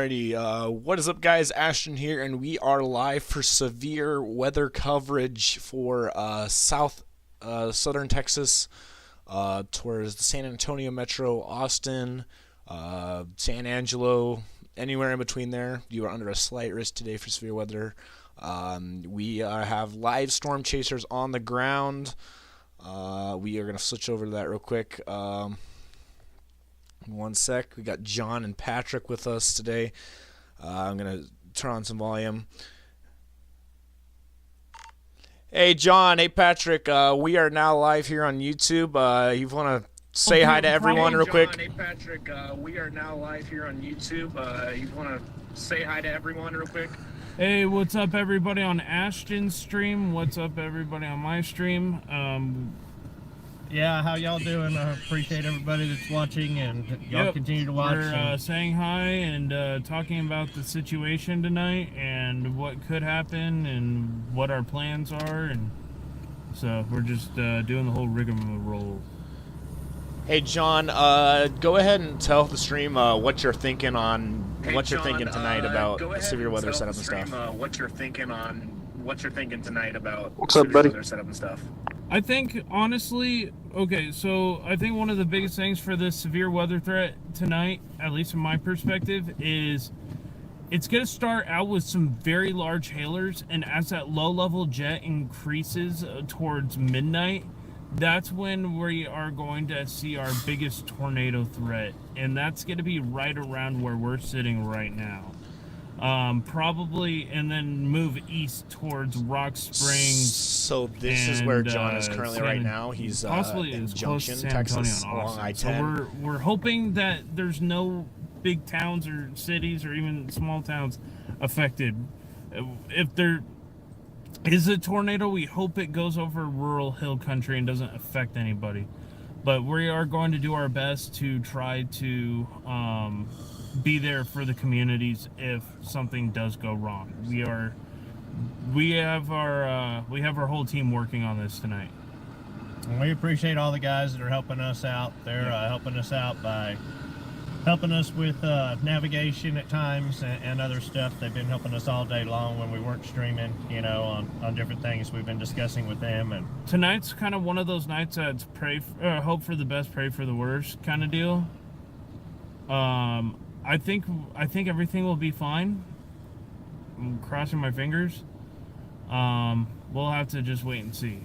Alrighty, what is up guys, Ashton here, and we are live for severe weather coverage for southern Texas, towards the San Antonio metro, Austin, San Angelo, anywhere in between there. You are under a slight risk today for severe weather. We have live storm chasers on the ground. We are going to switch over to that real quick. One sec. We got John and Patrick with us today. I'm going to turn on some volume. Hey, John. Hey, Patrick. We are now live here on YouTube. You want to say hi to everyone real quick? Hey, Patrick. We are now live here on YouTube. You want to say hi to everyone real quick? Hey, what's up, everybody on Ashton's stream? What's up, everybody on my stream? Yeah, how y'all doing? I appreciate everybody that's watching, and y'all continue to watch. We're saying hi and talking about the situation tonight and what could happen and what our plans are, and so we're just doing the whole rigmarole. Hey, John. Go ahead and tell the stream what you're thinking on tonight about severe weather setup and stuff. What you're thinking tonight about What's up, buddy? weather setup and stuff. I think, honestly, okay, so I think one of the biggest things for this severe weather threat tonight, at least from my perspective, is it's going to start out with some very large hailers, and as that low-level jet increases towards midnight, that's when we are going to see our biggest tornado threat, and that's going to be right around where we're sitting right now. Probably, and then move east towards Rock Springs. So this is where John is currently right now. He's possibly in as Junction, close to San Antonio Texas, and along Austin. I-10. So we're hoping that there's no big towns or cities or even small towns affected. If there is a tornado, we hope it goes over rural hill country and doesn't affect anybody. But we are going to do our best to try to be there for the communities if something does go wrong. We have our whole team working on this tonight. And we appreciate all the guys that are helping us out. They're helping us out by helping us with navigation at times and other stuff. They've been helping us all day long when we weren't streaming, on different things we've been discussing with them. And tonight's kind of one of those nights that's hope for the best, pray for the worst kind of deal. I think everything will be fine. I'm crossing my fingers. We'll have to just wait and see.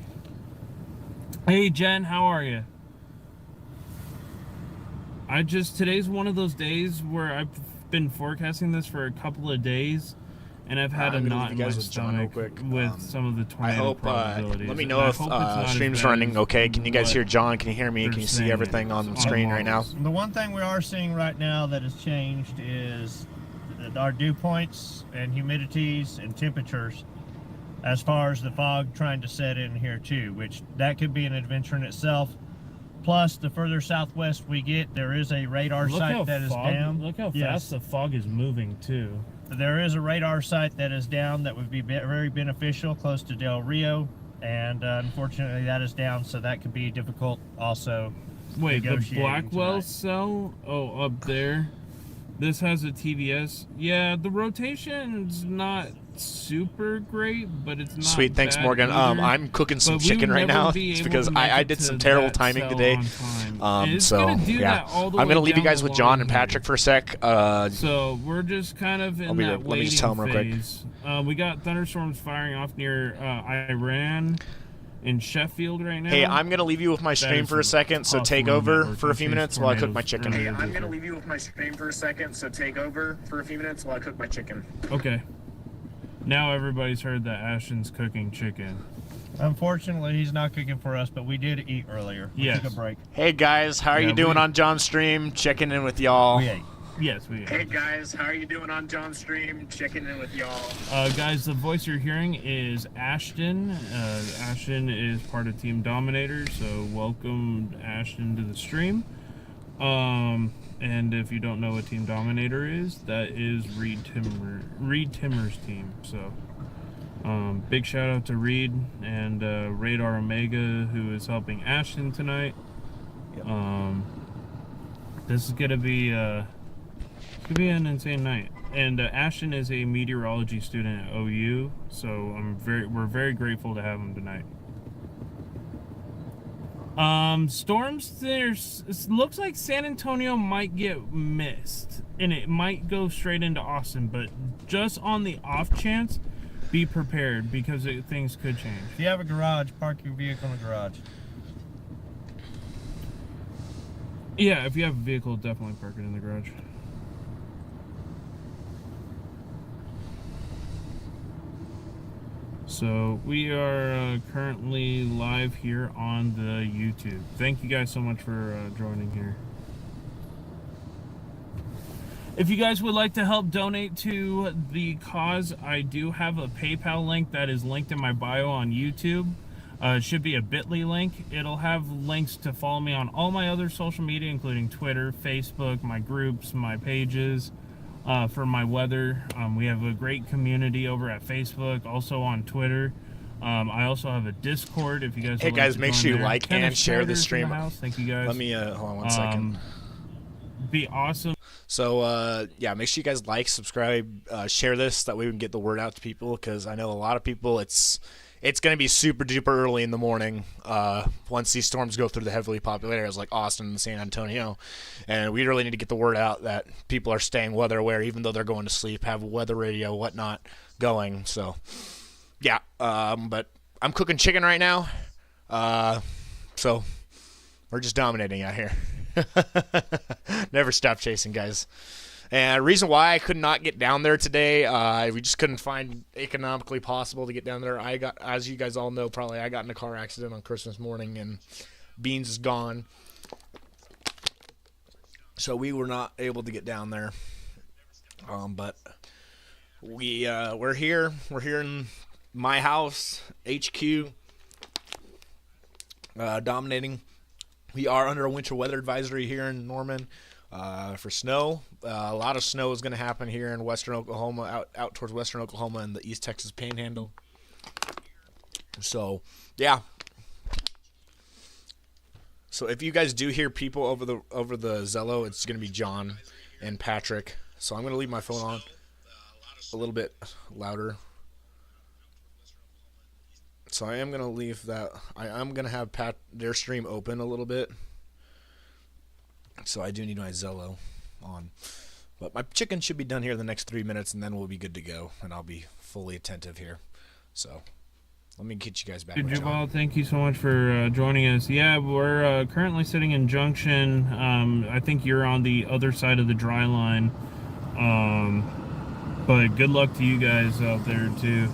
Hey Jen, how are you? Today's one of those days where I've been forecasting this for a couple of days, and I've had a knot in my stomach with some of the tornado probabilities. Let me know if stream's running okay. Can you guys hear John? Can you hear me? Can you see everything on the screen right now? The one thing we are seeing right now that has changed is our dew points and humidities and temperatures, as far as the fog trying to set in here too, which that could be an adventure in itself. Plus, the further southwest we get, there is a radar site that is down. Look how fast the fog is moving too. There is a radar site that is down that would be very beneficial close to Del Rio, and unfortunately that is down, so that could be difficult also. Wait, the Blackwell cell? Oh, up there. This has a TVS. Yeah, the rotation's not super great, but it's not sweet. Thanks, Morgan. I'm cooking some chicken right now because I did some terrible timing today. So yeah, I'm gonna leave you guys with John and Patrick for a sec. So we're just kind of in that let me just tell them real quick. phase. We got thunderstorms firing off near Iran in Sheffield right now. Hey, I'm gonna leave you with my stream for a second, so take over for a few minutes while I cook my chicken. Hey, I'm gonna leave you with my stream for a second, so take over for a few minutes while I cook my chicken. Okay. Now everybody's heard that Ashton's cooking chicken. Unfortunately, he's not cooking for us, but we did eat earlier. We took a break. Hey guys, how are you doing on John's stream? Checking in with y'all. We ate. Yes, we ate. Hey guys, how are you doing on John's stream? Checking in with y'all. Guys, the voice you're hearing is Ashton. Ashton is part of Team Dominator, so welcome Ashton to the stream. And if you don't know what Team Dominator is, that is Reed Timmer's team. So, big shout out to Reed and Radar Omega, who is helping Ashton tonight. This is gonna be an insane night. And Ashton is a meteorology student at OU, so we're very grateful to have him tonight. Storms, it looks like San Antonio might get missed, and it might go straight into Austin, but just on the off chance, be prepared, because things could change. If you have a garage, park your vehicle in the garage. Yeah, if you have a vehicle, definitely park it in the garage. So we are currently live here on the YouTube. Thank you guys so much for joining here. If you guys would like to help donate to the cause, I do have a PayPal link that is linked in my bio on YouTube. It should be a bit.ly link. It'll have links to follow me on all my other social media, including Twitter, Facebook, my groups, my pages. For my weather, we have a great community over at Facebook, also on Twitter. I also have a Discord. If you guys, hey would guys, like to make join sure you there. like and share the stream. Thank you guys. Let me hold on one second. Be awesome. So yeah, make sure you guys like, subscribe, share this, that way we can get the word out to people, because I know a lot of people, it's going to be super duper early in the morning once these storms go through the heavily populated areas like Austin and San Antonio, and we really need to get the word out that people are staying weather aware, even though they're going to sleep, have weather radio, whatnot going. So yeah, but I'm cooking chicken right now, so we're just dominating out here. Never stop chasing, guys. And the reason why I could not get down there today, we just couldn't find economically possible to get down there. I got, as you guys all know, probably I got in a car accident on Christmas morning, and Beans is gone. So we were not able to get down there. But we're here. We're here in my house, HQ, dominating. We are under a winter weather advisory here in Norman. For snow. A lot of snow is going to happen here in western Oklahoma, out towards western Oklahoma and the East Texas Panhandle. So, yeah. So if you guys do hear people over the Zello, it's going to be John and Patrick. So I'm going to leave my phone on a little bit louder. So I am going to leave that. I am going to have their stream open a little bit. So I do need my Zello on. But my chicken should be done here in the next 3 minutes, and then we'll be good to go, and I'll be fully attentive here. So let me get you guys back. Jabal, thank you so much for joining us. Yeah, we're currently sitting in Junction. I think you're on the other side of the dry line. But good luck to you guys out there, too.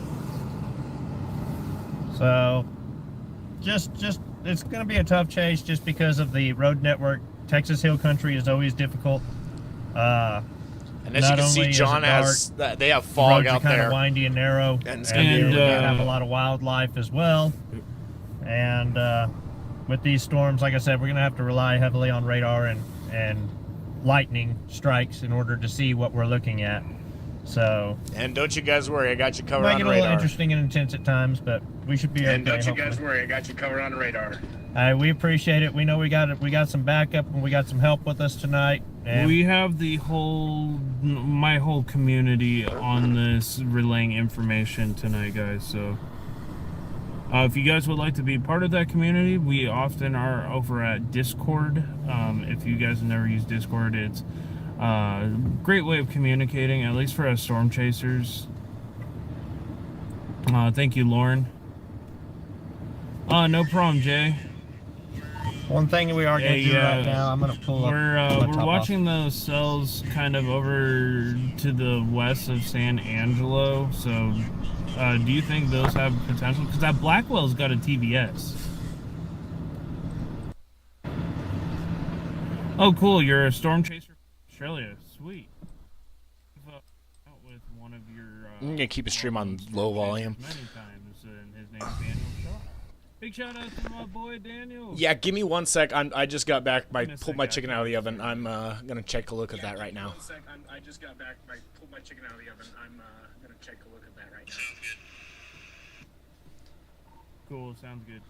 So, just it's going to be a tough chase just because of the road network. Texas Hill Country is always difficult. And as you can see, John has they have fog out there. Kind of windy and narrow, and it's going to have a lot of wildlife as well. And with these storms, like I said, we're going to have to rely heavily on radar and lightning strikes in order to see what we're looking at. So, and don't you guys worry, I got you covered on radar. Might get a little interesting and intense at times, but we should be okay. And don't you guys worry, I got you covered on radar. We appreciate it. We know we got some backup and we got some help with us tonight. And we have my whole community on this relaying information tonight, guys. So if you guys would like to be part of that community, we often are over at Discord. If you guys have never used Discord, it's a great way of communicating, at least for us storm chasers. Thank you, Lauren. No problem, Jay. One thing we are going to do right now, I'm going to pull up. We're watching those cells kind of over to the west of San Angelo. So, do you think those have potential? Because that Blackwell's got a TVS. Oh, cool! You're a storm chaser from Australia. Sweet. With one of your. I'm gonna keep a stream on low volume. Many times, and his name's Daniel Shaw. Big shout out to my boy Daniel. Yeah, give me 1 sec. I just got back. Pulled my chicken out of the oven. I'm gonna check a look at that right now. 1 sec. I just got back. I pulled my chicken out of the oven. I'm gonna check a look at that right now. Cool. Sounds good.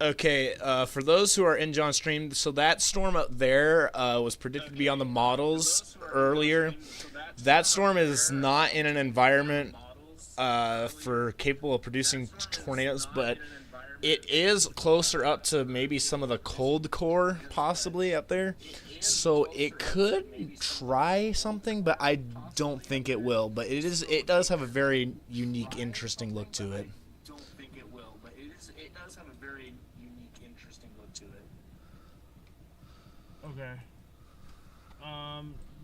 Okay, for those who are in John's stream, so that storm up there was predicted to be on the models earlier. That storm is not in an environment for capable of producing tornadoes, but it is closer up to maybe some of the cold core possibly up there. So it could try something, but I don't think it will. But it does have a very unique, interesting look to it. Okay.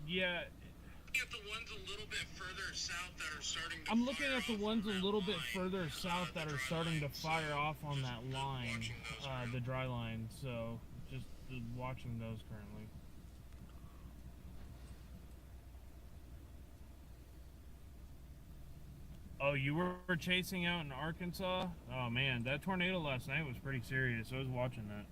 Yeah. I'm looking at the ones a little bit further south that are starting to fire off on that line, the dry line. So just watching those currently. Oh, you were chasing out in Arkansas? Oh man, that tornado last night was pretty serious. I was watching that.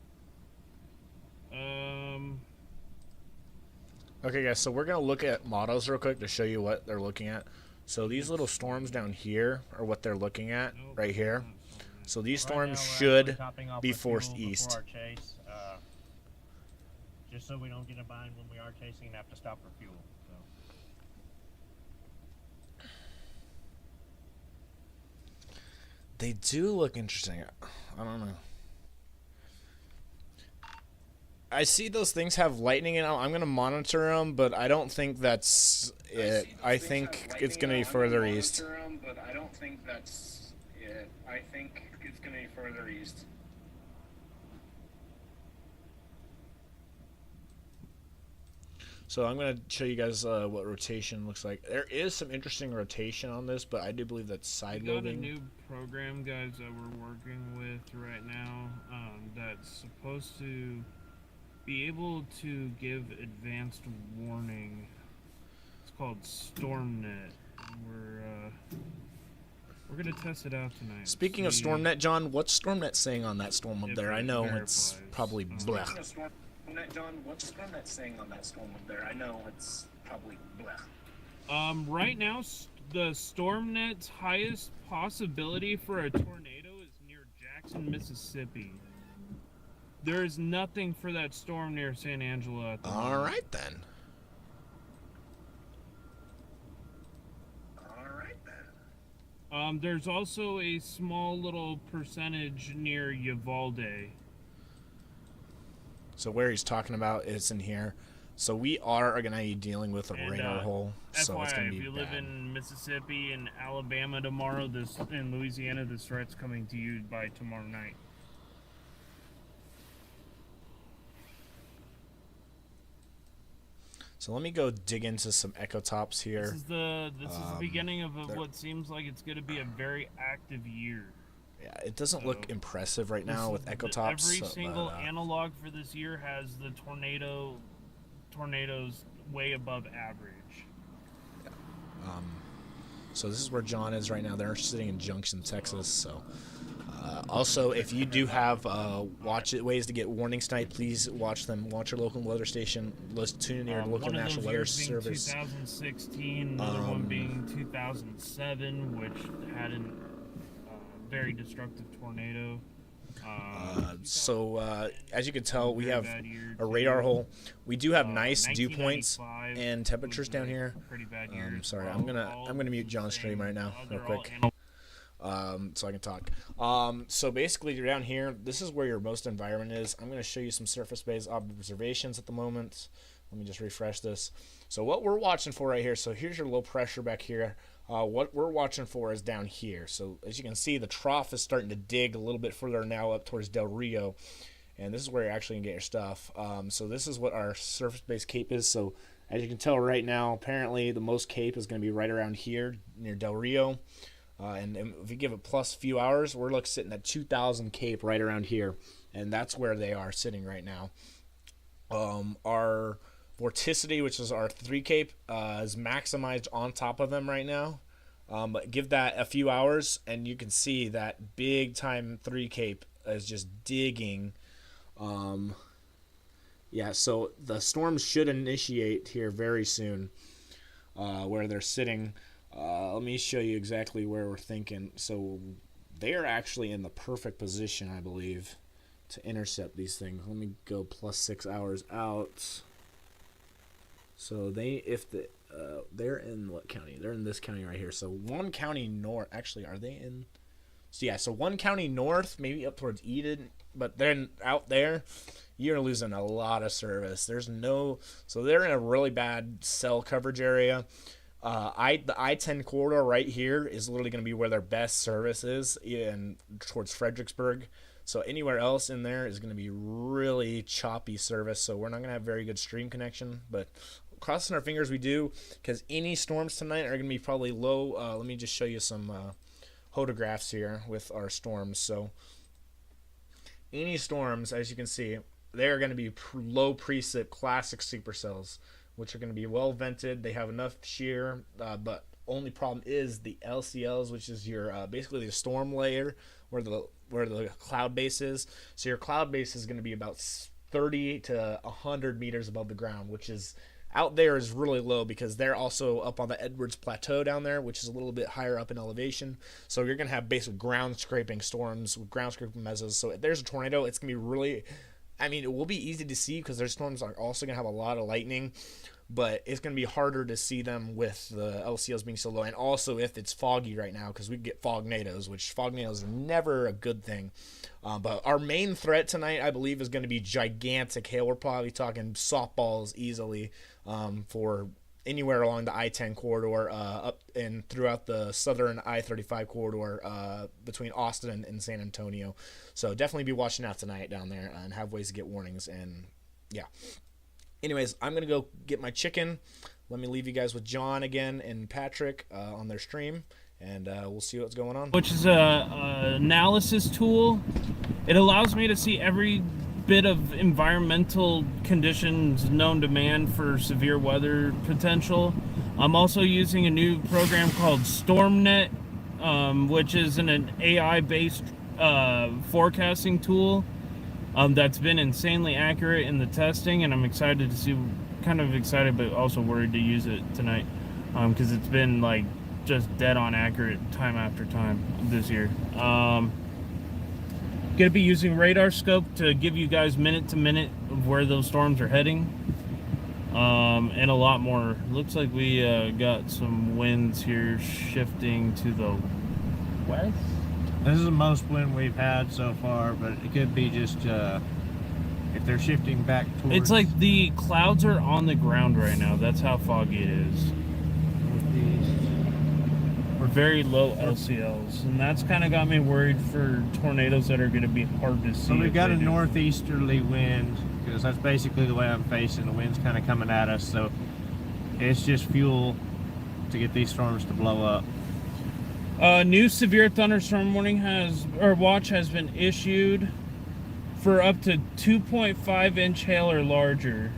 Okay, guys, so we're going to look at models real quick to show you what they're looking at. So these little storms down here are what they're looking at right here. So these storms should be forced east. Just so we don't get a bind when we are chasing and have to stop for fuel. So. They do look interesting. I don't know. I see those things have lightning in them. I'm going to monitor them, but I don't think that's it. I think it's going to be further east. But I don't think that's it. I think it's going to be further east. So I'm going to show you guys what rotation looks like. There is some interesting rotation on this, but I do believe that's side loading. We got a new program, guys, that we're working with right now that's supposed to be able to give advanced warning. It's called StormNet. We're gonna test it out tonight. Speaking of StormNet, John, what's StormNet saying on that storm up there? I know it's probably blech. StormNet, John, what's StormNet saying on that storm up there? I know it's probably blech. Right now, the StormNet's highest possibility for a tornado is near Jackson, Mississippi. There is nothing for that storm near San Angelo at the moment. All right, then. There's also a small little percentage near Uvalde. So where he's talking about is in here. So we are going to be dealing with a radar hole. So FYI, it's going to be if you bad. live in Mississippi and Alabama tomorrow, in Louisiana, this threat's coming to you by tomorrow night. So let me go dig into some echo tops here. This is the beginning of what seems like it's going to be a very active year. Yeah, it doesn't look impressive right now with echo tops. Every single analog for this year has the tornadoes way above average. Yeah. So this is where John is right now. They're sitting in Junction, Texas. So also, if you do have ways to get warnings tonight, please watch them. Watch your local weather station. Let's tune in your local National Weather Service. 2016, another one being 2007, which had a very destructive tornado. As you can tell, we have a radar hole. We do have nice dew points and temperatures down here. Sorry, I'm gonna mute John's stream right now, real quick. So I can talk. So basically, you're down here. This is where your most environment is. I'm going to show you some surface-based observations at the moment. Let me just refresh this. So what we're watching for right here, so here's your low pressure back here. What we're watching for is down here. So as you can see, the trough is starting to dig a little bit further now up towards Del Rio. And this is where you're actually going to get your stuff. So this is what our surface-based cape is. So as you can tell right now, apparently the most cape is going to be right around here near Del Rio. And if you give it plus few hours, we're sitting at 2,000 cape right around here, and that's where they are sitting right now. Our vorticity, which is our 3 cape, is maximized on top of them right now. But give that a few hours, and you can see that big time 3 cape is just digging. Yeah, so the storms should initiate here very soon, where they're sitting. Let me show you exactly where we're thinking. So they are actually in the perfect position, I believe. to intercept these things. Let me go plus 6 hours out. So they're in what county? They're in this county right here. So one county north. Actually, are they in? So yeah, so one county north, maybe up towards Eden, but then out there, you're losing a lot of service. So they're in a really bad cell coverage area. The I-10 corridor right here is literally going to be where their best service is, in towards Fredericksburg. So anywhere else in there is going to be really choppy service. So we're not going to have very good stream connection, but crossing our fingers we do, because any storms tonight are going to be probably low. Let me just show you some photographs here with our storms. So any storms, as you can see, they're going to be low precip classic supercells, which are going to be well vented. They have enough shear, but only problem is the LCLs, which is your basically the storm layer where the cloud base is. So your cloud base is going to be about 30 to 100 meters above the ground, which is out there is really low because they're also up on the Edwards Plateau down there, which is a little bit higher up in elevation. So you're going to have basically ground scraping storms with ground scraping mesos. So if there's a tornado, it's going to be really, it will be easy to see because their storms are also going to have a lot of lightning, but it's going to be harder to see them with the LCLs being so low. And also if it's foggy right now, because we get fog nados, which fog nados are never a good thing. But our main threat tonight, I believe, is going to be gigantic hail. We're probably talking softballs easily for anywhere along the I-10 corridor up and throughout the southern I-35 corridor between Austin and San Antonio. So definitely be watching out tonight down there and have ways to get warnings. And yeah. Anyways, I'm going to go get my chicken. Let me leave you guys with John again and Patrick on their stream, and we'll see what's going on. Which is a analysis tool. It allows me to see every bit of environmental conditions known to man for severe weather potential. I'm also using a new program called StormNet, which is an AI-based forecasting tool that's been insanely accurate in the testing, and I'm excited to see, kind of excited but also worried to use it tonight, because it's been like just dead on accurate time after time this year. Gonna be using radar scope to give you guys minute to minute of where those storms are heading, and a lot more. Looks like we got some winds here shifting to the west. This is the most wind we've had so far, but it could be just if they're shifting back towards... It's like the clouds are on the ground right now. That's how foggy it is. We're very low LCLs, and that's kind of got me worried for tornadoes that are going to be hard to see. So we've got a northeasterly wind, because that's basically the way I'm facing. The wind's kind of coming at us, so it's just fuel to get these storms to blow up. New severe thunderstorm watch has been issued for up to 2.5 inch hail or larger.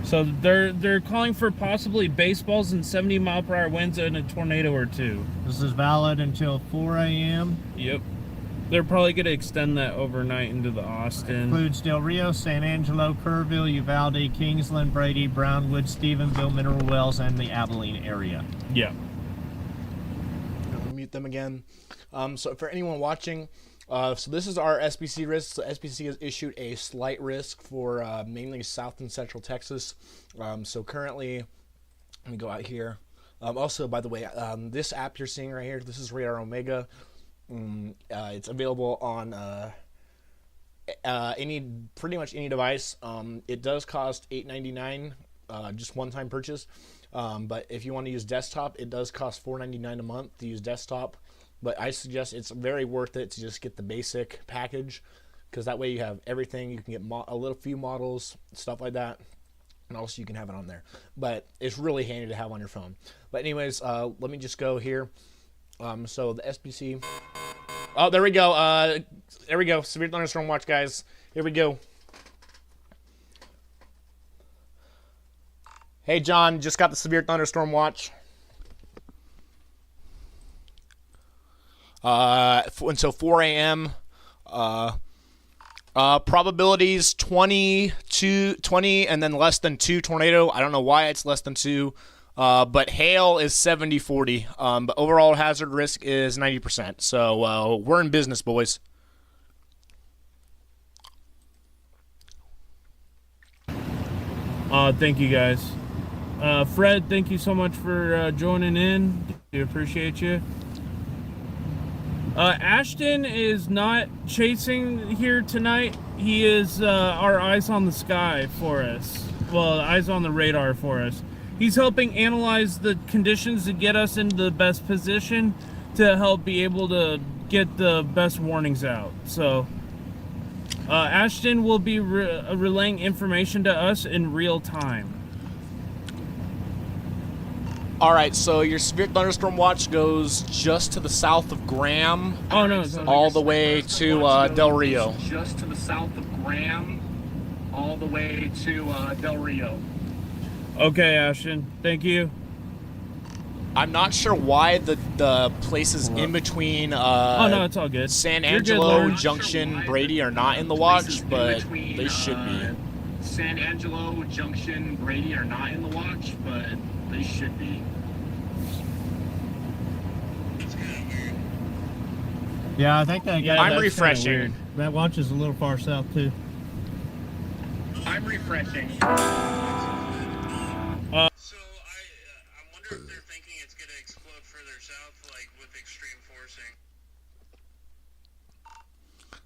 So they're calling for possibly baseballs and 70-mile-per-hour winds and a tornado or two. This is valid until 4 a.m. Yep. They're probably going to extend that overnight into the Austin. It includes Del Rio, San Angelo, Kerrville, Uvalde, Kingsland, Brady, Brownwood, Stephenville, Mineral Wells, and the Abilene area. Yeah. Mute them again. So for anyone watching, so this is our SPC risk. So SPC has issued a slight risk for mainly South and Central Texas. So currently, let me go out here. Also, by the way, this app you're seeing right here, this is Radar Omega. It's available on pretty much any device. It does cost $8.99, just one-time purchase. But if you want to use desktop, it does cost $4.99 a month to use desktop. But I suggest it's very worth it to just get the basic package, because that way you have everything. You can get a few models, stuff like that, and also you can have it on there. But it's really handy to have on your phone. But anyways, let me just go here. So the SPC. Oh, there we go. There we go. Severe thunderstorm watch, guys. Here we go. Hey, John, just got the severe thunderstorm watch. Until 4 a.m. Probabilities 20 and then less than 2 tornado. I don't know why it's less than 2. But hail is 70-40. But overall hazard risk is 90%. So we're in business, boys. Thank you guys. Fred, thank you so much for joining in. We appreciate you. Ashton is not chasing here tonight. He is our eyes on the sky for us. Well, eyes on the radar for us. He's helping analyze the conditions to get us into the best position to help be able to get the best warnings out. So Ashton will be relaying information to us in real time. All right, so your severe thunderstorm watch goes just to the south of Graham. Oh no, all the way to Del Rio. Just to the south of Graham, all the way to Del Rio. Okay, Ashton, thank you. I'm not sure why the places in between Oh no, it's all good. San You're good, Angelo, Lauren. Junction, Brady are not in the watch, but they should be. San Angelo, Junction, Brady are not in the watch, but they should be. Yeah, I think that. I'm refreshing. That watch is a little far south too. I'm refreshing. So I wonder if they're thinking it's going to explode further south, like with extreme forcing.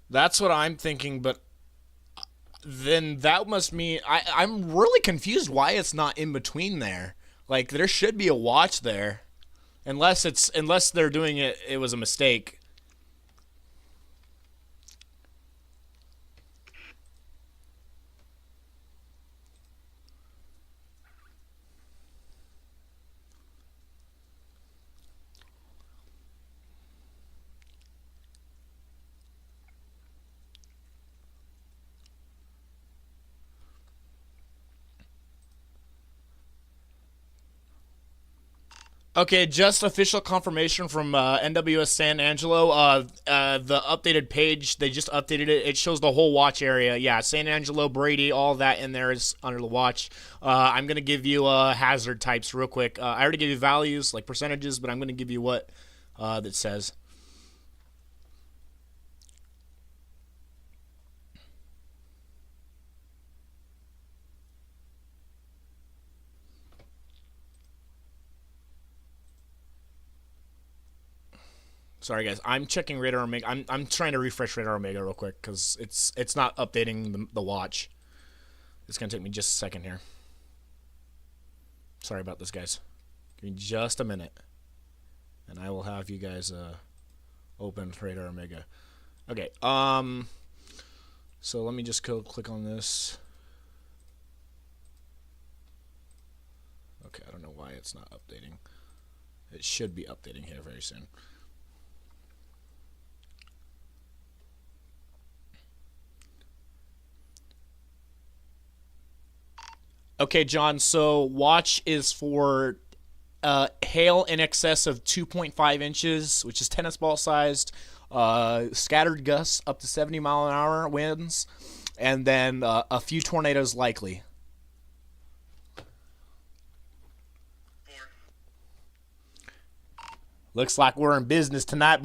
That's what I'm thinking, but then that must mean I'm really confused why it's not in between there. Like there should be a watch there, unless they're doing it. It was a mistake. Okay, just official confirmation from NWS San Angelo. The updated page, they just updated it. It shows the whole watch area. Yeah, San Angelo, Brady, all that in there is under the watch. I'm going to give you hazard types real quick. I already gave you values, like percentages, but I'm going to give you what that says. Sorry guys, I'm checking Radar Omega. I'm trying to refresh Radar Omega real quick because it's not updating the watch. It's gonna take me just a second here. Sorry about this, guys. Give me just a minute, and I will have you guys open Radar Omega. Okay. So let me just go click on this. Okay, I don't know why it's not updating. It should be updating here very soon. Okay, John, so watch is for hail in excess of 2.5 inches, which is tennis ball sized, scattered gusts up to 70-mile-an-hour winds, and then a few tornadoes likely. 4. Looks like we're in business tonight,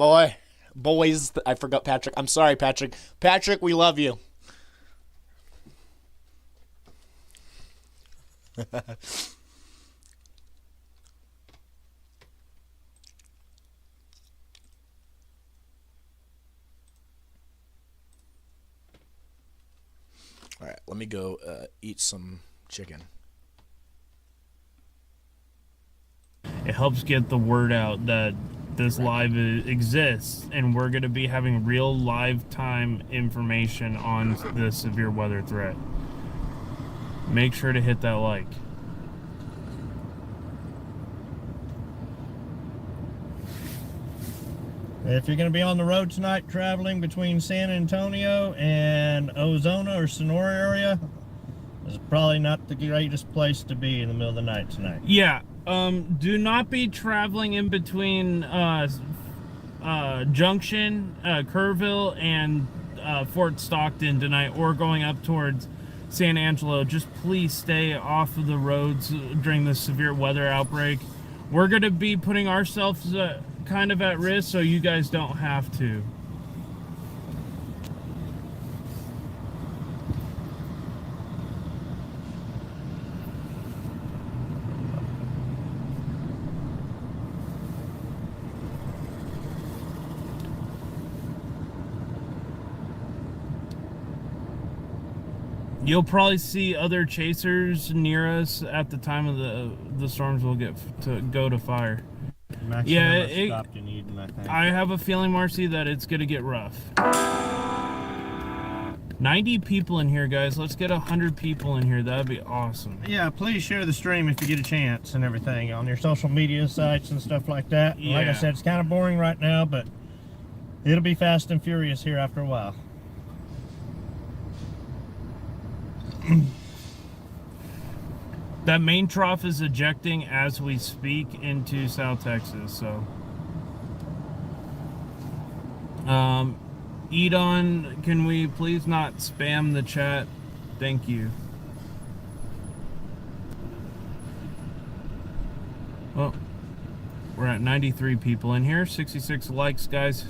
boys. I forgot Patrick. I'm sorry, Patrick. Patrick, we love you. All right, let me go eat some chicken. It helps get the word out that this live exists, and we're going to be having real live time information on the severe weather threat. Make sure to hit that like. If you're going to be on the road tonight traveling between San Antonio and Ozona or Sonora area, it's probably not the greatest place to be in the middle of the night tonight. Yeah, do not be traveling in between Junction, Kerrville, and Fort Stockton tonight, or going up towards San Angelo. Just please stay off of the roads during this severe weather outbreak. We're going to be putting ourselves kind of at risk, so you guys don't have to. You'll probably see other chasers near us at the time of the storms will get to go to fire. Maximum stopped in Eden, I think. I have a feeling, Marcy, that it's gonna get rough. 90 people in here, guys. Let's get 100 people in here. That'd be awesome. Yeah, please share the stream if you get a chance and everything on your social media sites and stuff like that. Yeah. Like I said, it's kind of boring right now, but it'll be fast and furious here after a while. That main trough is ejecting as we speak into South Texas, so. Edon, can we please not spam the chat? Thank you. Oh, we're at 93 people in here, 66 likes, guys.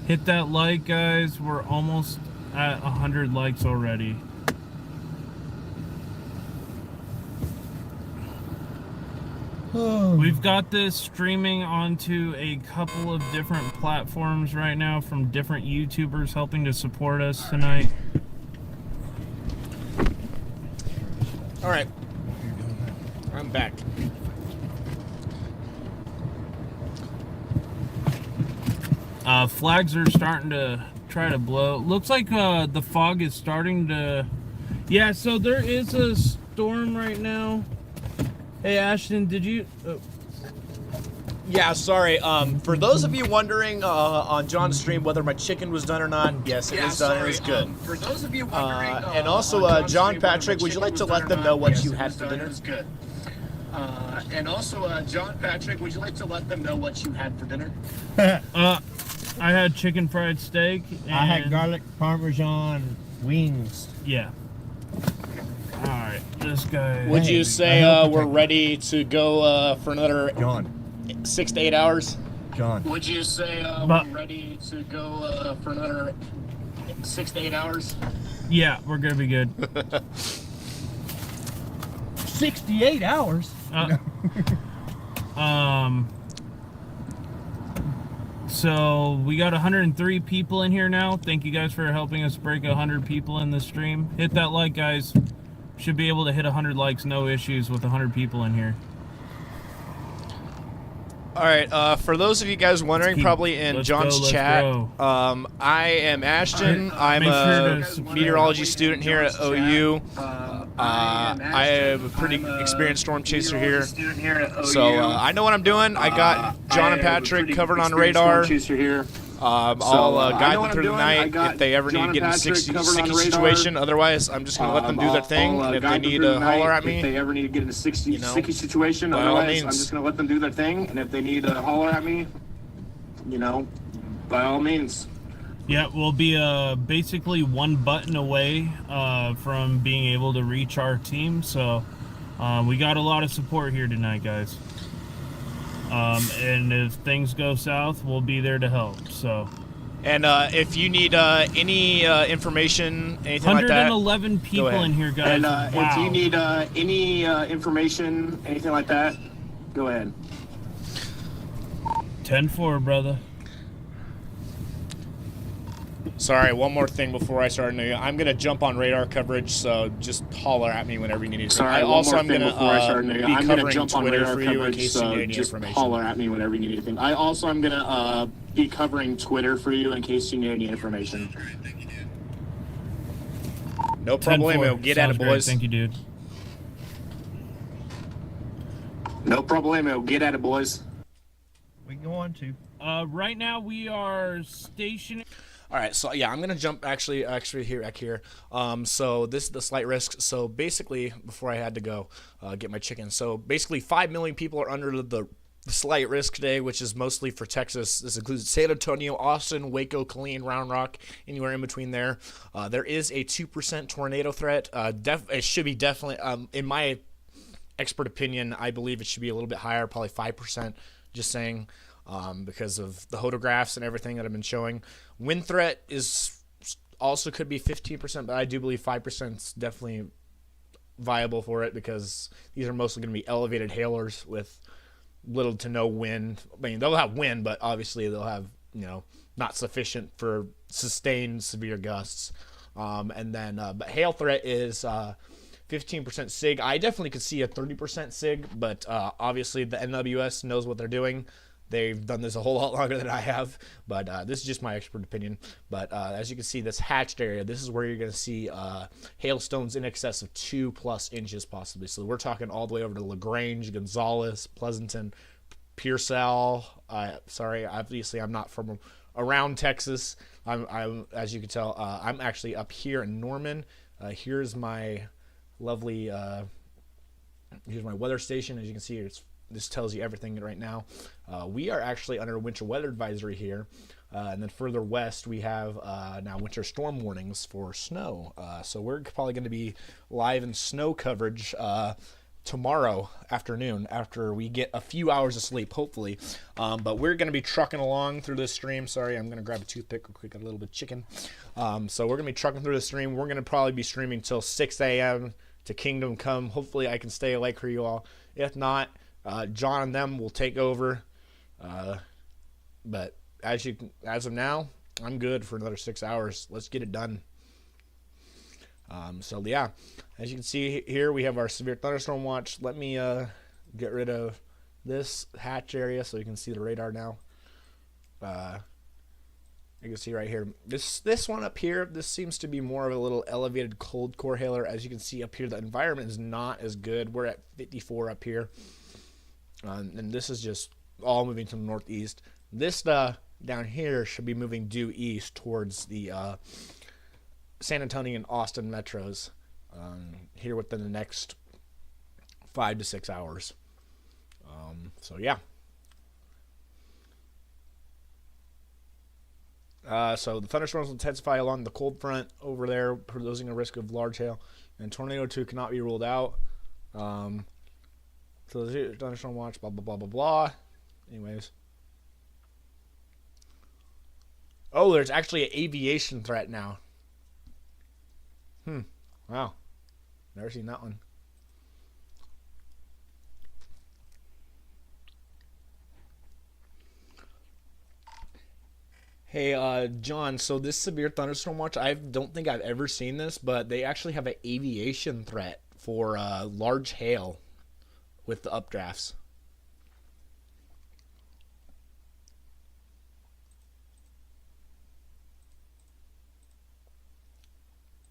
Hit that like, guys. We're almost at 100 likes already. We've got this streaming onto a couple of different platforms right now from different YouTubers helping to support us tonight. All right, I'm back. Flags are starting to try to blow. Looks like the fog is starting to... Yeah, so there is a storm right now. Hey, Ashton, did you... Yeah, sorry. For those of you wondering on John's stream whether my chicken was done or not, yes, it is done. It was good. For those of you wondering, And also, on John stream, Patrick, would you like to let them know what you had for dinner? Good. And also, John Patrick, would you like to let them know what you had for dinner? I had chicken fried steak. And... I had garlic parmesan wings. Yeah. All right, this guy... Would you say we're ready to go for another John. 6 to 8 hours? John. Would you say we're ready to go for another 6 to 8 hours? Yeah, we're gonna be good. 68 hours? So we got 103 people in here now. Thank you guys for helping us break 100 people in the stream. Hit that like, guys. Should be able to hit 100 likes, no issues with 100 people in here. All right, for those of you guys wondering, probably in John's chat, I am Ashton. I'm a meteorology student here at OU. I am a pretty experienced storm chaser here, so I know what I'm doing. I got John and Patrick covered on radar. I'll guide them through the night if they ever need to get in a sticky situation. Otherwise, I'm just going to let them do their thing. And if they need to holler at me, if they ever need to get in a sticky situation, otherwise, I'm just going to let them do their thing. And if they need to holler at me, you know, by all means. Yeah, we'll be basically one button away from being able to reach our team. So we got a lot of support here tonight, guys. And if things go south, we'll be there to help. So, and if you need any information, anything like that, 111 people in here, guys. And wow. if you need any information, anything like that, go ahead. 10-4, brother. Sorry, one more thing before I start. I'm going to jump on radar coverage, so just holler at me whenever you need anything. Sorry, I'm going to be covering Twitter for you in case you need any just information. Holler at me whenever you need anything. I also am going to be covering Twitter for you in case you need any information. No problemo. Get at it, boys. Thank you, dude. No problemo. Get at it, boys. We go on to. Right now we are stationed. All right, so yeah, I'm gonna jump actually here back here. So this is the slight risk. So basically, before I had to go get my chicken, so basically 5 million people are under the slight risk today, which is mostly for Texas. This includes San Antonio, Austin, Waco, Killeen, Round Rock, anywhere in between there. There is a 2% tornado threat. It should be definitely, in my expert opinion, I believe it should be a little bit higher, probably 5%. Just saying. Because of the photographs and everything that I've been showing. Wind threat is also could be 15%, but I do believe 5% is definitely viable for it because these are mostly going to be elevated hailers with little to no wind. I mean, they'll have wind, but obviously they'll have, not sufficient for sustained severe gusts. And then but hail threat is 15% SIG. I definitely could see a 30% SIG, but obviously the NWS knows what they're doing. They've done this a whole lot longer than I have, but this is just my expert opinion. But as you can see, this hatched area, this is where you're going to see hailstones in excess of 2+ inches possibly. So we're talking all the way over to LaGrange, Gonzales, Pleasanton, Pearsall. Sorry, obviously I'm not from around Texas. I'm as you can tell, I'm actually up here in Norman. Here's my lovely, here's my weather station. As you can see, this tells you everything right now. We are actually under a winter weather advisory here. And then further west, we have now winter storm warnings for snow. So we're probably going to be live in snow coverage tomorrow afternoon after we get a few hours of sleep, hopefully. But we're going to be trucking along through this stream. Sorry, I'm going to grab a toothpick real quick. Got a little bit of chicken. So we're going to be trucking through the stream. We're going to probably be streaming till 6 a.m. to Kingdom Come. Hopefully I can stay awake for you all. If not, John and them will take over. But as of now, I'm good for another 6 hours. Let's get it done. So yeah, as you can see here, we have our severe thunderstorm watch. Let me get rid of this hatch area so you can see the radar now. You can see right here, this one up here, this seems to be more of a little elevated cold core hailer. As you can see up here, the environment is not as good. We're at 54 up here. And this is just all moving to the northeast. This down here should be moving due east towards the San Antonio and Austin metros here within the next 5 to 6 hours. So yeah. So the thunderstorms will intensify along the cold front over there, posing a risk of large hail. And tornado 2 cannot be ruled out. So the thunderstorm watch, blah, blah, blah, blah, blah. Anyways. Oh, there's actually an aviation threat now. Wow. Never seen that one. Hey, John, so this severe thunderstorm watch, I don't think I've ever seen this, but they actually have an aviation threat for large hail with the updrafts.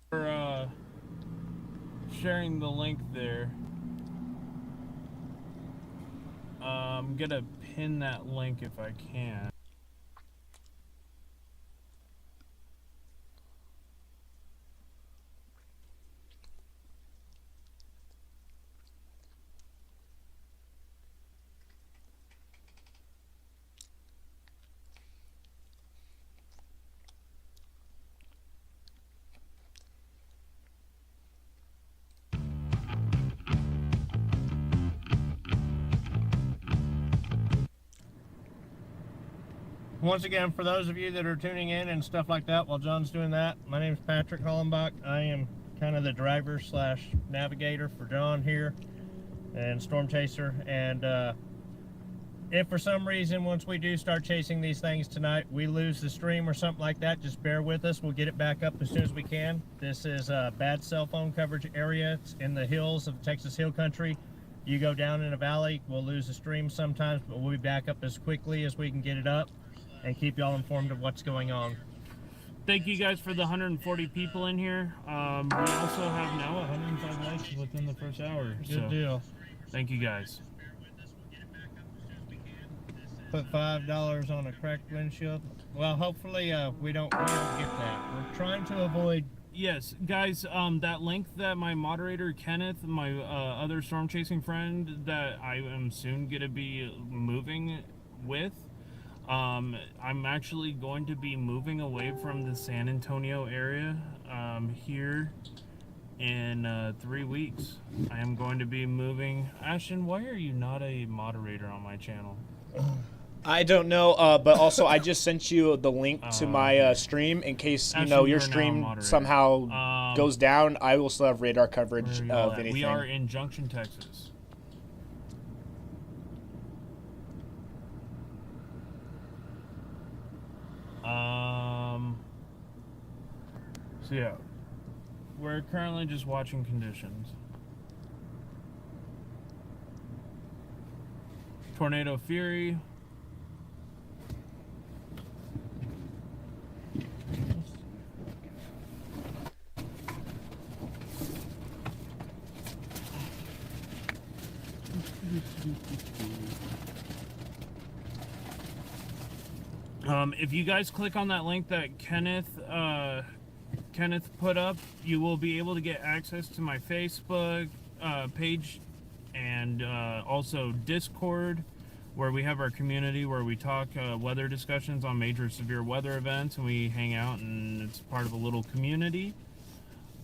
For sharing the link there. I'm gonna pin that link if I can. Once again, for those of you that are tuning in and stuff like that while John's doing that, my name is Patrick Hollenbach. I am kind of the driver slash navigator for John here and Storm Chaser. And if for some reason, once we do start chasing these things tonight, we lose the stream or something like that, just bear with us. We'll get it back up as soon as we can. This is a bad cell phone coverage area. It's in the hills of Texas Hill Country. You go down in a valley, we'll lose the stream sometimes, but we'll be back up as quickly as we can get it up and keep y'all informed of what's going on. Thank you guys for the 140 people in here. We also have now 105 likes within the first hour. Good deal. Thank you guys. Put $5 on a cracked windshield. Well, hopefully we don't get that. We're trying to avoid. Yes, guys, that link that my moderator Kenneth, my other storm chasing friend that I am soon going to be moving with, I'm actually going to be moving away from the San Antonio area here in 3 weeks. I am going to be moving. Ashton, why are you not a moderator on my channel? I don't know, but also I just sent you the link to my stream in case your stream somehow goes down. I will still have radar coverage of anything. We are in Junction, Texas. So yeah, We're currently just watching conditions. Tornado Fury. If you guys click on that link that Kenneth put up, you will be able to get access to my Facebook page and also Discord, where we have our community where we talk weather discussions on major severe weather events, and we hang out, and it's part of a little community.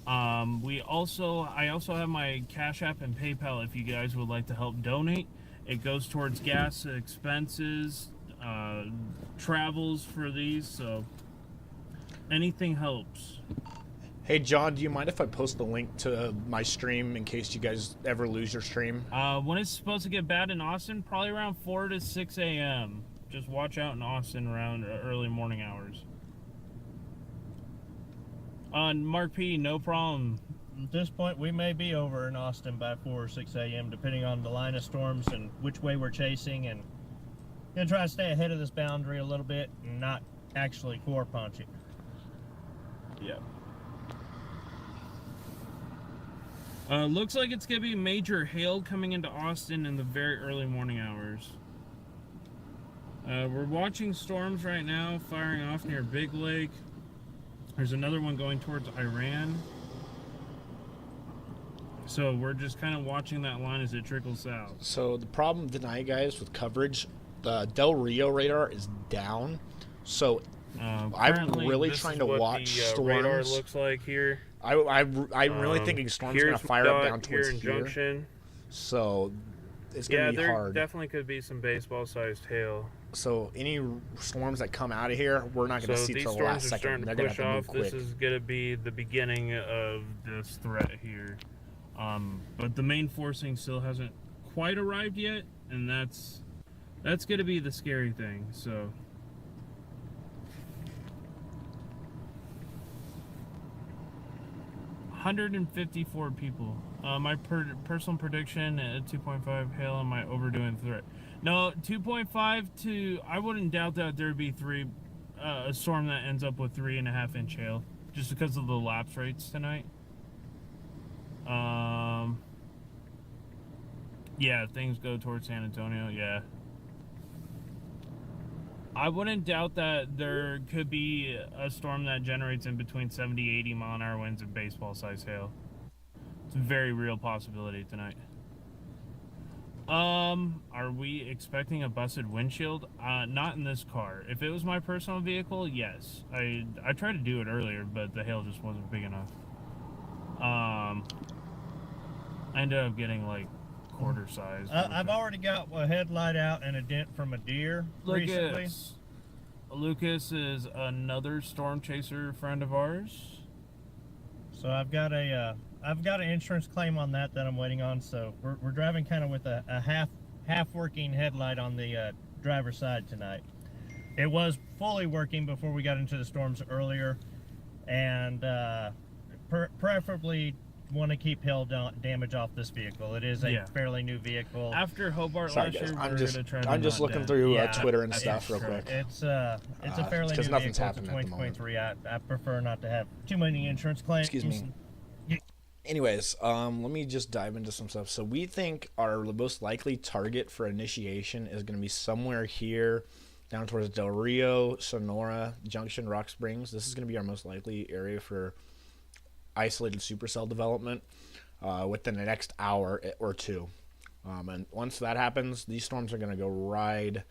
I also have my Cash App and PayPal if you guys would like to help donate. It goes towards gas expenses, travels for these, so anything helps. Hey John, do you mind if I post the link to my stream in case you guys ever lose your stream? When it's supposed to get bad in Austin, probably around 4 to 6 a.m. Just watch out in Austin around early morning hours. Mark P, no problem. At this point, we may be over in Austin by 4 or 6 a.m., depending on the line of storms and which way we're chasing, and gonna try to stay ahead of this boundary a little bit and not actually core punch it. Yeah. Looks like it's gonna be major hail coming into Austin in the very early morning hours. We're watching storms right now firing off near Big Lake. There's another one going towards Iran. So we're just kind of watching that line as it trickles south. So the problem tonight, guys, with coverage, the Del Rio radar is down. So I'm really trying to watch the, storms. Radar looks like here. I'm really thinking storms are going to fire up down towards here. Junction. So it's going to be hard. There definitely could be some baseball-sized hail. So any storms that come out of here, we're not going to see till the last second. They're going to have to move quick. This is going to be the beginning of this threat here. But the main forcing still hasn't quite arrived yet, and that's going to be the scary thing. So 154 people. My personal prediction at 2.5 hail on my overdoing threat. No, 2.5 to, I wouldn't doubt that there'd be a storm that ends up with 3.5 inch hail, just because of the lapse rates tonight. Yeah, things go towards San Antonio, yeah. I wouldn't doubt that there could be a storm that generates in between 70, 80 mile an hour winds and baseball size hail. It's a very real possibility tonight. Are we expecting a busted windshield? Not in this car. If it was my personal vehicle, yes. I tried to do it earlier, but the hail just wasn't big enough. I ended up getting like quarter size. I've already got a headlight out and a dent from a deer recently. Lucas is another storm chaser friend of ours. So I've got an insurance claim on that I'm waiting on. So we're driving kind of with a half working headlight on the driver's side tonight. It was fully working before we got into the storms earlier, and preferably want to keep hail damage off this vehicle. It is a fairly new vehicle. After Hobart last year, I'm just looking through Twitter and stuff real quick. It's a fairly new nothing's vehicle. happening It's 2023. I prefer not to have too many insurance claims. Excuse me. Anyways, let me just dive into some stuff. So we think our most likely target for initiation is going to be somewhere here down towards Del Rio, Sonora, Junction, Rock Springs. This is going to be our most likely area for isolated supercell development within the next hour or two. And once that happens, these storms are going to go ride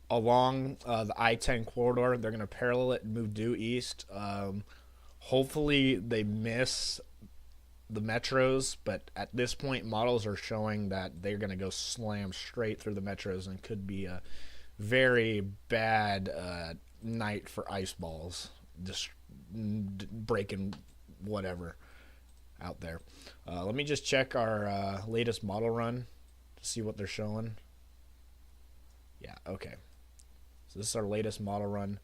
along the I-10 corridor. They're going to parallel it and move due east. Hopefully they miss the metros, but at this point models are showing that they're going to go slam straight through the metros and could be a very bad night for ice balls, just breaking whatever out there. Let me just check our latest model run to see what they're showing. Yeah, okay. So this is our latest model run,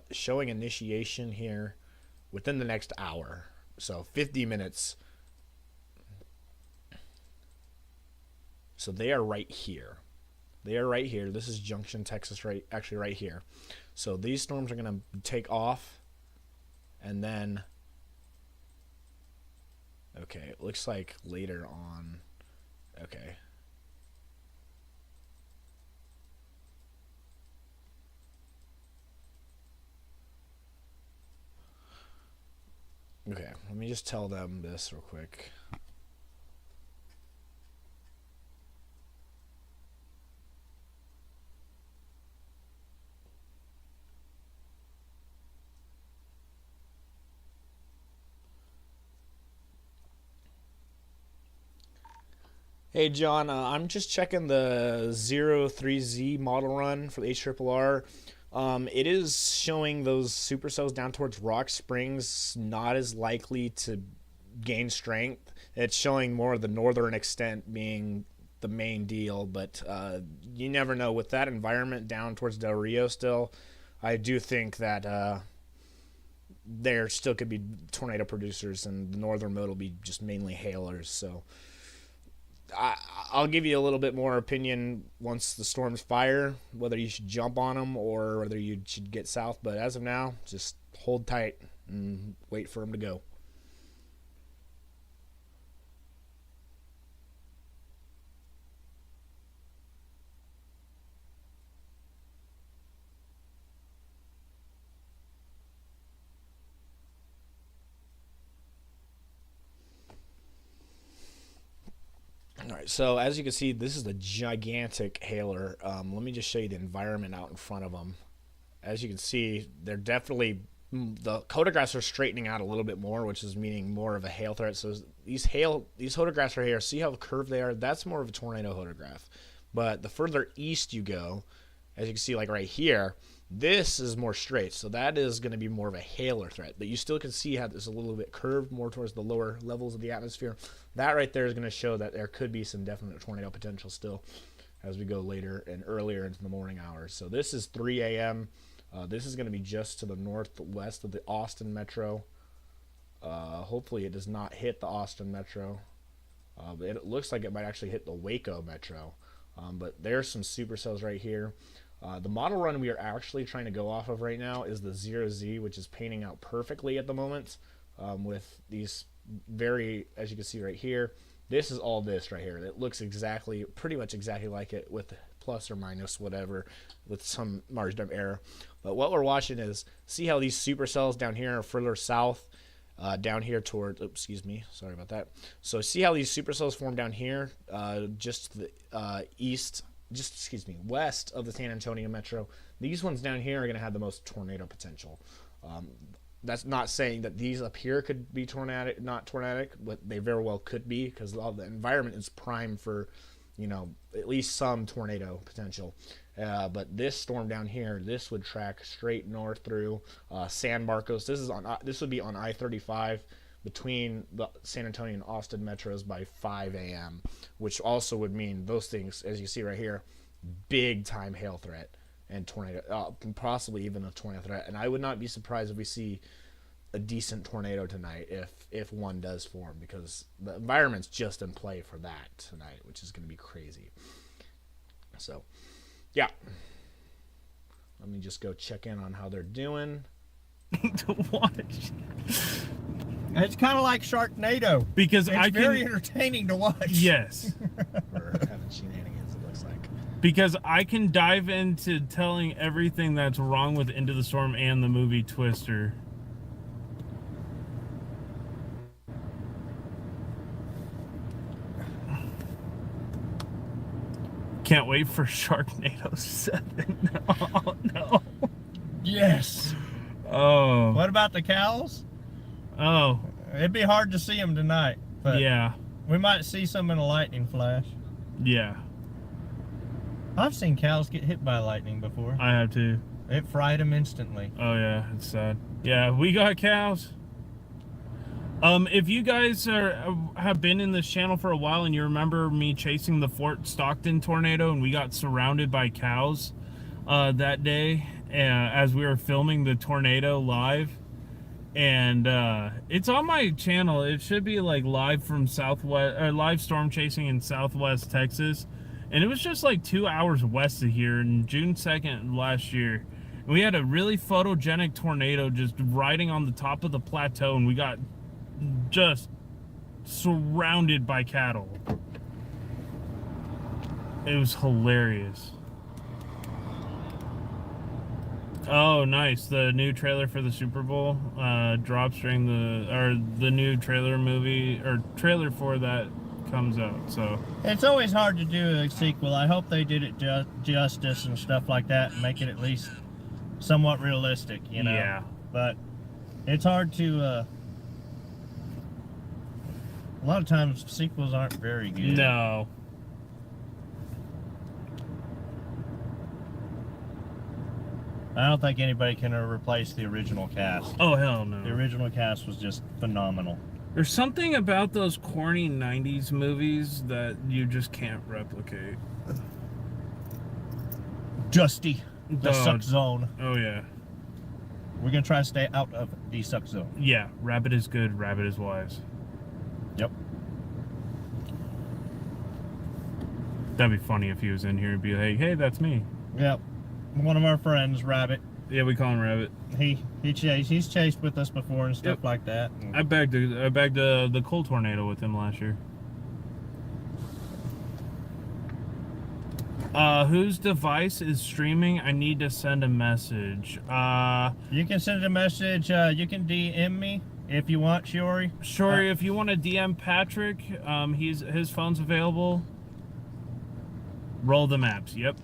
showing initiation here within the next hour. So 50 minutes. So they are right here. They are right here. This is Junction, Texas, right here. So these storms are going to take off. And then, okay, it looks like later on. Okay. Okay, let me just tell them this real quick. Hey John, I'm just checking the 03Z model run for the HRRR. It is showing those supercells down towards Rock Springs not as likely to gain strength. It's showing more of the northern extent being the main deal, but you never know. With that environment down towards Del Rio still, I do think that there still could be tornado producers, and the northern mode will be just mainly hailers, so... I'll give you a little bit more opinion once the storms fire, whether you should jump on them or whether you should get south. But as of now, just hold tight and wait for them to go. All right, so as you can see, this is a gigantic hailer. Let me just show you the environment out in front of them. As you can see, they're definitely, the photographs are straightening out a little bit more, which is meaning more of a hail threat. So these photographs right here, see how curved they are? That's more of a tornado photograph. But the further east you go, as you can see, like right here, this is more straight, so that is going to be more of a hailer threat. But you still can see how it's a little bit curved more towards the lower levels of the atmosphere. That right there is going to show that there could be some definite tornado potential still as we go later and earlier into the morning hours. So this is 3 a.m. This is going to be just to the northwest of the Austin metro. Hopefully it does not hit the Austin metro. It looks like it might actually hit the Waco metro. But there's some supercells right here. The model run we are actually trying to go off of right now is the 0Z, which is painting out perfectly at the moment with these very, as you can see right here, this is all this right here. It looks exactly, pretty much exactly like it with plus or minus whatever, with some margin of error. But what we're watching is, see how these supercells down here are further south, down here toward, oops, excuse me, sorry about that. So see how these supercells form down here, just to the west of the San Antonio metro. These ones down here are going to have the most tornado potential. That's not saying that these up here could be not tornadic, but they very well could be, because all the environment is prime for, you know, at least some tornado potential. But this storm down here, this would track straight north through San Marcos. This would be on I-35 between the San Antonio and Austin metros by 5 a.m., which also would mean those things, as you see right here, big time hail threat and tornado, possibly even a tornado threat. And I would not be surprised if we see a decent tornado tonight if one does form, because the environment's just in play for that tonight, which is going to be crazy. So, yeah. Let me just go check in on how they're doing. To watch. It's kind of like Sharknado. Because it's very entertaining to watch. Yes. Or having shenanigans, it looks like. Because I can dive into telling everything that's wrong with Into the Storm and the movie Twister. Can't wait for Sharknado 7. Oh, no. Yes. Oh. What about the cows? Oh. It'd be hard to see them tonight. But yeah. We might see some in a lightning flash. Yeah. I've seen cows get hit by lightning before. I have too. It fried them instantly. Oh yeah, it's sad. Yeah, we got cows. If you guys have been in this channel for a while and you remember me chasing the Fort Stockton tornado and we got surrounded by cows that day as we were filming the tornado live, And it's on my channel. It should be like live from Southwest, or live storm chasing in Southwest Texas. And it was just like 2 hours west of here in June 2nd last year. And we had a really photogenic tornado just riding on the top of the plateau, and we got just surrounded by cattle. It was hilarious. Oh, nice. The new trailer for the Super Bowl drops during the new trailer movie, or trailer for that comes out. So it's always hard to do a sequel. I hope they did it justice and stuff like that, and make it at least somewhat realistic, you know. Yeah. But it's hard to. A lot of times sequels aren't very good. No. I don't think anybody can replace the original cast. Oh, hell no. The original cast was just phenomenal. There's something about those corny 90s movies that you just can't replicate. Justy, the Oh, suck zone. Oh, yeah. We're going to try to stay out of the suck zone. Yeah, rabbit is good, rabbit is wise. Yep. That'd be funny if he was in here and be like, hey, that's me. Yep. One of our friends, Rabbit, Yeah, we call him Rabbit. he's chased with us before and stuff Yep. like that. I bagged the coal tornado with him last year. Whose device is streaming? I need to send a message. You can send a message. You can DM me if you want, Shiori. Sure, if you want to DM Patrick, his phone's available. Roll the maps. Yep.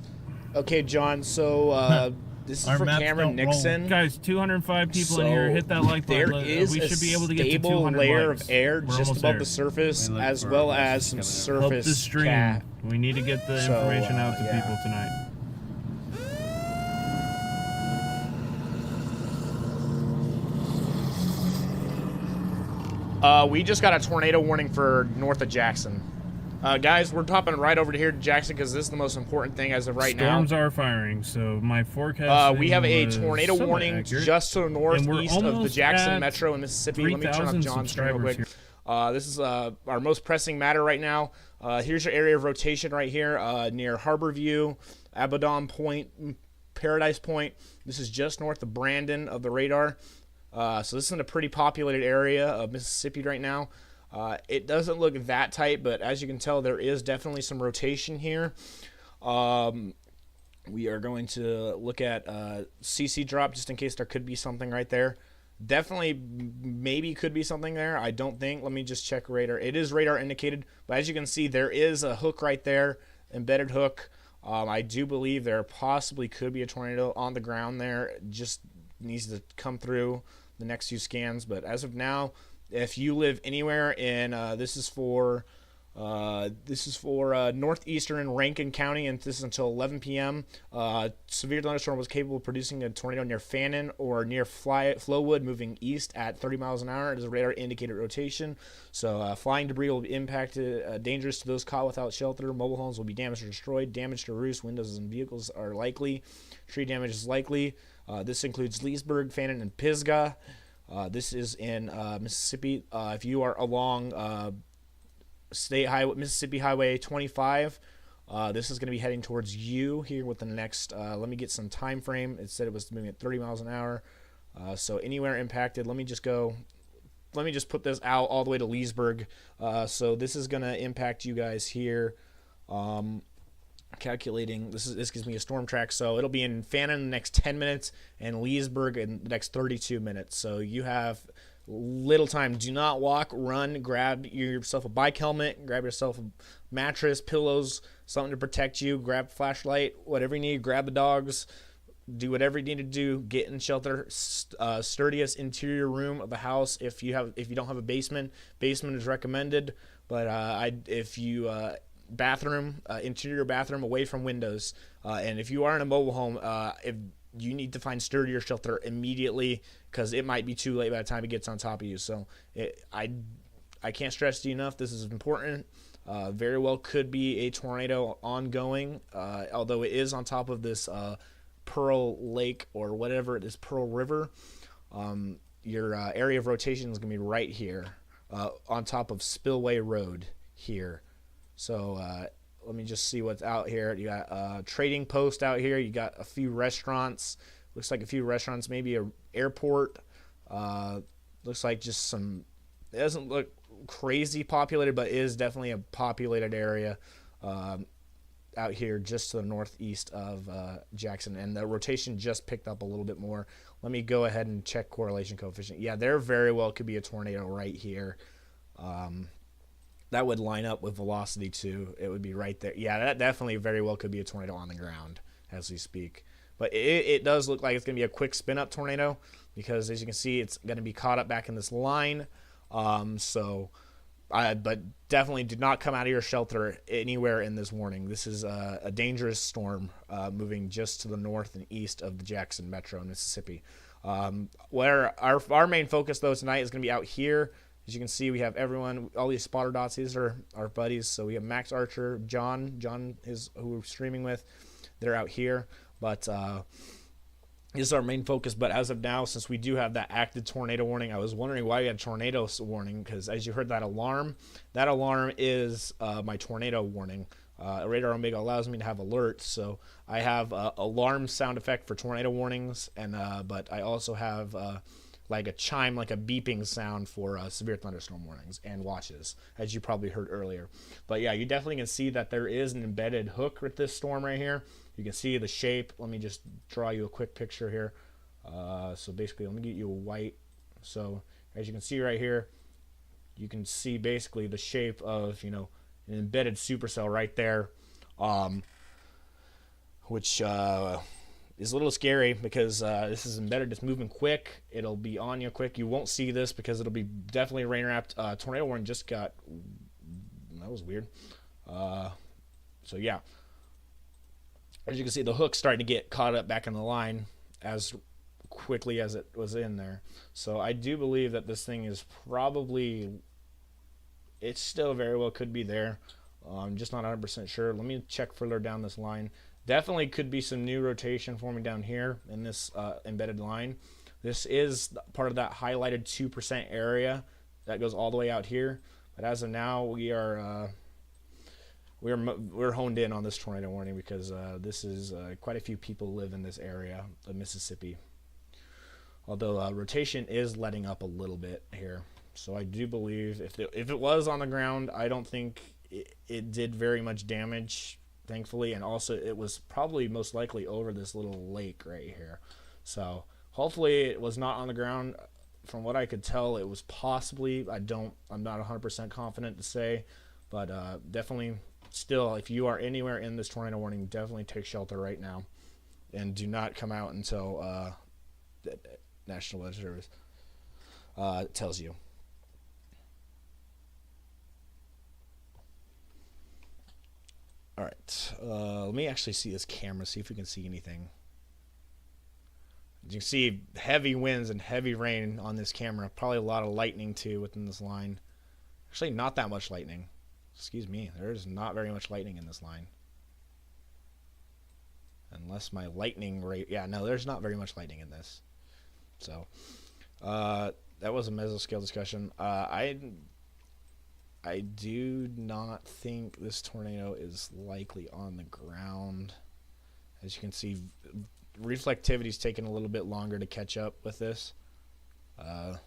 Okay, John. So this is Our for maps Cameron don't roll. Nixon. Guys, 205 people in So here. Hit that like button. there is We a should be able to get to stable 200 layer likes. of air We're just almost above there. the surface, We look as for well our as some messages Help the surface stream. cat. We need to get the So, information out to yeah. people tonight. We just got a tornado warning for north of Jackson. Guys, we're popping right over to here to Jackson because this is the most important thing as of right Storms now. are firing, so my forecast. We have a tornado warning accurate. just to the And northeast we're of the almost Jackson at Metro in Mississippi. Let me turn 3,000 on John's screen real quick. subscribers This is our most pressing matter right now. Here's your area of rotation right here near Harborview, Abaddon Point, Paradise Point. This is just north of Brandon of the radar. So this is in a pretty populated area of Mississippi right now. It doesn't look that tight, but as you can tell, there is definitely some rotation here. We are going to look at CC drop just in case there could be something right there. Definitely, maybe could be something there. I don't think. Let me just check radar. It is radar indicated, but as you can see, there is a hook right there, embedded hook. I do believe there possibly could be a tornado on the ground there. It just needs to come through the next few scans, but as of now, if you live anywhere in this is for northeastern and Rankin County, and this is until 11 p.m. Severe thunderstorm was capable of producing a tornado near Fannin or near Flowwood, moving east at 30 miles an hour. It is a radar indicated rotation, so flying debris will be impacted, dangerous to those caught without shelter. Mobile homes will be damaged or destroyed. Damage to roofs, windows, and vehicles are likely. Tree damage is likely. This includes Leesburg, Fannin, and Pisgah. This is in Mississippi. If you are along State Highway, Mississippi Highway 25, this is going to be heading towards you here with the next. Let me get some time frame. It said it was moving at 30 miles an hour. So anywhere impacted. Let me just put this out all the way to Leesburg. So this is going to impact you guys here. Calculating, this gives me a storm track, so it'll be in Fannin in the next 10 minutes and Leesburg in the next 32 minutes. So you have little time. Do not walk, run, grab yourself a bike helmet, grab yourself a mattress, pillows, something to protect you, grab a flashlight, whatever you need, grab the dogs, do whatever you need to do, get in shelter, sturdiest interior room of the house. If you don't have a basement is recommended, but interior bathroom away from windows, and if you are in a mobile home, if you need to find sturdier shelter immediately, because it might be too late by the time it gets on top of you. So I can't stress to you enough, this is important. Very well could be a tornado ongoing, although it is on top of this Pearl Lake or whatever, this Pearl River. your area of rotation is going to be right here on top of Spillway Road here. So let me just see what's out here. You got a trading post out here. You got a few restaurants. Looks like a few restaurants, maybe a airport. Looks like just some. It doesn't look crazy populated, but is definitely a populated area out here just to the northeast of Jackson. And the rotation just picked up a little bit more. Let me go ahead and check correlation coefficient. Yeah, there very well could be a tornado right here. That would line up with velocity too. It would be right there. Yeah, that definitely very well could be a tornado on the ground as we speak. But it does look like it's going to be a quick spin-up tornado because, as you can see, it's going to be caught up back in this line. But definitely do not come out of your shelter anywhere in this warning. This is a dangerous storm moving just to the north and east of the Jackson Metro in Mississippi. Where our main focus, though, tonight is going to be out here. As you can see, we have everyone, all these spotter dots. These are our buddies. So we have Max Archer, John is who we're streaming with. They're out here. But this is our main focus. But as of now, since we do have that active tornado warning, I was wondering why we had tornado warning, because as you heard that alarm is my tornado warning. Radar Omega allows me to have alerts, so I have alarm sound effect for tornado warnings, and but I also have like a chime, like a beeping sound for severe thunderstorm warnings and watches, as you probably heard earlier. But yeah, you definitely can see that there is an embedded hook with this storm right here. You can see the shape. Let me just draw you a quick picture here. So basically, let me get you a white. So as you can see right here, you can see basically the shape of, you know, an embedded supercell right there, which is a little scary because this is embedded. It's moving quick. It'll be on you quick. You won't see this because it'll be definitely rain wrapped. Tornado warning just got. That was weird. So yeah. As you can see, the hook's starting to get caught up back in the line as quickly as it was in there. So I do believe that this thing is probably, it still very well could be there. I'm just not 100% sure. Let me check further down this line. Definitely could be some new rotation forming down here in this embedded line. This is part of that highlighted 2% area that goes all the way out here. But as of now, we're honed in on this tornado warning because this is quite a few people live in this area of Mississippi. Although rotation is letting up a little bit here, so I do believe if it was on the ground, I don't think it did very much damage, thankfully, and also it was probably most likely over this little lake right here. So hopefully it was not on the ground. From what I could tell, it was possibly. I'm not 100% confident to say, but definitely. Still, if you are anywhere in this tornado warning, definitely take shelter right now, and do not come out until the National Weather Service tells you. All right, let me actually see this camera, see if we can see anything. As you can see, heavy winds and heavy rain on this camera. Probably a lot of lightning too within this line. Actually, not that much lightning. Excuse me, there's not very much lightning in this line. Unless my lightning rate... Yeah, no, there's not very much lightning in this. So, that was a mesoscale discussion. I do not think this tornado is likely on the ground. As you can see, reflectivity is taking a little bit longer to catch up with this. It's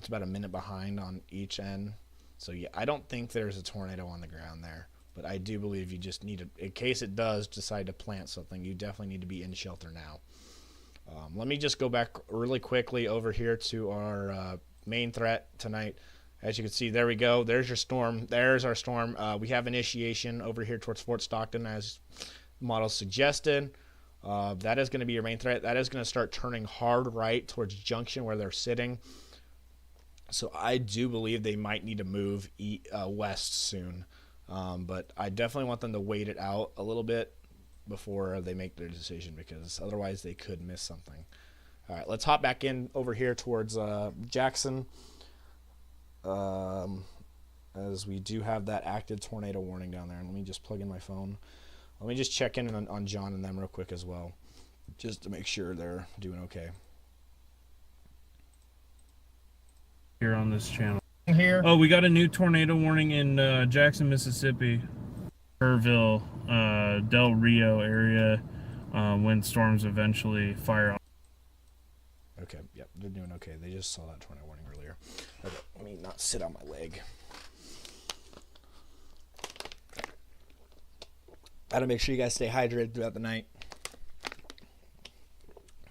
about a minute behind on each end. So yeah, I don't think there's a tornado on the ground there, but I do believe you just need to, in case it does decide to plant something, you definitely need to be in shelter now. Let me just go back really quickly over here to our main threat tonight. As you can see, there we go. There's your storm. There's our storm. We have initiation over here towards Fort Stockton, as models suggested. That is going to be your main threat. That is going to start turning hard right towards Junction where they're sitting. So I do believe they might need to move west soon. But I definitely want them to wait it out a little bit before they make their decision, because otherwise they could miss something. All right, let's hop back in over here towards Jackson, as we do have that active tornado warning down there. And let me just plug in my phone. Let me just check in on John and them real quick as well, just to make sure they're doing okay. here on this channel. Here. Oh, we got a new tornado warning in Jackson, Mississippi, Kerrville, Del Rio area. When storms eventually fire. Okay, yep, they're doing okay. They just saw that tornado warning earlier. Okay, let me not sit on my leg. Gotta make sure you guys stay hydrated throughout the night.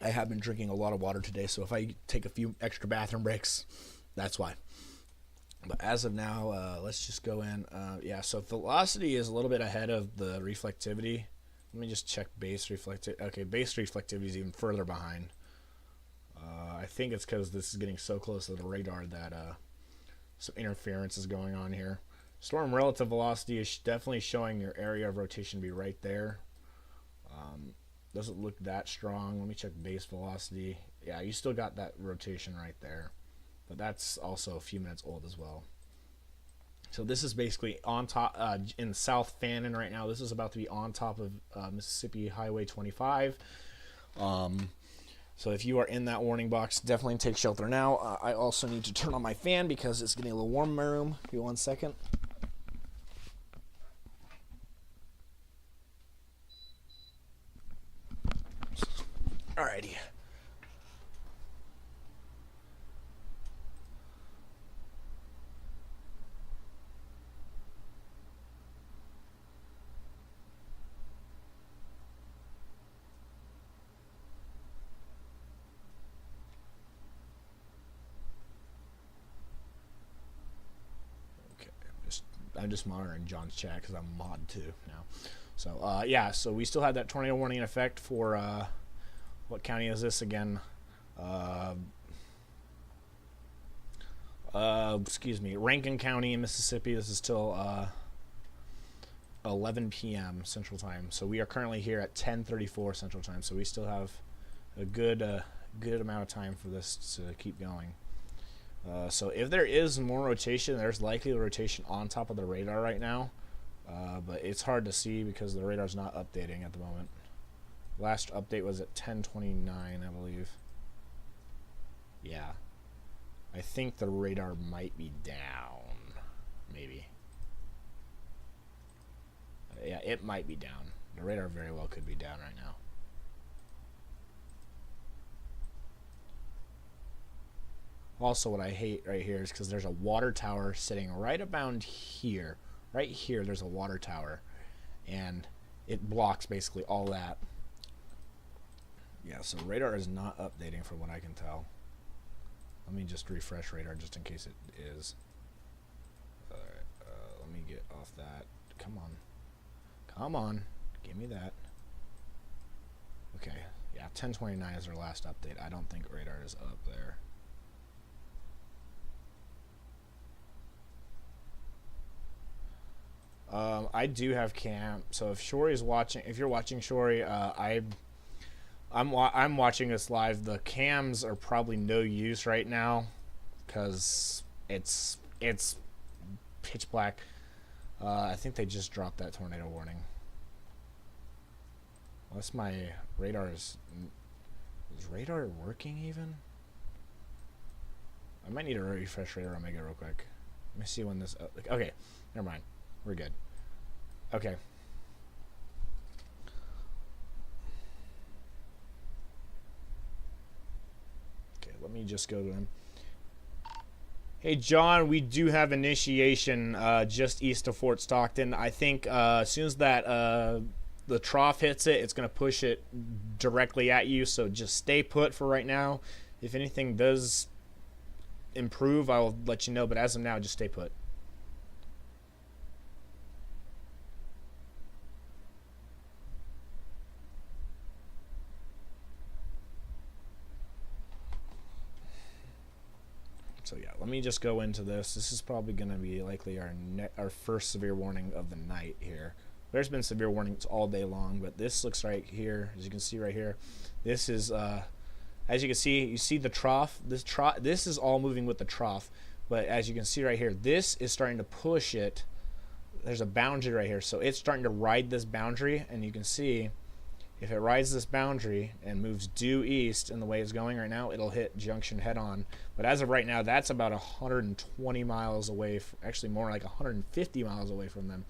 I have been drinking a lot of water today, so if I take a few extra bathroom breaks, that's why. But as of now, let's just go in. Yeah, so velocity is a little bit ahead of the reflectivity. Let me just check base reflectivity. Okay, base reflectivity is even further behind. I think it's because this is getting so close to the radar that some interference is going on here. Storm relative velocity is definitely showing your area of rotation to be right there. Doesn't look that strong. Let me check base velocity. Yeah, you still got that rotation right there. But that's also a few minutes old as well. So this is basically on top in South Fannin right now. This is about to be on top of Mississippi Highway 25. So if you are in that warning box, definitely take shelter now. I also need to turn on my fan because it's getting a little warm in my room. Give me 1 second. Alrighty. I'm just monitoring John's chat because I'm mod too now. So yeah, so we still have that tornado warning in effect for what county is this again? Excuse me, Rankin County in Mississippi. This is till 11 p.m. Central Time. So we are currently here at 10:34 Central Time. So we still have a good amount of time for this to keep going. So if there is more rotation, there's likely rotation on top of the radar right now, but it's hard to see because the radar's not updating at the moment. Last update was at 10:29, I believe. Yeah, I think the radar might be down, maybe. Yeah, it might be down. The radar very well could be down right now. Also, what I hate right here is because there's a water tower sitting right about here. Right here, there's a water tower. And it blocks basically all that. Yeah, so radar is not updating from what I can tell. Let me just refresh radar just in case it is. Alright, let me get off that. Come on. Come on. Give me that. Okay, yeah, 10:29 is our last update. I don't think radar is up there. I do have cam, so if Shori is watching, if you're watching Shori, I'm watching this live. The cams are probably no use right now because it's pitch black. I think they just dropped that tornado warning. Unless my radar is radar working even? I might need to refresh radar Omega real quick. Let me see when this. Okay, never mind. We're good. Okay. Okay, let me just go to him. Hey, John, we do have initiation just east of Fort Stockton. I think as soon as that the trough hits it, it's going to push it directly at you. So just stay put for right now. If anything does improve, I'll let you know. But as of now, just stay put. So yeah, let me just go into this. This is probably going to be likely our first severe warning of the night here. There's been severe warnings all day long, but this looks right here, as you can see right here. This is, as you can see, you see the trough. This is all moving with the trough, but as you can see right here, this is starting to push it. There's a boundary right here, so it's starting to ride this boundary, and you can see if it rides this boundary and moves due east in the way it's going right now, it'll hit Junction head on. But as of right now, that's about 120 miles away, actually more like 150 miles away from them.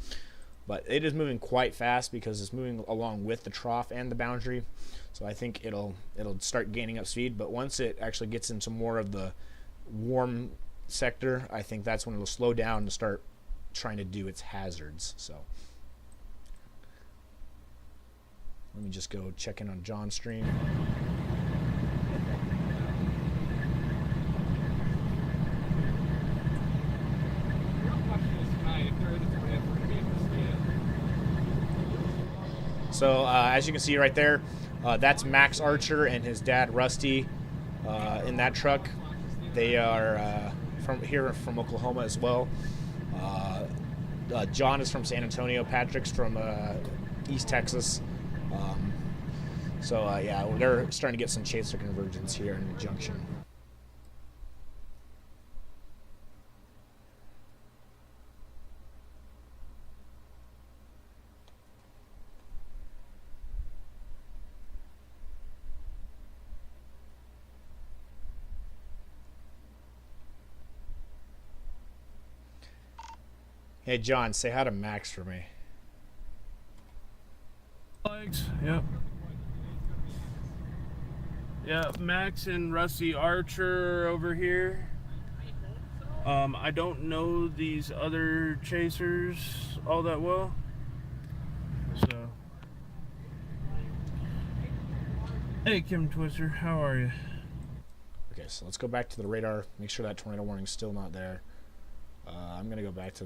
But it is moving quite fast because it's moving along with the trough and the boundary. So I think it'll start gaining up speed. But once it actually gets into more of the warm sector, I think that's when it'll slow down and start trying to do its hazards. So let me just go check in on John's stream. So as you can see right there, that's Max Archer and his dad Rusty in that truck. They are from Oklahoma as well. John is from San Antonio. Patrick's from East Texas. Yeah, they're starting to get some chaser convergence here in the junction. Hey, John, say hi to Max for me. Legs, yep. Yeah, Max and Rusty Archer over here. I don't know these other chasers all that well. So, hey, Kim Twister, how are you? Okay, so let's go back to the radar. Make sure that tornado warning's still not there. I'm gonna go back to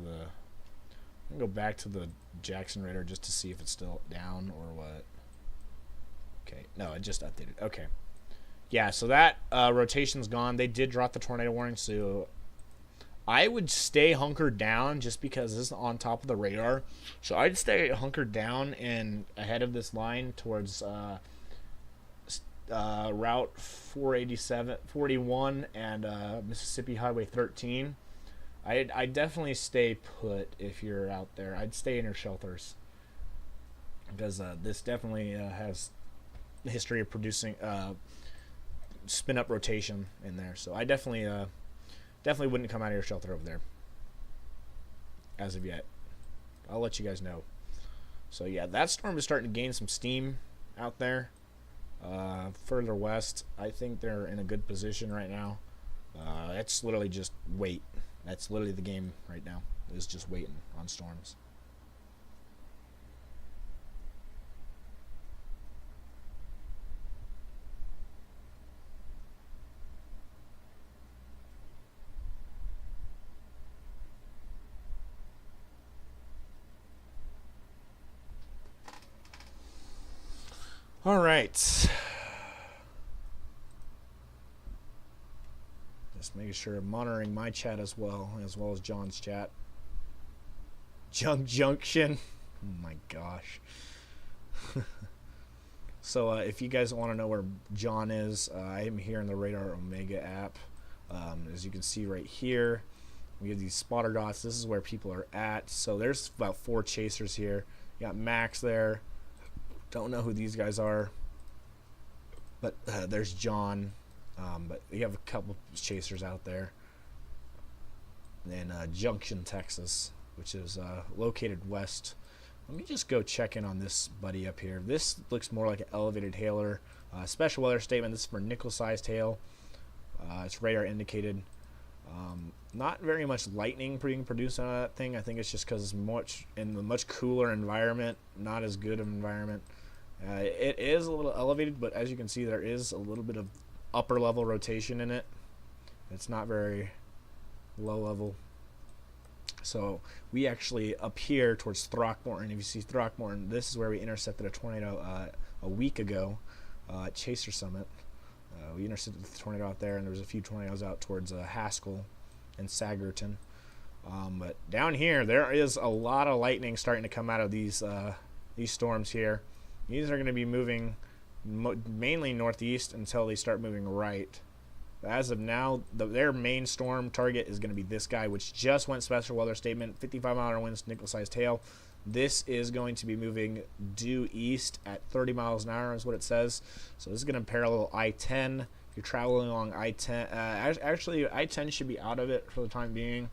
the Jackson radar just to see if it's still down or what. Okay, no, it just updated. Okay, yeah, so that rotation's gone. They did drop the tornado warning, so I would stay hunkered down just because this is on top of the radar. So I'd stay hunkered down and ahead of this line towards Route 41 and Mississippi Highway 13. I'd definitely stay put if you're out there. I'd stay in your shelters because this definitely has the history of producing spin up rotation in there. So I definitely wouldn't come out of your shelter over there as of yet. I'll let you guys know. So yeah, that storm is starting to gain some steam out there. Further west, I think they're in a good position right now. It's literally just wait. That's literally the game right now, is just waiting on storms. All right. Just making sure I'm monitoring my chat as well as John's chat. Junction. Oh my gosh. So if you guys want to know where John is, I am here in the Radar Omega app. As you can see right here, we have these spotter dots. This is where people are at. So there's about 4 chasers here. You got Max there. Don't know who these guys are. But there's John. But you have a couple chasers out there. And then Junction, Texas, which is located west. Let me just go check in on this buddy up here. This looks more like an elevated hailer. Special weather statement. This is for nickel-sized hail. It's radar indicated. Not very much lightning being produced on that thing. I think it's just because it's much in the much cooler environment, not as good of an environment. It is a little elevated, but as you can see, there is a little bit of upper level rotation in it. It's not very low level. So we actually up here towards Throckmorton, if you see Throckmorton, this is where we intercepted a tornado a week ago at Chaser Summit. We intercepted the tornado out there, and there was a few tornadoes out towards Haskell and Sagerton. But down here, there is a lot of lightning starting to come out of these storms here. These are going to be moving mainly northeast until they start moving right. But as of now, their main storm target is going to be this guy, which just went special weather statement, 55-mile-an-hour winds, nickel-sized hail. This is going to be moving due east at 30 miles an hour is what it says. So this is going to parallel I-10. If you're traveling along I-10, actually I-10 should be out of it for the time being,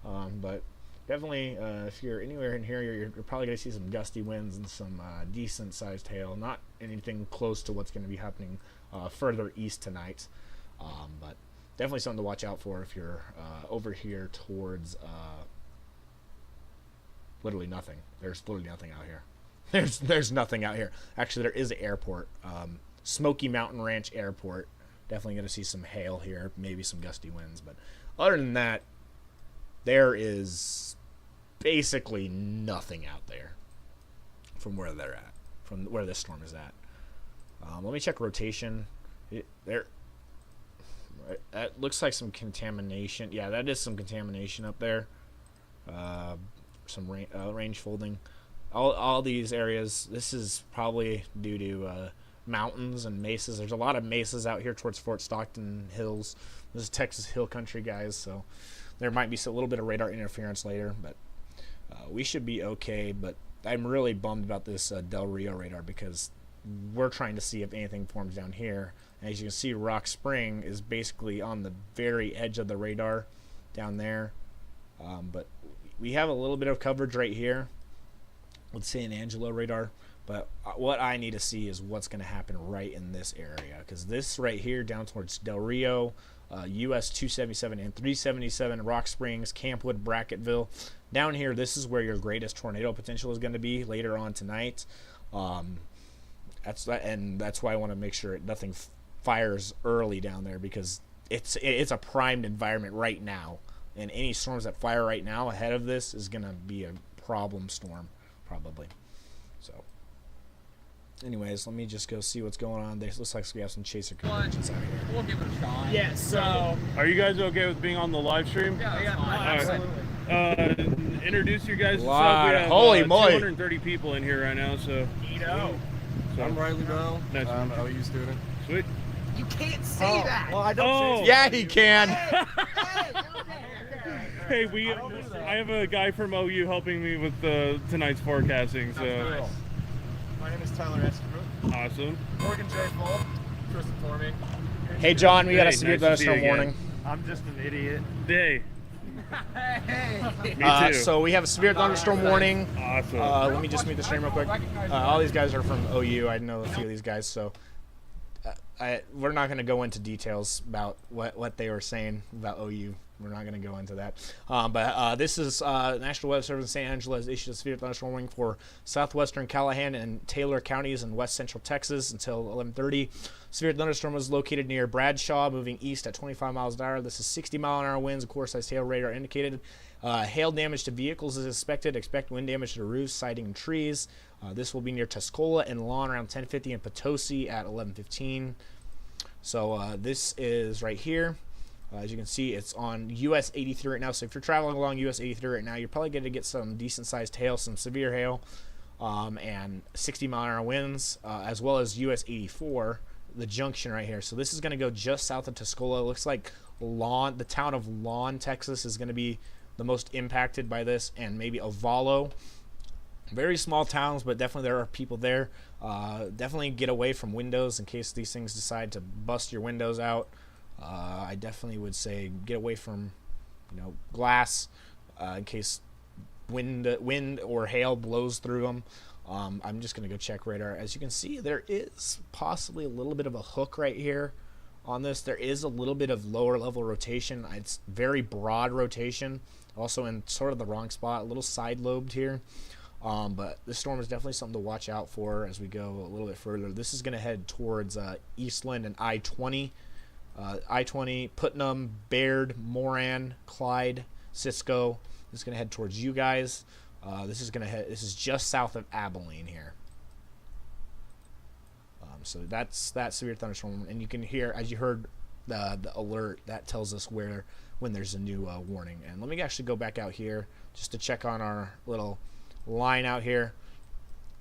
but definitely if you're anywhere in here, you're probably going to see some gusty winds and some decent sized hail. Not anything close to what's going to be happening further east tonight, but definitely something to watch out for if you're over here towards literally nothing. There's literally nothing out here. There's nothing out here. Actually, there is an airport, Smoky Mountain Ranch Airport. Definitely going to see some hail here, maybe some gusty winds, but other than that, there is basically nothing out there from where they're at, from where this storm is at. Let me check rotation. That looks like some contamination. Yeah, that is some contamination up there. Some range folding. All these areas, this is probably due to mountains and mesas. There's a lot of mesas out here towards Fort Stockton Hills. This is Texas Hill Country, guys, so there might be a little bit of radar interference later, but we should be okay. But I'm really bummed about this Del Rio radar because we're trying to see if anything forms down here. And as you can see, Rock Spring is basically on the very edge of the radar down there. But we have a little bit of coverage right here with San Angelo radar. But what I need to see is what's going to happen right in this area. Because this right here down towards Del Rio, US 277 and 377, Rock Springs, Campwood, Brackettville. Down here, this is where your greatest tornado potential is going to be later on tonight. That's why I want to make sure nothing fires early down there, because it's a primed environment right now, and any storms that fire right now ahead of this is going to be a problem storm probably. So anyways, let me just go see what's going on. This looks like we have some chaser convergence out here. We'll give it a shot. Yes. So, are you guys okay with being on the live stream? Yeah, Absolutely. Introduce your guys. Holy moly. 230 people in here right now, so. So I'm Riley Brown. Nice. I'm an OU student. Sweet. You can't say that. Well, I don't say Yeah, he can. Hey, I have a guy from OU helping me with tonight's forecasting, so. Nice. My name is Tyler Estabrook. Awesome. Morgan J. Fall. Tristan Forming. Hey, John, we got a severe nice to see you thunderstorm again. warning. I'm just an idiot. Hey. Me too. So we have a severe thunderstorm warning. Awesome. Let me just mute the stream real quick. All these guys are from OU. I know a few of these guys, so we're not going to go into details about what they were saying about OU. We're not going to go into that. But this is National Weather Service in San Angelo has issued a severe thunderstorm warning for southwestern Callahan and Taylor counties in west central Texas until 11:30. Severe thunderstorm was located near Bradshaw, moving east at 25 miles an hour. This is 60-mile-an-hour winds. Of course, as hail radar indicated. Hail damage to vehicles is expected. Expect wind damage to roofs, siding, and trees. This will be near Tuscola and Lawn around 10:50 and Potosi at 11:15. So this is right here. As you can see, it's on US 83 right now. So if you're traveling along US 83 right now, you're probably going to get some decent-sized hail, some severe hail, and 60-mile-an-hour winds, as well as US 84, the junction right here. So this is going to go just south of Tuscola. It looks like the town of Lawn, Texas, is going to be the most impacted by this, and maybe Avalo. Very small towns, but definitely there are people there. Definitely get away from windows in case these things decide to bust your windows out. I definitely would say get away from, glass in case wind or hail blows through them. I'm just going to go check radar. As you can see, there is possibly a little bit of a hook right here on this. There is a little bit of lower level rotation. It's very broad rotation, also in sort of the wrong spot, a little side lobed here. But this storm is definitely something to watch out for as we go a little bit further. This is going to head towards Eastland and I-20. I-20, Putnam, Baird, Moran, Clyde, Cisco. This is going to head towards you guys. This is just south of Abilene here. So that's that severe thunderstorm, and you can hear, as you heard the alert, that tells us when there's a new warning. And let me actually go back out here just to check on our little line out here.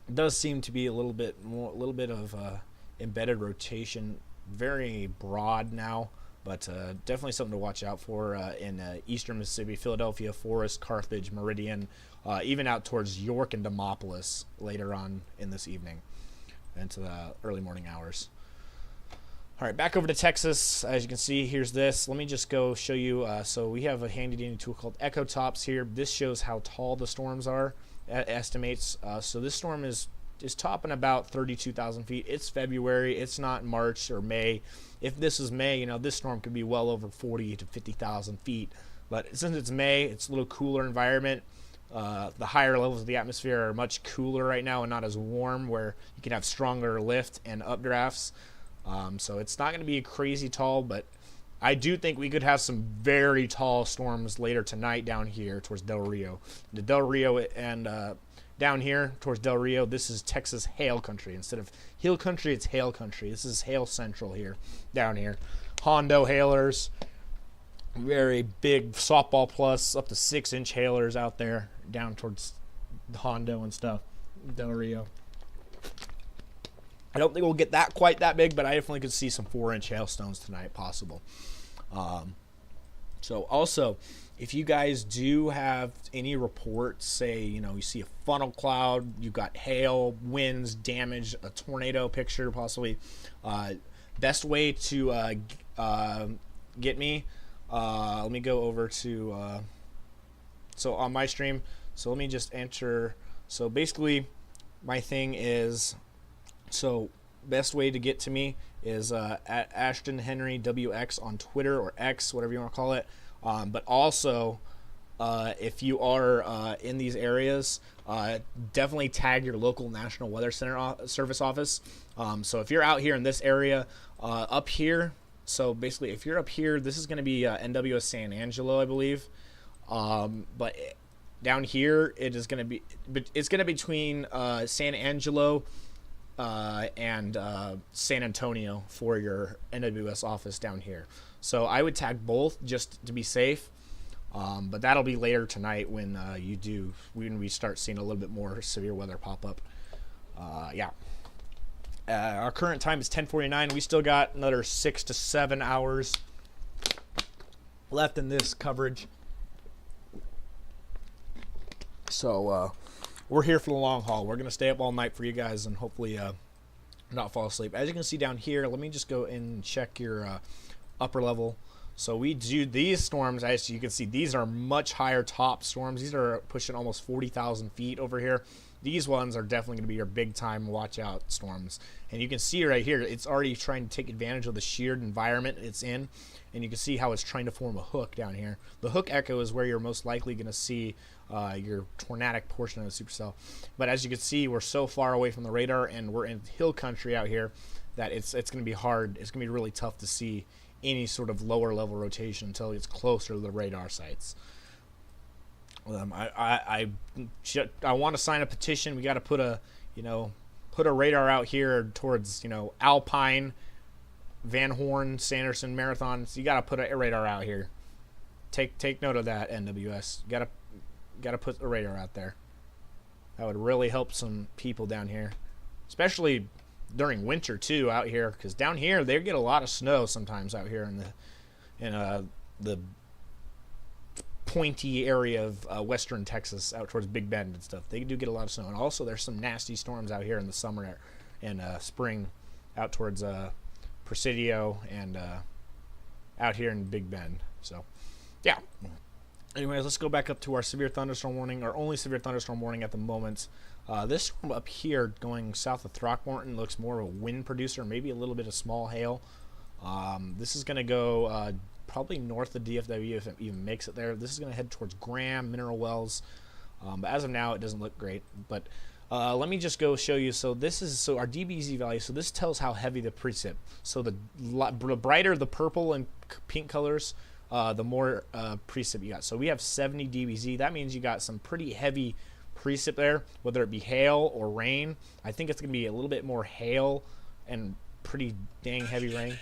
It does seem to be a little bit of embedded rotation, very broad now. But definitely something to watch out for in eastern Mississippi, Philadelphia, Forest, Carthage, Meridian, even out towards York and Demopolis later on in this evening into the early morning hours. All right, back over to Texas. As you can see, here's this. Let me just go show you. So we have a handy-dandy tool called Echo Tops here. This shows how tall the storms are, estimates. So this storm is topping about 32,000 feet. It's February. It's not March or May. If this is May, you know, this storm could be well over 40 to 50,000 feet. But since it's May, it's a little cooler environment. The higher levels of the atmosphere are much cooler right now and not as warm, where you can have stronger lift and updrafts. So it's not going to be crazy tall, but I do think we could have some very tall storms later tonight down here towards Del Rio. The Del Rio and down here towards Del Rio, this is Texas hail country. Instead of hill country, it's hail country. This is hail central here, down here. Hondo hailers, very big softball plus, up to 6-inch hailers out there down towards Hondo and stuff, Del Rio. I don't think we'll get that quite that big, but I definitely could see some 4-inch hailstones tonight possible. So also, if you guys do have any reports, say, you know, you see a funnel cloud, you've got hail, winds, damage, a tornado picture possibly, best way to get me, let me go over to, so on my stream, so let me just enter, so basically my thing is, so best way to get to me is at Ashton Henry WX on Twitter or X, whatever you want to call it. But also, if you are in these areas, definitely tag your local National Weather Center Service office. So if you're out here in this area, up here, so basically if you're up here, this is going to be NWS San Angelo, I believe. But down here, it is going to be, it's going to be between San Angelo and San Antonio for your NWS office down here. So I would tag both just to be safe, but that'll be later tonight when when we start seeing a little bit more severe weather pop up. Yeah. Our current time is 10:49. We still got another 6 to 7 hours left in this coverage. So we're here for the long haul. We're going to stay up all night for you guys and hopefully not fall asleep. As you can see down here, let me just go and check your upper level. So we do these storms, as you can see, these are much higher top storms. These are pushing almost 40,000 feet over here. These ones are definitely going to be your big time watch out storms. And you can see right here, it's already trying to take advantage of the sheared environment it's in. And you can see how it's trying to form a hook down here. The hook echo is where you're most likely going to see your tornadic portion of the supercell. But as you can see, we're so far away from the radar and we're in hill country out here that it's going to be hard. It's going to be really tough to see any sort of lower level rotation until it's closer to the radar sites. I want to sign a petition. We got to put a radar out here towards, Alpine, Van Horn, Sanderson, Marathon. So you got to put a radar out here. Take note of that, NWS. You got to put a radar out there. That would really help some people down here, especially during winter too out here, because down here they get a lot of snow sometimes out here in the pointy area of western Texas out towards Big Bend and stuff. They do get a lot of snow, and also there's some nasty storms out here in the summer and spring out towards Presidio and out here in Big Bend. So yeah, anyways, let's go back up to our severe thunderstorm warning, our only severe thunderstorm warning at the moment. This storm up here going south of Throckmorton looks more of a wind producer, maybe a little bit of small hail. This is going to go probably north of DFW if it even makes it there. This is going to head towards Graham, Mineral Wells. But as of now, it doesn't look great. But let me just go show you. So this is our DBZ value. So this tells how heavy the precip. So the brighter the purple and pink colors, the more precip you got. So we have 70 DBZ. That means you got some pretty heavy precip there, whether it be hail or rain. I think it's going to be a little bit more hail and pretty dang heavy rain.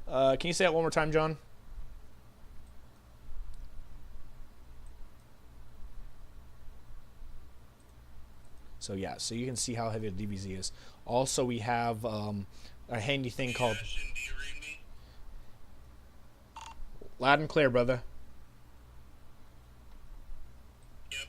Can you say that one more time, John? So yeah, so you can see how heavy the DBZ is. Also, we have a handy thing called. Ashton, do you read me? Loud and clear, brother. Any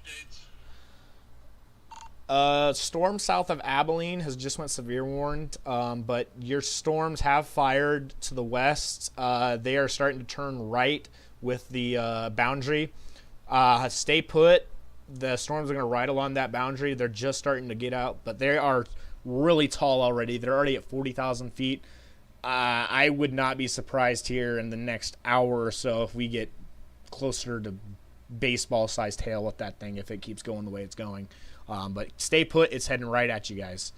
updates? Storm south of Abilene has just went severe warned, but your storms have fired to the west. They are starting to turn right with the boundary. Stay put. The storms are going to ride along that boundary. They're just starting to get out, but they are really tall already. They're already at 40,000 feet. I would not be surprised here in the next hour or so if we get closer to baseball-sized hail with that thing if it keeps going the way it's going. But stay put. It's heading right at you guys.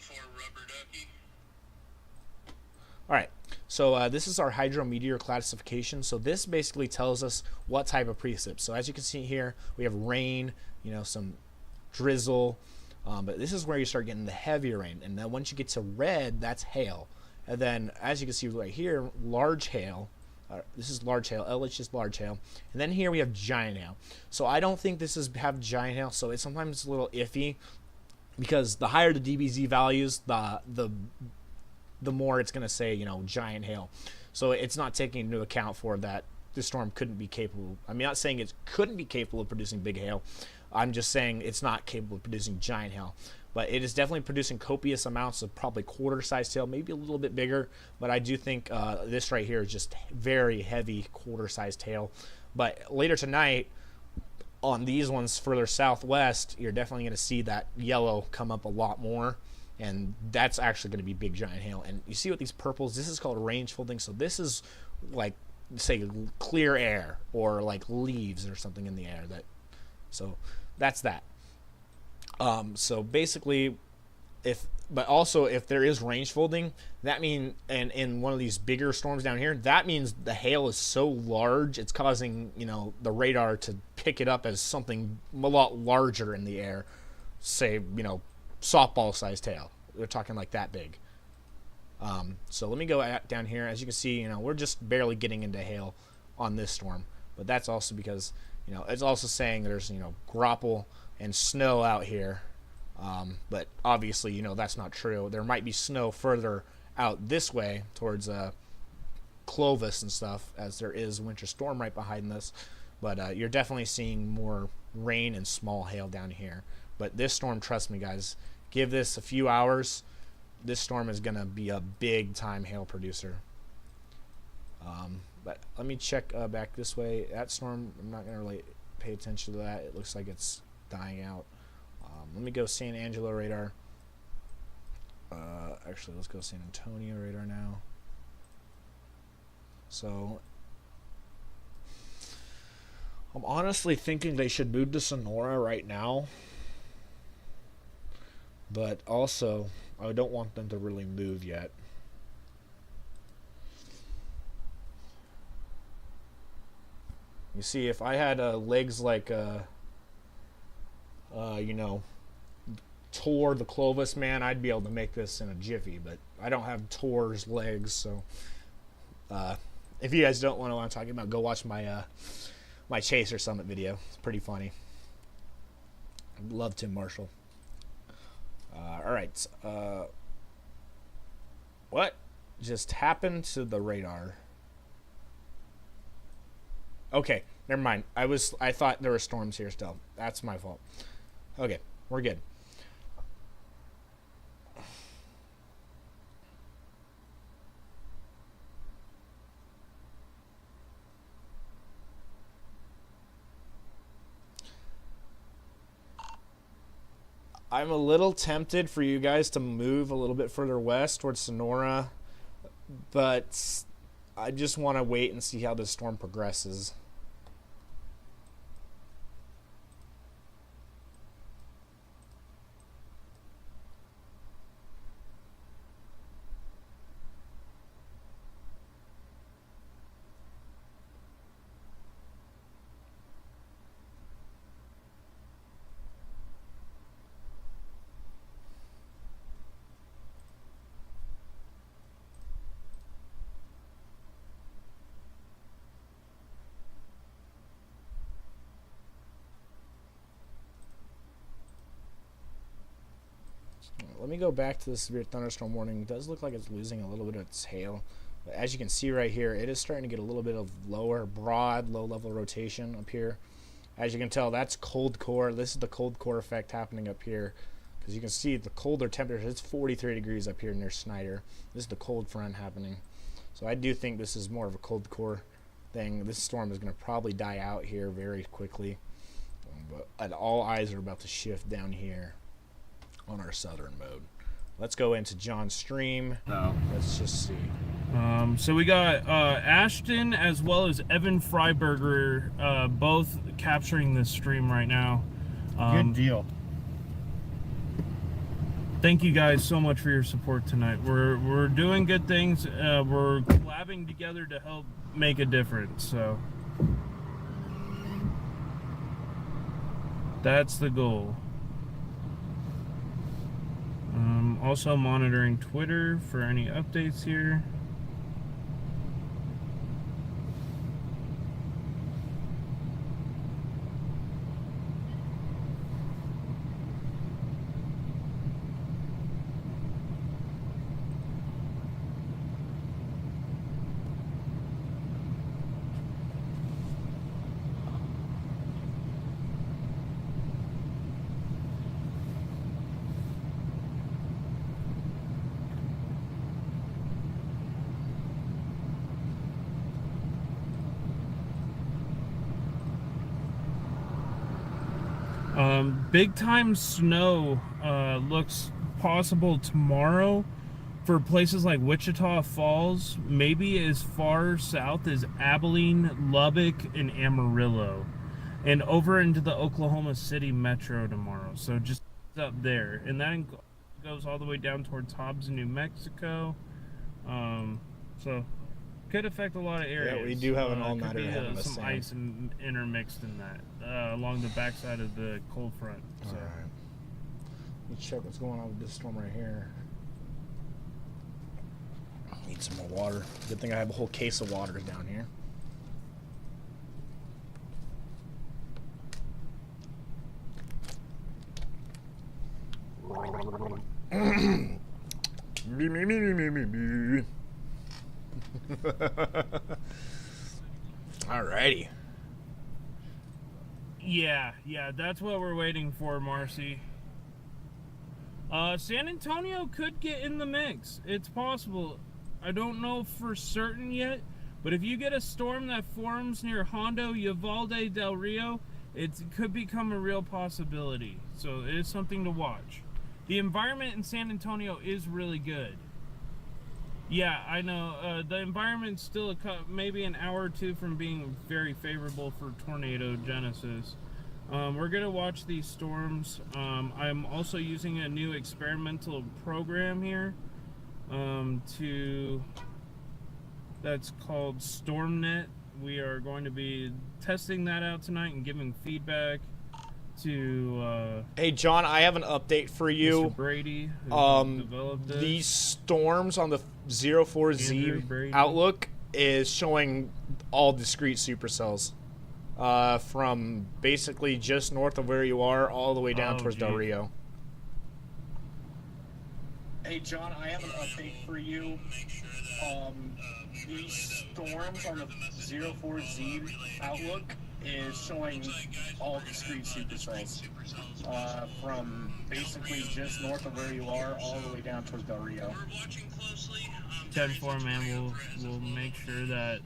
For rubber ducky. All right. So this is our hydrometeor classification. So this basically tells us what type of precip. So as you can see here, we have rain, some drizzle. But this is where you start getting the heavier rain. And then once you get to red, that's hail. And then as you can see right here, large hail. This is large hail. LH is large hail. And then here we have giant hail. So I don't think this is have giant hail. So it's sometimes a little iffy because the higher the DBZ values, the more it's going to say, giant hail. So it's not taking into account for that this storm couldn't be capable. I'm not saying it couldn't be capable of producing big hail. I'm just saying it's not capable of producing giant hail. But it is definitely producing copious amounts of probably quarter-sized hail, maybe a little bit bigger. But I do think this right here is just very heavy quarter-sized hail. But later tonight, on these ones further southwest, you're definitely going to see that yellow come up a lot more. And that's actually going to be big giant hail. And you see with these purples, this is called range folding. So this is like, say, clear air or like leaves or something in the air. So that's that. So basically, if there is range folding, that means, and in one of these bigger storms down here, that means the hail is so large, it's causing, the radar to pick it up as something a lot larger in the air. Say, softball sized hail. We're talking like that big. So let me go down here. As you can see, we're just barely getting into hail on this storm, but that's also because, it's also saying there's, grapple and snow out here. But obviously, that's not true. There might be snow further out this way towards Clovis and stuff, as there is a winter storm right behind this. But you're definitely seeing more rain and small hail down here. But this storm, trust me, guys, give this a few hours. This storm is going to be a big-time hail producer. But let me check back this way. That storm, I'm not going to really pay attention to that. It looks like it's dying out. Let me go San Angelo radar. Actually, let's go San Antonio radar now. So I'm honestly thinking they should move to Sonora right now. But also, I don't want them to really move yet. You see, if I had legs like, Tor the Clovis, man, I'd be able to make this in a jiffy. But I don't have Tor's legs, so if you guys don't want to know what I'm talking about, go watch my my Chaser Summit video. It's pretty funny. I love Tim Marshall. Alright. What just happened to the radar? Okay, never mind. I thought there were storms here still. That's my fault. Okay, we're good. I'm a little tempted for you guys to move a little bit further west towards Sonora, but I just want to wait and see how this storm progresses. let me go back to the severe thunderstorm warning. It does look like it's losing a little bit of its tail. But as you can see right here, it is starting to get a little bit of broad, low-level rotation up here. As you can tell, that's cold core. This is the cold core effect happening up here. Because you can see the colder temperature, it's 43 degrees up here near Snyder. This is the cold front happening. So I do think this is more of a cold core thing. This storm is going to probably die out here very quickly. But all eyes are about to shift down here on our southern mode. Let's go into John's stream. No. Let's just see. So we got Ashton as well as Evan Freiberger both capturing this stream right now. Good deal. Thank you guys so much for your support tonight. We're doing good things. We're collabing together to help make a difference. So that's the goal. Also monitoring Twitter for any updates here. Big time snow looks possible tomorrow for places like Wichita Falls, maybe as far south as Abilene, Lubbock, and Amarillo, and over into the Oklahoma City metro tomorrow. So just up there, and that goes all the way down towards Hobbs, New Mexico. So could affect a lot of areas. Yeah, we do have an all-nighter could be, ahead of us, some Sam. ice intermixed in that along the backside of the cold front. So. All right. Let me check what's going on with this storm right here. Need some more water. Good thing I have a whole case of water down here. Alrighty. Yeah, that's what we're waiting for, Marcy. San Antonio could get in the mix. It's possible. I don't know for certain yet, but if you get a storm that forms near Hondo, Uvalde, Del Rio, it could become a real possibility. So it is something to watch. The environment in San Antonio is really good. Yeah, I know. The environment's still maybe an hour or two from being very favorable for tornado genesis. We're going to watch these storms. I'm also using a new experimental program here that's called StormNet. We are going to be testing that out tonight and giving feedback to hey John, I have an update for you. Mr. Brady, who developed this. These storms on the 04Z outlook is showing all discrete supercells from basically just north of where you are all the way down towards Del Rio. Hey John, I have an update for you. These storms on the 04Z outlook is showing all discrete supercells from basically just north of where you are all the way down towards Del Rio. 10-4, man, we'll make sure that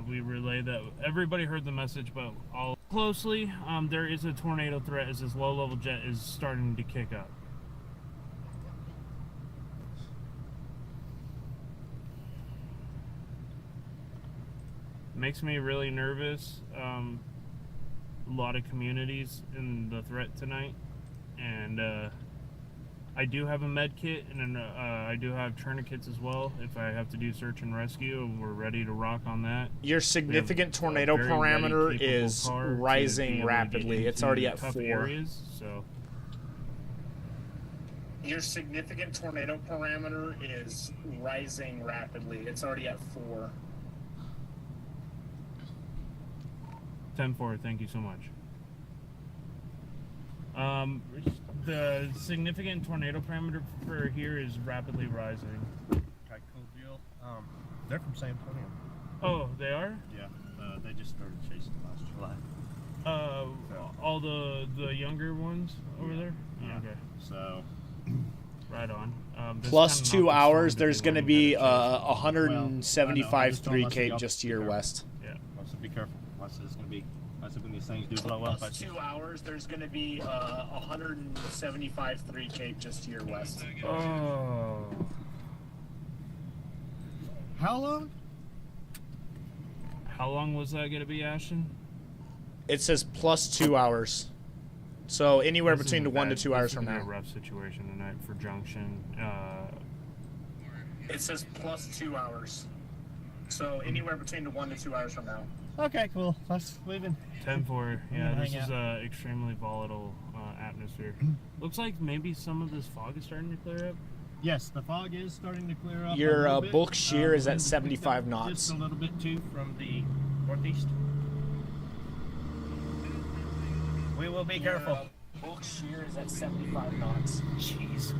we relay that. Everybody heard the message, but all closely, there is a tornado threat as this low-level jet is starting to kick up. Makes me really nervous. A lot of communities in the threat tonight, and I do have a med kit, and I do have tourniquets as well if I have to do search and rescue. We're ready to rock on that. Your significant tornado parameter is rising rapidly. It's already at 4. Areas, so. Your significant tornado parameter is rising rapidly. It's already at 4. 10-4, thank you so much. the significant tornado parameter for here is rapidly rising. Okay, cool deal. They're from San Antonio. Oh, they are? Yeah, they just started chasing last July. All the younger ones over there? Yeah. Okay. So, Right on. This Plus time 2 off the hours, storm there's to going to when be we gotta chase. 175 just 3 told us Cape y'all just to be your careful. west. Yeah. so be careful. Watch this. It's gonna be. I said when these things do blow up. Plus 2 hours, there's going to be 175 3 Cape just to your west. Oh. How long? How long was that going to be, Ashton? It says plus 2 hours. So anywhere This between isn't 1 to bad. 2 hours This from is gonna now. be a rough situation tonight for Junction. It says plus 2 hours. So anywhere between 1 to 2 hours from now. Okay, cool. Let's leave in. 10-4. Yeah, gonna this hang is a extremely volatile atmosphere. Looks like maybe some of this fog is starting to clear up. Yes, the fog is starting to clear up. Your, a little bit. bulk shear is at winds have picked 75 up knots. Just a little bit too from the northeast. We will be careful. Bulk shear is at 75 knots. Jesus.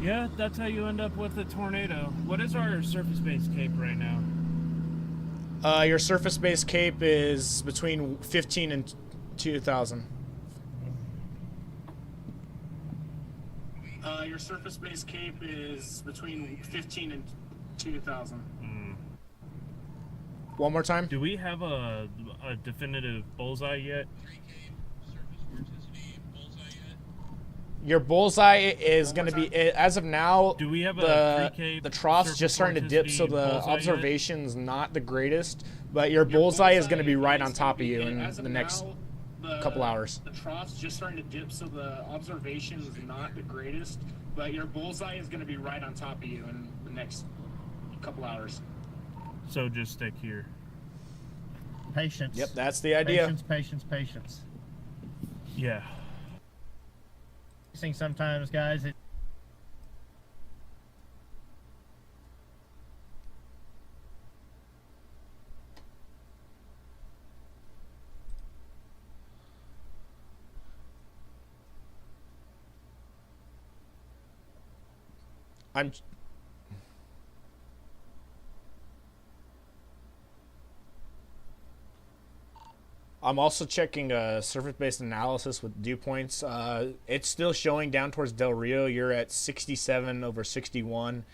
Yeah, that's how you end up with a tornado. What is our surface-based cape right now? Your surface-based Cape is between 15 and 2,000. Your surface-based Cape is between 15 and 2,000. One more time. Do we have a definitive bullseye yet? 3 Cape, surface vorticity, bullseye yet? Your bullseye is going to be, as of now, Do we have a 3K the trough's surface just starting to dip, so vorticity the bullseye yet? observation's not the greatest. But your bullseye is going to be right on top of you in As of the next now, couple hours. The trough's just starting to dip, so the observation is not the greatest. But your bullseye is going to be right on top of you in the next couple hours. So just stick here. Patience. Yep, that's the idea. Patience, patience, patience. Yeah. I think sometimes, guys, it. I'm also checking surface-based analysis with dew points. It's still showing down towards Del Rio. You're at 67 over 61,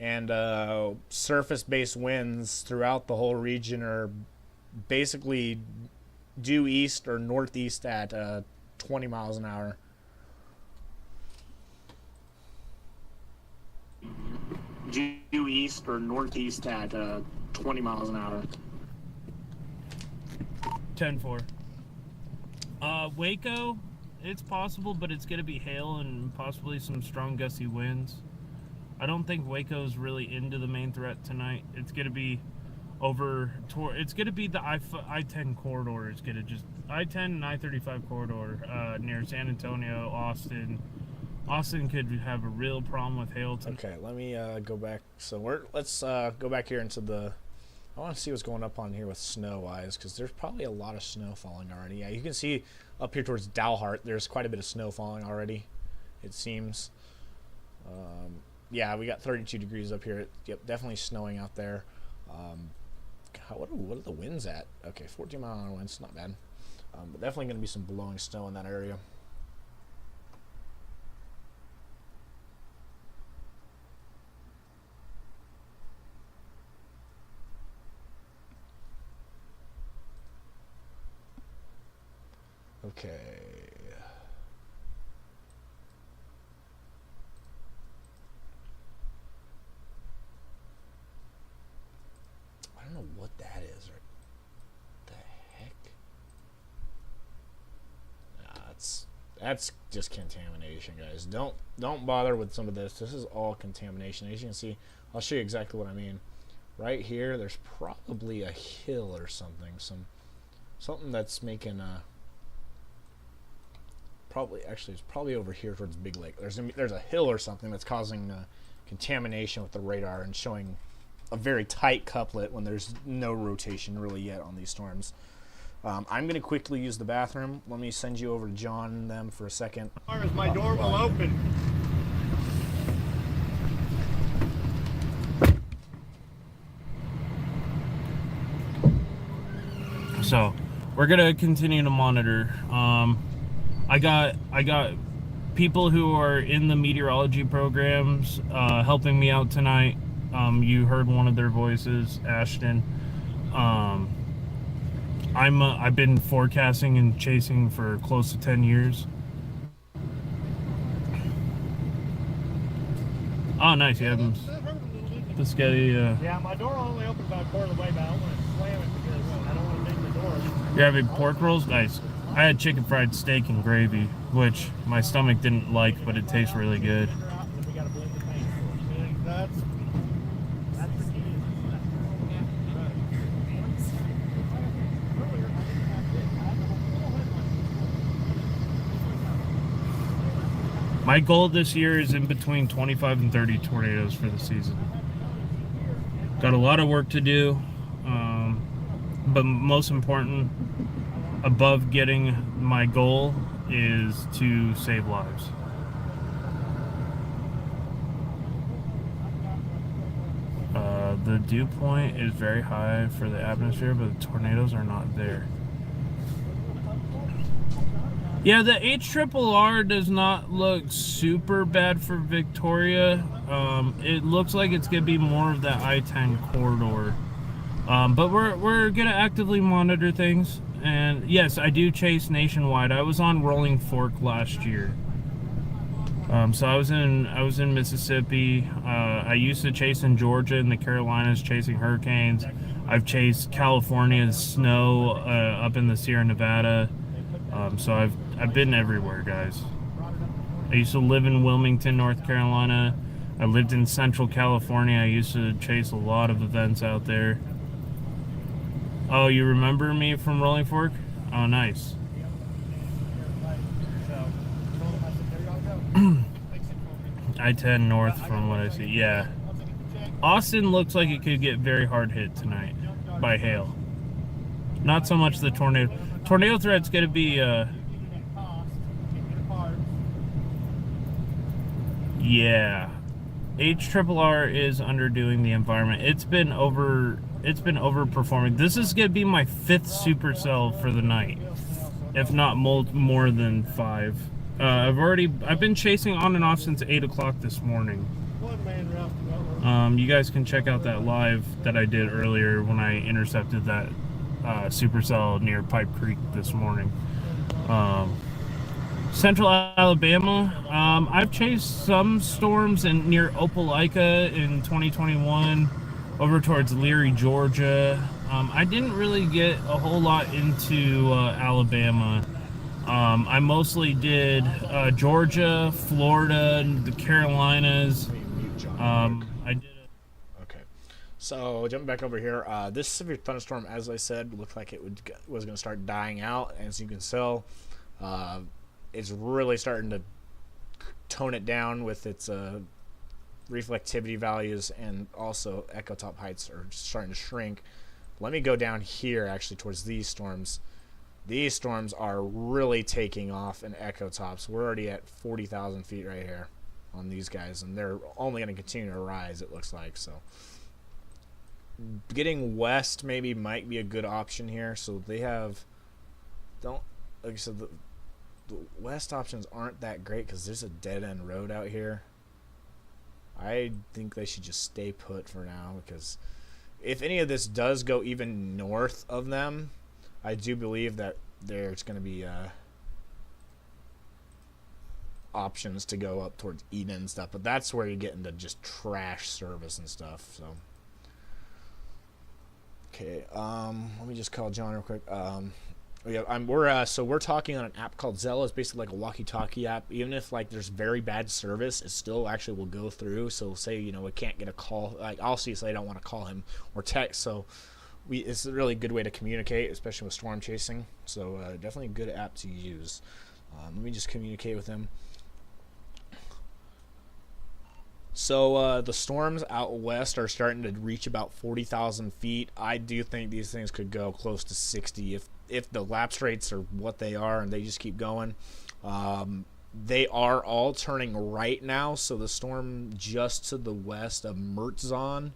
and surface-based winds throughout the whole region are basically due east or northeast at 20 miles an hour. Due east or northeast at 20 miles an hour. 10-4. Waco, it's possible, but it's going to be hail and possibly some strong gusty winds. I don't think Waco's really into the main threat tonight. It's going to be it's going to be the I-10 corridor. It's going to just I-10 and I-35 corridor near San Antonio, Austin. Austin could have a real problem with hail tonight. Okay, let me go back. So let's go back here into the. I want to see what's going up on here with snow-wise, because there's probably a lot of snow falling already. Yeah, you can see up here towards Dalhart, there's quite a bit of snow falling already, it seems. Yeah, we got 32 degrees up here. Yep, definitely snowing out there. What are the winds at? Okay, 14-mile-an-hour winds, not bad. But definitely going to be some blowing snow in that area. Okay. I don't know what that is. Or the heck? That's just contamination, guys. Don't bother with some of this. This is all contamination. As you can see, I'll show you exactly what I mean. Right here, there's probably a hill or something. Something that's making a. It's probably over here towards Big Lake. There's a hill or something that's causing contamination with the radar and showing a very tight couplet when there's no rotation really yet on these storms. I'm going to quickly use the bathroom. Let me send you over to John and them for a second. As my door will open. So we're gonna continue to monitor. I got people who are in the meteorology programs helping me out tonight. You heard one of their voices, Ashton. I've been forecasting and chasing for close to 10 years. Oh, nice. You have the sketty. Yeah, my door will only open about a quarter of the way, but I don't want to slam it because I don't want to ding the door. You're having pork rolls? Nice. I had chicken fried steak and gravy, which my stomach didn't like, but it tastes really good. We got to blend the paint. That's the key. My goal this year is in between 25 and 30 tornadoes for the season. Got a lot of work to do, but most important, above getting my goal, is to save lives. The dew point is very high for the atmosphere, but the tornadoes are not there. Yeah, the HRRR does not look super bad for Victoria. It looks like it's going to be more of that I-10 corridor. But we're going to actively monitor things. And yes, I do chase nationwide. I was on Rolling Fork last year. So I was in Mississippi. I used to chase in Georgia and the Carolinas, chasing hurricanes. I've chased California's snow up in the Sierra Nevada. So I've been everywhere, guys. I used to live in Wilmington, North Carolina. I lived in Central California. I used to chase a lot of events out there. Oh, you remember me from Rolling Fork? Oh, nice. I-10 north from what I see. Yeah. Austin looks like it could get very hard hit tonight by hail. Not so much the tornado. Tornado threat's going to be, yeah. HRRR is underdoing the environment. It's been overperforming. This is going to be my 5th supercell for the night, if not more than 5. I've been chasing on and off since 8 o'clock this morning. You guys can check out that live that I did earlier when I intercepted that supercell near Pipe Creek this morning. Central Alabama, I've chased some storms near Opelika in 2021 over towards Leary, Georgia. I didn't really get a whole lot into Alabama. I mostly did Georgia, Florida, the Carolinas. I did Okay, so jumping back over here, this severe thunderstorm, as I said, looked like it was going to start dying out. As you can tell, it's really starting to tone it down with its reflectivity values, and also echo top heights are starting to shrink. Let me go down here actually towards these storms. These storms are really taking off in echo tops. We're already at 40,000 feet right here on these guys, and they're only going to continue to rise, it looks like. So getting west maybe might be a good option here. So they have, like I said, the west options aren't that great because there's a dead-end road out here. I think they should just stay put for now, because if any of this does go even north of them, I do believe that there's going to be options to go up towards Eden and stuff, but that's where you get into just trash service and stuff. So okay, let me just call John real quick. Yeah, we're talking on an app called Zella. It's basically like a walkie-talkie app. Even if like there's very bad service, it still actually will go through. So say we can't get a call, like I'll see, say I don't want to call him or text. So it's a really good way to communicate, especially with storm chasing. So definitely a good app to use. Let me just communicate with him. So the storms out west are starting to reach about 40,000 feet. I do think these things could go close to 60 if the lapse rates are what they are and they just keep going. They are all turning right now, so the storm just to the west of Mertzon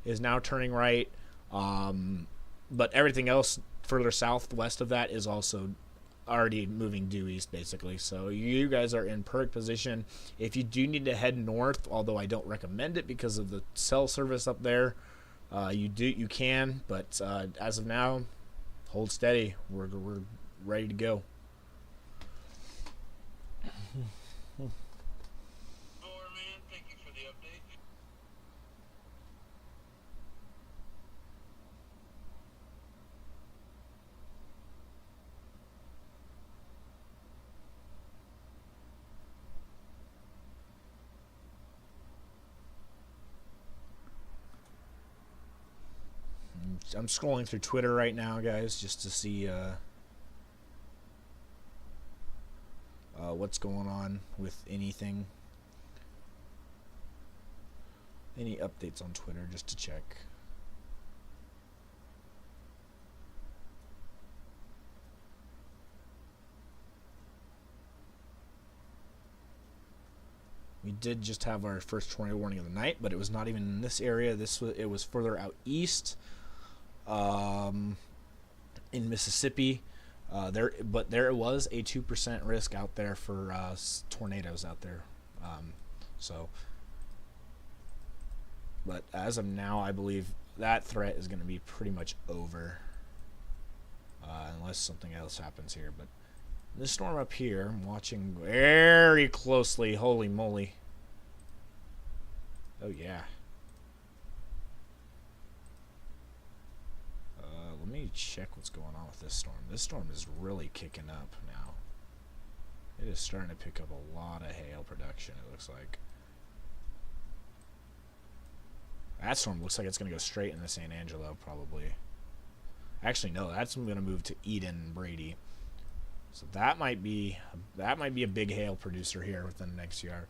is now turning right. But everything else further southwest of that is also already moving due east, basically. So you guys are in perfect position. If you do need to head north, although I don't recommend it because of the cell service up there, you can. But as of now, hold steady. We're ready to go. Man, thank you for the update. I'm scrolling through Twitter right now, guys, just to see what's going on with anything. Any updates on Twitter, just to check. We did just have our first tornado warning of the night, but it was not even in this area. It was further out east, in Mississippi. There was a 2% risk out there for tornadoes out there. But as of now, I believe that threat is going to be pretty much over, unless something else happens here. But this storm up here, I'm watching very closely. Holy moly! Oh yeah. Let me check what's going on with this storm. This storm is really kicking up now. It is starting to pick up a lot of hail production, it looks like. That storm looks like it's going to go straight into San Angelo, probably. Actually, no, that's going to move to Eden and Brady. So that might be a big hail producer here within the next year.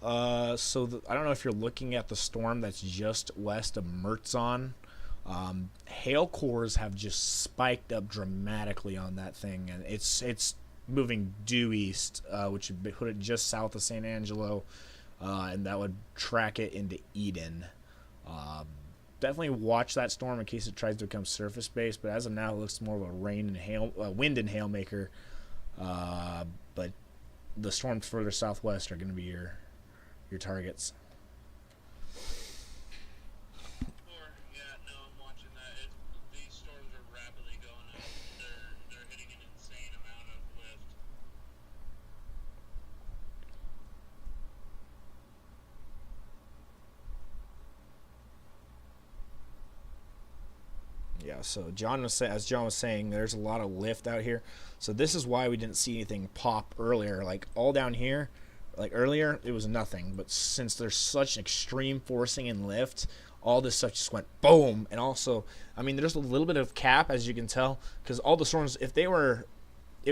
I don't know if you're looking at the storm that's just west of Mertzon. Hail cores have just spiked up dramatically on that thing, and it's moving due east, which would put it just south of San Angelo, and that would track it into Eden. Definitely watch that storm in case it tries to become surface based, but as of now, it looks more of a wind and hail maker. But the storms further southwest are going to be your targets. Yeah, no, I'm watching that. These storms are rapidly going up. They're hitting an insane amount of lift. Yeah, so as John was saying, there's a lot of lift out here. So this is why we didn't see anything pop earlier. Like all down here, like earlier, it was nothing. But since there's such extreme forcing and lift, all this stuff just went boom. And also, I mean, there's a little bit of cap, as you can tell, because all the storms, if it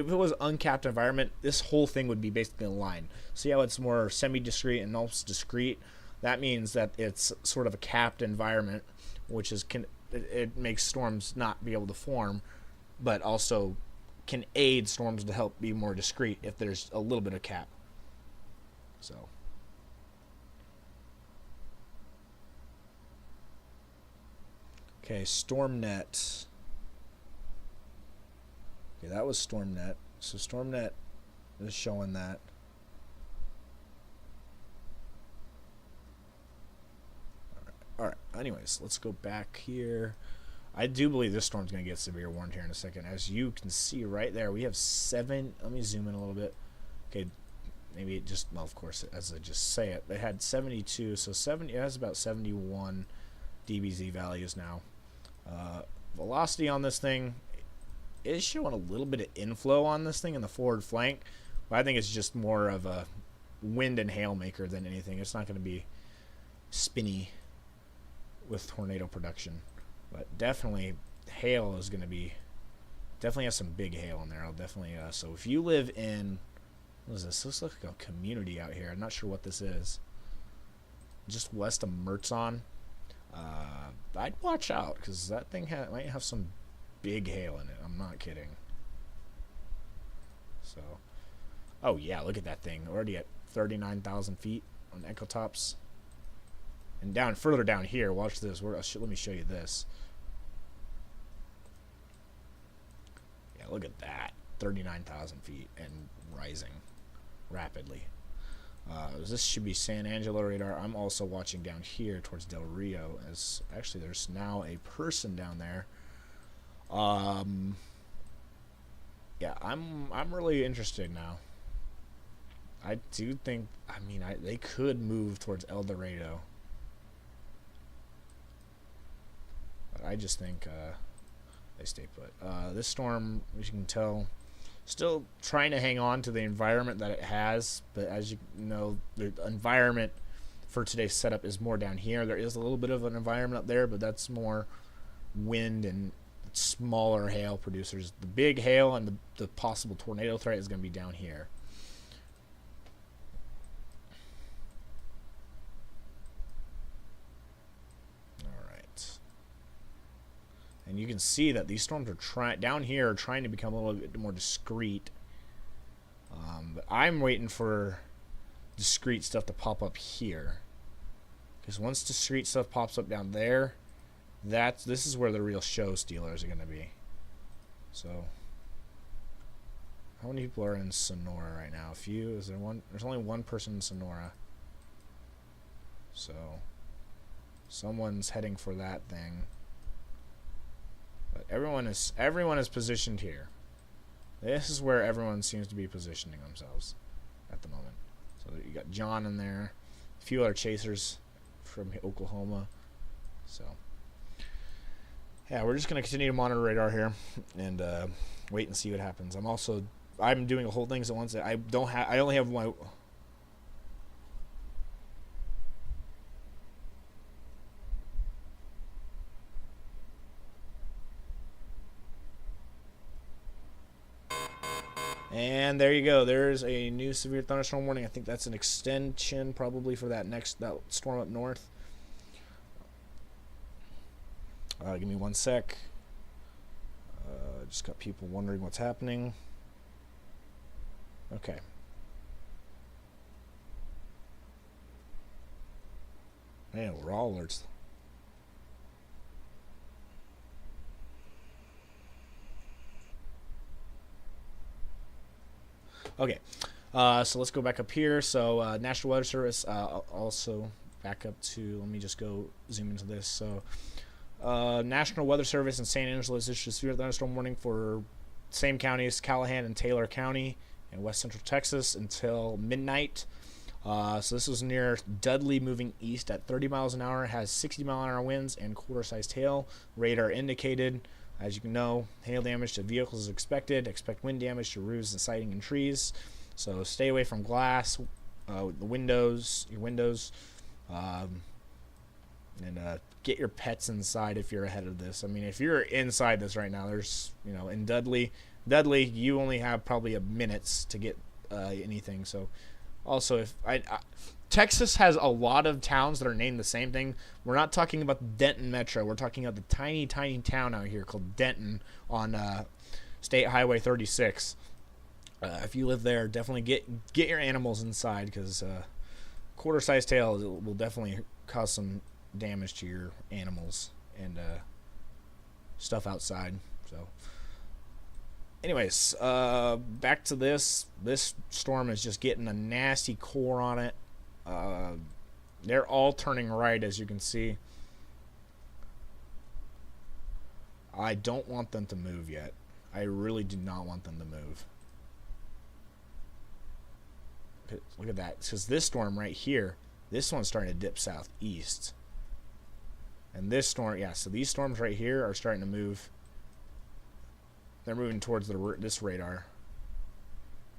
was uncapped environment, this whole thing would be basically in line. See how it's more semi-discrete and almost discrete? That means that it's sort of a capped environment, which is it makes storms not be able to form, but also can aid storms to help be more discrete if there's a little bit of cap. So. Okay, StormNet. Okay, that was StormNet. So StormNet is showing that. Alright, anyways, let's go back here. I do believe this storm's going to get severe warned here in a second. As you can see right there, we have 7. Let me zoom in a little bit. Okay, maybe it just, well, of course, as I just say it, they had 72, so it has about 71 dBz values now. Velocity on this thing is showing a little bit of inflow on this thing in the forward flank, but I think it's just more of a wind and hail maker than anything. It's not going to be spinny with tornado production, but definitely hail is going to be definitely has some big hail in there. I'll definitely so if you live in, what is this? This looks like a community out here. I'm not sure what this is. Just west of Mertzon. I'd watch out because that thing might have some big hail in it. I'm not kidding. So, oh yeah, look at that thing. Already at 39,000 feet on Echo Tops. And down further down here, watch this. Let me show you this. Yeah, look at that. 39,000 feet and rising rapidly. This should be San Angelo radar. I'm also watching down here towards Del Rio, as actually there's now a person down there. Yeah, I'm really interested now. I do think, I mean, they could move towards El Dorado. But I just think they stay put. This storm, as you can tell, still trying to hang on to the environment that it has, but as you know, the environment for today's setup is more down here. There is a little bit of an environment up there, but that's more wind and smaller hail producers. The big hail and the possible tornado threat is going to be down here. And you can see that these storms are down here are trying to become a little bit more discreet. But I'm waiting for discreet stuff to pop up here. Because once discreet stuff pops up down there, this is where the real show stealers are going to be. So, how many people are in Sonora right now? A few? Is there one? There's only one person in Sonora. So, someone's heading for that thing. But everyone is positioned here. This is where everyone seems to be positioning themselves at the moment. So you got John in there, a few other chasers from Oklahoma. So yeah, we're just gonna continue to monitor radar here and wait and see what happens. I'm doing a whole things at once. I only have my. And there you go. There's a new severe thunderstorm warning. I think that's an extension probably for that storm up north. Give me one sec. Just got people wondering what's happening. Okay. Man, we're all alerts. Okay, so let's go back up here. So National Weather Service also back up to, let me just go zoom into this. So National Weather Service in San Angelo has issued a severe thunderstorm warning for same counties, Callahan and Taylor County in west central Texas until midnight. So this was near Dudley, moving east at 30 miles an hour, has 60 mile an hour winds and quarter-sized hail. Radar indicated. As you can know, hail damage to vehicles is expected. Expect wind damage to roofs and siding and trees. So stay away from glass, your windows, and get your pets inside if you're ahead of this. I mean, if you're inside this right now, there's, in Dudley, you only have probably a minutes to get anything. So also, if Texas has a lot of towns that are named the same thing. We're not talking about the Denton Metro. We're talking about the tiny, tiny town out here called Denton on State Highway 36. If you live there, definitely get your animals inside because quarter-sized hail will definitely cause some damage to your animals and stuff outside. So, anyways, back to this. This storm is just getting a nasty core on it. They're all turning right, as you can see. I don't want them to move yet. I really do not want them to move. Look at that. Because this storm right here, this one's starting to dip southeast. And this storm, yeah, so these storms right here are starting to move. They're moving towards this radar.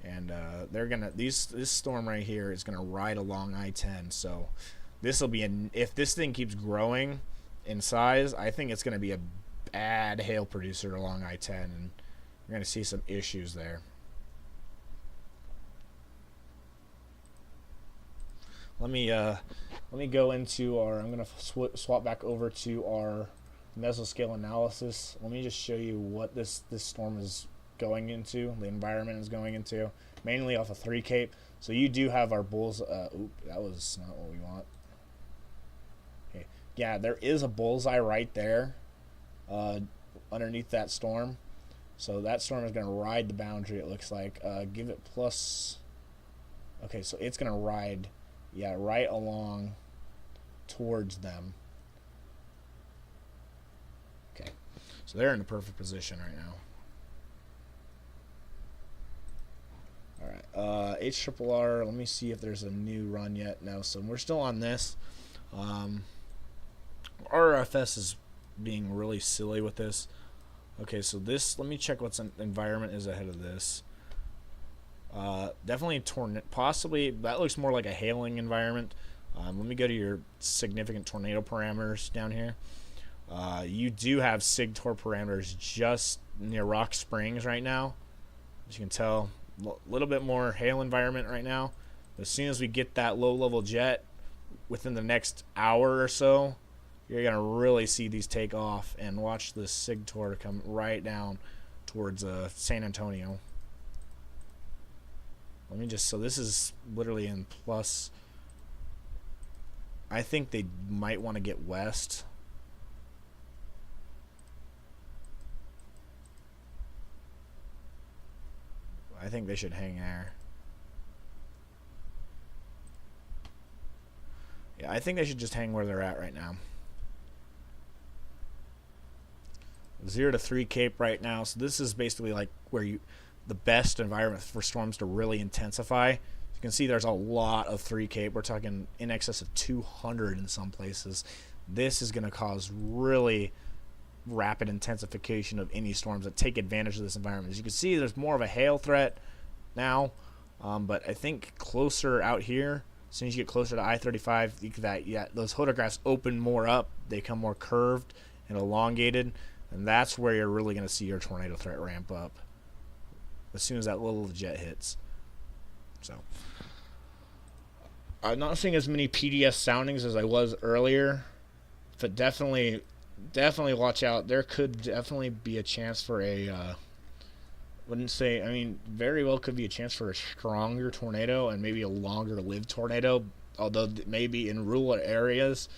And they're gonna this storm right here is gonna ride along I-10. So this will be if this thing keeps growing in size, I think it's gonna be a bad hail producer along I-10. And You're going to see some issues there. Let me go into our. I'm going to swap back over to our mesoscale analysis. Let me just show you what this storm is going into. The environment is going into, mainly off of 3 Cape. So you do have our bulls. Oop, that was not what we want. Okay, yeah, there is a bullseye right there, underneath that storm. So that storm is going to ride the boundary. It looks like. Give it plus. Okay, so it's going to ride. Yeah, right along towards them. Okay, so they're in a perfect position right now. All right, HRRR, let me see if there's a new run yet. No, so we're still on this. RFS is being really silly with this. Okay, so this, let me check what's environment is ahead of this. Definitely possibly that looks more like a hailing environment. Let me go to your significant tornado parameters down here. You do have SIGTOR parameters just near Rock Springs right now. As you can tell, a little bit more hail environment right now. But as soon as we get that low-level jet within the next hour or so, you're going to really see these take off, and watch this SIGTOR come right down towards San Antonio. Let me just, so this is literally in plus. I think they might want to get west. I think they should hang there. Yeah, I think they should just hang where they're at right now. 0 to 3 Cape right now. So this is basically like where the best environment for storms to really intensify. You can see there's a lot of 3 Cape. We're talking in excess of 200 in some places. This is going to cause really rapid intensification of any storms that take advantage of this environment. As you can see, there's more of a hail threat now, but I think closer out here, as soon as you get closer to I-35, those photographs open more up. They become more curved and elongated, and that's where you're really going to see your tornado threat ramp up as soon as that little jet hits. So I'm not seeing as many PDS soundings as I was earlier, but definitely watch out. There could definitely be a chance for very well could be a chance for a stronger tornado and maybe a longer lived tornado, although maybe in rural areas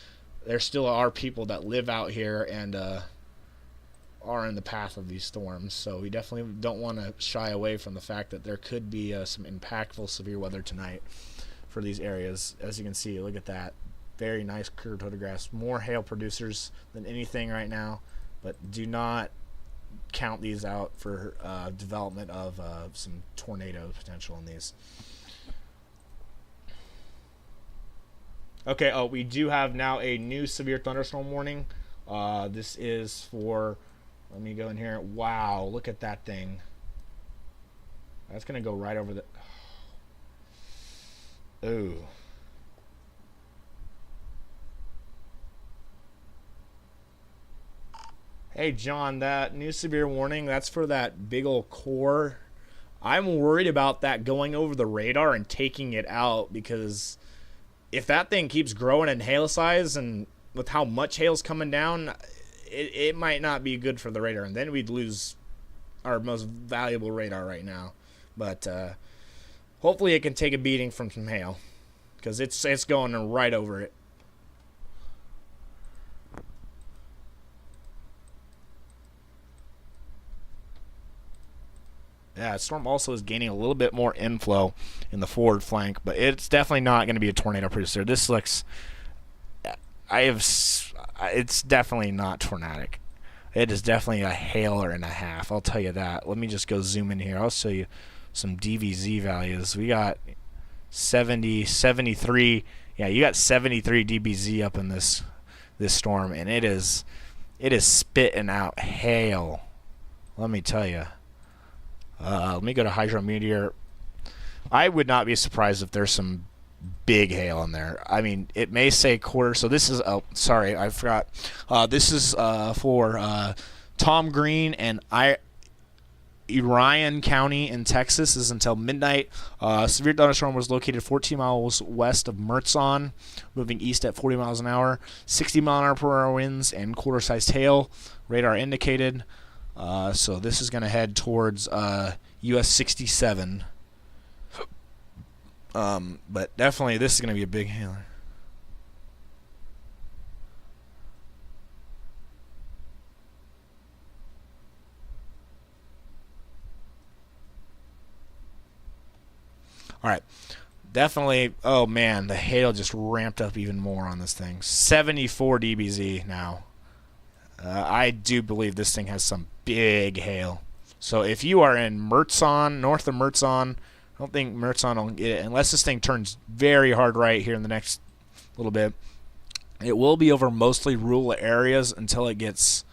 there still are people that live out here and are in the path of these storms. So we definitely don't want to shy away from the fact that there could be some impactful severe weather tonight for these areas. As you can see, look at that. Very nice curved photographs. More hail producers than anything right now, but do not count these out for development of some tornado potential in these. Okay, we do have now a new severe thunderstorm warning. This is for, let me go in here. Wow, look at that thing. That's going to go right over the... Ooh. Hey, John, that new severe warning, that's for that big old core. I'm worried about that going over the radar and taking it out, because if that thing keeps growing in hail size and with how much hail's coming down, it might not be good for the radar, and then we'd lose our most valuable radar right now. But hopefully it can take a beating from some hail, because it's going right over it. Yeah, storm also is gaining a little bit more inflow in the forward flank, but it's definitely not going to be a tornado producer. This looks, it's definitely not tornadic. It is definitely a hailer and a half, I'll tell you that. Let me just go zoom in here. I'll show you some DVZ values. We got 70, 73. Yeah, you got 73 DBZ up in this storm, and it is spitting out hail. Let me tell you. Let me go to Hydrometeor. I would not be surprised if there's some big hail in there. I mean, it may say quarter. So this is, oh, sorry, I forgot. This is for Tom Green and Orion County in Texas is until midnight. Severe thunderstorm was located 14 miles west of Mertzon, moving east at 40 miles an hour. 60-mile-per-hour winds and quarter-sized hail. Radar indicated. So this is going to head towards US 67. But definitely this is going to be a big hail. All right. Definitely. Oh, man. The hail just ramped up even more on this thing. 74 dBz now. I do believe this thing has some big hail. So if you are in Mertzon, north of Mertzon, I don't think Mertzon will get it. Unless this thing turns very hard right here in the next little bit. It will be over mostly rural areas until it gets...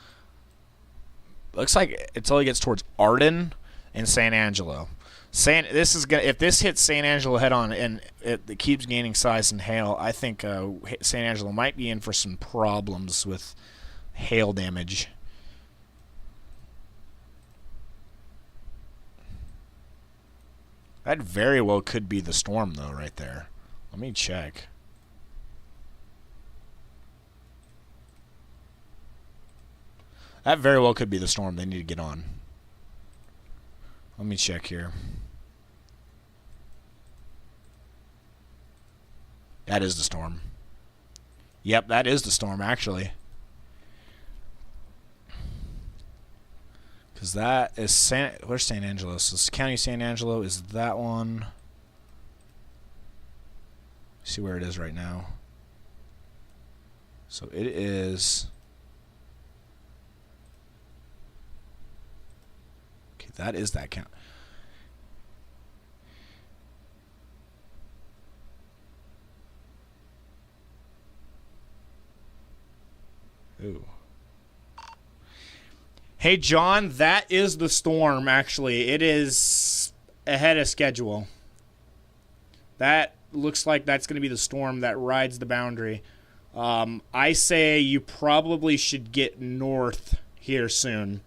Looks like until it gets towards Arden and San Angelo. If this hits San Angelo head on and it keeps gaining size and hail, I think San Angelo might be in for some problems with hail damage. That very well could be the storm, though, right there. Let me check. That very well could be the storm they need to get on. Let me check here. That is the storm. Yep, that is the storm, actually. Because that is where's San Angelo? So this County San Angelo is that one. See where it is right now. So it is... Okay, that is that count. Ooh. Hey, John, that is the storm, actually. It is ahead of schedule. That looks like that's going to be the storm that rides the boundary. I say you probably should get north here soon.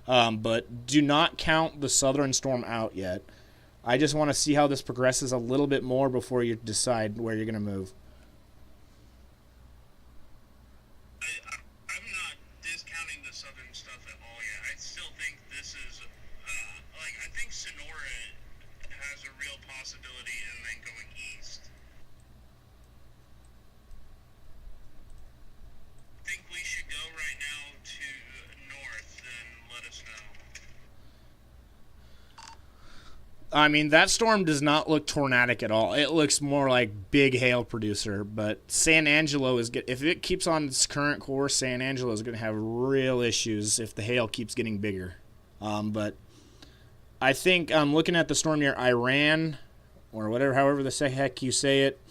But do not count the southern storm out yet. I just want to see how this progresses a little bit more before you decide where you're going to move. I'm not discounting the southern stuff at all yet. I still think this is, I think Sonora has a real possibility and then going east. I think we should go right now to north and let us know. I mean, that storm does not look tornadic at all. It looks more like big hail producer. But San Angelo is if it keeps on its current course, San Angelo is going to have real issues if the hail keeps getting bigger. But I think looking at the storm near Iran, or whatever, however the heck you say it,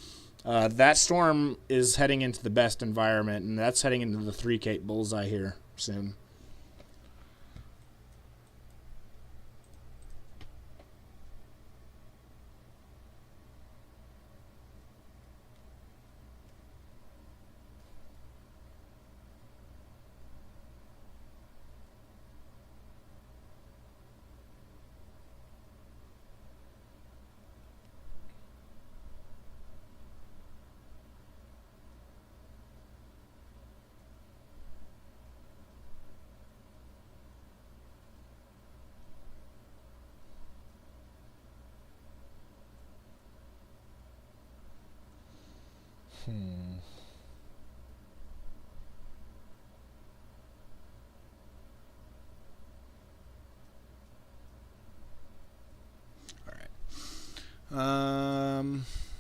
that storm is heading into the best environment, and that's heading into the 3 Cape bullseye here soon.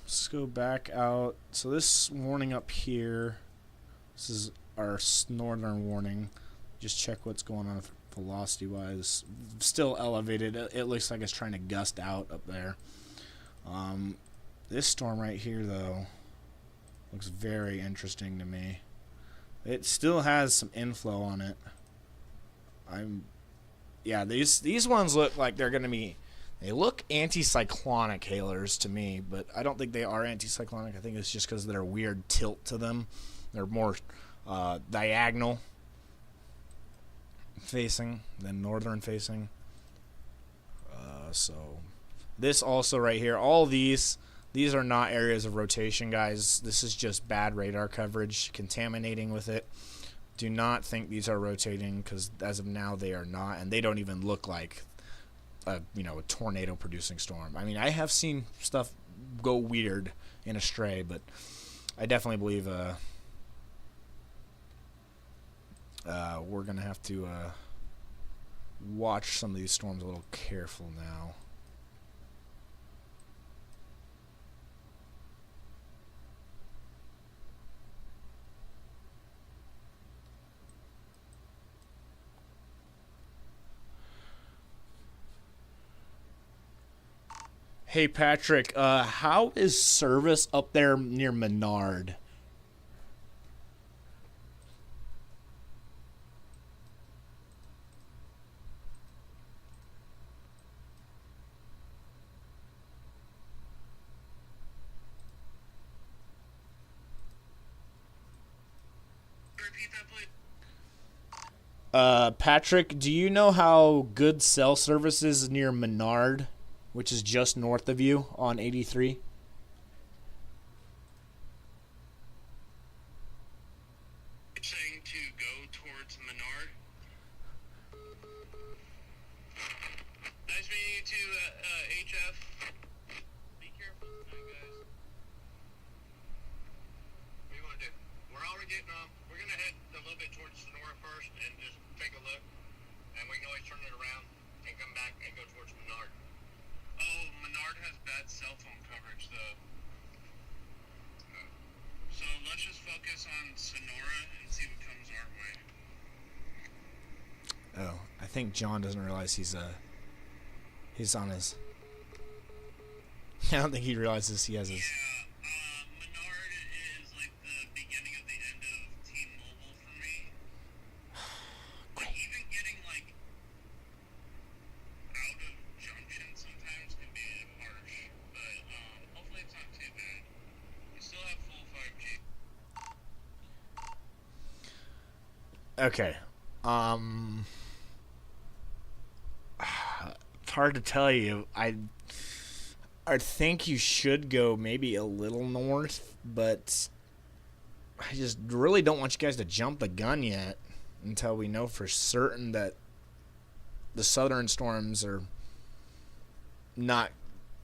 Let's go back out. So this warning up here, this is our northern warning. Just check what's going on velocity wise. Still elevated. It looks like it's trying to gust out up there. This storm right here though looks very interesting to me. It still has some inflow on it. Yeah, these ones look like they're gonna be. They look anticyclonic hailers to me, but I don't think they are anticyclonic. I think it's just because of their weird tilt to them. They're more diagonal facing than northern facing. So this also right here, all these are not areas of rotation, guys. This is just bad radar coverage contaminating with it. Do not think these are rotating, because as of now they are not, and they don't even look like a tornado producing storm. I mean, I have seen stuff go weird in a stray, but I definitely believe we're gonna have to watch some of these storms a little careful now. Hey Patrick, how is service up there near Menard? Repeat that, please. Patrick, do you know how good cell service is near Menard, which is just north of you on 83? Saying to go towards Menard. Nice meeting you too, HF. Be careful tonight, guys. What do you want to do? We're already getting we're going to head a little bit towards Sonora first and just take a look. And we can always turn it around and come back and go towards Menard. Oh, Menard has bad cell phone coverage, though. So let's just focus on Sonora and see what comes our way. Oh, I think John doesn't realize he's on his. I don't think he realizes he has his. Yeah, Menard is like the beginning of the end of T-Mobile for me. Like, even getting like out of Junction sometimes can be harsh, but hopefully it's not too bad. We still have full 5G. Okay. It's hard to tell you. I think you should go maybe a little north, but I just really don't want you guys to jump the gun yet until we know for certain that the southern storms are not.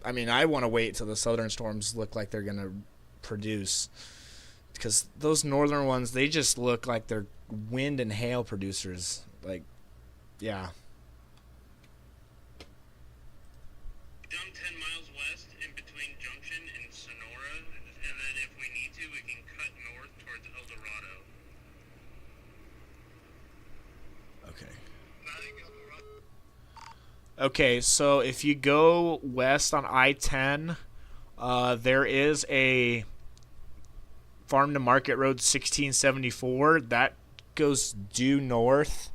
I mean, I want to wait till the southern storms look like they're going to produce, because those northern ones, they just look like they're wind and hail producers. Like, yeah. Dump 10 miles west in between Junction and Sonora, and then if we need to, we can cut north towards El Dorado. Okay. I think El Dorado. Okay, so if you go west on I-10, there is a Farm to Market Road 1674 that goes due north,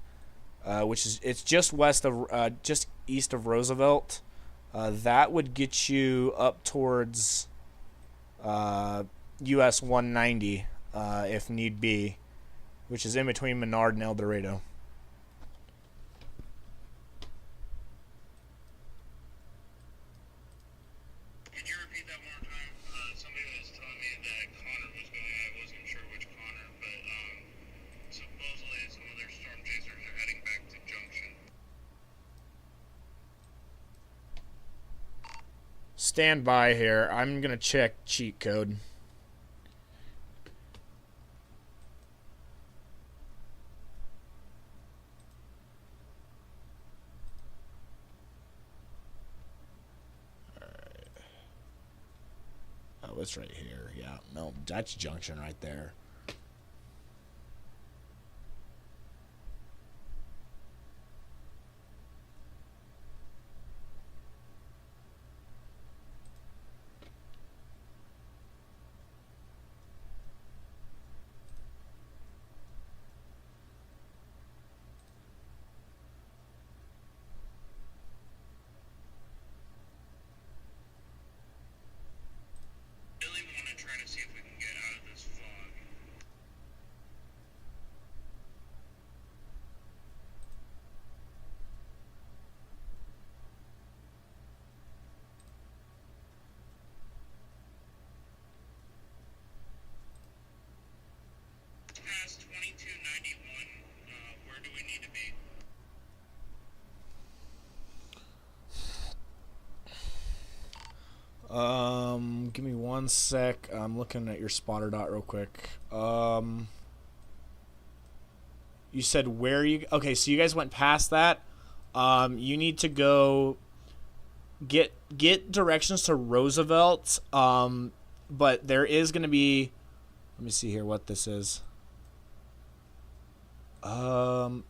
it's just west of just east of Roosevelt. That would get you up towards US 190 if need be, which is in between Menard and El Dorado. Could you repeat that one more time? Somebody was telling me that Connor was going. I wasn't sure which Connor, but supposedly some of their storm chasers are heading back to Junction. Stand by here. I'm going to check cheat code. Oh, it's right here. Yeah, no, that's Junction right there. Really want to try to see if we can get out of this fog. past 2291. Where do we need to be? Give me one sec. I'm looking at your spotter dot real quick. You said where you... Okay, so you guys went past that. You need to go get directions to Roosevelt. But there is going to be... Let me see here what this is. There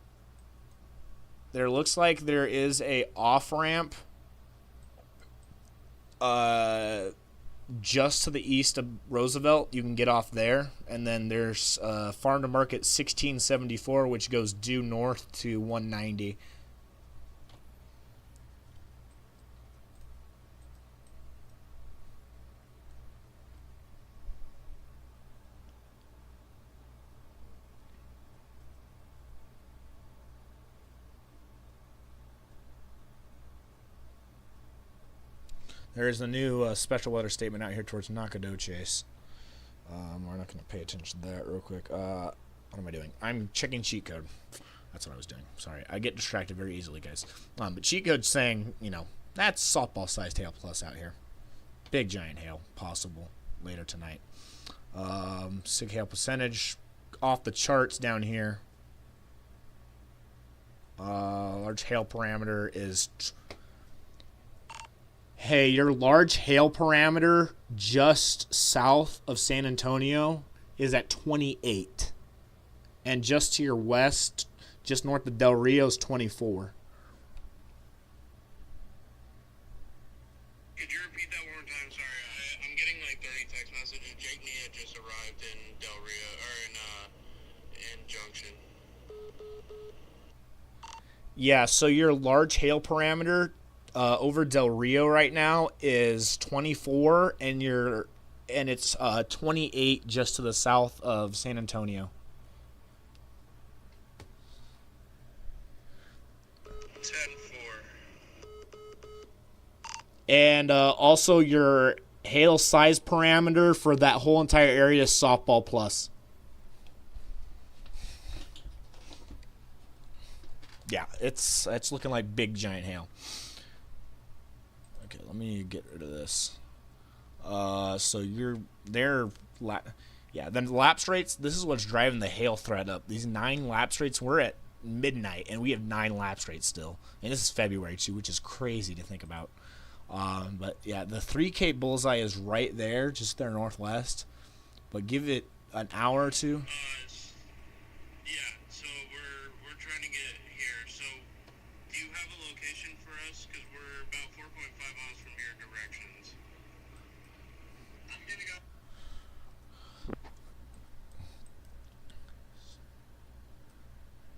looks like there is a off-ramp just to the east of Roosevelt. You can get off there, and then there's Farm to Market 1674, which goes due north to 190. There is a new special weather statement out here towards Nacogdoches. We're not going to pay attention to that real quick. What am I doing? I'm checking cheat code. That's what I was doing. Sorry. I get distracted very easily, guys. But cheat code's saying, that's softball-sized hail plus out here. Big giant hail possible later tonight. Sig hail percentage off the charts down here. Large hail parameter is... Hey, your large hail parameter just south of San Antonio is at 28. And just to your west, just north of Del Rio, is 24. Could you repeat that one more time? Sorry, I'm getting like 30 text messages. Jake Nia just arrived in Del Rio, or in Junction. Yeah, so your large hail parameter over Del Rio right now is 24, and it's 28 just to the south of San Antonio. 10-4. And also your hail size parameter for that whole entire area is softball plus. Yeah, it's looking like big giant hail. Okay, let me get rid of this. So then lapse rates, this is what's driving the hail threat up. These 9 lapse rates, we're at midnight, and we have 9 lapse rates still. And this is February, too, which is crazy to think about. But, yeah, the 3K bullseye is right there, just there northwest. But give it an hour or two. Yeah, so we're trying to get here. So, do you have a location for us? Because we're about 4.5 miles from your directions. I'm gonna go.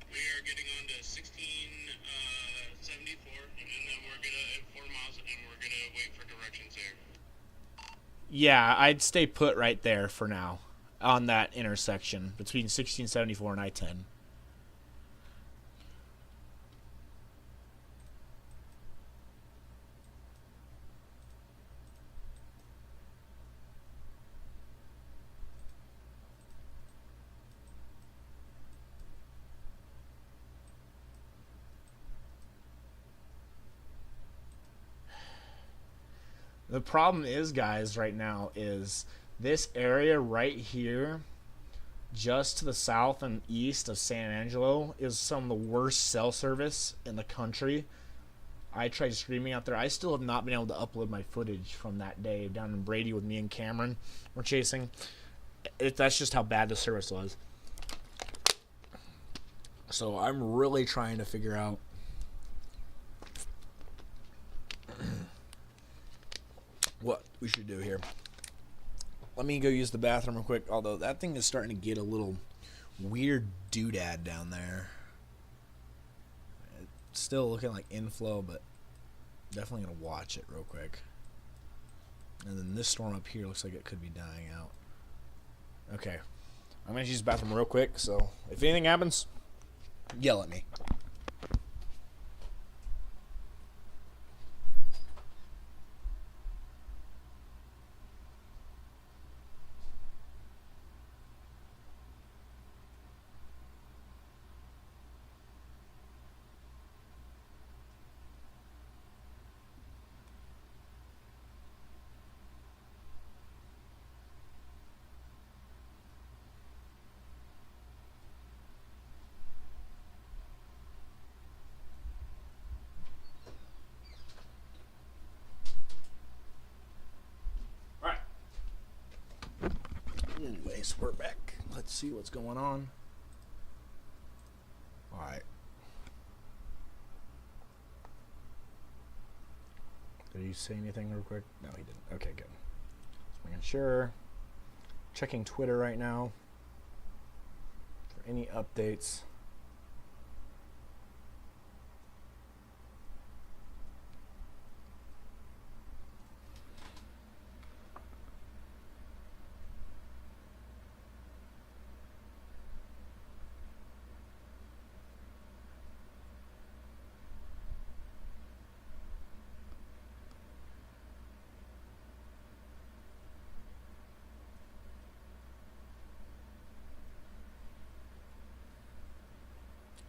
We are getting on to 1674, and then we're gonna at 4 miles, and we're gonna wait for directions there. Yeah, I'd stay put right there for now on that intersection between 1674 and I-10. The problem is, guys, right now is this area right here, just to the south and east of San Angelo, is some of the worst cell service in the country. I tried streaming out there. I still have not been able to upload my footage from that day down in Brady with me and Cameron. We're chasing. That's just how bad the service was. So I'm really trying to figure out what we should do here. Let me go use the bathroom real quick, although that thing is starting to get a little weird doodad down there. It's still looking like inflow, but definitely going to watch it real quick. And then this storm up here looks like it could be dying out. Okay. I'm going to use the bathroom real quick, so if anything happens, yell at me. Nice, we're back. Let's see what's going on. Alright. Did he say anything real quick? No, he didn't. Okay, good. Just making sure. Checking Twitter right now for any updates.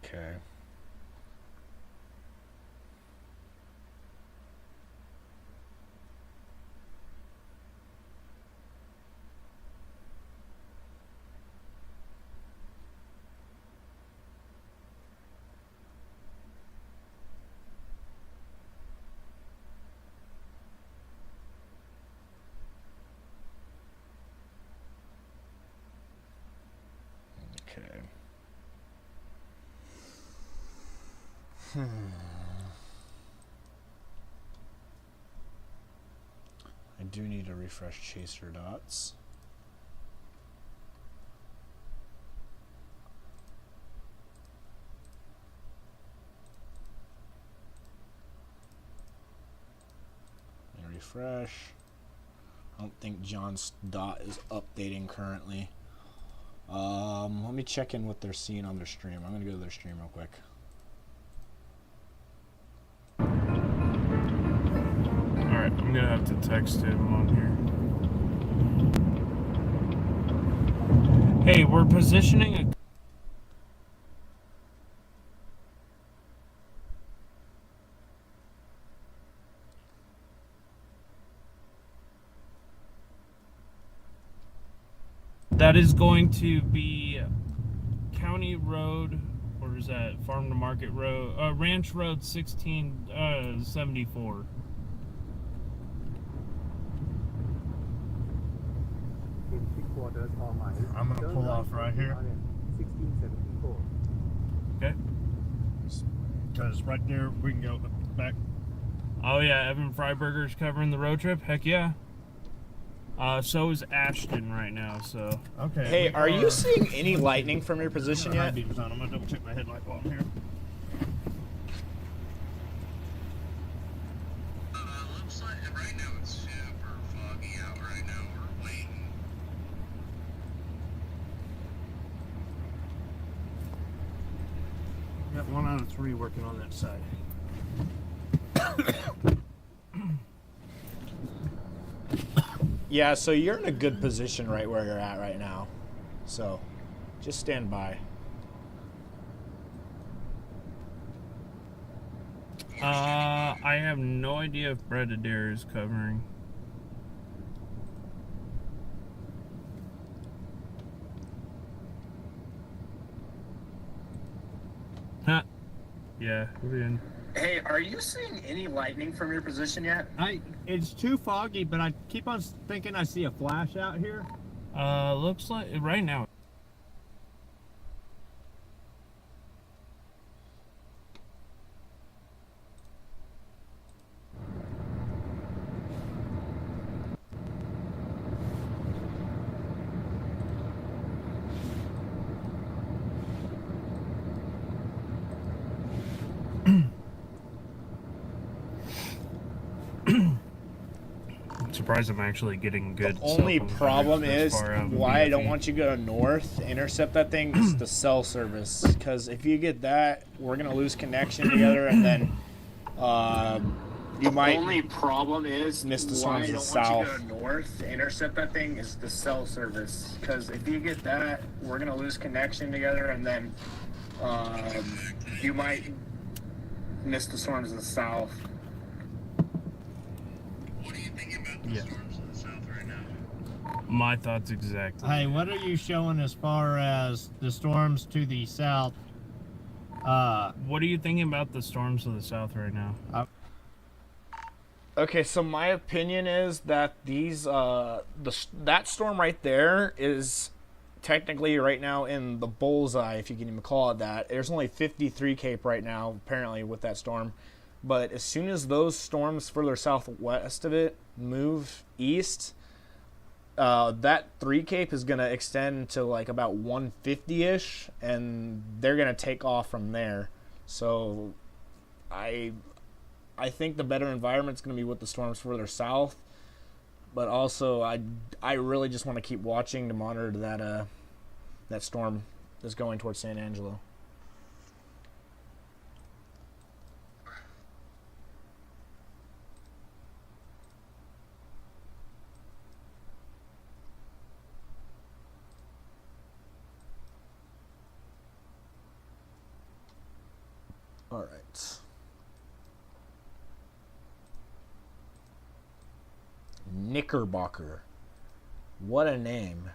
Okay. Okay. I do need to refresh chaser dots. And refresh. I don't think John's dot is updating currently. Let me check in what they're seeing on their stream. I'm gonna go to their stream real quick. Alright, I'm gonna have to text him on here. Hey, we're positioning a... That is going to be County Road, or is that Farm to Market Road? Ranch Road 1674. I'm gonna pull off right here. Okay. Because right there we can go back. Oh yeah, Evan Freiberger's covering the road trip. Heck yeah. So is Ashton right now. So. Okay. Hey, are you seeing any lightning from your position yet? I'm gonna double check my headlight while I'm here. Looks like right now it's super foggy out right now. We're waiting. Got 1 out of 3 working on that side. Yeah, so you're in a good position right where you're at right now. So, just stand by. I have no idea if Brad Adair is covering. Huh. Yeah, we're in. Hey, are you seeing any lightning from your position yet? It's too foggy, but I keep on thinking I see a flash out here. Looks like right now. I'm surprised I'm actually getting good. The only cell phone problem coverage this is far out of the why I don't BFE. want you to go north, intercept that thing, is the cell service. Because if you get that, we're going to lose connection together, and then you might Only problem is miss the why I ones to don't the want you south. to go north to intercept that thing is the cell service. Because if you get that, we're gonna lose connection together, and then you might miss the storms in the south. What are you thinking about the Yeah. storms in the south right now? My thoughts exactly. Hey, what are you showing as far as the storms to the south? What are you thinking about the storms to the south right now? Okay, so my opinion is that these that storm right there is technically right now in the bullseye, if you can even call it that. There's only 53 cape right now, apparently, with that storm. But as soon as those storms further southwest of it move east, that 3 cape is going to extend to like about 150-ish, and they're going to take off from there. So I think the better environment's going to be with the storms further south. But also, I really just want to keep watching to monitor that storm that's going towards San Angelo. All right. Knickerbocker. What a name.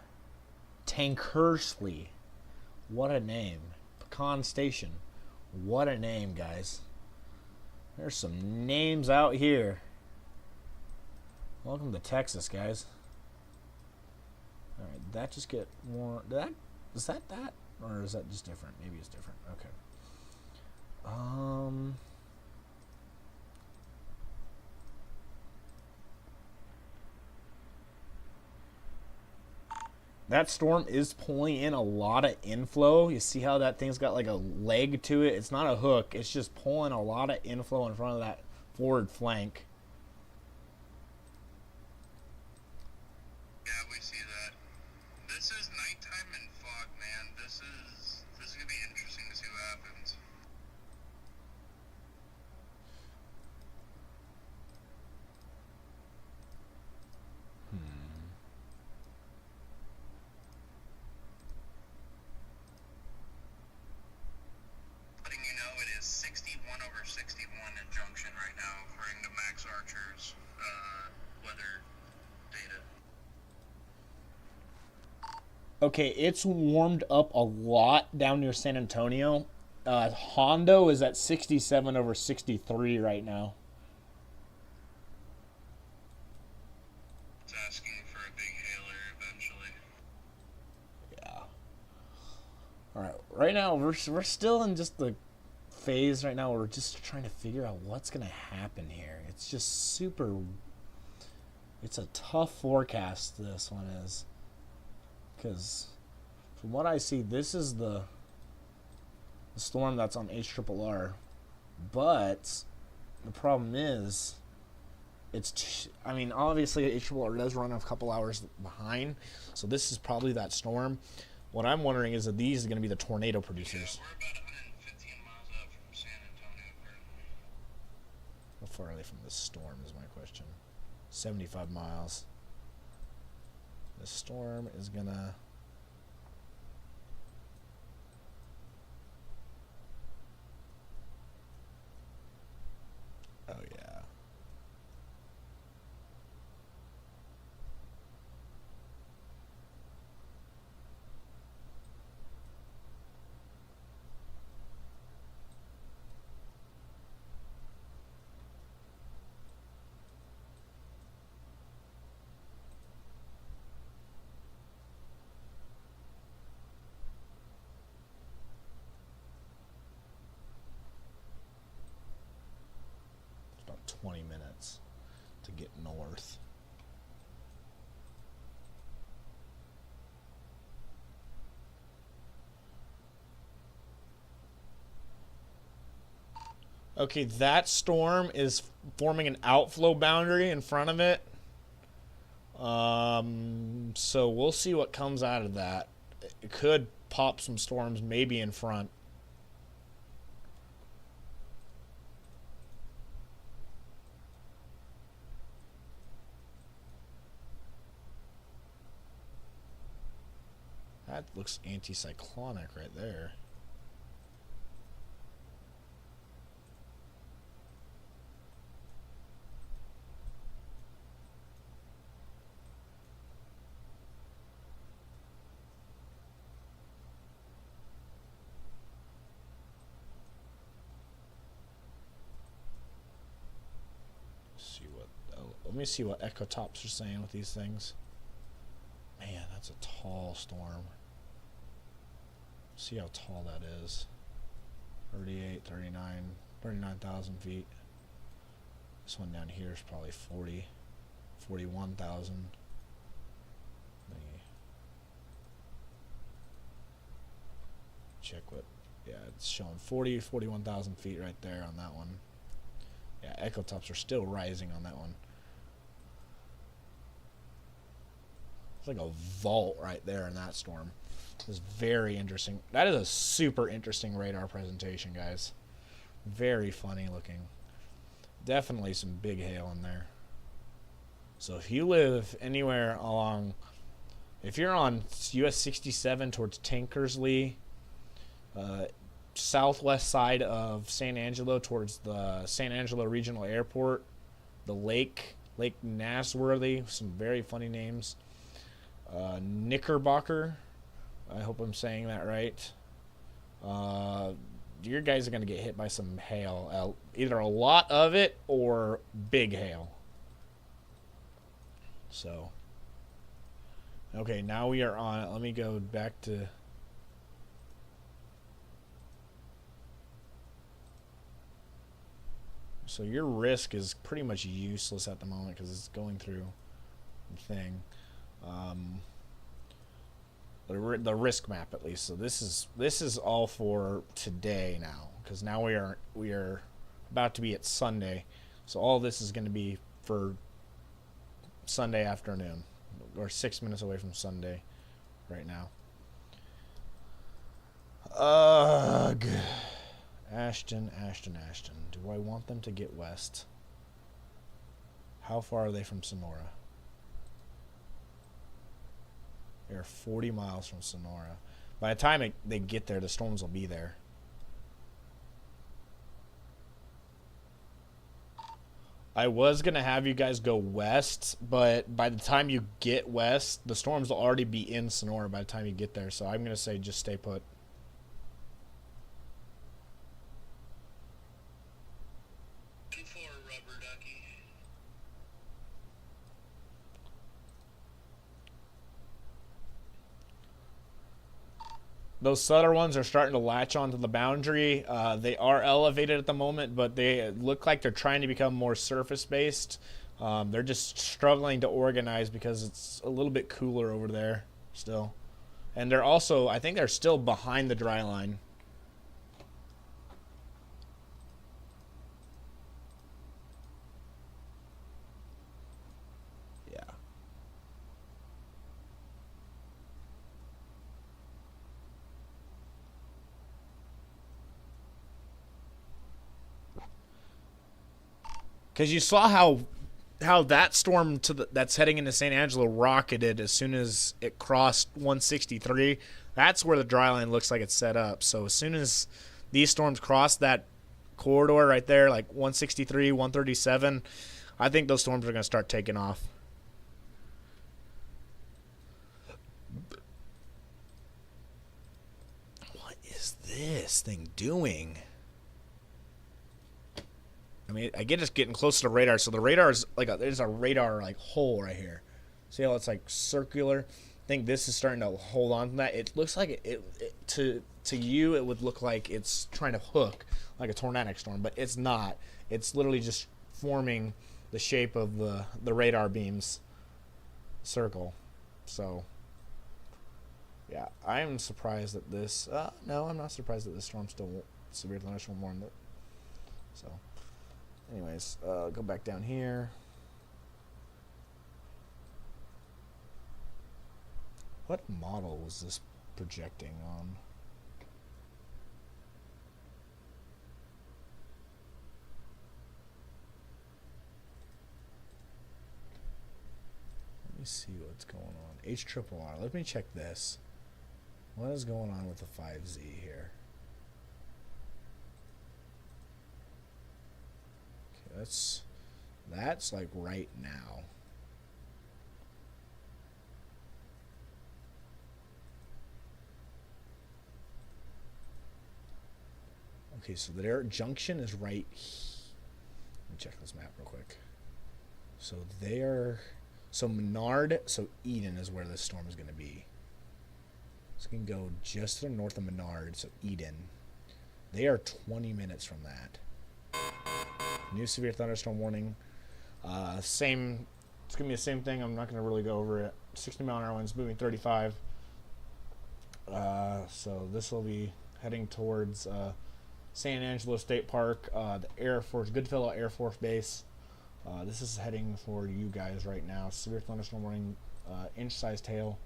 Tankersley. What a name. Pecan Station. What a name, guys. There's some names out here. Welcome to Texas, guys. Alright, that just get more... Is that? Or is that just different? Maybe it's different. Okay. That storm is pulling in a lot of inflow. You see how that thing's got like a leg to it? It's not a hook. It's just pulling a lot of inflow in front of that forward flank. Yeah, we see that. This is nighttime and fog, man. This is gonna be interesting to see what happens. Letting you know it is 61/61 in Junction right now, according to Max Archer's weather data. Okay, it's warmed up a lot down near San Antonio. Hondo is at 67/63 right now. It's asking for a big hailer eventually. Yeah. All right. Right now, we're still in just the phase right now where we're just trying to figure out what's going to happen here. It's just super... It's a tough forecast, this one is. Because from what I see, this is the storm that's on HRRR. But the problem is... I mean, obviously, HRRR does run a couple hours behind. So this is probably that storm. What I'm wondering is that these are going to be the tornado producers. We're about 115 miles out from San Antonio currently. How far are they from this storm is my question. 75 miles. This storm is going to... Oh, yeah. It's about 20 minutes to get north. Okay, that storm is forming an outflow boundary in front of it. So we'll see what comes out of that. It could pop some storms maybe in front. That looks anticyclonic right there. Let me see what Echo Tops are saying with these things. Man, that's a tall storm. See how tall that is. 38, 39, 39,000 feet. This one down here is probably 40, 41,000. Check what, yeah, it's showing 40, 41,000 feet right there on that one. Yeah, echo tops are still rising on that one. It's like a vault right there in that storm. It's very interesting. That is a super interesting radar presentation, guys. Very funny looking. Definitely some big hail in there. So if you live anywhere along, if you're on US 67 towards Tankersley, southwest side of San Angelo towards the San Angelo Regional Airport, the Lake Nasworthy, some very funny names. Knickerbocker, I hope I'm saying that right. Your guys are going to get hit by some hail, either a lot of it or big hail. So, okay, now we are on. Let me go back to. So your risk is pretty much useless at the moment because it's going through the thing. The risk map at least. So this is all for today now, because now we are about to be at Sunday. So all this is going to be for Sunday afternoon. We're 6 minutes away from Sunday right now. Ugh. Ashton. Do I want them to get west? How far are they from Sonora? They're 40 miles from Sonora. By the time they get there, the storms will be there. I was going to have you guys go west, but by the time you get west, the storms will already be in Sonora by the time you get there. So I'm going to say just stay put. Those southern ones are starting to latch onto the boundary. They are elevated at the moment, but they look like they're trying to become more surface-based. They're just struggling to organize because it's a little bit cooler over there still. And they're also, I think they're still behind the dry line. Yeah. Because you saw how that storm that's heading into San Angelo rocketed as soon as it crossed 163. That's where the dry line looks like it's set up. So as soon as these storms cross that corridor right there, like 163, 137, I think those storms are going to start taking off. What is this thing doing? I mean, I get it's getting close to the radar, so the radar is like there's a radar like hole right here. See how it's like circular? I think this is starting to hold on to that. It looks like to you it would look like it's trying to hook like a tornadic storm, but it's not. It's literally just forming the shape of the radar beam's circle. So yeah, I'm surprised that this. No, I'm not surprised that this storm still severe thunderstorm warned it. So. Anyways, go back down here. What model was this projecting on? Let me see what's going on. HRRR. Let me check this. What is going on with the 5Z here? That's like right now. Okay, so their junction is right here. Let me check this map real quick. So so Menard, so Eden is where this storm is going to be. It's going to go just to the north of Menard, so Eden. They are 20 minutes from that. New severe thunderstorm warning. Same. It's going to be the same thing. I'm not going to really go over it. 60-mile-an-hour winds, moving 35. So this will be heading towards San Angelo State Park, the Air Force, Goodfellow Air Force Base. This is heading for you guys right now. Severe thunderstorm warning, inch-sized hail,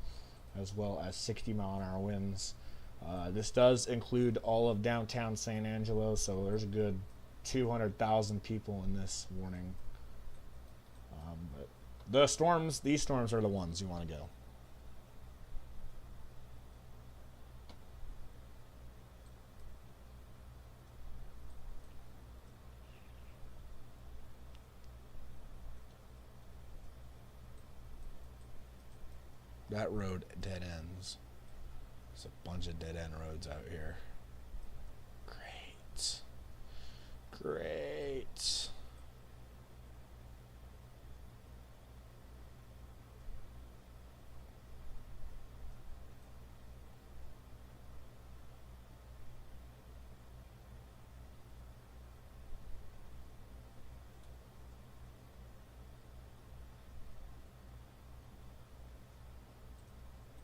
as well as 60-mile-an-hour winds. This does include all of downtown San Angelo, so there's a good 200,000 people in this warning. But these storms are the ones you want to go. That road dead ends. There's a bunch of dead end roads out here. Great. Great.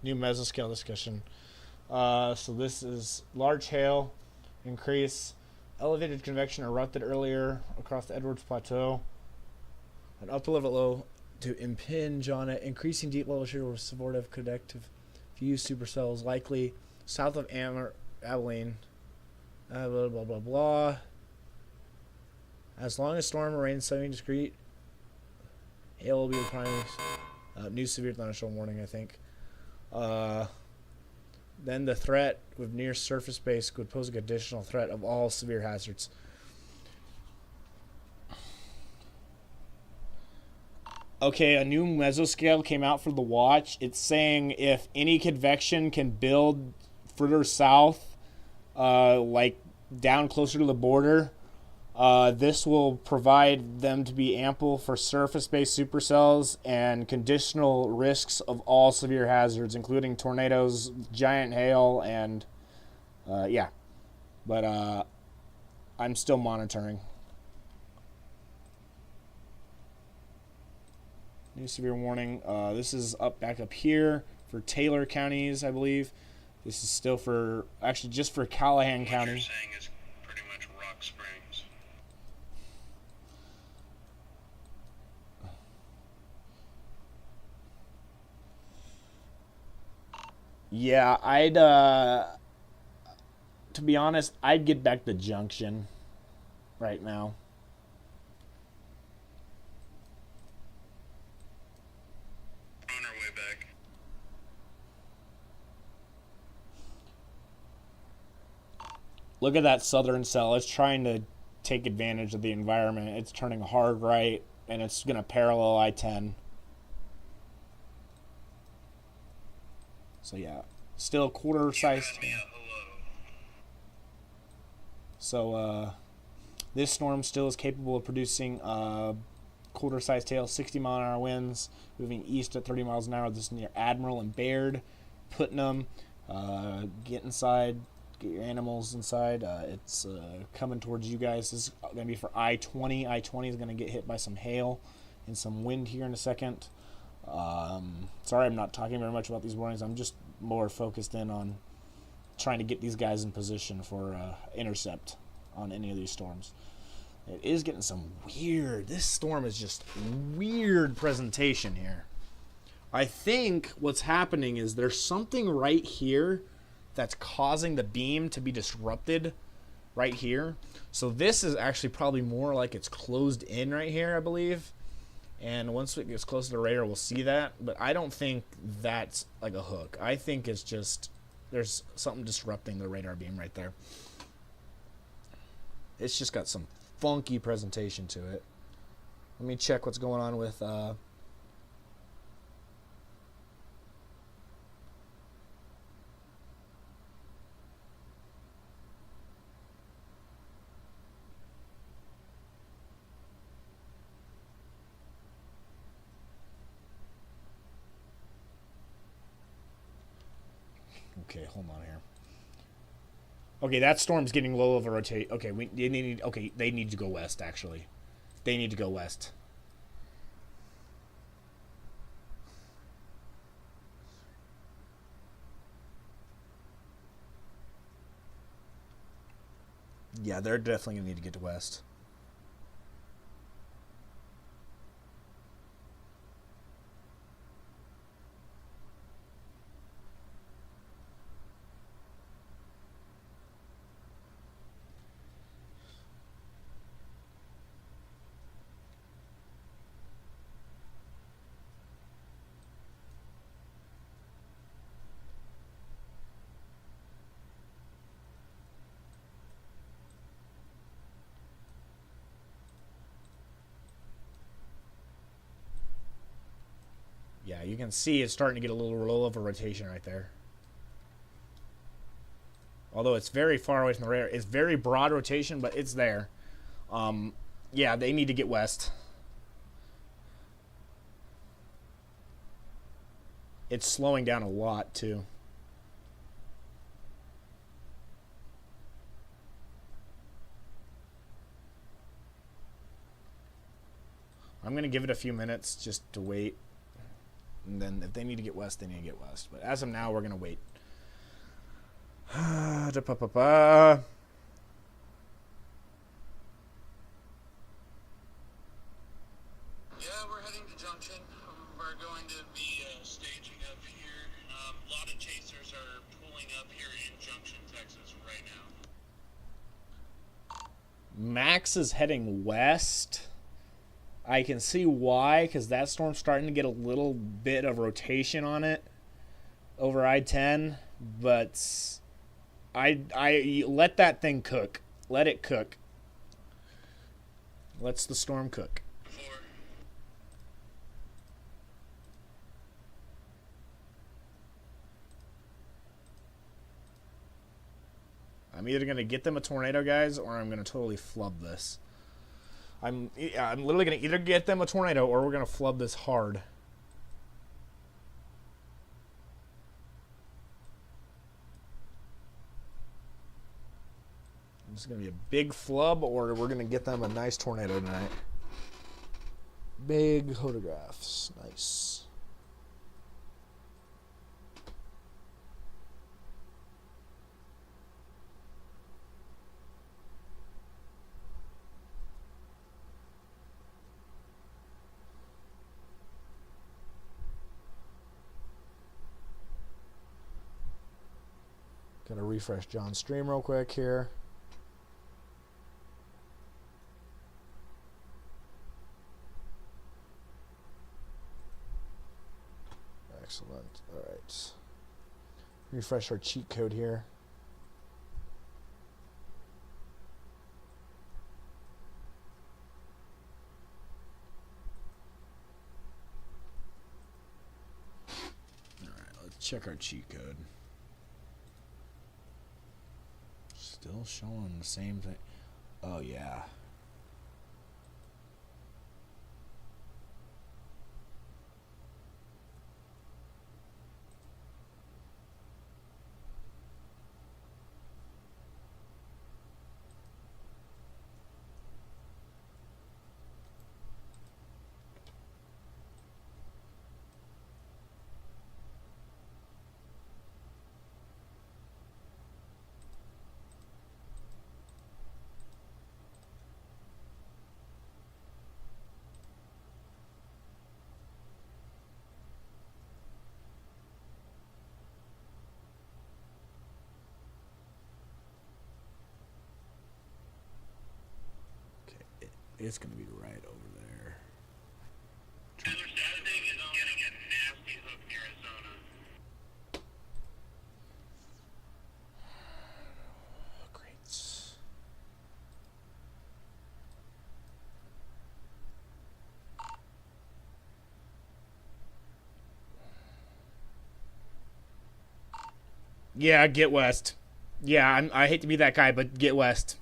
New mesoscale discussion. So this is large hail, increase, elevated convection erupted earlier across the Edwards Plateau. An upper level low to impinge on it, increasing deep level shear with supportive convective fused supercells likely south of Abilene. Blah, blah, blah, blah. As long as storm remains semi-discrete, hail will be the primary. New severe thunderstorm warning, I think. Then the threat with near surface base could pose an additional threat of all severe hazards. Okay, a new mesoscale came out for the watch. It's saying if any convection can build further south, like down closer to the border, this will provide them to be ample for surface-based supercells and conditional risks of all severe hazards, including tornadoes, giant hail, and yeah. But I'm still monitoring. New severe warning. This is back up here for Taylor counties, I believe. This is still for, actually just for Callahan County. What you're saying is pretty much Rock Springs. Yeah, I'd, to be honest, I'd get back to Junction right now. On our way back. Look at that southern cell. It's trying to take advantage of the environment. It's turning hard right, and it's going to parallel I-10. So yeah, still quarter-sized. So this storm still is capable of producing quarter-sized hail, 60-mile-an-hour winds, moving east at 30 miles an hour. This is near Admiral and Baird, Putnam. Get inside, get your animals inside. It's coming towards you guys. This is going to be for I-20. I-20 is going to get hit by some hail and some wind here in a second. Sorry I'm not talking very much about these warnings. I'm just more focused in on trying to get these guys in position for intercept on any of these storms. It is getting some weird, this storm is just weird presentation here. I think what's happening is there's something right here that's causing the beam to be disrupted right here. So this is actually probably more like it's closed in right here, I believe. And once it gets closer to the radar, we'll see that. But I don't think that's like a hook. I think it's just there's something disrupting the radar beam right there. It's just got some funky presentation to it. Let me check what's going on with Okay, hold on here. Okay, that storm's getting low of a rotate. Okay, they need to go west, actually. They need to go west. Yeah, they're definitely going to need to get to west. Yeah, you can see it's starting to get a little low of a rotation right there. Although it's very far away from the radar. It's very broad rotation, but it's there. Yeah, they need to get west. It's slowing down a lot, too. I'm going to give it a few minutes just to wait. And then if they need to get west, they need to get west. But as of now, we're going to wait. Yeah, we're heading to Junction. We're going to be staging up here. A lot of chasers are pulling up here in Junction, Texas right now. Max is heading west. I can see why, because that storm's starting to get a little bit of rotation on it over I-10, but I let that thing cook. Let it cook. Let's the storm cook. I'm either going to get them a tornado, guys, or I'm going to totally flub this. I'm literally going to either get them a tornado or we're going to flub this hard. This is going to be a big flub or we're going to get them a nice tornado tonight. Big photographs. Nice. Gonna refresh John's stream real quick here. Excellent. All right. Refresh our cheat code here. All right, let's check our cheat code. Still showing the same thing. Oh, yeah. It's going to be right over there. Other Saturday is getting a nasty hook in Arizona. Great. Yeah, get west. Yeah, I hate to be that guy, but get west.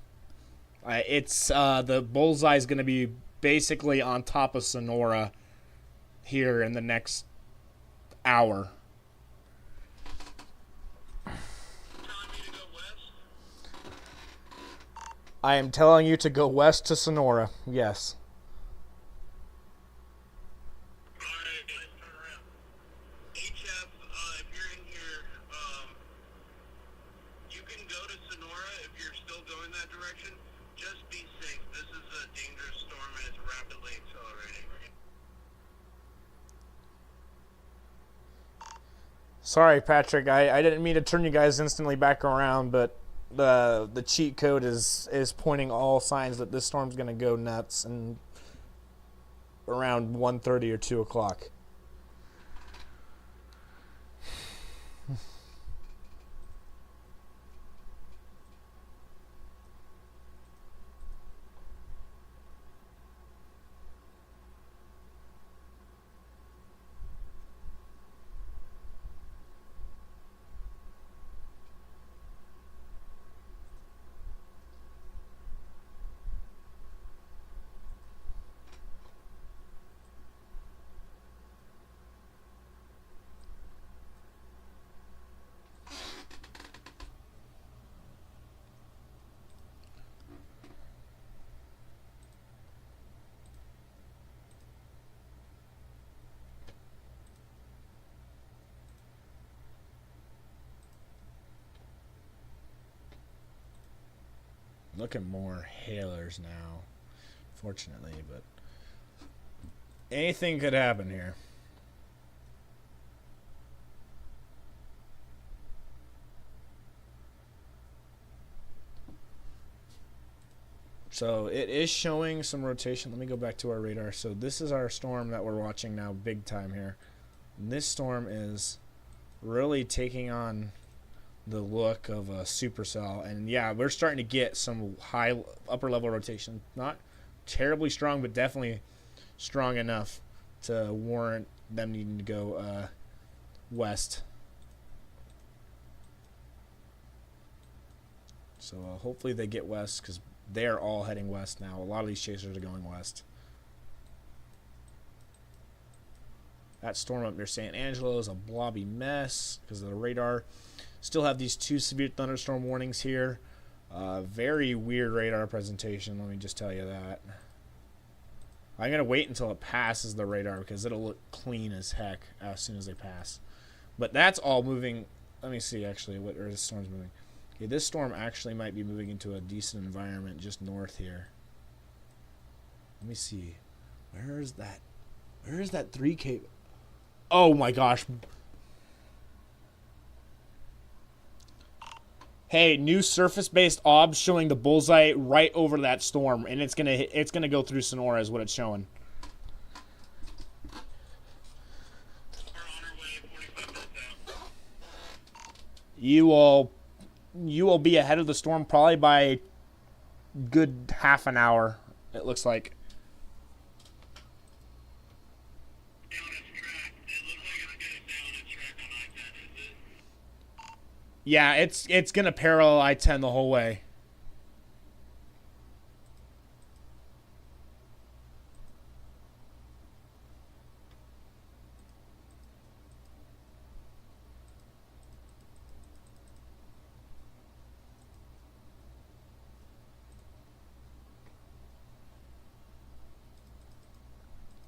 It's the bullseye is going to be basically on top of Sonora here in the next hour. I am telling you to go west to Sonora. Yes. Alright, guys, turn around. HF, if you're in here, you can go to Sonora if you're still going that direction. Just be safe. This is a dangerous storm and it's rapidly accelerating. Sorry, Patrick. I didn't mean to turn you guys instantly back around, but the cheat code is pointing all signs that this storm's gonna go nuts and around 1:30 or 2 o'clock. Looking more hailers now, fortunately, but anything could happen here. So it is showing some rotation. Let me go back to our radar. So this is our storm that we're watching now, big time here. And this storm is really taking on the look of a supercell, and yeah, we're starting to get some high upper level rotation. Not terribly strong, but definitely strong enough to warrant them needing to go west. So hopefully they get west, because they're all heading west now. A lot of these chasers are going west. That storm up near San Angelo is a blobby mess because of the radar. Still have these 2 severe thunderstorm warnings here. Very weird radar presentation, let me just tell you that. I'm going to wait until it passes the radar because it'll look clean as heck as soon as they pass. But that's all moving. Let me see actually where this storm's moving. Okay, this storm actually might be moving into a decent environment just north here. Let me see. Where is that? Where is that 3K? Oh my gosh. Hey, new surface-based obs showing the bullseye right over that storm, and it's gonna go through Sonora is what it's showing. We're on our way, 45 minutes out. You will be ahead of the storm probably by good half an hour. It looks like. Stay on its track. It looks like it's gonna stay on its track on I-10, is it? Yeah, it's gonna parallel I-10 the whole way.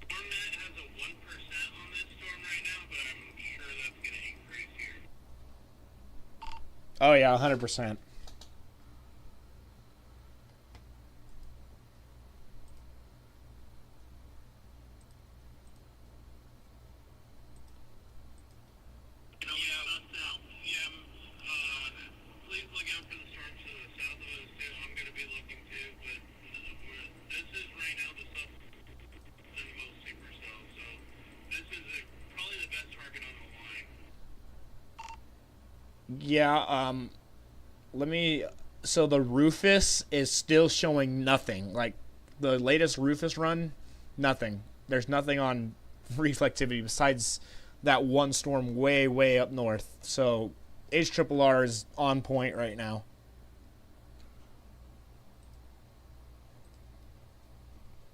StormNet has a 1% on this storm right now, but I'm sure that's gonna increase here. Oh yeah, 100%. Yeah, south. Yeah, please look out for the storms to the south of us too. I'm gonna be looking too, but this is right now the southernmost supercell, so this is probably the best target on the line. Yeah, let me. So the Rufus is still showing nothing. Like the latest Rufus run, nothing. There's nothing on reflectivity besides that one storm way up north. So HRRR is on point right now.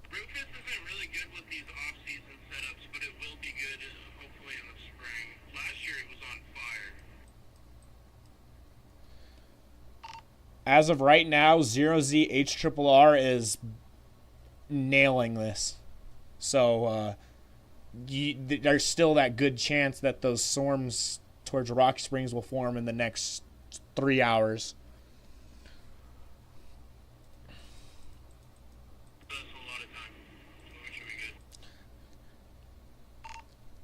Rufus isn't really good with these off-season setups, but it will be good hopefully in the spring. Last year it was on fire. As of right now, 0Z HRRR is nailing this. So there's still that good chance that those storms towards Rocky Springs will form in the next 3 hours.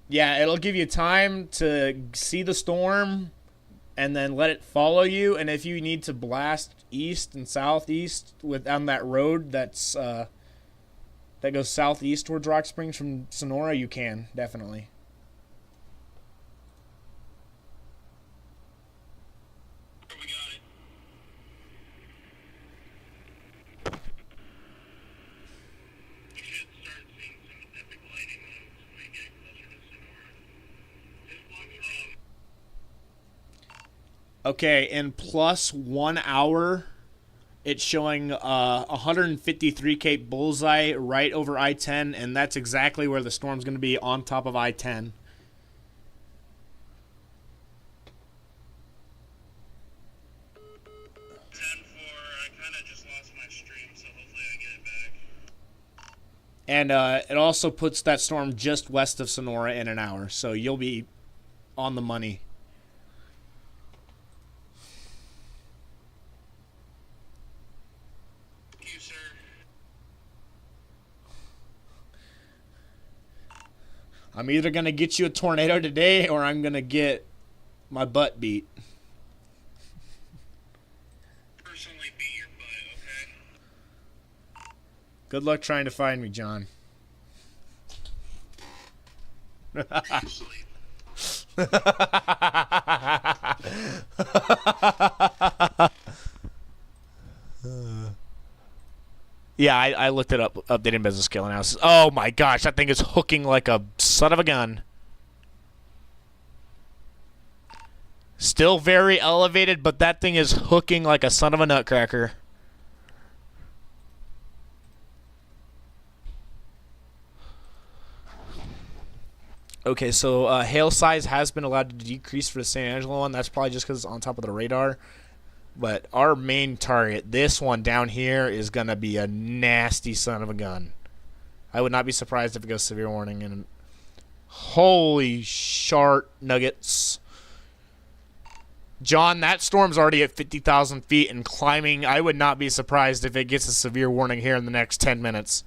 Yeah, it'll give you time to see the storm and then let it follow you. And if you need to blast east and southeast on that road that's that goes southeast towards Rock Springs from Sonora, you can, definitely. Okay, in plus 1 hour, it's showing 153 Cape bullseye right over I-10, and that's exactly where the storm's going to be, on top of I-10. And it also puts that storm just west of Sonora in an hour, so you'll be on the money. I'm either going to get you a tornado today or I'm going to get my butt beat. Personally beat your butt, okay? Good luck trying to find me, John. Yeah, I looked it up, updating business skill analysis. Oh my gosh, that thing is hooking like a son of a gun. Still very elevated, but that thing is hooking like a son of a nutcracker. Okay, so hail size has been allowed to decrease for the San Angelo one. That's probably just because it's on top of the radar. But our main target, this one down here, is going to be a nasty son of a gun. I would not be surprised if it goes severe warning. And holy shart nuggets. John, that storm's already at 50,000 feet and climbing. I would not be surprised if it gets a severe warning here in the next 10 minutes.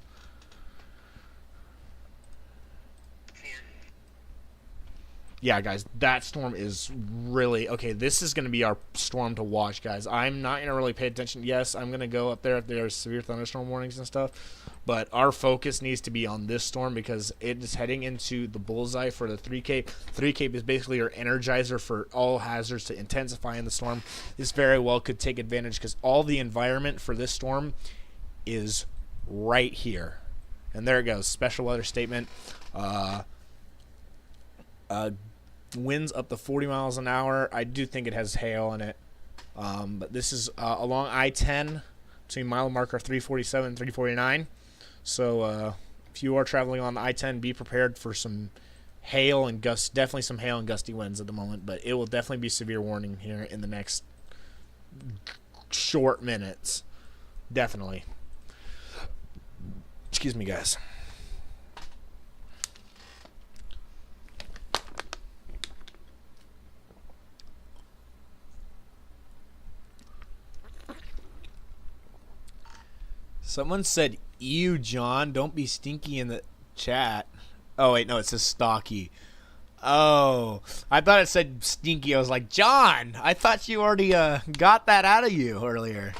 Yeah, guys, that storm is really... Okay, this is going to be our storm to watch, guys. I'm not going to really pay attention. Yes, I'm going to go up there if there's severe thunderstorm warnings and stuff. But our focus needs to be on this storm because it is heading into the bullseye for the 3 Cape. 3 Cape is basically your energizer for all hazards to intensify in the storm. This very well could take advantage because all the environment for this storm is right here. And there it goes. Special weather statement. Winds up to 40 miles an hour. I do think it has hail in it. But this is along I-10 between mile marker 347 and 349. So if you are traveling on I-10, be prepared for some hail and gusts. Definitely some hail and gusty winds at the moment. But it will definitely be severe warning here in the next short minutes. Definitely. Excuse me, guys. Someone said, ew, John, don't be stinky in the chat. Oh, wait, no, it says stocky. Oh, I thought it said stinky. I was like, John, I thought you already got that out of you earlier.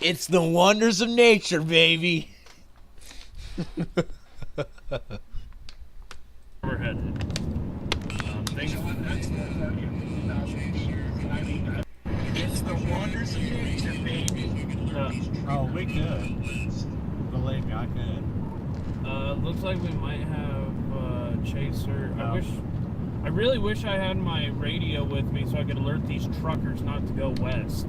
It's the wonders of nature, baby. We're headed. It's the wonders of nature, baby. Oh, we could. Believe me, I could. Looks like we might have chaser. No. I really wish I had my radio with me so I could alert these truckers not to go west.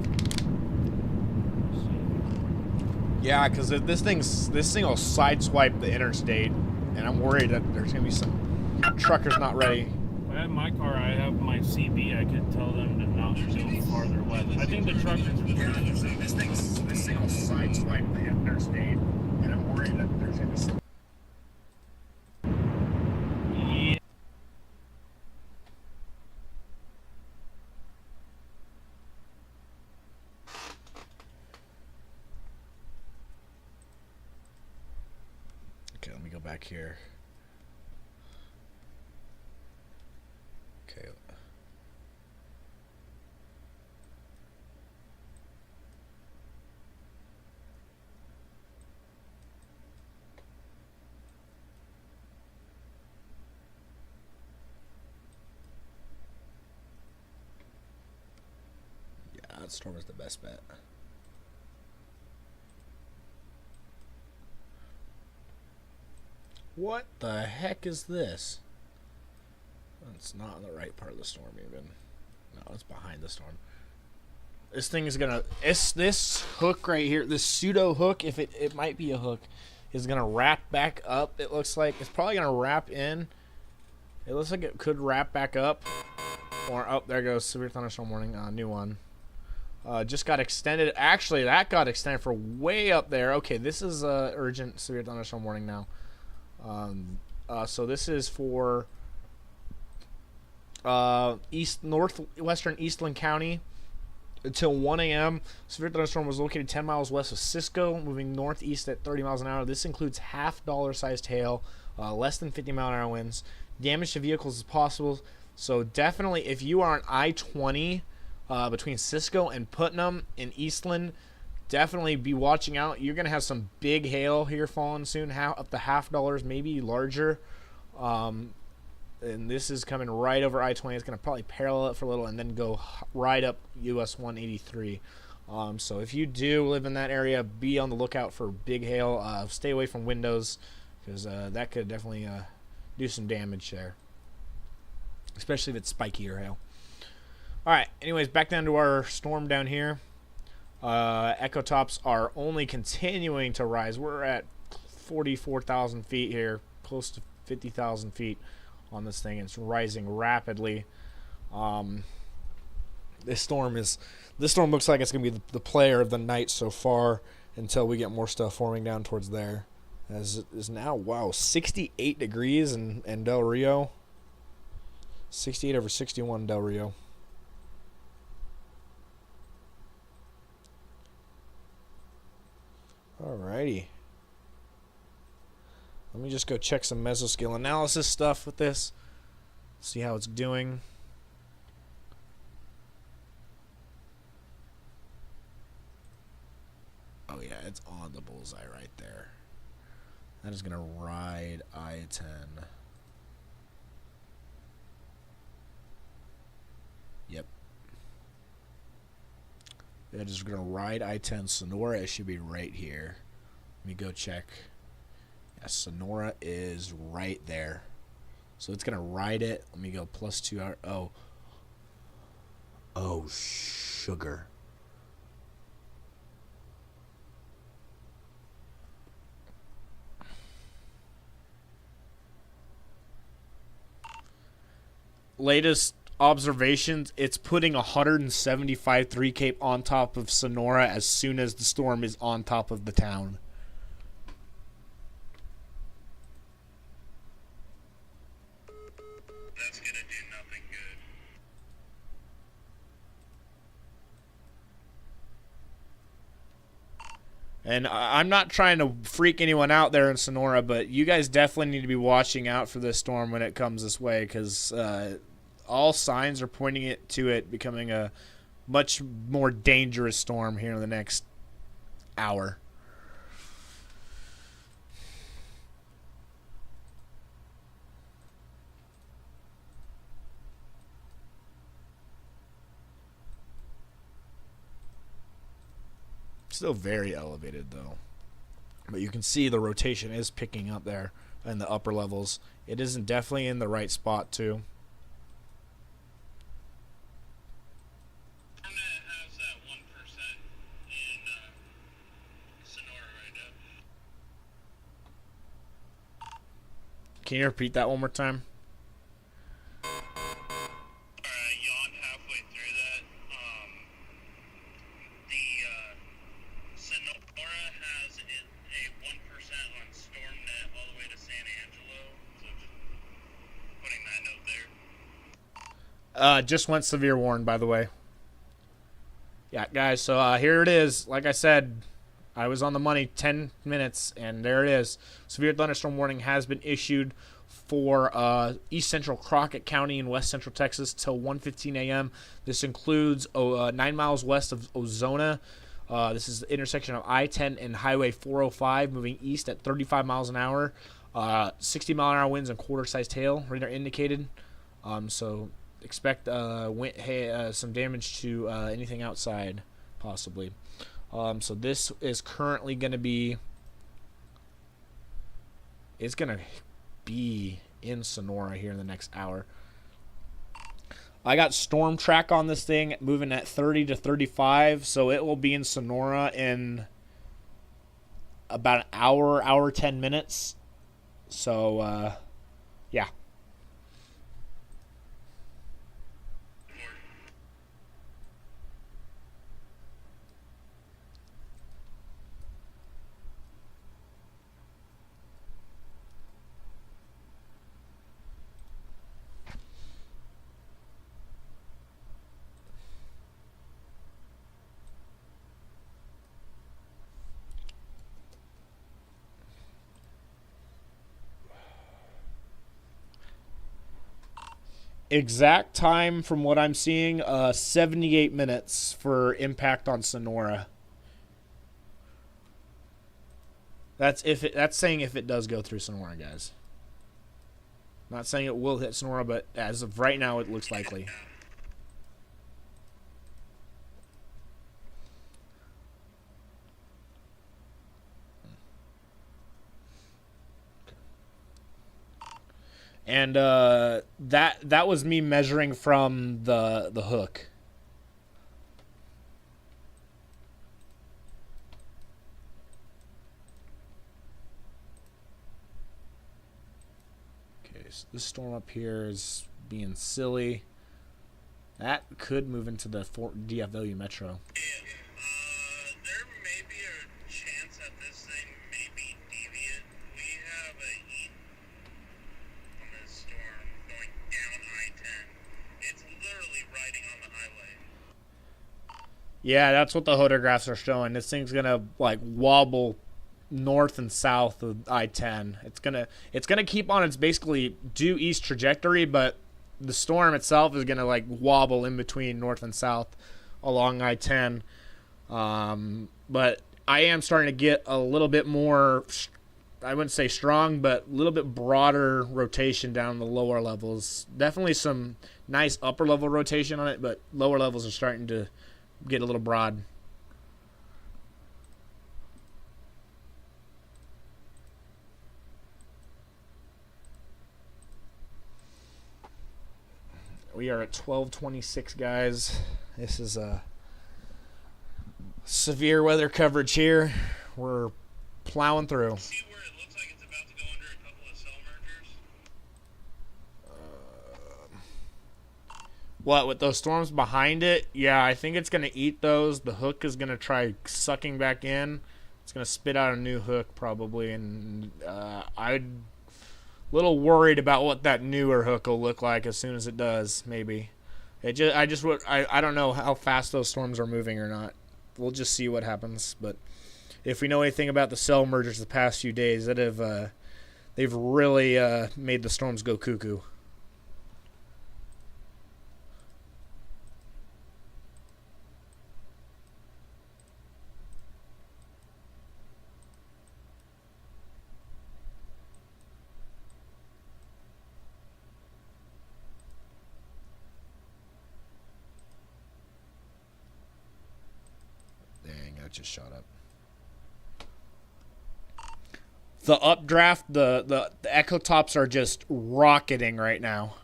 Yeah, because this thing will sideswipe the interstate, and I'm worried that there's gonna be some truckers not ready. In my car, I have my CB. I could tell them to not go farther west. I think the truckers are pretty. This thing will sideswipe the interstate, and I'm worried that there's gonna be some. Yeah. Okay, let me go back here. Okay. Yeah, that storm is the best bet. What the heck is this? It's not on the right part of the storm even. No, it's behind the storm. This thing is gonna, this hook right here, this pseudo hook, if it might be a hook, is gonna wrap back up. It looks like it's probably gonna wrap in. It looks like it could wrap back up. Or, oh, there goes severe thunderstorm warning, new one. Just got extended. Actually, that got extended for way up there. Okay, this is urgent severe thunderstorm warning now. So this is for northwestern Eastland County until 1 a.m. Severe thunderstorm was located 10 miles west of Cisco, moving northeast at 30 miles an hour. This includes half dollar-sized hail, less than 50-mile-an-hour winds. Damage to vehicles is possible. So definitely, if you are on I-20 between Cisco and Putnam in Eastland, definitely be watching out. You're gonna have some big hail here falling soon, up to half dollars, maybe larger. And this is coming right over I-20. It's gonna probably parallel it for a little and then go right up US 183. So if you do live in that area, be on the lookout for big hail. Stay away from windows because that could definitely do some damage there, especially if it's spikier hail. All right. Anyways, back down to our storm down here. Echo tops are only continuing to rise. We're at 44,000 feet here, close to 50,000 feet on this thing. It's rising rapidly. This storm looks like it's gonna be the player of the night so far until we get more stuff forming down towards there. As it is now, wow, 68 degrees in Del Rio. 68 over 61 Del Rio. Alrighty. Let me just go check some mesoscale analysis stuff with this. See how it's doing. Oh yeah, it's on the bullseye right there. That is gonna ride I-10. Yep. That is gonna ride I-10 Sonora. It should be right here. Let me go check. Yeah, Sonora is right there. So it's gonna ride it. Let me go plus 2 hour. Oh, sugar. Latest observations, it's putting 175 3 Cape on top of Sonora as soon as the storm is on top of the town. That's gonna do nothing good. And I'm not trying to freak anyone out there in Sonora, but you guys definitely need to be watching out for this storm when it comes this way, because all signs are pointing to it becoming a much more dangerous storm here in the next hour. Still very elevated though, but you can see the rotation is picking up there in the upper levels. It isn't definitely in the right spot too. Has that 1% in Sonora Can you repeat that one more time? Alright, yawned halfway through that. The Sonora has a 1% on StormNet all the way to San Angelo. So just putting that note there. Just went severe warned, by the way. Yeah, guys, so here it is. Like I said, I was on the money 10 minutes, and there it is. Severe thunderstorm warning has been issued for east central Crockett County in west central Texas till 1:15 a.m. This includes 9 miles west of Ozona. This is the intersection of I-10 and Highway 405, moving east at 35 miles an hour. 60-mile-an-hour winds and quarter-sized hail, radar indicated. So expect some damage to anything outside, possibly. So this is currently going to be... It's going to be in Sonora here in the next hour. I got storm track on this thing moving at 30 to 35, so it will be in Sonora in about an hour 10 minutes. So, yeah. Exact time from what I'm seeing, 78 minutes for impact on Sonora. That's saying if it does go through Sonora, guys. Not saying it will hit Sonora, but as of right now, it looks likely. And that was me measuring from the hook. Okay, so this storm up here is being silly. That could move into the DFW Metro. There may be a chance that this thing may be deviant. We have a heat on this storm going down I-10. It's literally riding on the highway. Yeah, that's what the photographs are showing. This thing's gonna like wobble north and south of I-10. It's gonna keep on its basically due east trajectory, but the storm itself is gonna like wobble in between north and south along I-10. But I am starting to get a little bit more, I wouldn't say strong, but a little bit broader rotation down the lower levels. Definitely some nice upper level rotation on it, but lower levels are starting to get a little broad. We are at 12:26, guys. This is a severe weather coverage here. We're plowing through. See where it looks like it's about to go under a couple of cell mergers? What, with those storms behind it? Yeah, I think it's going to eat those. The hook is going to try sucking back in. It's going to spit out a new hook probably, and I'm a little worried about what that newer hook will look like as soon as it does, maybe. I don't know how fast those storms are moving or not. We'll just see what happens, but if we know anything about the cell mergers the past few days, they've really made the storms go cuckoo. Dang, that just shot up. The updraft, the echo tops are just rocketing right now.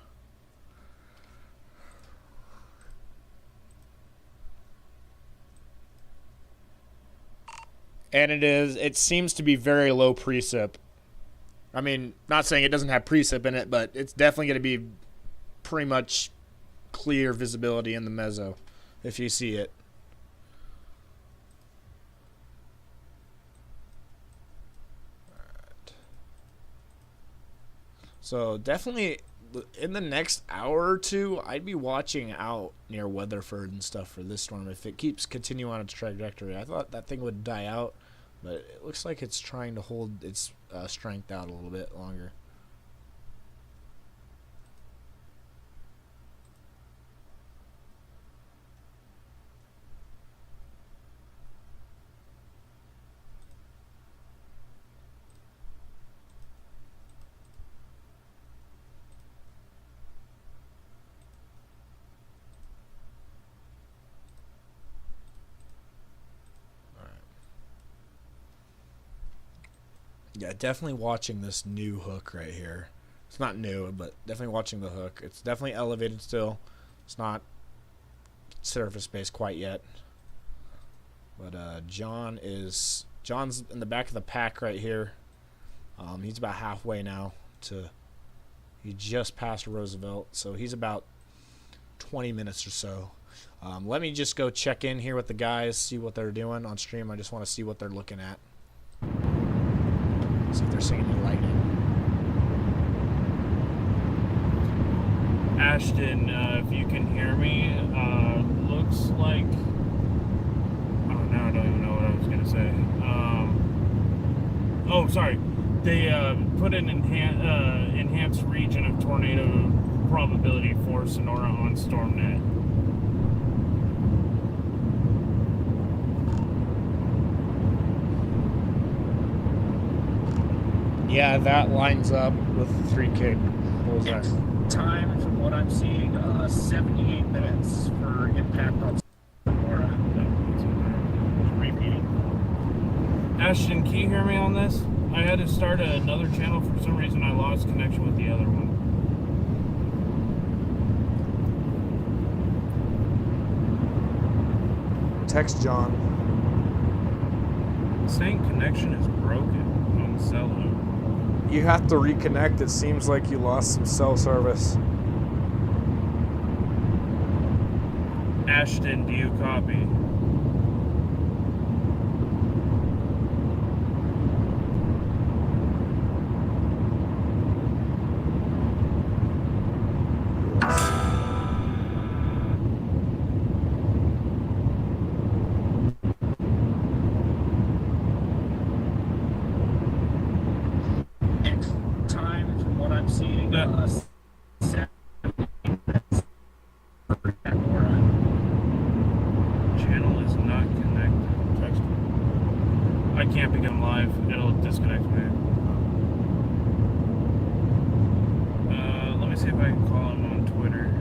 And it seems to be very low precip. I mean, not saying it doesn't have precip in it, but it's definitely going to be pretty much clear visibility in the mezzo if you see it. Alright. So definitely in the next hour or two, I'd be watching out near Weatherford and stuff for this storm if it keeps continuing on its trajectory. I thought that thing would die out, but it looks like it's trying to hold its strength out a little bit longer. Yeah, definitely watching this new hook right here. It's not new, but definitely watching the hook. It's definitely elevated still. It's not surface based quite yet. But John's in the back of the pack right here. He's about halfway now he just passed Roosevelt, so he's about 20 minutes or so. Let me just go check in here with the guys, see what they're doing on stream. I just want to see what they're looking at. See if they're seeing any lightning. Ashton, if you can hear me, looks like... Oh, now I don't even know what I was going to say. Oh, sorry. They put an enhanced region of tornado probability for Sonora on StormNet. Yeah, that lines up with 3K. What was that? Time, from what I'm seeing, 78 minutes for impact on Sonora. Repeating. Ashton, can you hear me on this? I had to start another channel. For some reason, I lost connection with the other one. Text John. Saying connection is broken on cello. You have to reconnect. It seems like you lost some cell service. Ashton, do you copy? Time, from what I'm seeing, 78 minutes for Sonora. Channel is not connected. Text. I can't become live. It'll disconnect me. Let me see if I can call him on Twitter.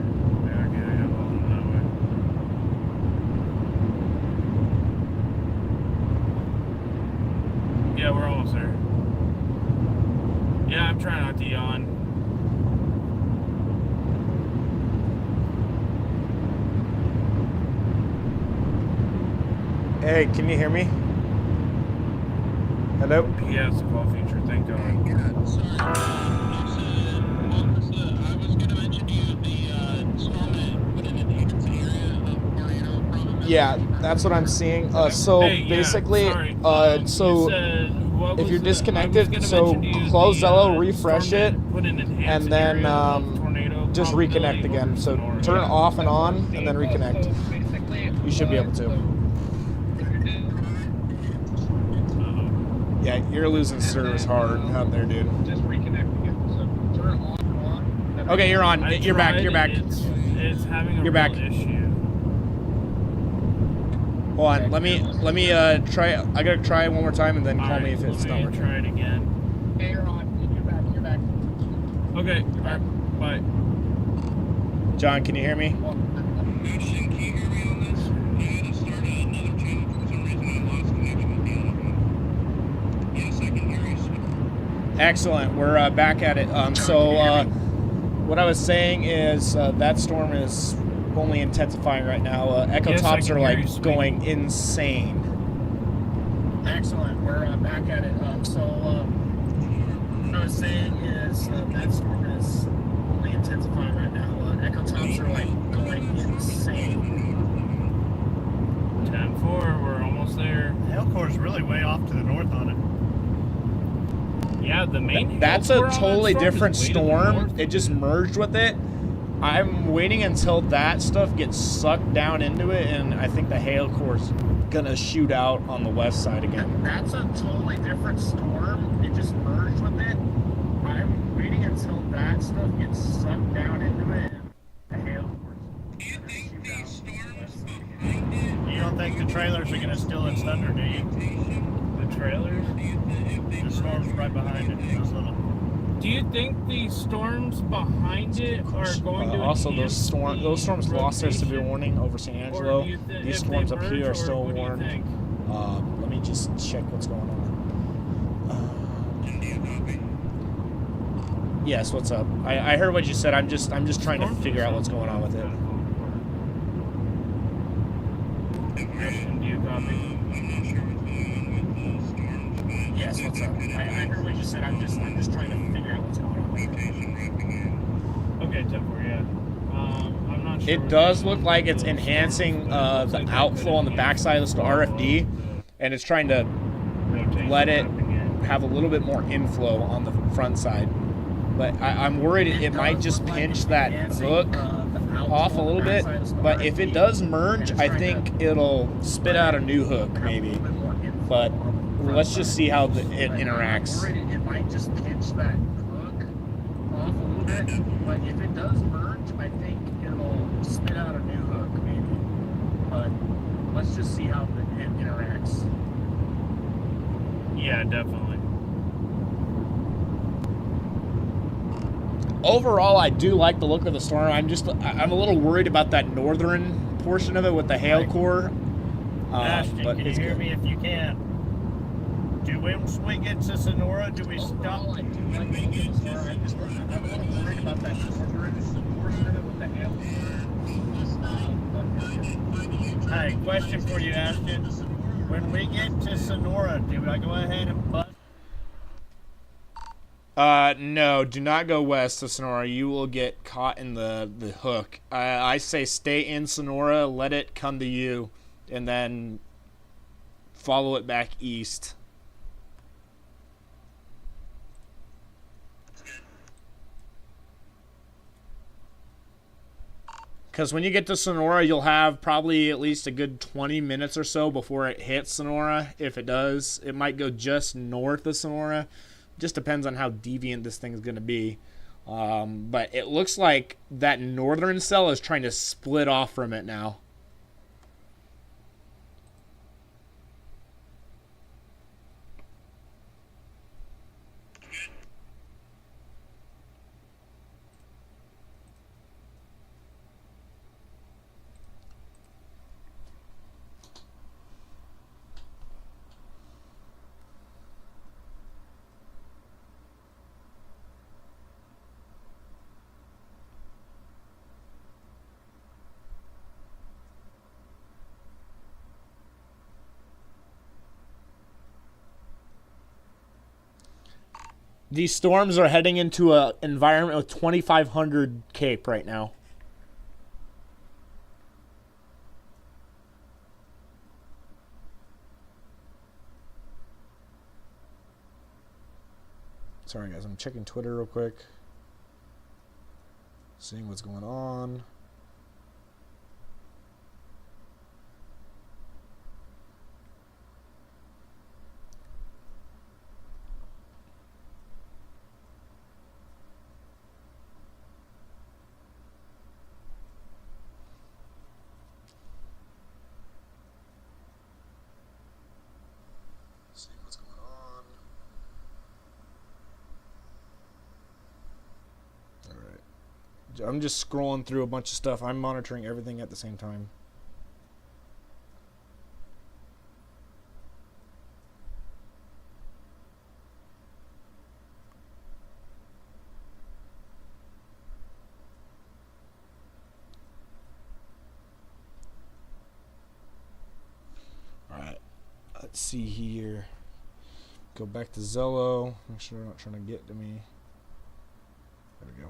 Yeah, okay, I got call him that way. Yeah, we're almost there. Yeah, I'm trying not to yawn. Hey, can you hear me? Hello? PS call feature, thank God. Yeah, sorry. I was going to mention to you the storm that put in an agency area of tornado probability. Yeah, that's what I'm seeing. So Hey, yeah, basically, sorry. so You said, what if was you're the- disconnected, I was gonna so mention to you close the, Zello, refresh storm it, that put in enhanced and then area of tornado just probability reconnect again. over So Sonora. turn it off and on, and then reconnect. You should be able to. Yeah, you're losing service hard out there, dude. Just reconnect again. So turn it off and on. Okay, you're on. I You're back. tried, You're back. It's having a You're real back. issue. Hold on. Let me try. I gotta try it one more time, and then call me if it's not Let me working. try it again. Okay, you're on. You're back. You're back. Okay, alright, bye. John, can you hear me? Ashton, can you hear me on this? I had to start another channel. For some reason, I lost connection with the other one. Yes, I can hear you, sir. Excellent. We're back at it. What I was saying is that storm is only intensifying right now. Echo Yes, I tops can are hear like you speak. going insane. Excellent. We're back at it. was saying is that storm is only intensifying right now. Echo tops are like going insane. 10-4, we're almost there. Hail core is really way off to the north on it. Yeah, the main. That's a hail core on that totally storm is different way to the storm. north. It just merged with it. I'm waiting until that stuff gets sucked down into it, and I think the hail core's gonna shoot out on the west side again. That's a totally different storm. It just merged with it. I'm waiting until that stuff gets sucked down into it. And the hail core's gonna shoot out on the west side again. You don't think the trailers are going to steal its thunder, do you? The trailers. The storm's right behind it. Those little. Do you think the storms behind it are going to Also, enhance those storms the lost their severe rotation? warning over San Or Angelo. do you thi- These if they storms up merge, here or are still what do you warned. think? Let me just check what's going on. Yes, what's up? I heard what you said. I'm just trying to figure out what's going on with it. Christian, do you copy? Yes, what's up? I heard what you said. I'm just trying to figure out what's going on with it. Okay, 10-4, yeah. I'm not sure. It what does the- look like it's the enhancing storms, but it looks the like outflow on the could backside of the RFD, and it's trying to rotation let it happening. have a little bit more inflow on the front side. But I'm worried it might does just look like pinch it's that enhancing, hook the outflow off a on the little bit. backside of the But if it RFD, does and merge, it's I trying to think it'll spit out a new hook, have a maybe. little bit more inflow But on the front let's just side. see how it But interacts. I'm worried it might just pinch that hook off a little bit. But if it does merge, I think it'll spit out a new hook, maybe. But let's just see how it interacts. Yeah, definitely. Overall, I do like the look of the storm. I'm a little worried about that northern portion of it with the hail Right. core. Ashton, But can you it's hear good. me if you can? Do once we get to Sonora, do we stop? Overall, I do like the look of the storm. I'm a little worried about that northern portion of it with the hail. Hey, question for you, Ashton. When we get to Sonora, do I go ahead and bust? No, do not go west of Sonora. You will get caught in the hook. I say stay in Sonora, let it come to you, and then follow it back east. Because when you get to Sonora, you'll have probably at least a good 20 minutes or so before it hits Sonora. If it does, it might go just north of Sonora. Just depends on how deviant this thing is going to be. But it looks like that northern cell is trying to split off from it now. These storms are heading into an environment with 2,500 Cape right now. Sorry guys, I'm checking Twitter real quick. Seeing what's going on. Seeing what's going on. Alright. I'm just scrolling through a bunch of stuff. I'm monitoring everything at the same time. Alright. Let's see here. Go back to Zello. Make sure they're not trying to get to me. There we go.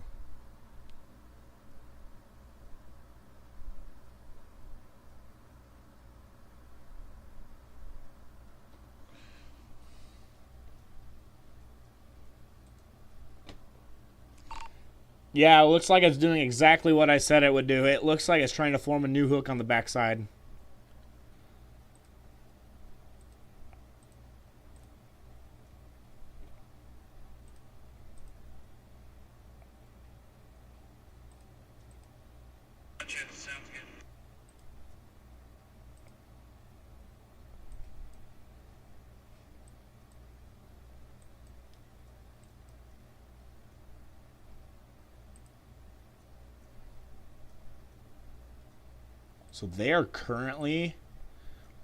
Yeah, it looks like it's doing exactly what I said it would do. It looks like it's trying to form a new hook on the backside. Sounds good. So they are currently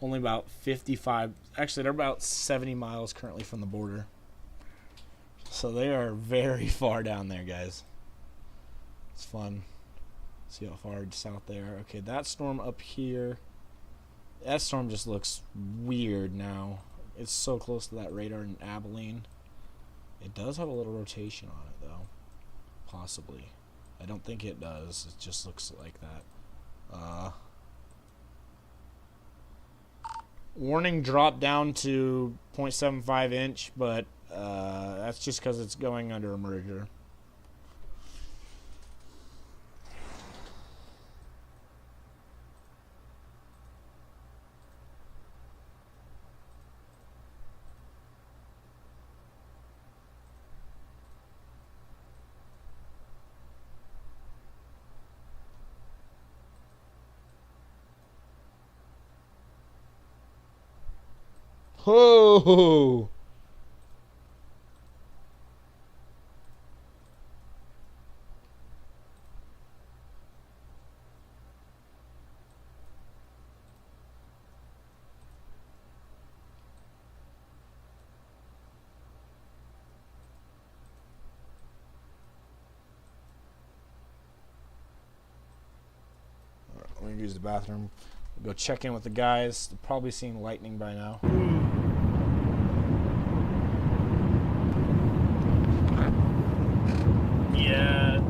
only about 55. Actually, they're about 70 miles currently from the border. So they are very far down there, guys. It's fun. See how far it's out there. Okay, that storm up here. That storm just looks weird now. It's so close to that radar in Abilene. It does have a little rotation on it, though. Possibly. I don't think it does. It just looks like that. Warning dropped down to 0.75 inch, but that's just because it's going under a merger. Oh! Let me use the bathroom. Go check in with the guys. They're probably seeing lightning by now. Yeah.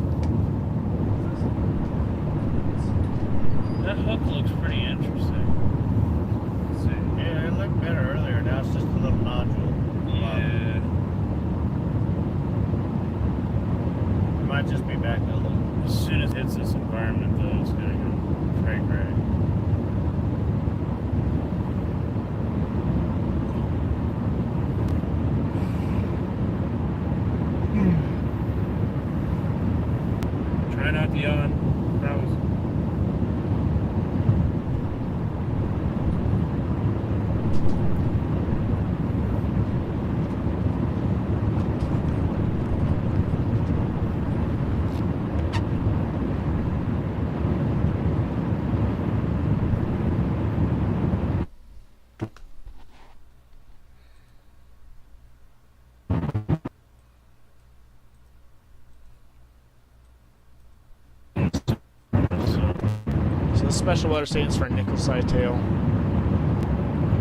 That hook looks pretty interesting. Let's see. Yeah, it looked better earlier. Now it's just a little nodule. Yeah. It might just be back a little. As soon as it hits this environment, though, it's gonna go cray-cray. Try not to yawn. That was. So the special weather stands for a nickel-sized tail.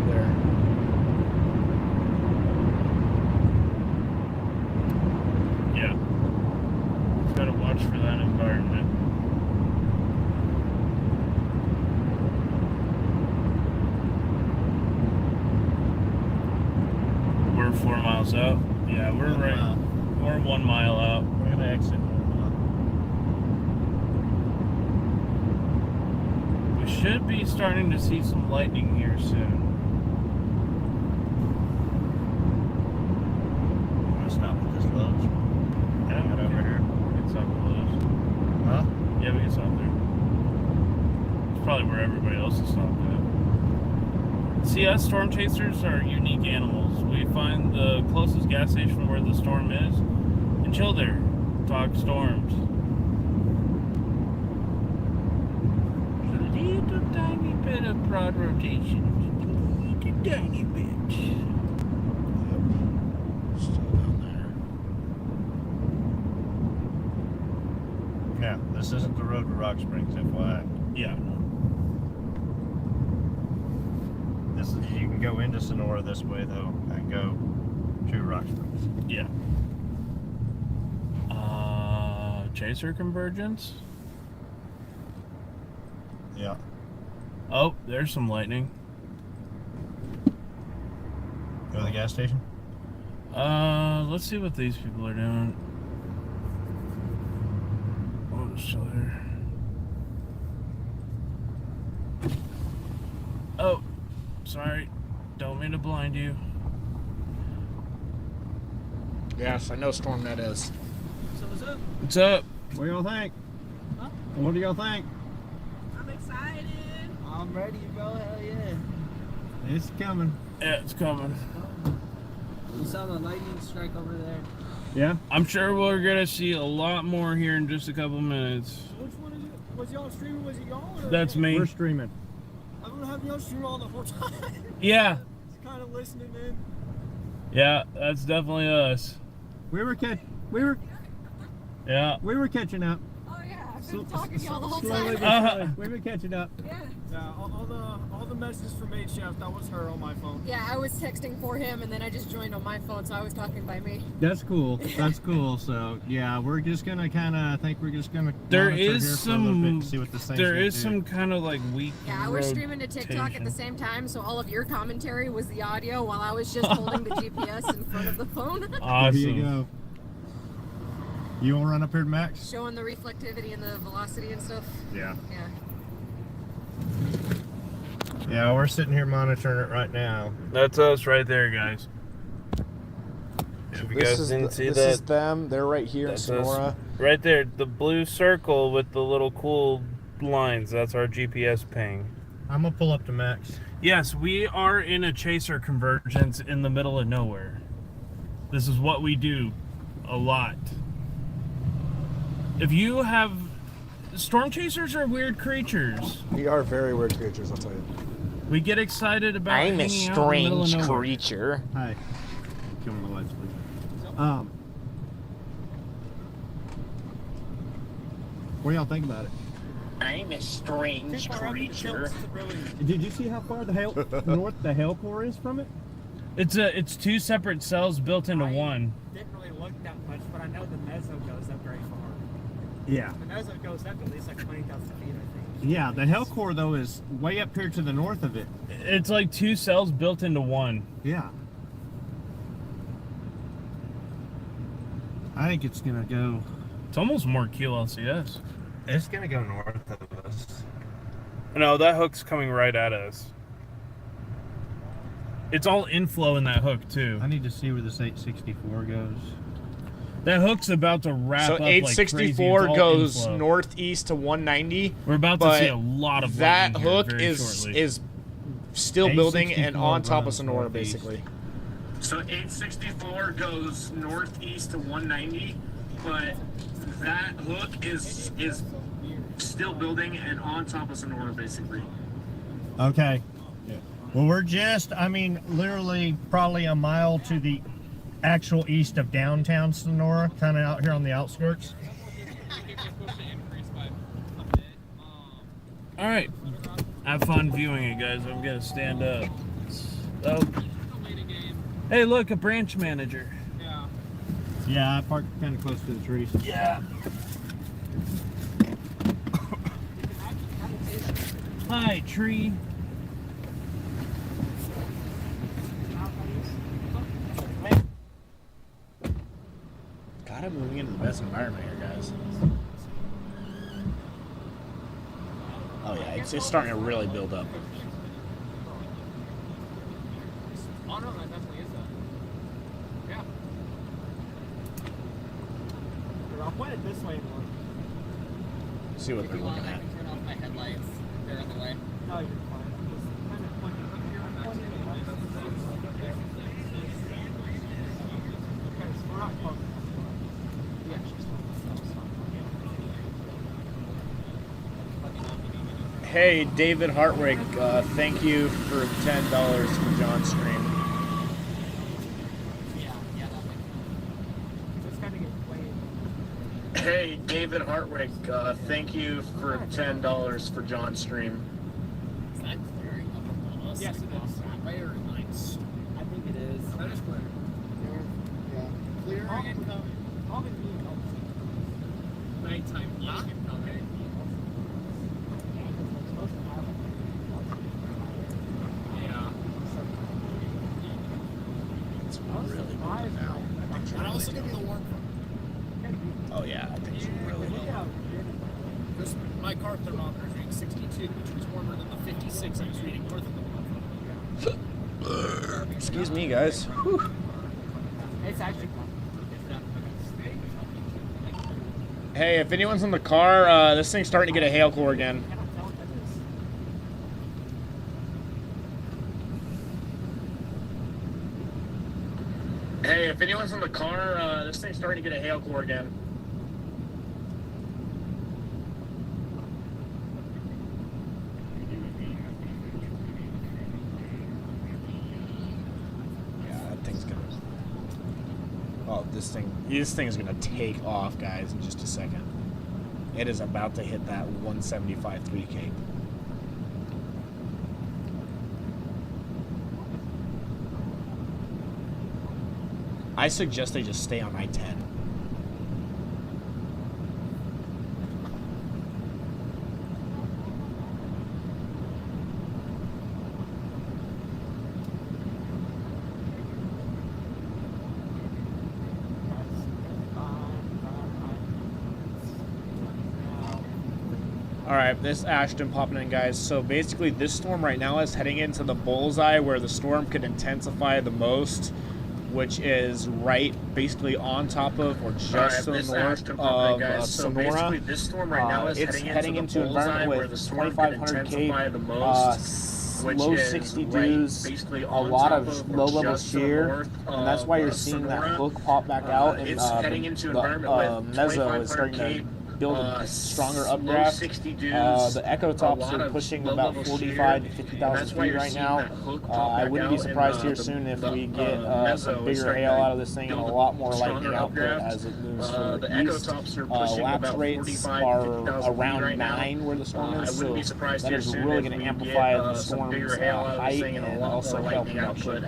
There. Yeah. Gotta watch for that environment. We're 4 miles out. Yeah, we're 1 right. mile. We're 1 mile out. We're gonna exit. We should be starting to see some lightning here soon. I'm gonna stop at this Lowe's. Yeah, Get over here. We can stop at Lowe's. Huh? Yeah, we can stop there. It's probably where everybody else is stopped at. See, us storm chasers are unique animals. We find the closest gas station where the storm is and chill there. Talk storms. A little tiny bit of broad rotation. Just a tiny bit. Still down Yeah, this isn't the road to Rock Springs, FYI. Yeah. This is, you can go into Sonora this way though, and go to Rock Springs. Yeah. Chaser convergence. Yeah. Oh, there's some lightning. Go to the gas station. Let's see what these people are doing. Oh, it's still there. Oh, sorry. Don't mean to blind you. Yes, I know StormNet is. So what's up? What's up? What do y'all think? Huh? What do y'all think? I'm excited. I'm ready, bro. Hell yeah. It's coming. Yeah, it's coming. We saw the lightning strike over there. Yeah. I'm sure we're gonna see a lot more here in just a couple minutes. Which one is it? Was y'all streaming? Was it y'all? Or That's me. We're streaming. I'm gonna have y'all stream all the whole time. Yeah. Just kind of listening in. Yeah, that's definitely us. We were Yeah. catching up. Oh yeah, I've been talking to y'all the whole Slowly time. but surely. We've been catching up. Yeah. Yeah, all the messages from Mate Chef, that was her on my phone. Yeah, I was texting for him and then I just joined on my phone, so I was talking by me. That's cool. That's cool. So yeah, we're just gonna I think we're just gonna. There monitor is here for a little bit some. and see what this thing's There gonna is do. some kind of like weak. Yeah, we're streaming to TikTok at the same time, so all of your commentary was the audio while I was just holding the GPS in front of the phone. Awesome. There you go. You wanna run up here to Max? Showing the reflectivity and the velocity and stuff. Yeah. Yeah. Yeah, we're sitting here monitoring it right now. That's us right there, guys. If you guys didn't see this that, is them. They're right here in that's Sonora. us. Right there, the blue circle with the little cool lines. That's our GPS ping. I'm gonna pull up to Max. Yes, we are in a chaser convergence in the middle of nowhere. This is what we do a lot. If you have storm chasers are weird creatures. We are very weird creatures, I'll tell you. We get excited about hanging out in the middle of nowhere. creature. Hi. Kill my lights, please. What do y'all think about it? I'm a strange creature. Did you see how far the north the hell core is from it? It's two separate cells built into one. Didn't really look that much, but I know the meso goes up very far. Yeah. The meso goes up at least like 20,000 feet, I think. Yeah, the hell core though is way up here to the north of it. It's like two cells built into one. Yeah. I think it's gonna go. It's almost more QLCS. It's gonna go north of us. No, that hook's coming right at us. It's all inflow in that hook too. I need to see where this 864 goes. That hook's about to wrap So up 864 like crazy. goes Inflow. northeast to 190. We're about to but see a lot of that lightning here hook very is shortly. is still building and 864 on top of runs Sonora, northeast. basically. So 864 goes northeast to 190, but that hook is still building and on top of Sonora, basically. Okay. Well, we're just, literally probably a mile to the actual east of downtown Sonora, kind of out here on the outskirts. All right, have fun viewing it, guys. I'm gonna stand up. Oh. Hey, look, a branch manager. Yeah, I parked kind of close to the trees. Yeah. Hi, tree. God, I'm moving into the best environment here, guys. Oh yeah, it's starting to really build up. Oh no, that definitely is that. Yeah. Here, I'll point it this way more. See what they're looking at. Turn off my headlights. They're in the way. No, you're fine. Just kind of pointing up here and pointing it up. Okay, so we're not close. Yeah, she's fine. Hey, David Hartwig, thank you for $10 for John's stream. Yeah, it's kind of getting way. Hey, David Hartwig, thank you for $10 for John's stream. Is that clearing up above us? Yes, it is. That way or like, I think it is. That is clear. Clear incoming. Nighttime incoming. Yeah. It's really moving now. And also give me the warm. Oh yeah, I think it's really well. Because my car thermometer is reading 62, which is warmer than the 56 I was reading north of the Excuse me, guys. Whew. It's actually Hey, if anyone's in the car, this thing's starting to get a hail core again. Hey, if anyone's in the car, this thing's starting to get a hail core again. Yeah, that thing's gonna. Oh, this thing is gonna take off, guys, in just a second. It is about to hit that 175 3 cape. I suggest they just stay on I-10. Alright, this Ashton popping in, guys. So basically, this storm right now is heading into the bullseye where the storm could intensify the most, which is right basically on top of or just to the north of Sonora. This storm right now is it's heading into an environment with 2,500 cape, low 60 dews, a lot of low-level shear, and that's why you're seeing that hook pop back out, and the mezzo is starting to build a stronger updraft. The echo tops are pushing about 45 to 50,000 feet right now. I wouldn't be surprised here soon if we get some bigger hail out of this thing and a lot more lightning output as it moves further east. Lapse rates are around 9 where the storm is, so that is really going to amplify the storm's height and also help the output.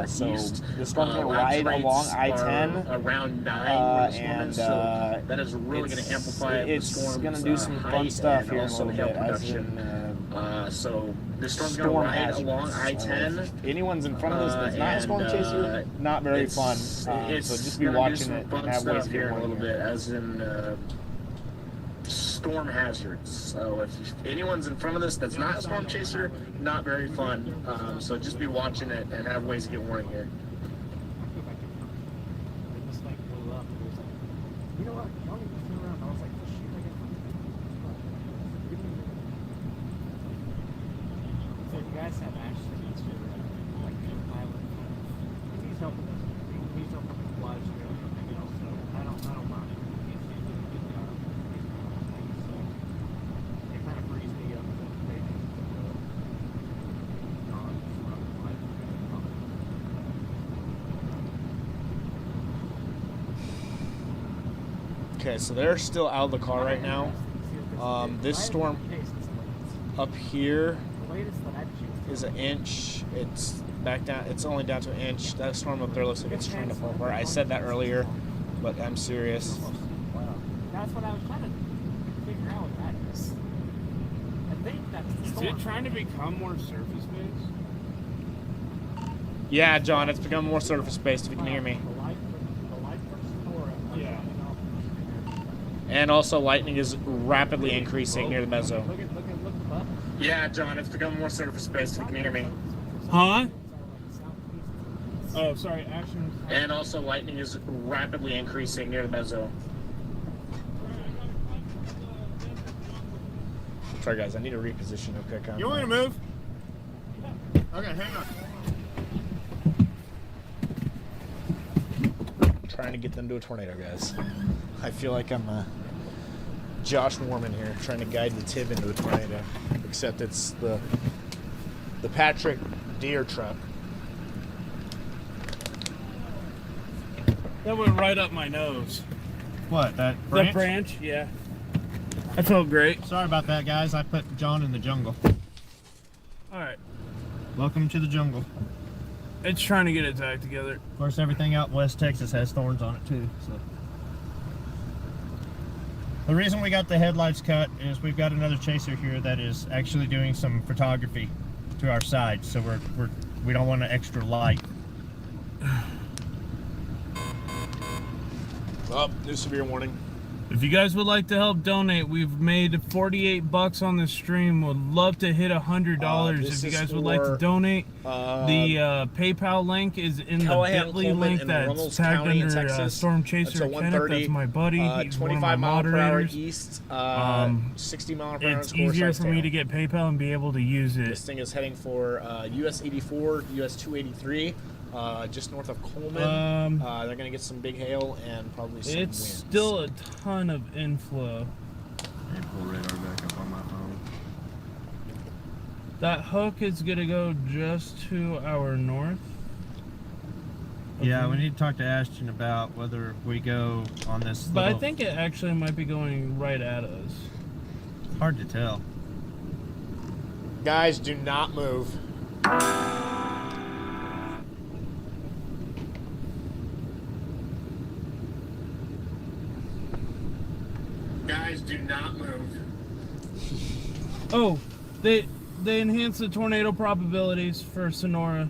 So the storm's going to ride along I-10 around 9 and that is really going to amplify it's going to do some fun stuff here in a little bit, as in so the storm's storm going to ride hazards. along I-10. If anyone's in front of this that's not a storm chaser, not very fun. So just be watching it and have ways to here get in a more little bit, as in storm hazards. So if anyone's in front of this that's not a storm chaser, not very fun. So just be watching it and have ways to get warning here. You know what? Y'all need to turn around. I was like, oh, shoot, I got So if you guys have Ashton, it's your like pilot. He's helping us. He's helping us watch. You know, so I don't mind. It kind of frees me up to take Okay, so they're still out of the car right now. This storm up here is an inch. It's back down. It's only down to an inch. That storm up there looks like it's trying to fall apart. I said that earlier, but I'm serious. That's what I was trying to figure out with that. I think that's the Is storm. it trying to become more surface based? Yeah, John, it's become more surface based. If you can hear me. Yeah. And also, lightning is rapidly increasing near the mezzo. Look above. Yeah, John, it's become more surface based. If you can hear me. Huh? Oh, sorry, action. And also, lightning is rapidly increasing near the mezzo. Sorry, guys, I need to reposition real quick. You want me to move? Okay, hang on. Trying to get them to a tornado, guys. I feel like I'm Josh Warman here, trying to guide the Tib into a tornado. Except it's the Patrick Deer truck. That went right up my nose. What, that branch? The branch, yeah. That felt great. Sorry about that, guys. I put John in the jungle. All right. Welcome to the jungle. It's trying to get its act together. Of course, everything out in West Texas has thorns on it too. So the reason we got the headlights cut is we've got another chaser here that is actually doing some photography to our side, so we don't want an extra light. Oh, new severe warning. If you guys would like to help donate, we've made $48 on this stream. Would love to hit $100 if you guys would like to donate. The PayPal link is in the Callahan-Coleman Bitly link in that's Runnels tagged County in under Texas. Storm Chaser Until Kenneth. 1:30, That's my buddy. He's one of my 25 mile per hour moderators. east, 60 mile per hour It's score easier size for me tail. to get PayPal and be able to use it. This thing is heading for US 84, US 283, just north of Coleman. They're going to get some big hail and probably some It's winds. still a ton of inflow. And pull radar back up on my phone. That hook is gonna go just to our north. Yeah, we need to talk to Ashton about whether we go on this. But I little- think it actually might be going right at us. hard to tell. Guys, do not move. Guys, do not move. Oh, they enhanced the tornado probabilities for Sonora.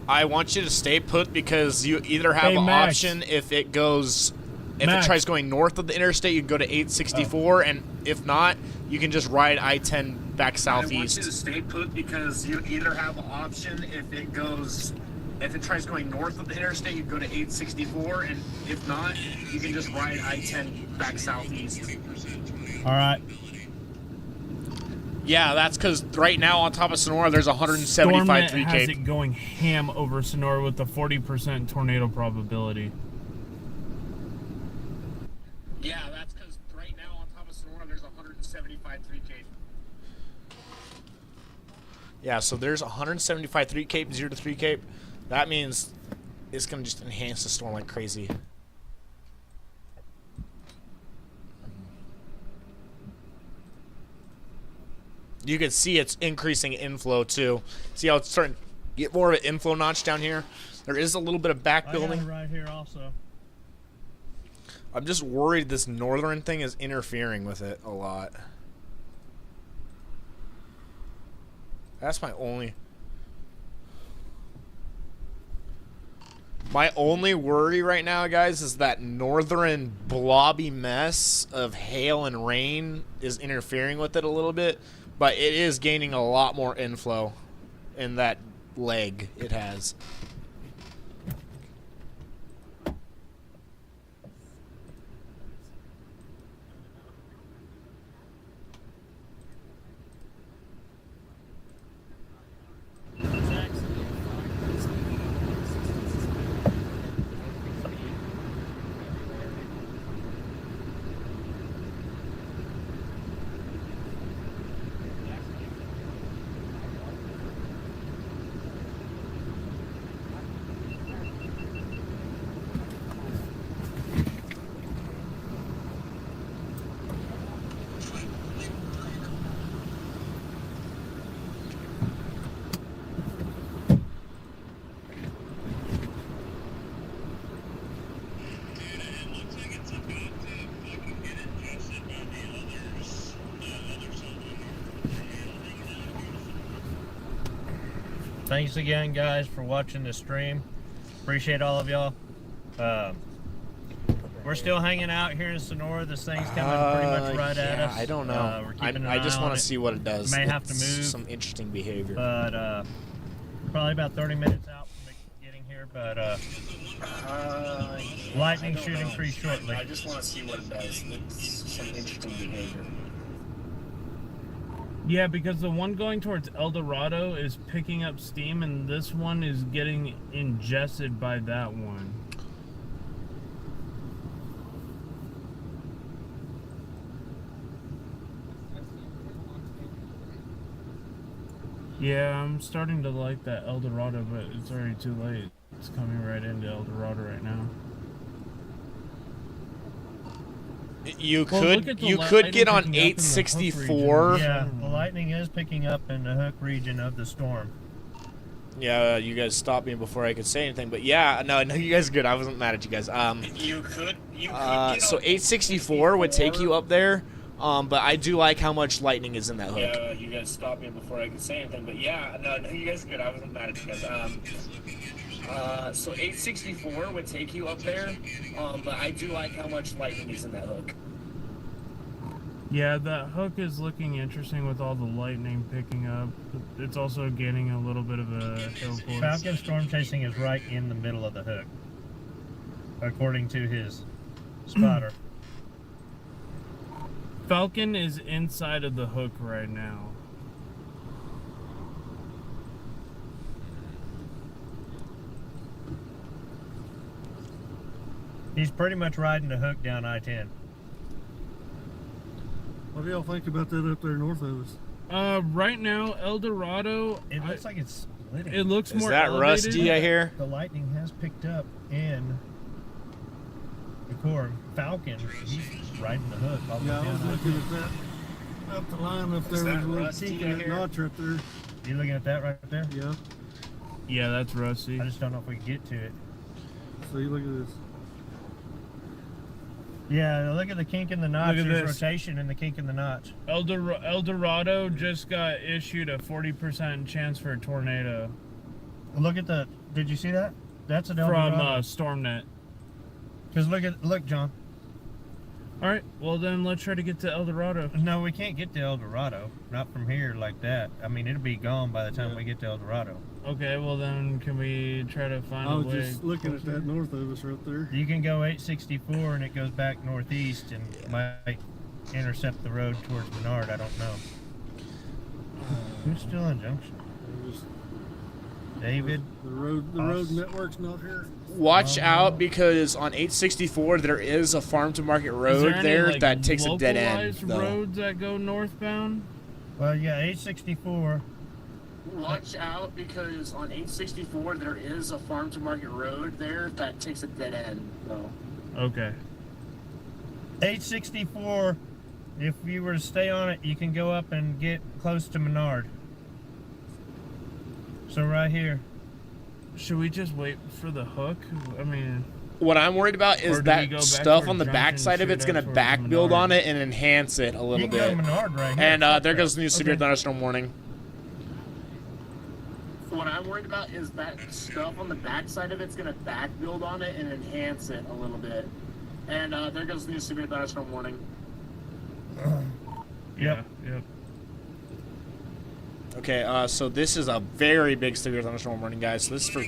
I want you to stay put because you either have Hey, an Max. option if it goes, if Max. it tries going north of the interstate, you can go to 864, and if not, you can just ride I-10 back I want you to southeast. stay put because you either have an option if it goes, if it tries going north of the interstate, you go to 864, and if not, you can just ride I-10 back southeast. All right. Yeah, that's because right now on top of Sonora, there's 175 Stormnet 3 has Cape. it going ham over Sonora with the 40% tornado probability. Yeah, that's because right now on top of Sonora, there's 175 3 Cape. Yeah, so there's 175 3 Cape, 0 to 3 Cape. That means it's going to just enhance the storm like crazy. You can see it's increasing inflow too. See how it's starting to get more of an inflow notch down here? There is a little bit of back I got building. it right here also. I'm just worried this northern thing is interfering with it a lot. That's my only worry right now, guys, is that northern blobby mess of hail and rain is interfering with it a little bit, but it is gaining a lot more inflow in that leg it has. Thanks again, guys, for watching the stream. Appreciate all of y'all. We're still hanging out here in Sonora. This thing's coming pretty much right at us. I don't know. We're keeping an I just eye want on to it. see what it does. May have to It's move. some interesting behavior. But probably about 30 minutes out from it getting here. But lightning shooting pretty shortly. I just want to see what it does. It's some interesting behavior. Yeah, because the one going towards El Dorado is picking up steam, and this one is getting ingested by that one. Yeah, I'm starting to like that El Dorado, but it's already too late. It's coming right into El Dorado right now. You Well, look at the could lightning get on picking up in the Hook 864. region. Yeah, the lightning is picking up in the Hook region of the storm. Yeah, you guys stopped me before I could say anything, but yeah, no, you guys are good. I wasn't mad at you guys. You could So 864 would take you up there, but I do like how much lightning is in that hook. Yeah, you guys stopped me before I could say anything, but yeah, no, you guys are good. I wasn't mad at you guys. So 864 would take you up there, but I do like how much lightning is in that hook. Yeah, that hook is looking interesting with all the lightning picking up. It's also gaining a little bit of a hill course. Falcon storm chasing is right in the middle of the hook, according to his spotter. Falcon is inside of the hook right now. He's pretty much riding the hook down I-10. What do y'all think about that up there north of us? Right now, El Dorado. It looks like it's splitting. It looks Is more that elevated. rusty, I hear? The lightning has picked up in the core. Falcon, he's riding the hook all the Yeah, way I was down looking I-10. at that. Up the line up there, Is that there's a little rusty kink in in that here? notch right there. You looking at that right there? Yeah. Yeah, that's rusty. I just don't know if we can get to it. See, look at this. Yeah, look at the kink in the notch. Look at There's this. rotation in the kink in the notch. El Dorado just got issued a 40% chance for a tornado Look at the. Did you see that? That's an El from Dorado. StormNet. Because look, John. All right, well then let's try to get to El Dorado. No, we can't get to El Dorado. Not from here like that. I mean, it'll be gone by the time we get to El Dorado. Okay, well then can we try to find I a was way? just looking at that north of us right there. You can go 864 and it goes back northeast and might intercept the road towards Menard. I don't know. Who's still in Junction? It was- David. The road network's not here. Watch out, because on 864 there is a farm to market Is road any, there like, that takes a dead end. localized Though. roads that go northbound? Well, yeah, 864. Watch out, because on 864 there is a farm to market road there that takes a dead end, though. Okay. 864. If you were to stay on it, you can go up and get close to Menard. So right here. Should we just wait for the hook? I mean, What I'm worried about Or is do we that go back stuff towards on the Junction back side of and it's shoot going to out back towards build on Menard? it and enhance it a little You can go to bit. Menard right here. And Fuck there that. goes the new severe Okay. thunderstorm warning. What I'm worried about is that stuff on the back side of it's going to back build on it and enhance it a little bit. And there goes the new severe thunderstorm warning. yeah, yep. Okay, so this is a very big severe thunderstorm warning, guys. So this is for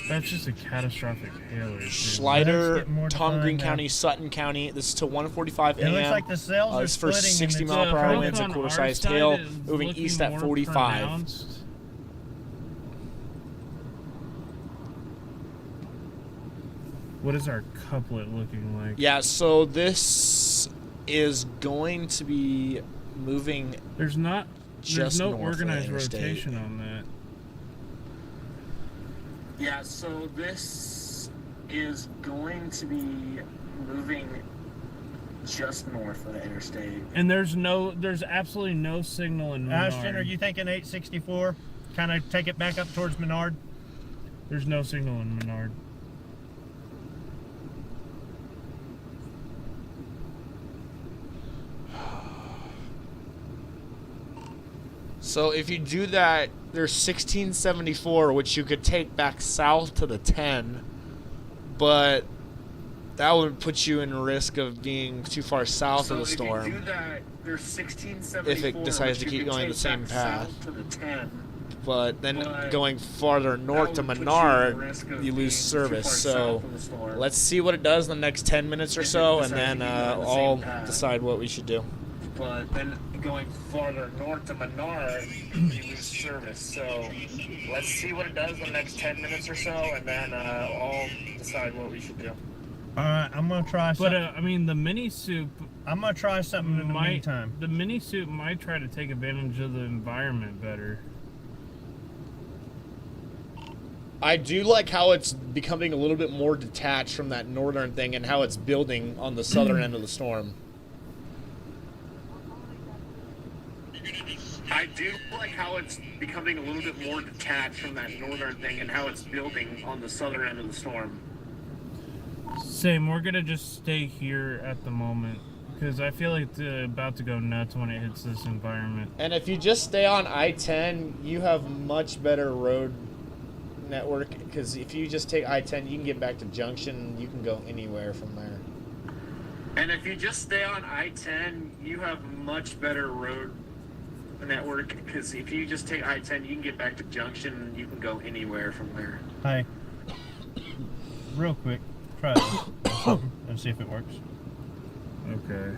That's just a catastrophic hail. Let's Schleider, get more Tom defined Green now. County, Sutton County. This is till 1:45 It a.m. looks like the cells are This is for splitting. 60 and mile it's, per hour hook winds and on our quarter-sized side hail, is moving looking east at more 45. pronounced. What is our couplet looking like? Yeah, so this is going to be moving There's no just north of the organized interstate. rotation on that. Yeah, so this is going to be moving just north of the interstate. And there's absolutely no signal in Menard. Ashton, are you thinking 864? Kind of take it back up towards Menard? There's no signal in Menard. So if you do that, there's 1674, which you could take back south to the 10, but that would put you in risk of being too far south So of the if you storm. do that, there's 1674. If it decides to which you keep can going take the same back path. south to the 10. But then But going farther north to That would put you Menard, at risk of you lose being too service. far So south of the storm. let's see what it does in the next 10 minutes or If it so, and decides then to keep going the I'll same path. decide what we should do. But then going farther north to Menard, you lose service. So let's see what it does in the next 10 minutes or so, and then I'll decide what we should do. All right, I'm gonna try But something. I mean, the mini soup I'm gonna try something in the might meantime. the mini soup might try to take advantage of the environment better. I do like how it's becoming a little bit more detached from that northern thing and how it's building on the southern end of the storm. You're gonna just I do like how it's becoming a little bit more detached from that northern thing and how it's building on the southern end of the storm. Same, we're gonna just stay here at the moment. Because I feel like it's about to go nuts when it hits this environment. And if you just stay on I-10, you have much better road network. Because if you just take I-10, you can get back to Junction. You can go anywhere from there. And if you just stay on I-10, you have much better road network. Because if you just take I-10, you can get back to Junction. You can go anywhere from there. Hi. Real quick, try this and see if it works. Okay.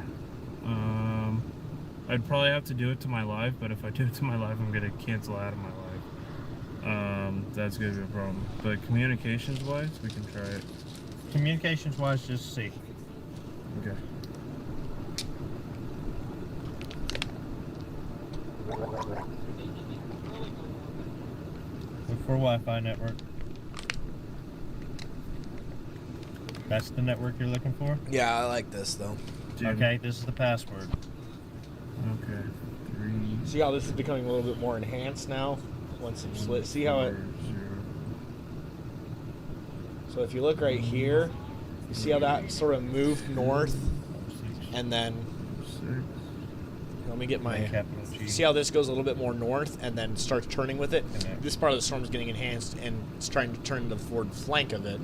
I'd probably have to do it to my live, but if I do it to my live, I'm gonna cancel out of my live. That's gonna be a problem. But communications-wise, we can try it. Communications-wise, just see. Okay. Look for Wi-Fi network. That's the network you're looking for? Yeah, I like this though. Okay, this is the password. Okay. 3. See how this is becoming a little bit more enhanced now? Once it's split. See how it... 0. So if you look right here, you see how that sort of moved north? And then... 6. Let me get my... Capital G. See how this goes a little bit more north and then starts turning with it? This part of the storm is getting enhanced and it's trying to turn to the forward flank of it.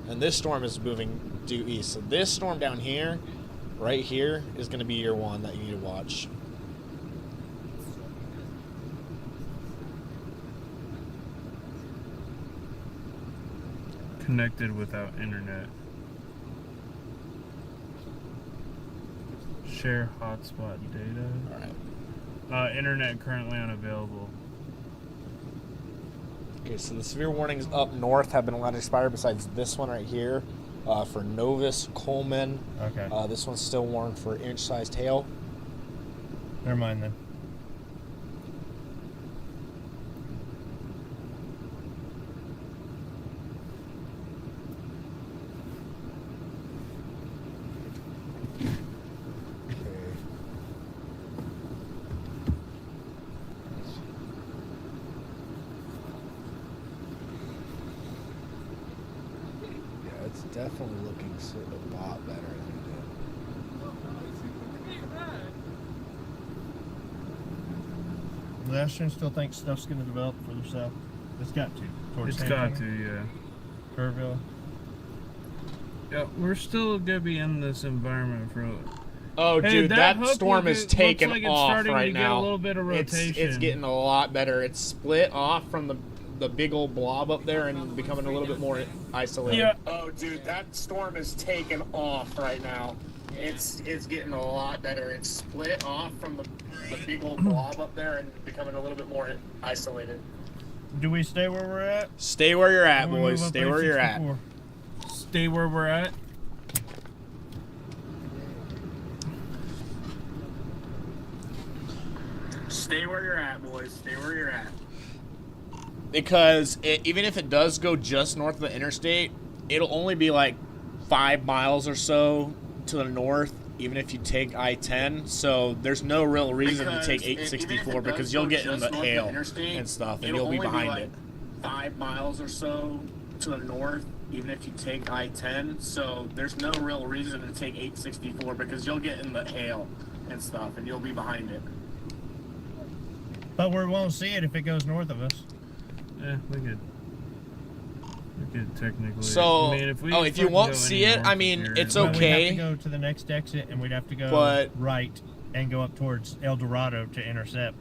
And this storm is moving due east. So this storm down here, right here, is going to be your one that you need to watch. Connected without internet. Share hotspot data. Alright. Internet currently unavailable. Okay, so the severe warnings up north have been allowed to expire besides this one right here for Novus, Coleman. Okay. This one's still warned for inch-sized hail. Never mind then. Yeah, it's definitely looking a lot better than it did. The Ashton still thinks stuff's going to develop further south. It's got to. Towards It's got to, yeah. Kerrville. Yeah, we're still gonna be in this environment for. Oh, Hey, dude, that hook storm is looks taking like it's off starting right to now. Get a little bit of rotation. It's getting a lot better. It's split off from the big old blob up there and becoming a little bit more isolated. Yeah. Oh, dude, that storm is taking off right now. It's getting a lot better. It's split off from the big old blob up there and becoming a little bit more isolated. Do we stay where we're at? Stay where you're at, Or we boys. move up Stay where you're at. 864? Stay where we're at. Stay where you're at, boys. Stay where you're at. Because even if it does go just north of the interstate, it'll only be like 5 miles or so to the north, even if you take I-10. So there's no real reason to take 864 because you'll get in the hail and stuff, and you'll be behind it. 5 miles or so to the north, even if you take I-10. So there's no real reason to take 864 because you'll get in the hail and stuff, and you'll be behind it. But we won't see it if it goes north of us. Yeah, we could technically. So, I mean, if you won't won't see it, I mean, it's Well, okay. we'd have to go to the next exit, and we'd have to go But- right and go up towards El Dorado to intercept.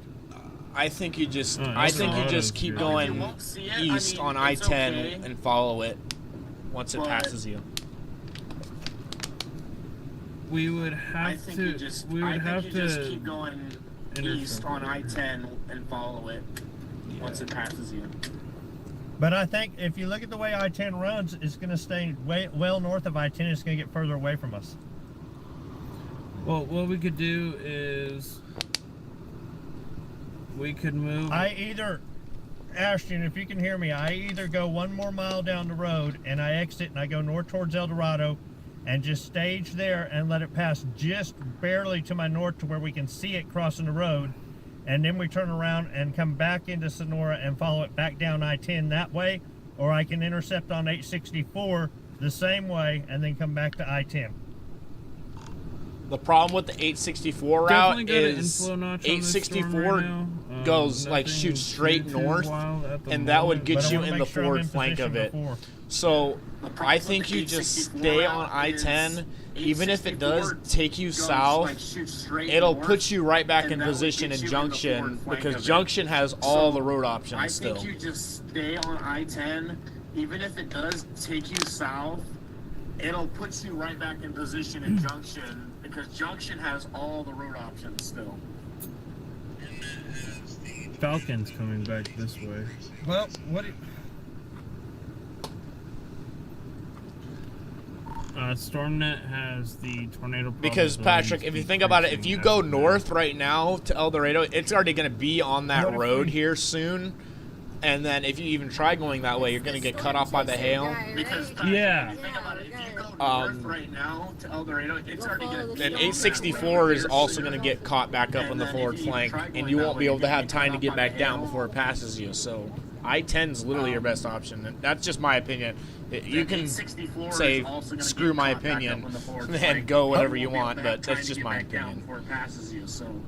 I think you just, Oh, I think you that's just good. keep If going you won't see it, east I mean, on it's I-10 okay. and follow it once it But- passes you. We would I have think to. you just, we would I have think you to. just keep going east on intercept. I-10 and follow it once it passes you. But I think if you look at the way I-10 runs, it's going to stay well north of I-10. It's going to get further away from us. Well, what we could do is we could move. Ashton, if you can hear me, I either go 1 more mile down the road and I exit and I go north towards El Dorado and just stage there and let it pass just barely to my north to where we can see it crossing the road. and then we turn around and come back into Sonora and follow it back down I-10 that way, or I can intercept on 864 the same way and then come back to I-10. The problem with the 864 Definitely route got an is inflow notch on this storm 864 right now. goes like Nothing shoots straight too north, wild at the and that would moment, get But I you wanna in make the sure I'm forward in flank position of it. before. So I think you just stay on I-10, even if it does take you south, it'll put you right back in position in Junction, because Junction has all the road options still. I think you just stay on I-10, even if it does take you south, it'll put you right back in position in Junction, because Junction has all the road options still. Falcon's coming back this way. Well, what? StormNet has the tornado. Because Patrick, if you think about it, if you go north right now to El Dorado, it's already going to be on that road here soon. And then if you even try going that way, you're going to get cut off by the hail. Because Yeah. think about it, if you go north right now to El Dorado, it's already going to And 864 is also going to get caught back up on the forward flank, and you won't be able to have time to get back down before it passes you. So I-10 is literally your best option, and that's just my opinion. You can say, screw my opinion, and go whatever you want, but that's just my opinion.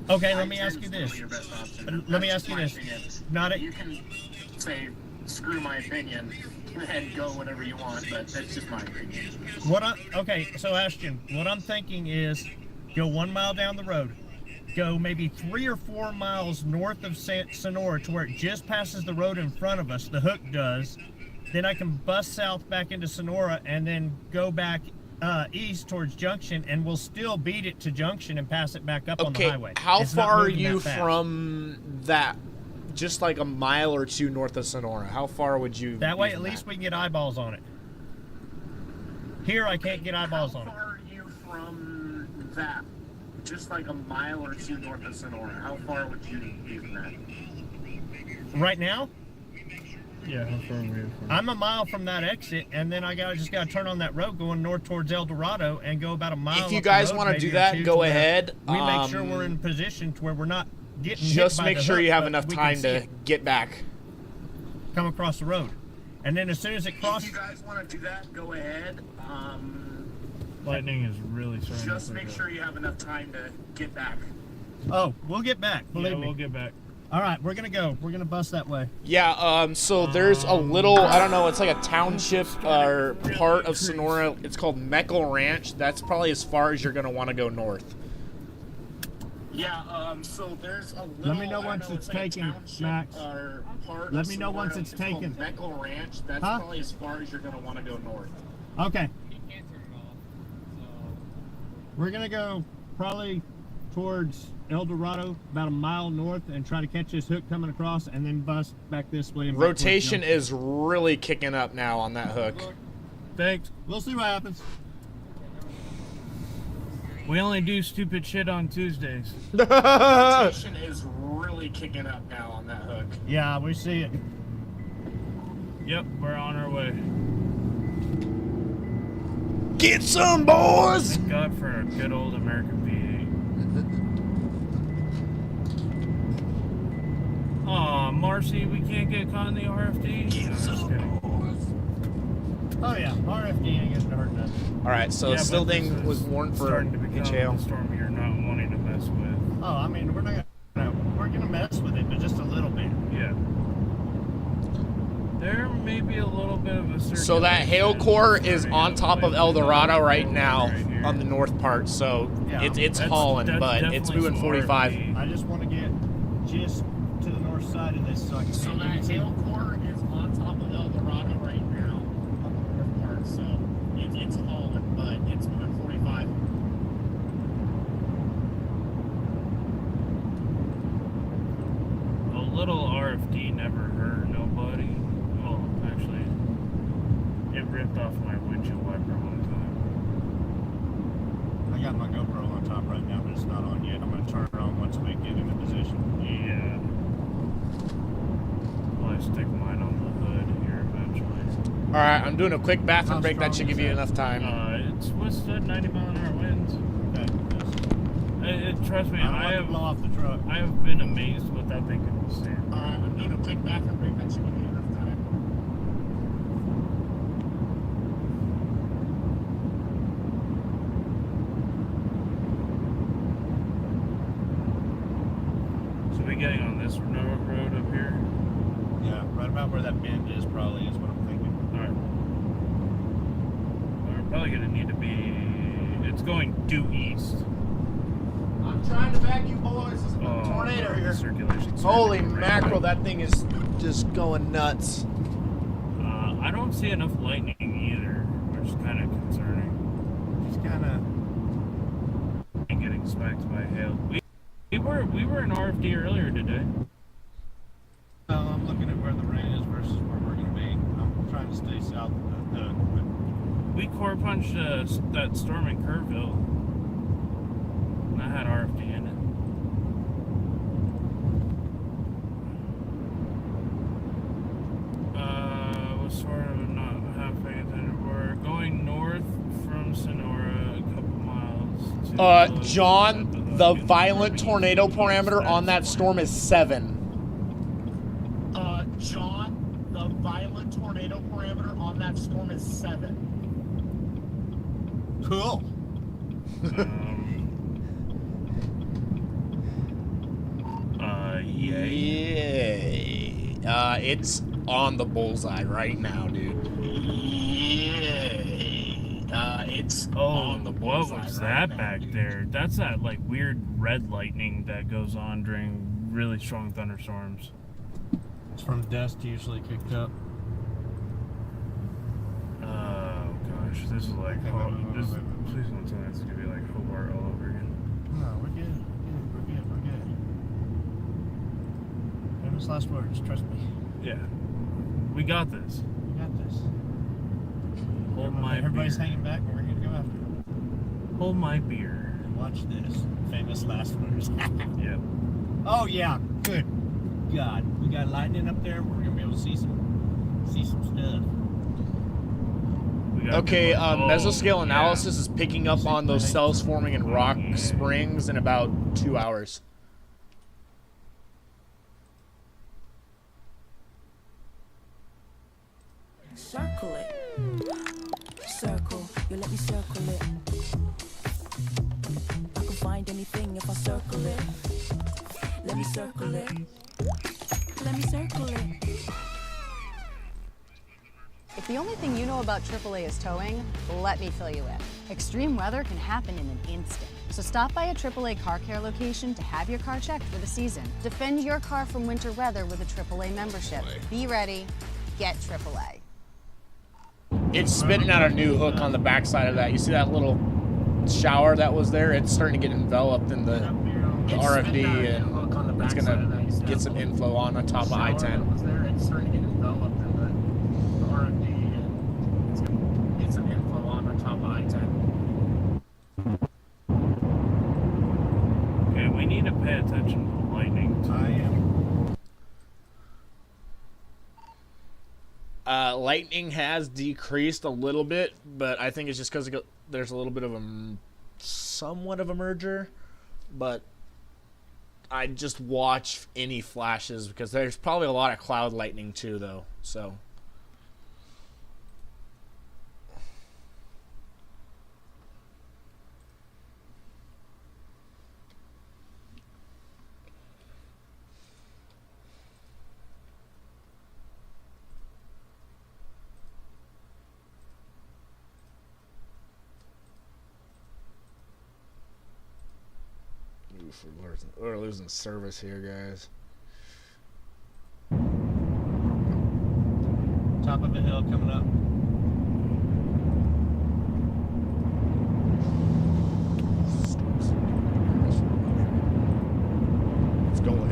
Okay, let me ask you this. Let me ask you this. Not You can say, screw my opinion, and go whatever you want, but that's just my opinion. Okay, so Ashton, what I'm thinking is go 1 mile down the road, go maybe 3 or 4 miles north of Sonora to where it just passes the road in front of us, the hook does. Then I can bust south back into Sonora and then go back east towards Junction, and we'll still beat it to Junction and pass it back up on the highway. How It's not far are moving you that fast. from that? Just like a mile or two north of Sonora. How far would you? That way, be at from least we can get eyeballs on it. Here, I can't get eyeballs on it. How far are you from that? Just like a mile or two north of Sonora. How far would you be from that? Right now, Yeah, how far are we from? I'm a mile from that exit, and then I just gotta turn on that road going north towards El Dorado and go about a mile. If you up the guys road, want to maybe do or that, two, go to where ahead. We make sure we're in position to where we're not getting Just hit by make the sure hook, you have but enough we can time see to it get back. come across the road, and then as soon as it If crosses, you guys want to do that, go ahead. Lightning is really starting Just to make pick sure you have enough time to get back. oh, we'll get back. up. Believe Yeah, me. we'll get back. All right, we're gonna go. We're gonna bust that way. Yeah, so there's a little, I don't know, it's like a township or part of Sonora. It's called Meckel Ranch. That's probably as far as you're going to want to go north. Yeah, so there's a little. Let me know I don't once it's like a taken, township Max. or part Let of me know Sonora. once it's called taken. Meckel Ranch. That's Huh? probably as far as you're going to want to go north. Okay. We're gonna go probably towards El Dorado, about a mile north, and try to catch this hook coming across, and then bust back this way. And back towards Rotation Junction. is really kicking up now on that hook. Thanks. We'll see what happens. We only do stupid shit on Tuesdays. Rotation is really kicking up now on that hook. Yeah, we see it. Yep, we're on our way. Get some, boys! Thank God for a good old American V8. Aw, Marcy, we can't get caught in the RFD? No, just kidding. Oh yeah, RFD ain't gonna hurt nothing. All right, so Yeah, but Silding this was is warned for starting to become HAL. the storm you're not wanting to mess with. Oh, I mean, we're gonna mess with it, but just a little bit. Yeah. There may be a little bit of a So that hail core is on top of El Dorado right now here. on the north part, so Yeah, it's That's- hauling, that's but it's definitely moving some 45. RFD. I just want to get just to the north side of this so I can see So that hail core is on top of El Dorado right now on the north part. So it's hauling, but it's moving 45. A little RFD never hurt nobody. Well, actually, it ripped off my windshield wiper one time. I got my GoPro on top right now, but it's not on yet. I'm gonna turn it on once we get into position. Yeah. Well, I stick mine on the hood here eventually. All right, I'm doing a quick bathroom How break. That should strong give is you that? enough time. It's withstood 90 mile an hour winds. Okay. Trust me, I don't I want to have blow off the truck. I have been amazed what that thing can withstand. I'm gonna click back and rematch you when you have enough time. So we getting on this road up here? Yeah, right about where that bend is probably is what I'm thinking. Alright. We're probably gonna need to be. It's going due east. I'm trying to back you boys. There's a Oh, tornado here. Circulation's Holy gonna be right mackerel, now. that thing is just going nuts. I don't see enough lightning either, which is kind of concerning. Just kind of. And getting smacked by hail. We were in RFD earlier today. I'm looking at where the rain is versus where we're going to be. I'm trying to stay south of the Doug, but We core punched that storm in Kerrville. And I had RFD in it. Was sort of not half paying attention. We're going north from Sonora a couple miles to John, the violent tornado parameter on that storm is 7. John, the violent tornado parameter on that storm is 7. cool. Yay. It's on the bullseye right now, dude. It's Oh, on the what bullseye was right that now, back dude. there? That's that like weird red lightning that goes on during really strong thunderstorms. It's from dust usually kicked up. Oh gosh, this is like Okay, this. Please don't tell me it's gonna be like Hobart all over again. No, we're good. We're good. We're good. Famous last words. Trust me. Yeah, we got this. We got this. Hold my Everybody's beer. hanging back, but we're gonna go after it. Hold my beer. Watch this. Famous last words. Yep. Oh yeah. Good. God, we got lightning up there. We're gonna be able to see some stuff. We got Okay, good luck. mesoscale Oh, analysis is picking up on those cells forming in rock springs in about 2 hours. Circle it. Circle. You let me circle it. I can find anything if I circle it. Let me circle it. Let me circle it. If the only thing you know about AAA is towing, let me fill you in. Extreme weather can happen in an instant. So stop by a AAA car care location to have your car checked for the season. Defend your car from winter weather with a AAA membership. Be ready. Get AAA. It's spitting out a new hook on the backside of that. You see that little shower that was there? It's starting to get enveloped in the RFD, and it's gonna get some inflow on top of I-10. Was there? It's starting to get enveloped in the RFD, and it's gonna get some inflow on top of I-10. Okay, we need to pay attention to the lightning. Too. I am. Lightning has decreased a little bit, but I think it's just because there's a little bit of somewhat of a merger. But I just watch any flashes because there's probably a lot of cloud lightning too, though. So. Oof, we're losing service here, guys. Top of a hill coming up.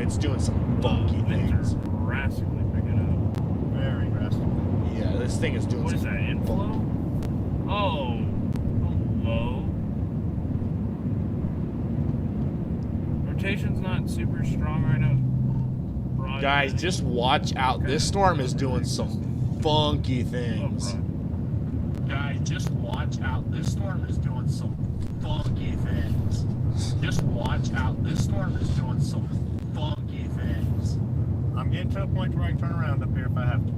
It's doing some funky things. Drastically picking up. Very drastically. Yeah, this thing is doing What is some that, inflow? Oh, hello. Rotation's not super strong right now. Broad Guys, just watch out. This storm is doing some funky things. Guys, just watch out. This storm is doing some funky things. Just watch watch out. This storm is doing some funky things. I'm getting to a point where I can turn around up here if I have to.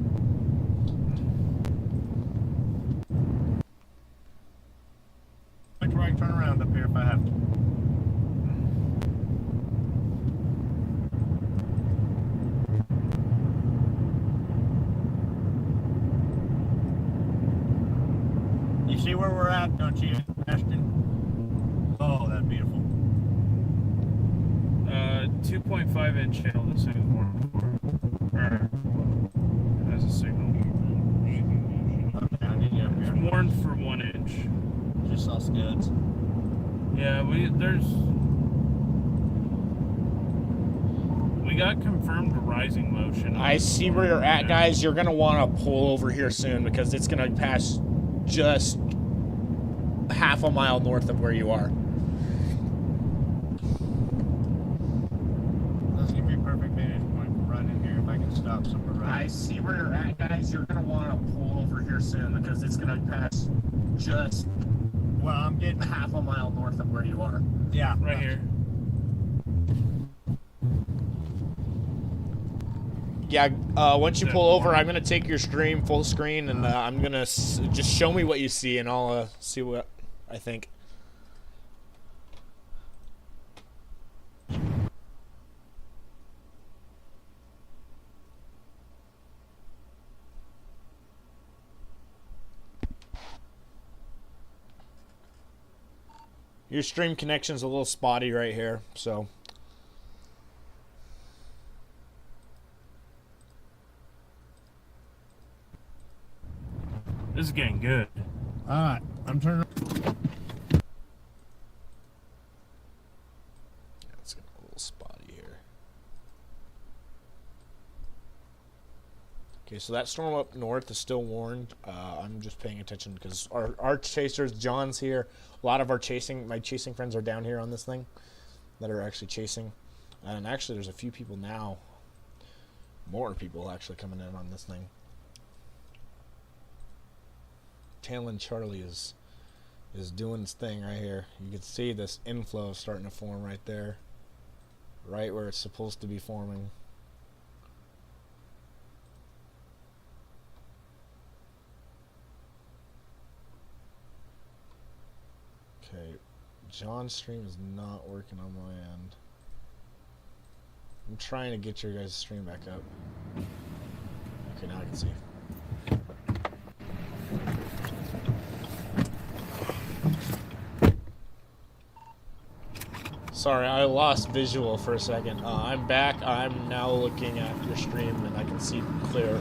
Point where I can turn around up here if I have to. You see where we're at, don't you, Ashton? Oh, that's beautiful. 2.5 inch hail, this thing is warned for. As a signal. Okay, I need you up here. Warned for 1 inch. Just saw skids. Yeah, we got confirmed rising motion. I see where you're at, guys. You're gonna want to pull over here soon because it's gonna pass just half a mile north of where you are. That's gonna be a perfect vantage point for right in here if I can stop somewhere right. I see where you're at, guys. You're gonna want to pull over here soon because it's gonna pass just Well, I'm getting half a mile north of where you are. yeah Right here. Yeah, once you pull over, I'm gonna take your stream full screen, and I'm gonna just show me what you see, and I'll see what I think. Your stream connection's a little spotty right here, so. This is getting good. Alright, I'm turning. It's getting a little spotty here. Okay, so that storm up north is still warned. I'm just paying attention because our chasers, John's here. A lot of my chasing friends are down here on this thing that are actually chasing. And actually, there's a few people now. More people actually coming in on this thing. Talon Charlie is doing his thing right here. You can see this inflow starting to form right there. Right where it's supposed to be forming. Okay, John's stream is not working on my end. I'm trying to get your guys' stream back up. Okay, now I can see. Sorry, I lost visual for a second. I'm back. I'm now looking at your stream and I can see clear.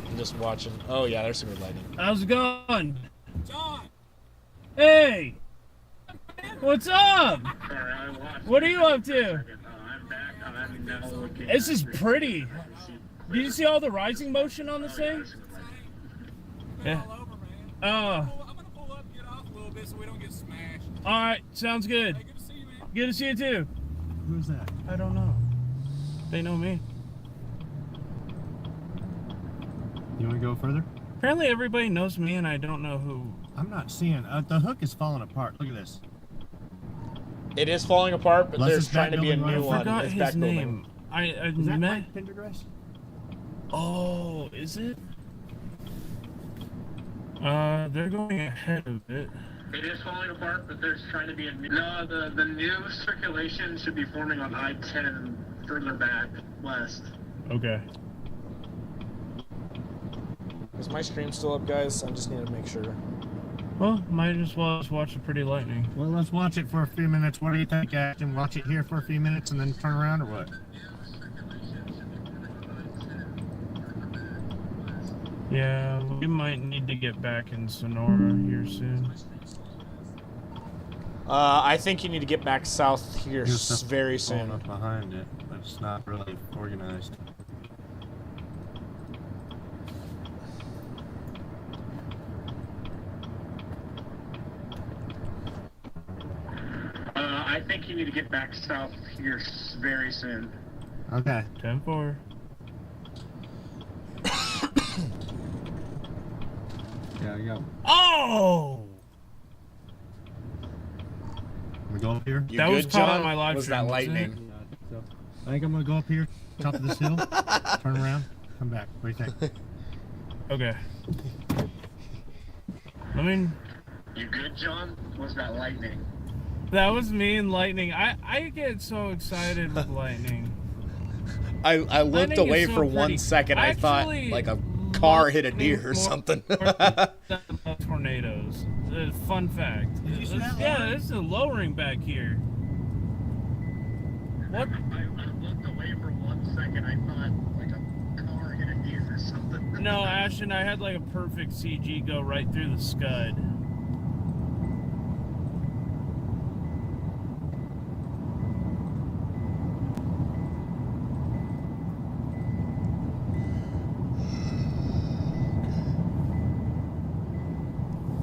I'm just watching. Oh yeah, there's some good lighting. How's it going? John! Hey! What's up? What are you up to? This is pretty. Did you see all the rising motion on this thing? Yeah. Oh. I'm gonna pull up and get off a little bit so we don't get smashed. Alright, sounds good. Hey, good to see you, man. Good to see you too. Who's that? I don't know. They know me. You want to go further? Apparently everybody knows me and I don't know who. I'm not seeing. The hook is falling apart. Look at this. It is falling apart, but Unless there's it's trying to be a back new building, one. I forgot It's his back name. building. I Is that met. Mike Pendergrass? Oh, is it? They're going ahead of it. It is falling apart, but there's trying to be a new... No, the new circulation should be forming on I-10 further back, west. Okay. Is my stream still up, guys? I just need to make sure. Well, might as well just watch the pretty lightning. Well, let's watch it for a few minutes. What do you think, Ashton? Watch it here for a few minutes and then turn around, or what? Yeah, we might need to get back in Sonora here soon. I think you need to get back south here Here's stuff very falling soon. up behind it, but it's not really organized. I think you need to get back south here very soon. Okay. 10-4. Yeah, I got. Oh! I'm gonna go up here. You That good, was caught on John? my live Was stream, that wasn't it? lightning? I think I'm gonna go up here, top of this hill, turn around, come back. What do you think? Okay. I mean, You good, John? Was that lightning? that was me and lightning. I get so excited with lightning. I looked Lightning away is so for one pretty. second. I thought Actually, like a car love hit a deer or more something. than tornadoes. Fun fact. Did you see that Yeah, lowering? this is a lowering back here. What? I looked away for 1 second. I thought like a car hit a deer or something. No, Ashton, I had like a perfect CG go right through the scud.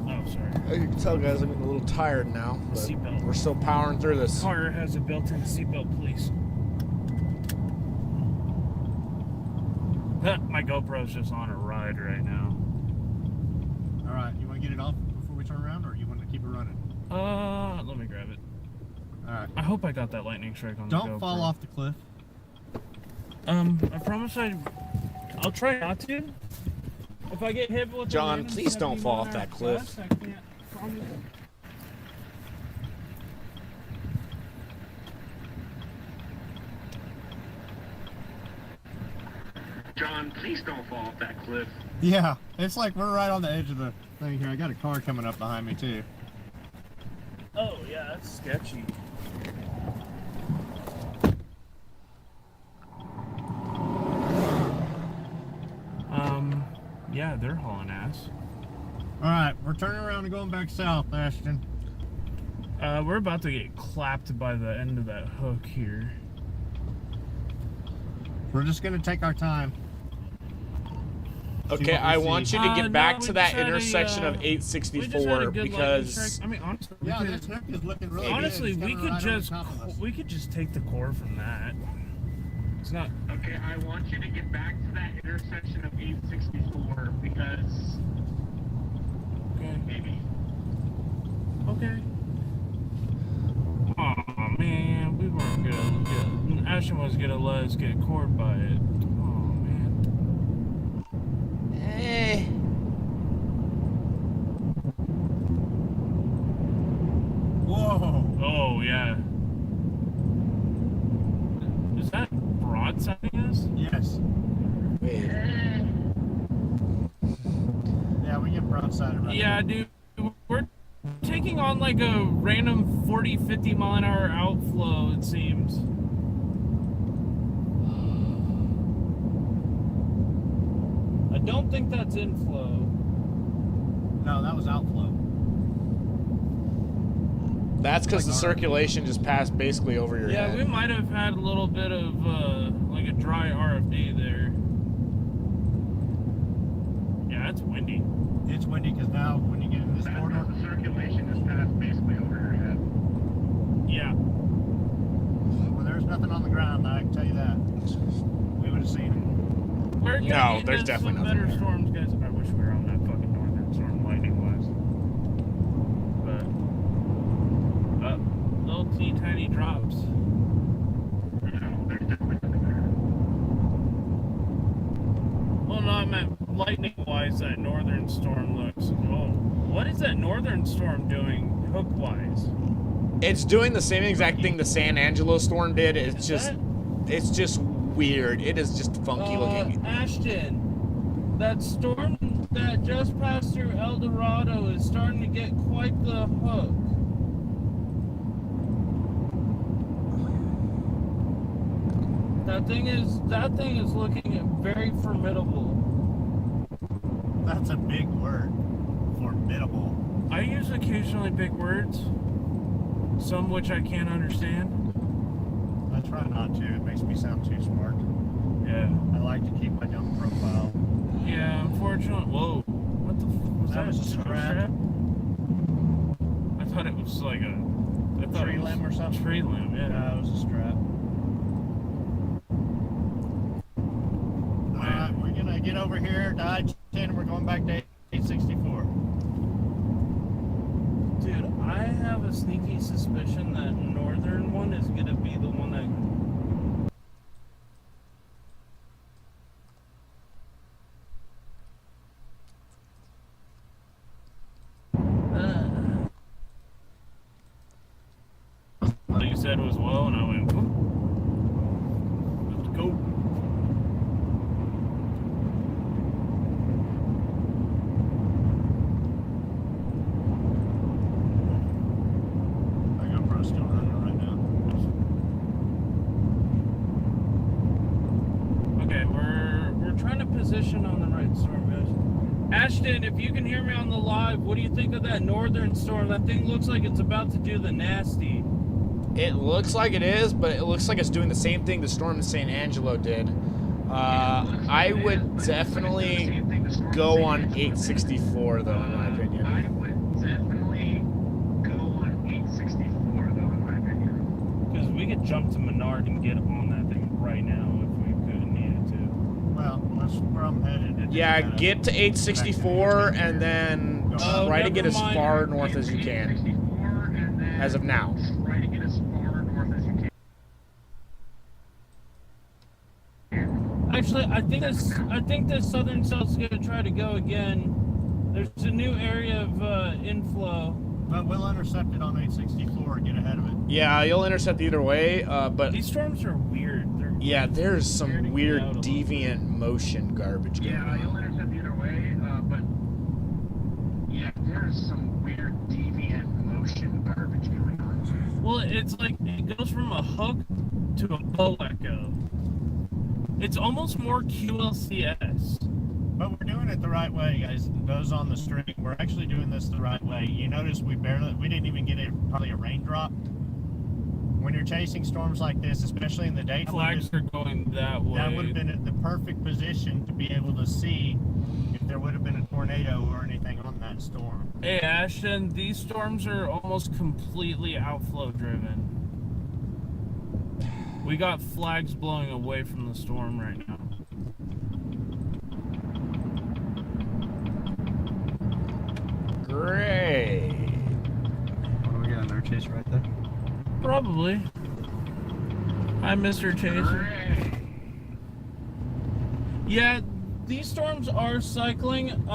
Oh, sorry. You can tell, guys, I'm getting a little tired now. But Seatbelt. we're still powering through this. Car has a built-in seatbelt, please. My GoPro's just on a ride right now. All right, you want to get it off before we turn around, or you want to keep it running? Let me grab it. All right. I hope I got that lightning strike on the GoPro. Don't fall off the cliff. I promise I'll try not to. If I get hit with John, a random please don't 70 fall off mile that cliff. gust, I can't promise. John, please don't fall off that cliff. Yeah, it's like we're right on the edge of the thing here. I got a car coming up behind me too. Oh yeah, that's sketchy. Yeah, they're hauling ass. All right, we're turning around and going back south, Ashton. We're about to get clapped by the end of that hook here. We're just gonna take our time. Okay, what we I see. want you to get back no, to we that just had a, intersection of we just had a 864 good lightning because strike. I mean, honestly, Yeah, we this could, hook is looking really honestly, good. It's we coming could right over just top of us. we could just take the core from that. It's not. Okay, I want you to get back to that intersection of 864 because Okay. maybe. Okay. Oh man, we weren't gonna get. Ashton was gonna let us get cored by it. Oh man. Whoa! Oh yeah. Is that broadsiding us? Yes. wait, Yeah, we get broadside right Yeah, dude. We're taking on like a random 40, 50 mile an hour outflow, it seems. I don't think that's inflow. No, that was outflow. that's because the circulation just passed basically over your Yeah, head. we might have had a little bit of like a dry RFD there. Yeah, it's windy. It's windy because now when you get in this That's corridor, because the circulation is passed basically over your head. Yeah. well, there's nothing on the ground. I can tell you that. We would have seen it. We're gonna No, get there's into definitely some nothing better there. storms, guys. I wish we were on that fucking northern storm lightning wise. But little teeny tiny drops. No, there's definitely nothing there. Well, no, I meant lightning wise. That northern storm looks. Oh, what is that northern storm doing hook wise? It's doing the same exact thing the San Angelo storm did. Is It's just weird. It is just funky looking. Ashton, that storm that just passed through El Dorado is starting to get quite the hook. That thing is looking very formidable. That's a big word. Formidable. I use occasionally big words, some which I can't understand. I try not to. It makes me sound too smart. Yeah. I like to keep my young profile. Yeah, unfortunately. Whoa. What the was That was a tow strap. I thought it was like a Tree limb or something? Tree limb, yeah. No, it was a strap. Alright, we're gonna get over here to I-10 and we're going back to 864. Dude, I have a sneaky suspicion that northern one is gonna be the one that. Like you said was well, and I went, "Whoop. Let's go." My GoPro's still running right now. Okay, we're trying to position on the right storm, guys. Ashton, if you can hear me on the live, what do you think of that northern storm? That thing looks like it's about to do the nasty. It looks like it is, but it looks like it's doing the same thing the storm in San Angelo did. I would definitely go on 864, though, in my opinion. I would definitely go on 864, though, in my opinion. Because we could jump to Menard and get on that thing right now if we could needed to. Well, that's where I'm headed. Yeah, get to 864 and then try to get as far north as you can. As of now. Try to get as far north as you can. Actually, I think this southern cell's gonna try to go again. There's a new area of inflow. But we'll intercept it on 864 and get ahead of it. Yeah, you'll intercept either way, but these storms are weird. Yeah, there's some weird deviant motion garbage going on. Yeah, you'll intercept either way, but yeah, there's some weird deviant motion garbage going on. Well, it's like it goes from a hook to a bow echo. It's almost more QLCS. But we're doing it the right way, guys. Those on the stream, we're actually doing this the right way. You notice we didn't even get probably a raindrop. When you're chasing storms like this, especially in the daytime, Flags are going that way. That would have been the perfect position to be able to see if there would have been a tornado or anything on that storm. Hey Ashton, these storms are almost completely outflow driven. We got flags blowing away from the storm right now. Great. What do we got? Another chase right there? Probably. Hi, Mr. Chaser. Yeah, these storms are cycling.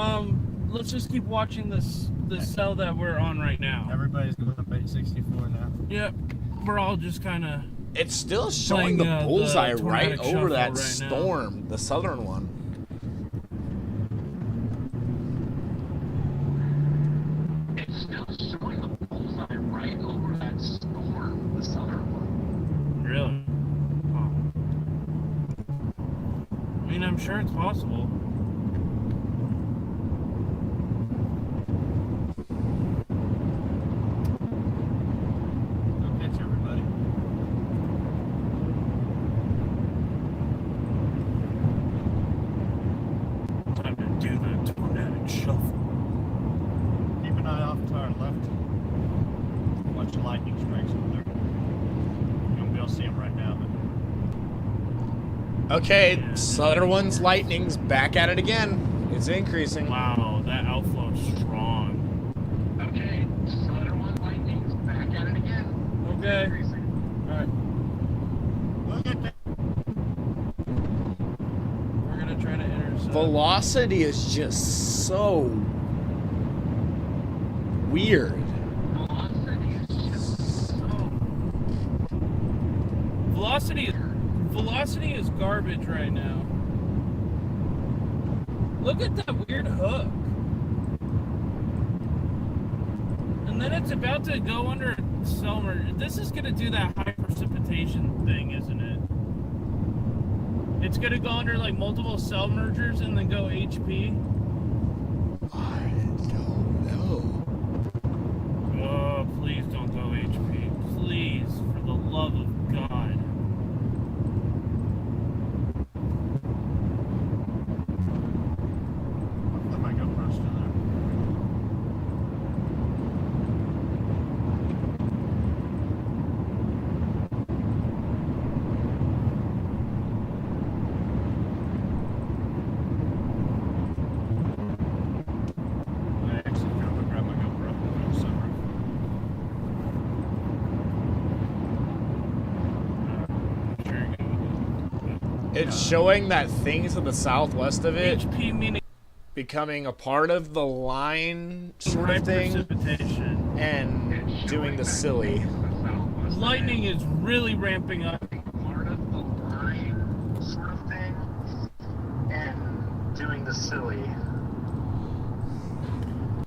Let's just keep watching this cell that we're on right now. Everybody's going up 864 now. Yep, we're all just kind of. It's still showing the bullseye right over that storm, the southern one. It's still showing the bullseye right over that storm, the southern one. Really? Oh. I mean, I'm sure it's possible. Go catch everybody. Time to do the tornadic shuffle. Keep an eye off to our left. Watch the lightning strikes over there. You won't be able to see them right now, but Okay, southern one's lightning's back at it again. It's increasing. Wow, that outflow is strong. Okay, southern one lightning's back at it again. Okay. Alright. look at that. We're gonna try to intercept. Velocity is just so weird. Velocity is garbage right now. Look at that weird hook. And then it's about to go under Selmer. This is gonna do that high precipitation thing, isn't it? It's gonna go under like multiple cell mergers and then go HP. I don't know. Oh, please don't go HP. Please, for the love of God. Let my GoPro still there. I actually drove and grabbed my GoPro. Sunroof. It's showing that things to the southwest of it HP meaning becoming a part of the line sort high of thing precipitation. and doing the silly. Lightning is really ramping up. Part of the line sort of thing and doing the silly.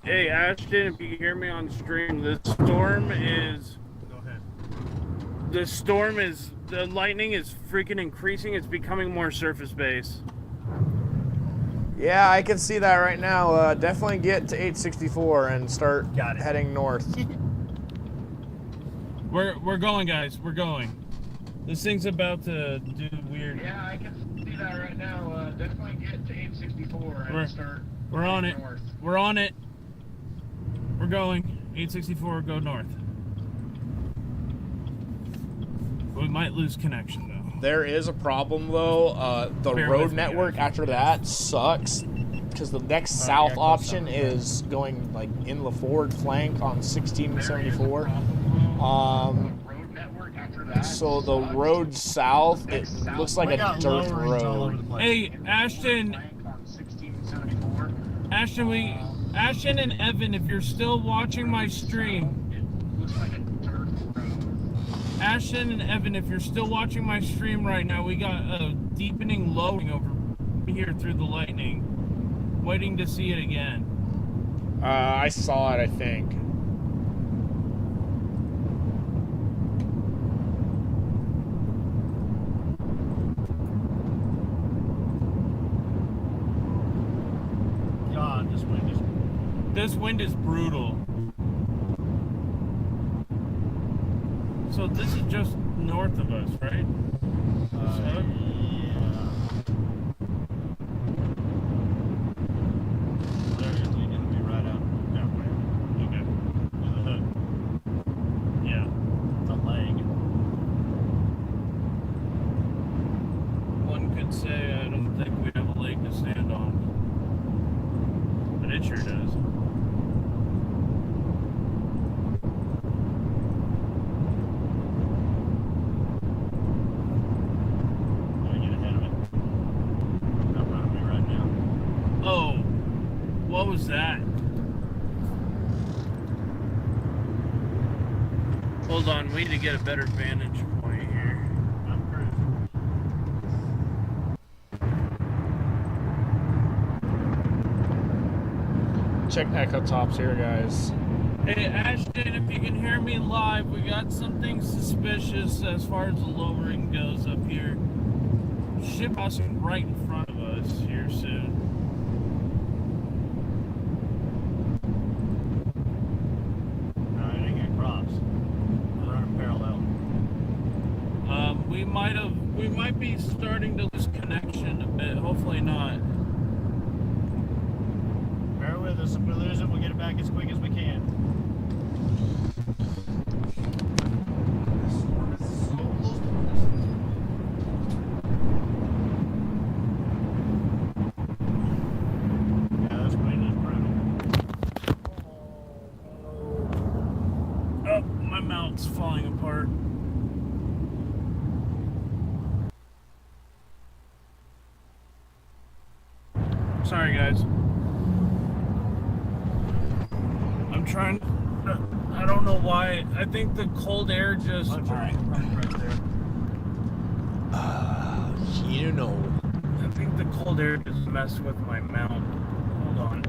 Hey Ashton, if you can hear me on stream, the storm is... Go ahead. The lightning is freaking increasing. It's becoming more surface based. Yeah, I can see that right now. Definitely get to 864 and start heading north. We're going, guys. We're going. This thing's about to do weird. Yeah, I can see that right now. Definitely get to 864 and start. We're on it. North. We're on it. We're going. 864, go north. We might lose connection, though. There is a problem, though. The road network after that sucks because the next south option is going like in the forward flank on 1674. So the road south, it looks like a dirt road. Hey, Ashton. Ashton and Evan, if you're still watching my stream. Ashton and Evan, if you're still watching my stream right now, we got a deepening loading over here through the lightning. Waiting to see it again. I saw it, I think. God, this wind is brutal. So this is just north of us, right? Yeah. They're going to be right out that way. Okay. With a hook. Yeah. It's a leg. One could say I don't think we have a leg to stand on. But it sure does. Oh, what was that? Hold on, we need to get a better vantage point here. I'm cruising. Check Echo Tops here, guys. Hey, Ashton, if you can hear me live, we got something suspicious as far as the lowering goes up here. Ship passing right in front of us here soon. We might be starting to lose connection a bit. Hopefully not. Bear with us. If we lose it, we'll get it back as quick as we can. Yeah, this wind is brutal. Oh, my mount's falling apart. Sorry, guys. I'm trying. I don't know why. I think the cold air just. Right there. You know. I think the cold air just messed with my mount. Hold on.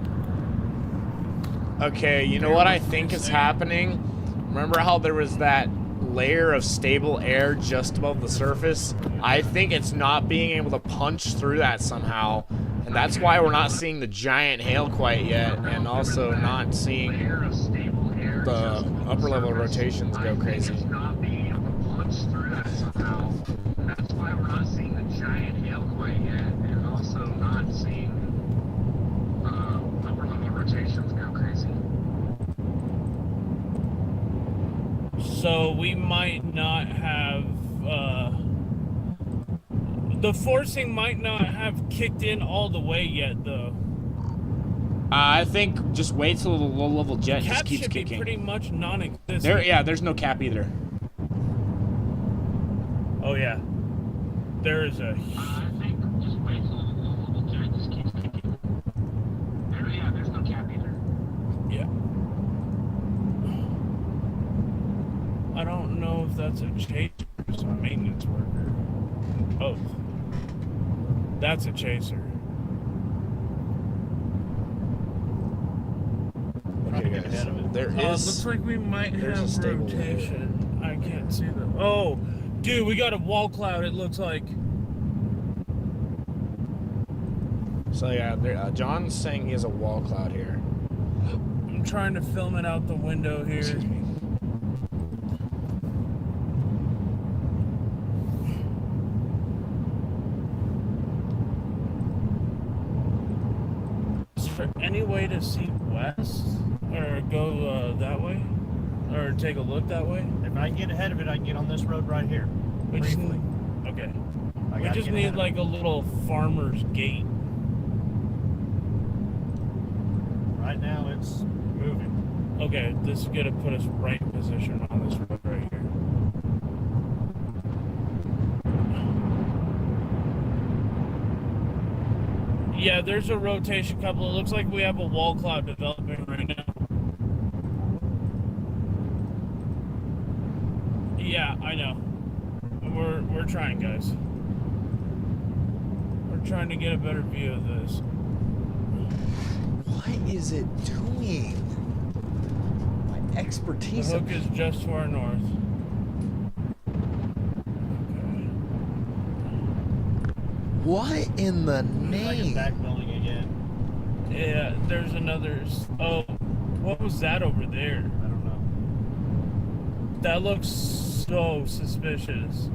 Okay, you know what I think is happening? Remember how there was that layer of stable air just above the surface? I think it's not being able to punch through that somehow. And that's why we're not seeing the giant hail quite yet, and also not seeing the upper level rotations go crazy. Not being able to punch through that somehow. That's why we're not seeing the giant hail quite yet, and also not seeing upper level rotations go crazy. So we might not have. The forcing might not have kicked in all the way yet, though. I think just wait till the low-level jet Cap just keeps should kicking. be pretty much non-existent. There's no cap either. Oh yeah, there is a that's a chaser. It's a maintenance worker. Both. That's a chaser. Okay, guys. There is. Looks like we might there's a have stable rotation. I can't see the. Oh, dude, we got a wall cloud. It looks like. So yeah, John's saying he has a wall cloud here. I'm trying to film it out the window here. Excuse me. Is there any way to see west? Or go that way? Or take a look that way? If I can get ahead of it, I can get on this road right here. We just, Briefly. okay. I We gotta just get need ahead of like a little farmer's gate. Right now, it's moving. Okay, this is gonna put us right in position on this road right here. Yeah, there's a rotation couple. It looks like we have a wall cloud developing right now. Yeah, I know. We're trying, guys. We're trying to get a better view of this. What is it doing? My The expertise. hook is just to our north. What in the Like it's name? back building again. Yeah, there's another. Oh, what was that over there? I don't know. That looks so suspicious.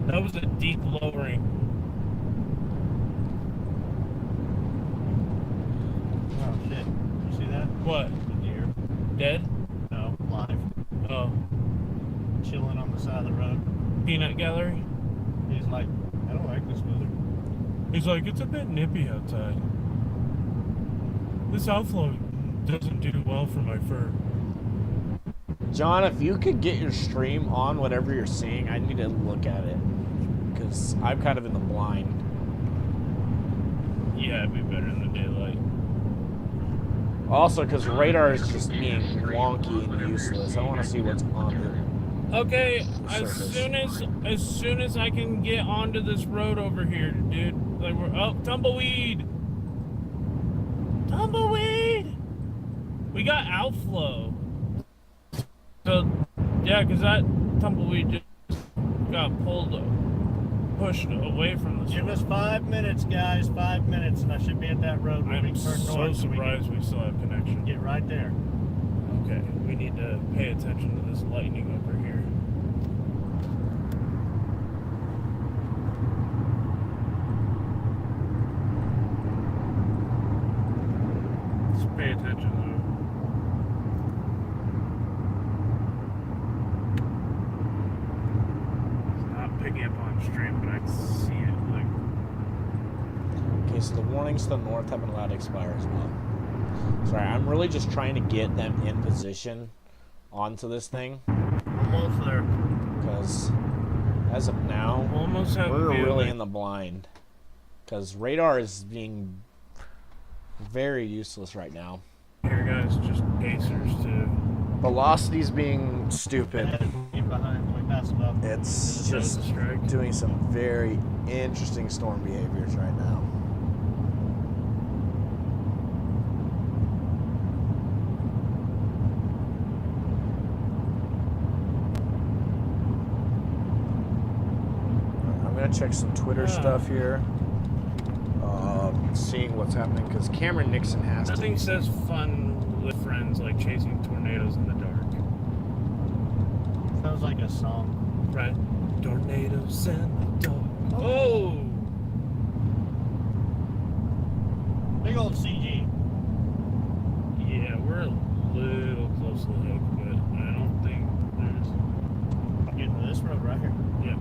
That was a deep lowering. Oh shit! You see that? What? The deer. Dead? No, live. Oh. Chilling on the side of the road. Peanut gallery? He's like, I don't like this weather. He's like, it's a bit nippy outside. This outflow doesn't do well for my fur. John, if you could get your stream on whatever you're seeing, I need to look at it. Because I'm kind of in the blind. Yeah, it'd be better in the daylight. Also, because radar is just being wonky and useless. I want to see what's on it. Okay, Surface. as soon as I can get onto this road over here, dude. Like we're tumbleweed. Tumbleweed. We got outflow. So yeah, because that tumbleweed just got pushed away from the. Give us 5 minutes, guys. 5 minutes, and I should be at that road. I'm so north, surprised we still have connection. Get right there. Okay, we need to pay attention to this lightning over here. Just pay attention though. It's not picking up on stream, but I can see it. Like, Okay, so the warnings to the north have been allowed to expire as well. Sorry, I'm really just trying to get them in position onto this thing. Almost there. Because as of now, almost have we're view, really like- in the blind. Because radar is being very useless right now. here, guys, just pacers too. Velocity's being stupid. Get behind when we pass them up. It's just doing some very interesting storm behaviors right now. I'm gonna check some Twitter stuff here. Seeing what's happening because Cameron Nixon has to. Nothing says fun with friends like chasing tornadoes in the dark. Sounds like a song. Right? Tornadoes in the dark. Oh! Big old CG. Yeah, we're a little close to the hook, but I don't think there's. I'm getting to this road right here. Yep.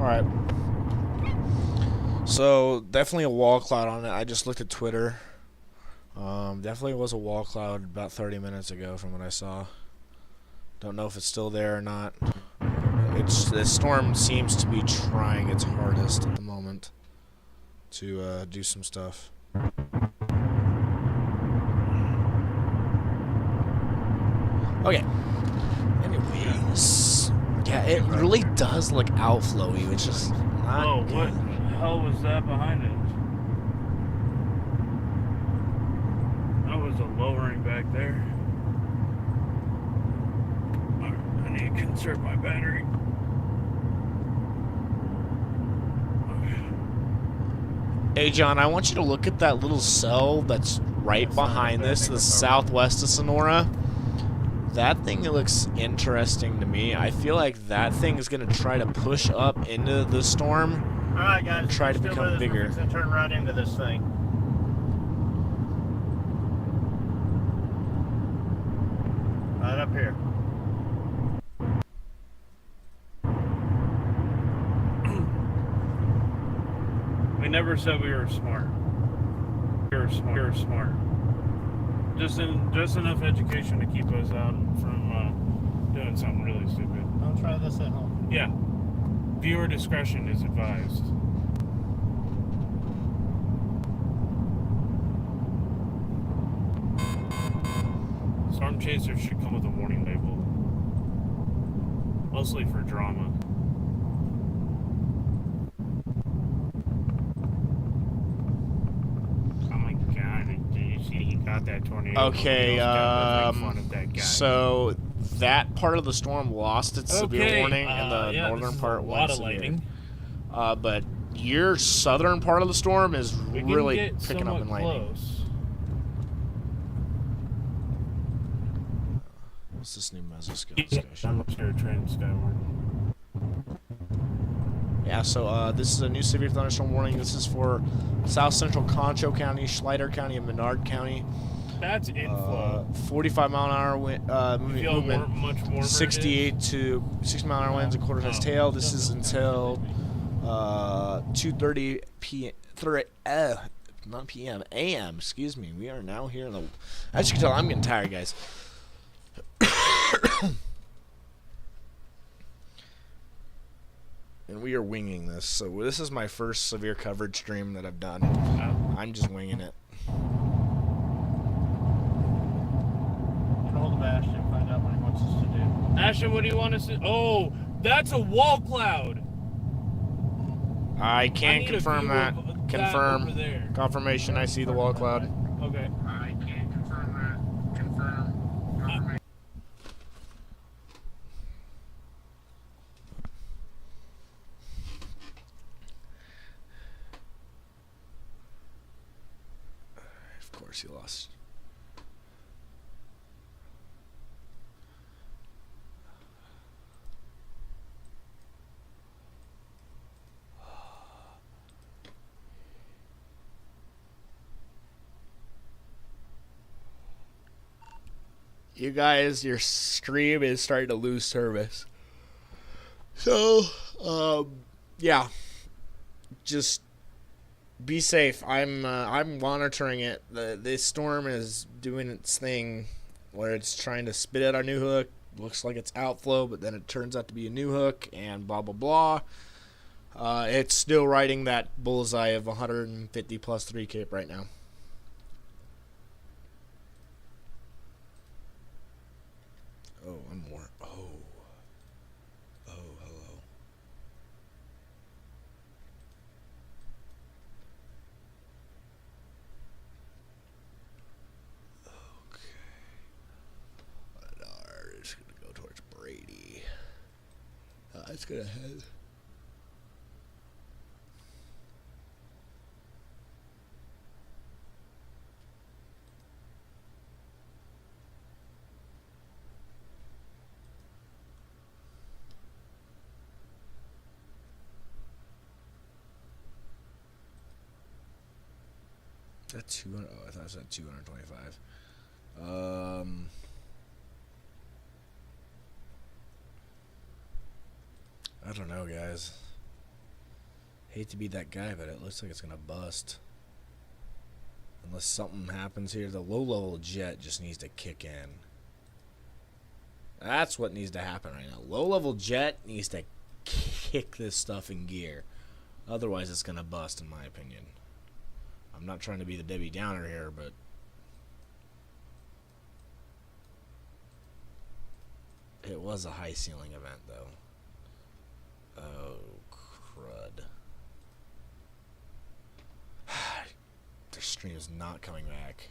Alright. So, definitely a wall cloud on it. I just looked at Twitter. Definitely was a wall cloud about 30 minutes ago from what I saw. Don't know if it's still there or not. The storm seems to be trying its hardest at the moment to do some stuff. Okay. Anyways, yeah, it really does look outflowy, which is not. Oh, good. what the hell was that behind it? That was a lowering back there. I need to conserve my battery. Hey, John, I want you to look at that little cell that's right behind this to the southwest of Sonora. That thing looks interesting to me. I feel like that thing is going to try to push up into the storm. All right, guys. And try to become bigger. And turn right into this thing. Right up here. We never said we were smart. We were smart. We were smart. Just enough education to keep us out from doing something really stupid. Don't try this at home. Yeah. Viewer discretion is advised. Storm chasers should come with a warning label. Mostly for drama. Oh my god, did you see he got that tornado? Okay, Fun of that guy. so that part of the storm lost its severe warning, and the yeah, northern this is part a went lot of severe. lightning. But your southern part of the storm is We can really get picking up in somewhat lightning. close. What's this new mesoscale Yeah, discussion? I'm upstairs train skyward. Yeah, so this is a new severe thunderstorm warning. This is for south central Concho County, Schleider County, and Menard County. That's inflow. 45 mile an hour wind, You feel movement, much warmer. 68 to 60 mile an hour winds, a quarter size tail. This is until 2:30 p.m. Not p.m. a.m. Excuse me. We are now here in the. As you can tell, I'm getting tired, guys. And we are winging this. So this is my first severe coverage stream that I've done. I'm just winging it. Get hold of Ashton and find out what he wants us to do. Ashton, what do you want us to? Oh, that's a wall cloud. I can need a confirm view that. of that Confirm. over there. Confirmation. I see the wall cloud. Okay. I can confirm that. Confirm. Confirmation. Of course, he lost. You guys, your stream is starting to lose service. So, yeah, just be safe. I'm monitoring it. This storm is doing its thing where it's trying to spit out our new hook. Looks like it's outflow, but then it turns out to be a new hook, and blah blah blah. It's still riding that bullseye of 150 plus 3 cape right now. Oh, I'm more. Oh, hello. Okay. It's gonna go towards Brady. It's gonna head. That 200. Oh, I thought it was at 225. I don't know, guys. Hate to be that guy, but it looks like it's gonna bust. Unless something happens here. The low-level jet just needs to kick in. That's what needs to happen right now. Low-level jet needs to kick this stuff in gear. Otherwise, it's gonna bust, in my opinion. I'm not trying to be the Debbie Downer here, but it was a high ceiling event, though. Oh, crud. Their stream is not coming back.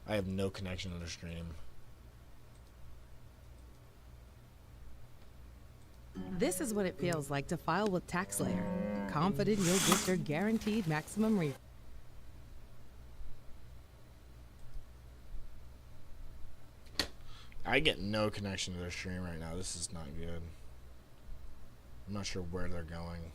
I have no connection to their stream. This is what it feels like to file with TaxSlayer. Confident you'll get your guaranteed maximum refund. I get no connection to their stream right now. This is not good. I'm not sure where they're going.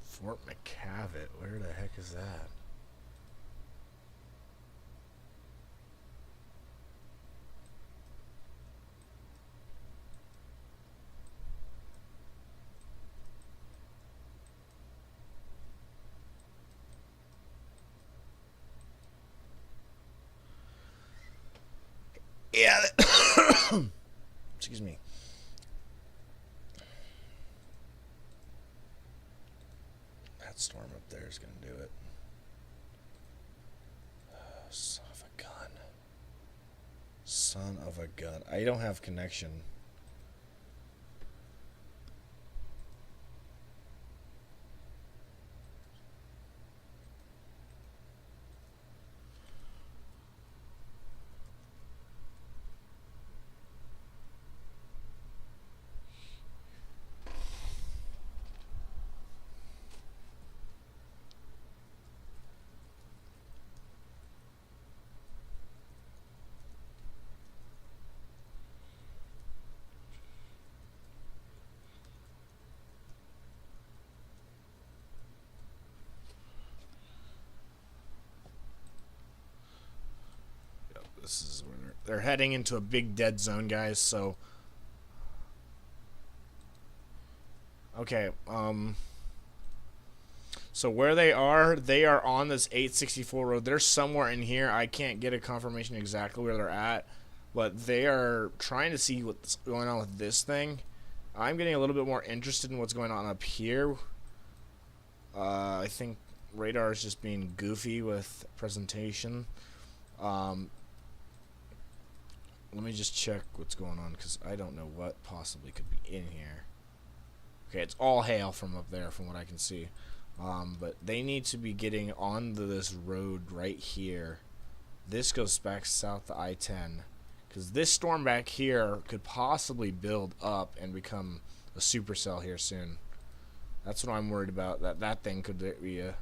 Fort McCavitt, where the heck is that? Yeah. Excuse me. That storm up there is going to do it. Oh, son of a gun. Son of a gun. I don't have connection. This is where they're heading into a big dead zone, guys. So, okay, so where they are on this 864 road. They're somewhere in here. I can't get a confirmation exactly where they're at, but they are trying to see what's going on with this thing. I'm getting a little bit more interested in what's going on up here. I think radar is just being goofy with presentation. Let me just check what's going on, because I don't know what possibly could be in here. Okay, it's all hail from up there from what I can see. But they need to be getting onto this road right here. This goes back south to I-10. Because this storm back here could possibly build up and become a supercell here soon. That's what I'm worried about. That thing could be a...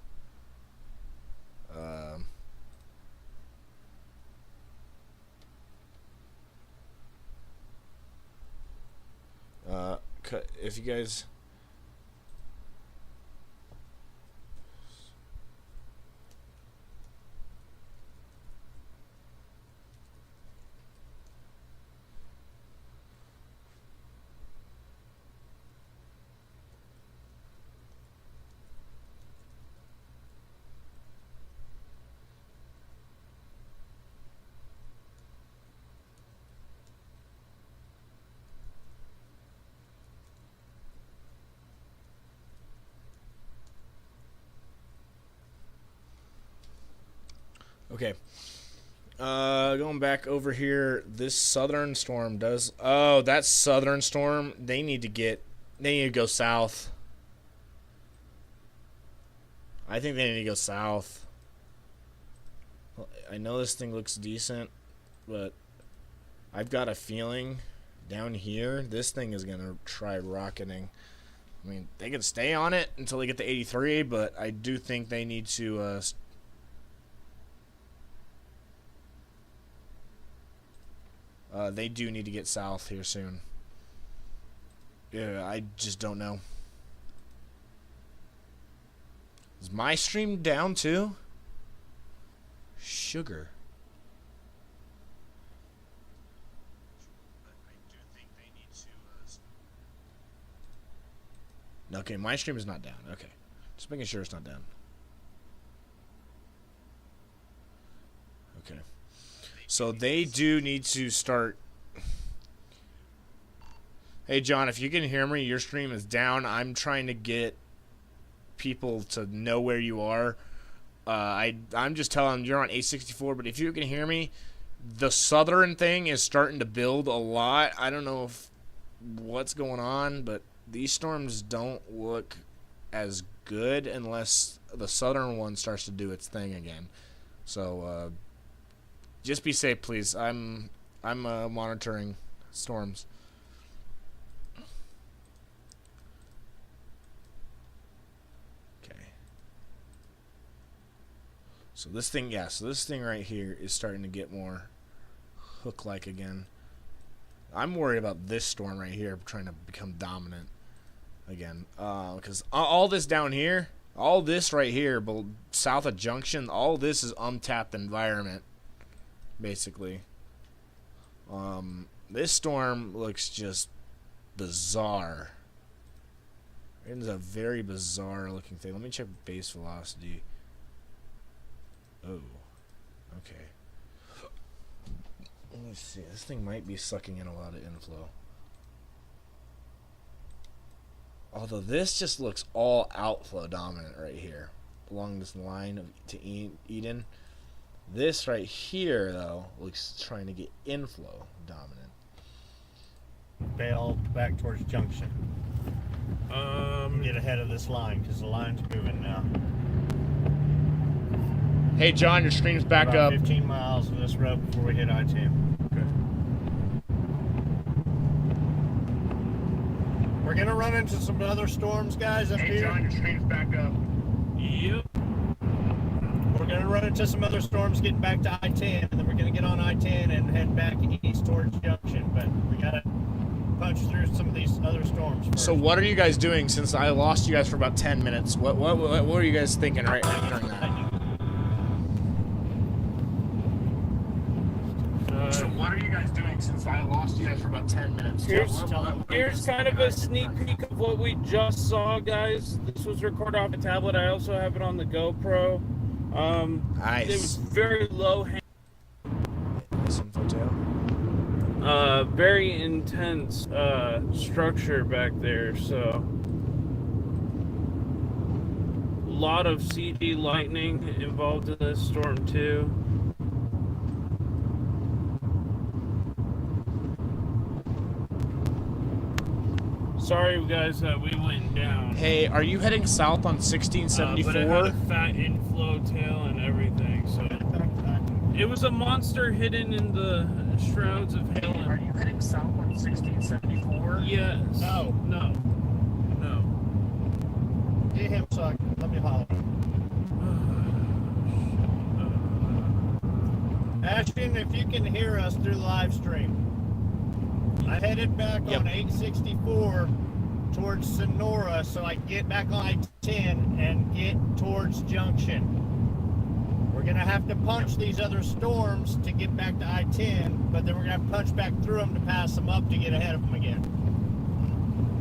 if you guys... Okay. Going back over here, this southern storm does... Oh, that southern storm, they need to go south. I think they need to go south. I know this thing looks decent, but I've got a feeling down here, this thing is going to try rocketing. I mean, they can stay on it until they get to 83, but I do think they need to... they do need to get south here soon. Yeah, I just don't know. Is my stream down too? Sugar. Okay, my stream is not down. Okay. Just making sure it's not down. Okay. So they do need to start. Hey, John, if you can hear me, your stream is down. I'm trying to get people to know where you are. I'm just telling them you're on 864, but if you can hear me, the southern thing is starting to build a lot. I don't know what's going on, but these storms don't look as good unless the southern one starts to do its thing again. So just be safe, please. I'm monitoring storms. Okay. So this thing, yeah. So this thing right here is starting to get more hook-like again. I'm worried about this storm right here trying to become dominant again, because all this down here, all this right here, but south of Junction, all this is untapped environment, basically. This storm looks just bizarre. It is a very bizarre looking thing. Let me check base velocity. Oh, okay. Let me see. This thing might be sucking in a lot of inflow. Although this just looks all outflow dominant right here. Along this line to Eden. This right here, though, looks trying to get inflow dominant. Bail back towards Junction. Get ahead of this line, because the line's moving now. Hey, John, your stream's back About up. 15 miles of this road before we hit I-10. We're gonna run into some other storms, guys, up here. John, your stream's back up. Yep. We're gonna run into some other storms getting back to I-10, and then we're gonna get on I-10 and head back east towards Junction. But we gotta punch through some of these other storms first. So what are you guys doing since I lost you guys for about 10 minutes? What are you guys thinking right now during that? So what are you guys doing since I lost you guys for about 10 minutes? Here's kind of a sneak peek of what we just saw, guys. This was recorded off a tablet. I also have it on the GoPro. Nice. It was very low. Nice info tail. Very intense structure back there. So a lot of CD lightning involved in this storm too. Sorry, guys, that we went down. Hey, are you heading south on 1674? But it had a fat inflow tail and everything, so it was a monster hidden in the shrouds of hail. Are you heading south on 1674? Yes. No. No. Get him, so let me holler. Ashton, if you can hear us through live stream. I headed back on 864 towards Sonora so I can get back on I-10 and get towards Junction. We're going to have to punch these other storms to get back to I-10, but then we're going to have to punch back through them to pass them up to get ahead of them again.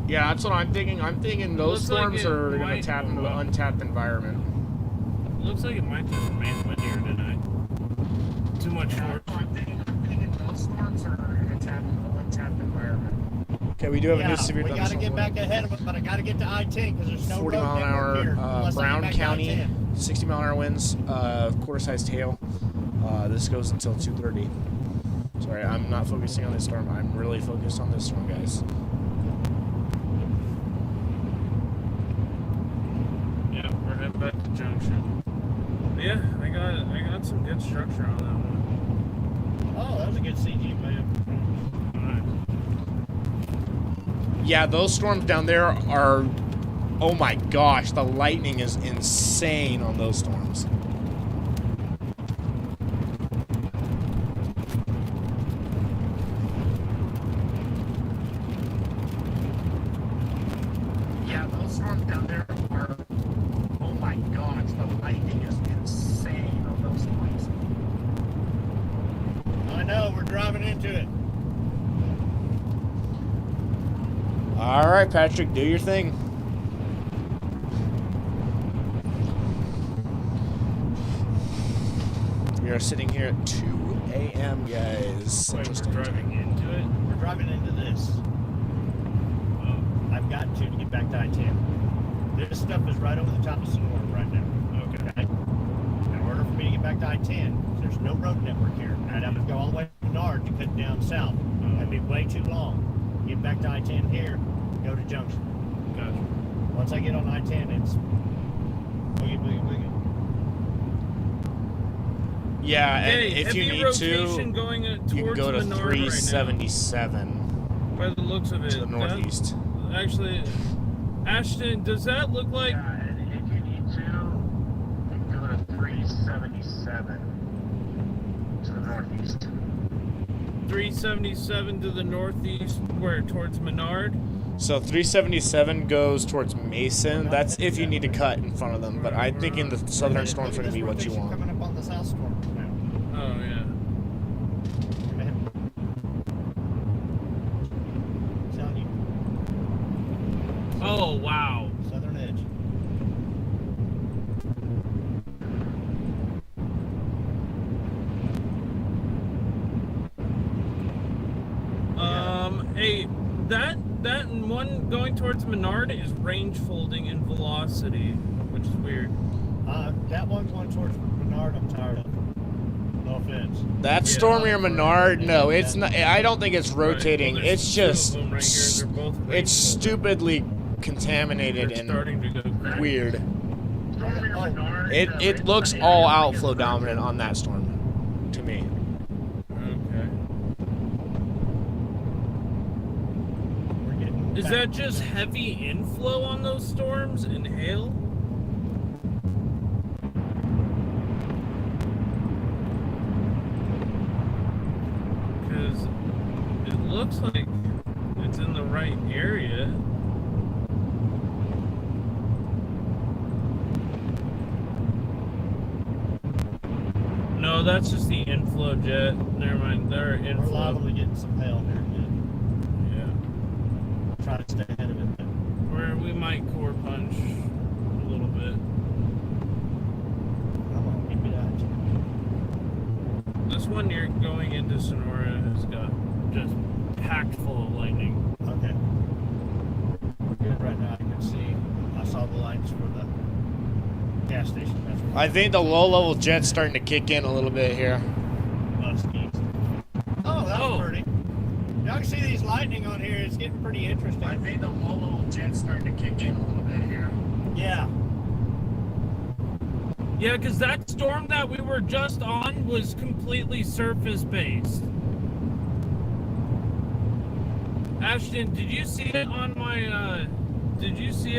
Yeah, that's what I'm thinking. I'm thinking those storms are going to tap into the untapped environment. Looks like it might just remain windier tonight. Too much force. I'm thinking those storms are going to tap into the untapped environment. Okay, we do have a new severe we got to get back ahead of them, but I got to get to I-10 because there's no 40 road mile an network here hour, unless I get Brown back to County, I-10. 60 mile an hour winds, quarter-sized hail. This goes until 2:30. Sorry, I'm not focusing on this storm. I'm really focused on this storm, guys. Yeah, we're heading back to Junction. But yeah, I got some good structure on that one. Oh, that was a good CG, man. Yeah, those storms down there are... Oh my gosh, the lightning is insane on those storms. All right, Patrick, do your thing. We are sitting here at 2 a.m., guys. Wait, we're driving into it? We're driving into this. I've got to get back to I-10. This stuff is right over the top of Sonora right now. Okay. In order for me to get back to I-10, there's no road network here. I'd have to go all the way to Menard to cut down south. That'd be way too long. Get back to I-10 here, go to Junction. Gotcha. Once I get on I-10, it's boogie, boogie, boogie. Yeah, and Hey, if you heavy need rotation to, going towards you can go to Menard 377 by the looks of it. to the northeast. Actually, Ashton, does that look like... Yeah, and if you need to, you can go to 377 to the northeast. 377 to the northeast, where, towards Menard? So 377 goes towards Mason. That's if you need to cut in front of them. But I'm thinking the southern storms are going to be what you want. Coming up on the south storm now. Oh, yeah. I'm telling you, Oh, wow. southern edge. Hey, that one going towards Menard is range folding in velocity, which is weird. That one going towards Menard, I'm tired of. No offense. That Yeah. storm near Menard, no, it's not. I don't think it's rotating. Well, there's It's two of just, them right here. They're both range it's stupidly contaminated They're and starting to go weird. Menard, It looks all outflow dominant on that storm, to me. Okay. We're getting Is back. that just heavy inflow on those storms and hail? Because it looks like it's in the right area. No, that's just the inflow jet. Never mind, they're We're inflow. liable to get some hail here. Yeah. Try to stay ahead of it. But We might core punch a little bit. come on, give me that. This one you're going into Sonora has got just packed full of lightning. Okay. We're good right now. I can see. I saw the lights for the gas station. That's where I think the low-level jet's starting to kick in a little bit here. Muskies. Oh, that was pretty. Y'all can see these lightning on here. It's getting pretty interesting. I think the low jet's starting to kick in a little bit here. Yeah. Yeah, because that storm that we were just on was completely surface-based. Ashton, did you see it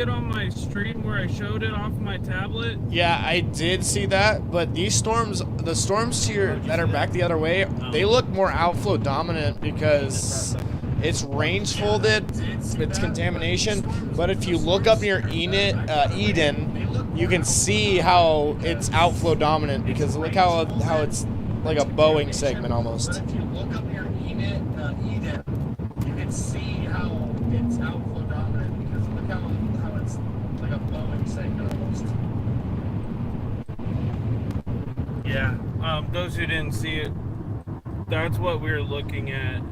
on my stream where I showed it off my tablet? Yeah, I did see that, but these storms, the storms here that are back the other way, they look more outflow dominant because it's range folded, it's contamination. But if you look up near Eden, you can see how it's outflow dominant because look how it's like a Boeing segment almost. But if you look up near Eden, you can see how it's outflow dominant because look how it's like a Boeing segment almost. Yeah. Those who didn't see it, that's what we were looking at.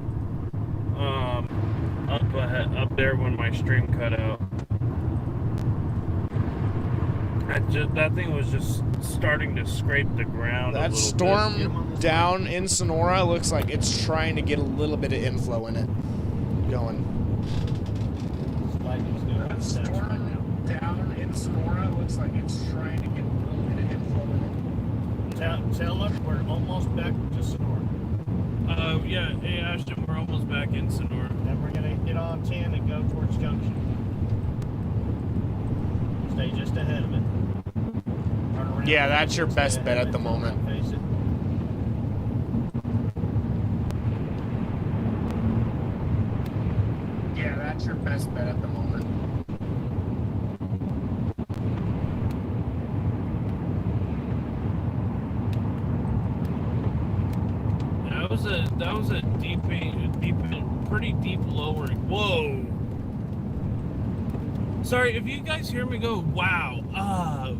Up there when my stream cut out. That thing was just starting to scrape the ground. That storm down in Sonora looks like it's trying to get a little bit of inflow in it going. That storm down in Sonora looks like it's trying to get a little bit of inflow in it. Tell us we're almost back to Sonora. Yeah, hey Ashton, we're almost back in Sonora. Then we're gonna get on 10 and go towards Junction. Stay just ahead of it. Turn around. Yeah, that's your best bet at the moment. Face it. Yeah, that's your best bet at the moment. That was a pretty deep lowering. Whoa! Sorry, if you guys hear me go, wow,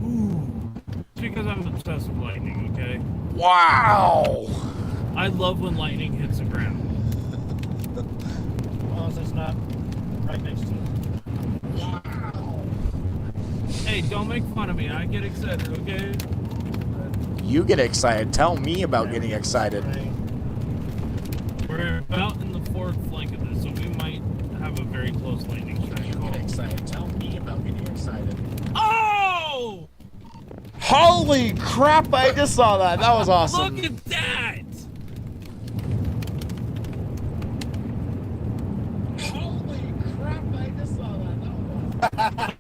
ooh, it's because I'm obsessed with lightning, okay? Wow! I love when lightning hits the ground. As long as it's not right next to you. Hey, don't make fun of me. I get excited, okay? You get excited. Tell me about getting excited. We're about in the fourth flank of this, so we might have a very close lightning strike call. Excited. Tell me about getting excited. Oh! Holy crap! I just saw that. That was awesome. Look at that! Holy crap! I just saw that. That was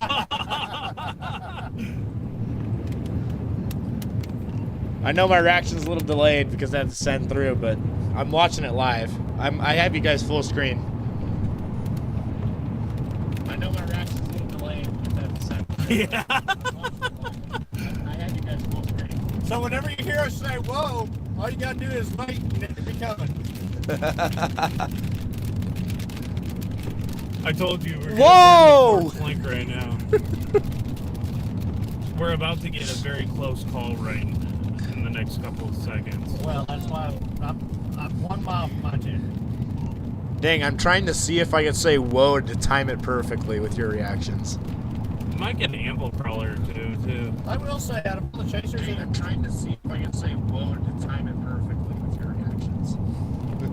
I know my reaction's a little delayed because I have to send through, but I'm watching it live. I have you guys full screen. I know my reaction's a little delayed because I have to send through. Yeah. I have you guys full screen. So whenever you hear us say, whoa, all you gotta do is wait and it'll be coming. I told you we're Whoa! in the fourth flank right now. We're about to get a very close call right in the next couple of seconds. Well, that's why I'm 1 mile from my tune. Dang, I'm trying to see if I can say whoa to time it perfectly with your reactions. Might get an ample crawler or two, too. I will say, out of all the chasers, I'm trying to see if I can say whoa to time it perfectly with your reactions.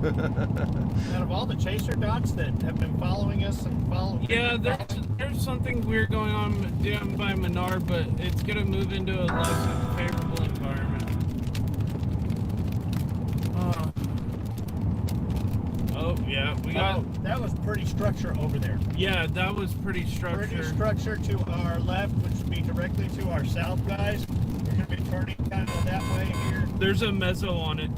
out of all the chaser dots that have been following us and following. Yeah, there's something weird going on down by Menard, but it's gonna move into a less favorable environment. Oh yeah, we got. Oh, that was pretty structure over there. Yeah, that was pretty structure. Pretty structure to our left, which would be directly to our south, guys. We're gonna be turning kind of that way here. There's a mezzo on it.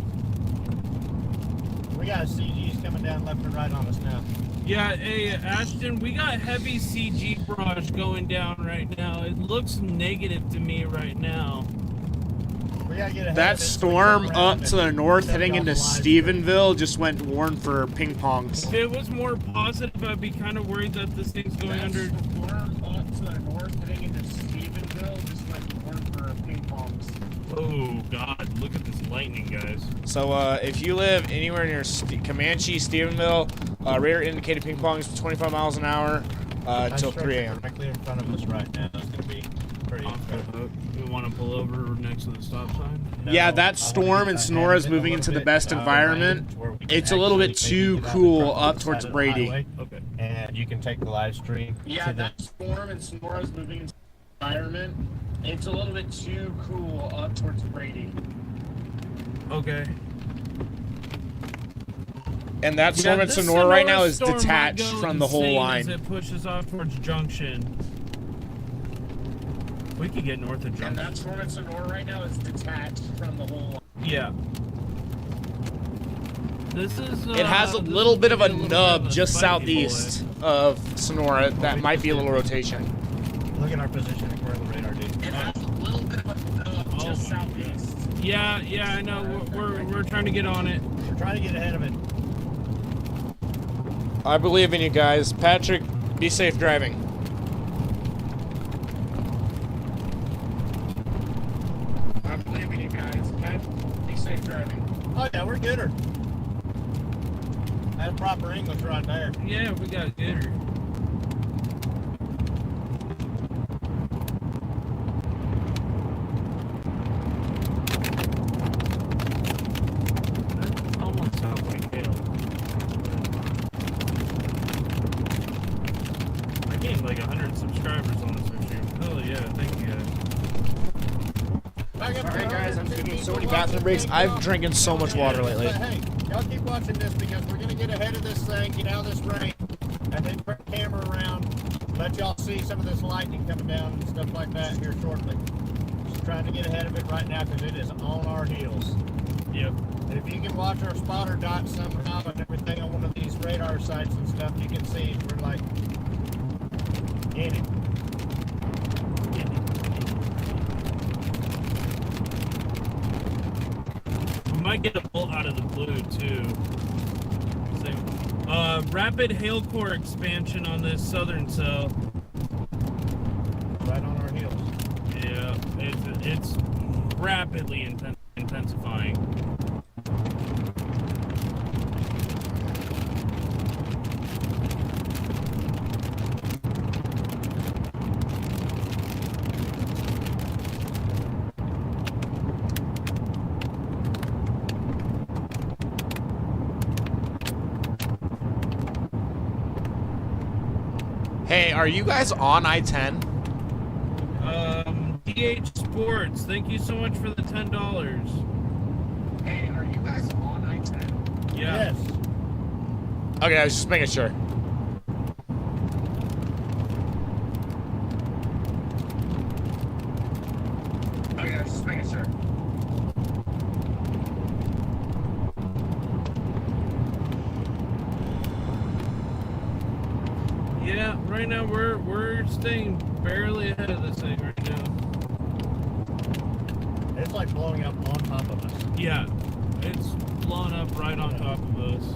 We got CGs coming down left and right on us now. Yeah, hey Ashton, we got heavy CG barrage going down right now. It looks negative to me right now. We gotta get ahead That of it so we storm turn up around to the and north set heading off into the live Stephenville just went warn for ping pongs. If it was more positive, I'd be kind of worried that this thing's going under. Storm up to the north heading into Stephenville just went warm for ping pongs. Oh God, look at this lightning, guys. So if you live anywhere near Comanche, Stephenville, radar indicated ping pongs 25 miles an hour till 3 a.m. Directly in front of us right now. It's gonna be pretty. We want to pull over next to the stop sign. Yeah, that storm in Sonora is moving into the best environment. It's a little bit too cool up towards Brady. Okay. And you can take the live stream. Yeah, to the that storm in Sonora is moving into the environment. It's a little bit too cool up towards Brady. Okay. And that storm in this Sonora right now is storm might detached go from the whole insane line. As it pushes off towards Junction. We could get north of And Junction. that storm in Sonora right now is detached from the whole line. Yeah. This is. It has a this little is bit of a gonna be nub bit of just spiky southeast of Sonora that might be a little rotation. Look at our position and where the radar dude. It has a little bit of a nub just southeast. Yeah, I know. We're trying to get on it. We're trying to get ahead of it. I believe in you guys. Patrick, be safe driving. I believe in you guys. Be safe driving. Oh yeah, we're gooder. That's proper English right there. Yeah, we got gooder. That almost sounds like hail. I gained like 100 subscribers on this stream. Hell yeah, thank you guys. Alright guys, I'm taking so many bathroom breaks. I've drinking so much water lately. But hey, y'all keep watching this because we're gonna get ahead of this thing, get out of this rain, and then turn the camera around, let y'all see some of this lightning coming down and stuff like that here shortly. Just trying to get ahead of it right now because it is on our heels. Yep. And if you can watch our spotter dots somehow and everything on one of these radar sites and stuff, you can see we're like in it. We might get a bolt out of the blue too. Rapid hail core expansion on this southern cell. right on our heels. Yeah, it's rapidly intensifying. Hey, are you guys on I-10? DH Sports, thank you so much for the $10. Hey, are you guys on I-10? Yeah. Yes. Okay, I was just making sure. Okay, I was just making sure. Yeah, right now we're staying barely ahead of this thing right now. It's like blowing up on top of us. Yeah, it's blowing up right on top of us.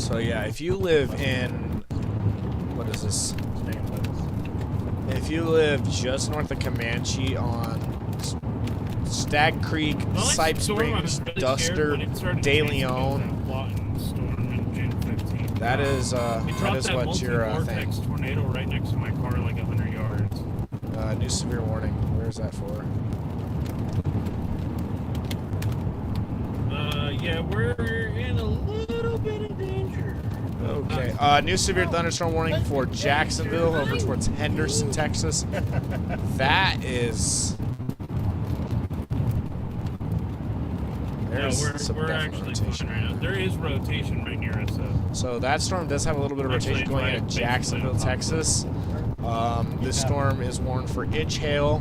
So yeah, if you live in, what is this? If you live just north of Comanche on Stag Creek, Sipe Springs, Duster, De Leon, that is what your thing. Tornado right next to my car, like 100 yards. New severe warning. Where's that for? Yeah, we're in a little bit of danger. Okay. New severe thunderstorm warning for Jacksonville over towards Henderson, Texas. That is. There's some we're definite actually rotation. fine right now. There is rotation right near us, though. So that storm does have a little bit of rotation going into Jacksonville, Texas. This storm is warned for inch hail,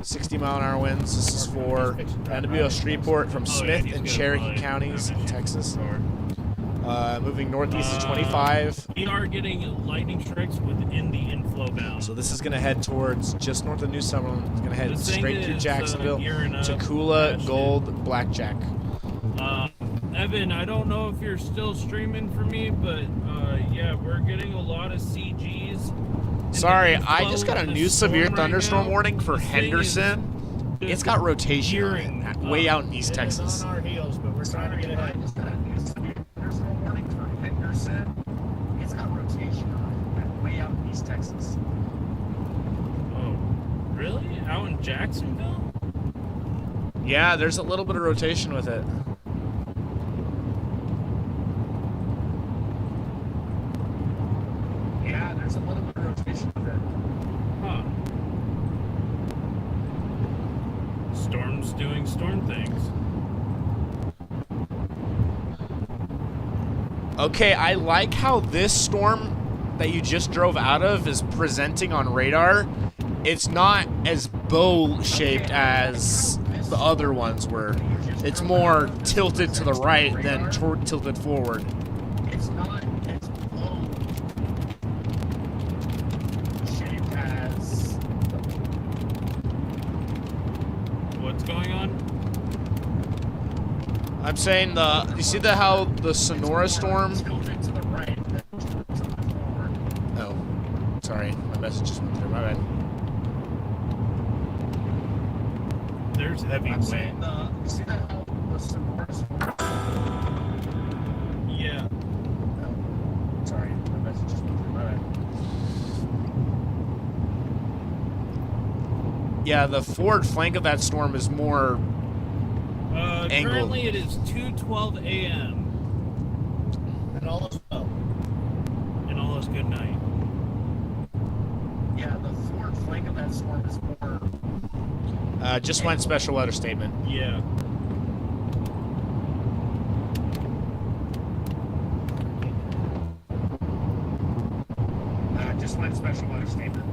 60-mile-an-hour winds. This is for NWO Shreveport from Smith and Cherokee counties in Texas. Moving northeast to 25. We are getting lightning strikes within the inflow bound. So this is going to head towards just north of New Summerlin. It's going to head This thing straight through is, Jacksonville, gearing up, Tacoola, Gold, Blackjack. Evan, I don't know if you're still streaming for me, but yeah, we're getting a lot of CGs. Sorry, I just got a new severe thunderstorm warning for Henderson. It's got rotation on it, way out in East Texas. On our heels, but we're trying to get ahead. Thunderstorm warning for Henderson. It's got rotation on it, way out in East Texas. Oh, really? Out in Jacksonville? Yeah, there's a little bit of rotation with it. Yeah, there's a little bit of rotation with it. Huh. Storm's doing storm things. Okay, I like how this storm that you just drove out of is presenting on radar. It's not as bow-shaped as the other ones were. It's more tilted to the right than tilted forward. It's not as bow shaped as. What's going on? I'm saying you see how the Sonora storm? Tilted to the right than tilted forward. Oh, sorry, my message just went through. My bad. There's heavy I'm wind. saying you see that how the Sonora storm? Yeah. Oh, sorry, my message just went through. My bad. Yeah, the forward flank of that storm is more angled. Currently it is 2:12 a.m. And all is well. and all is good night. Yeah, the forward flank of that storm is more. Just went special weather statement. Yeah. Just went special weather statement.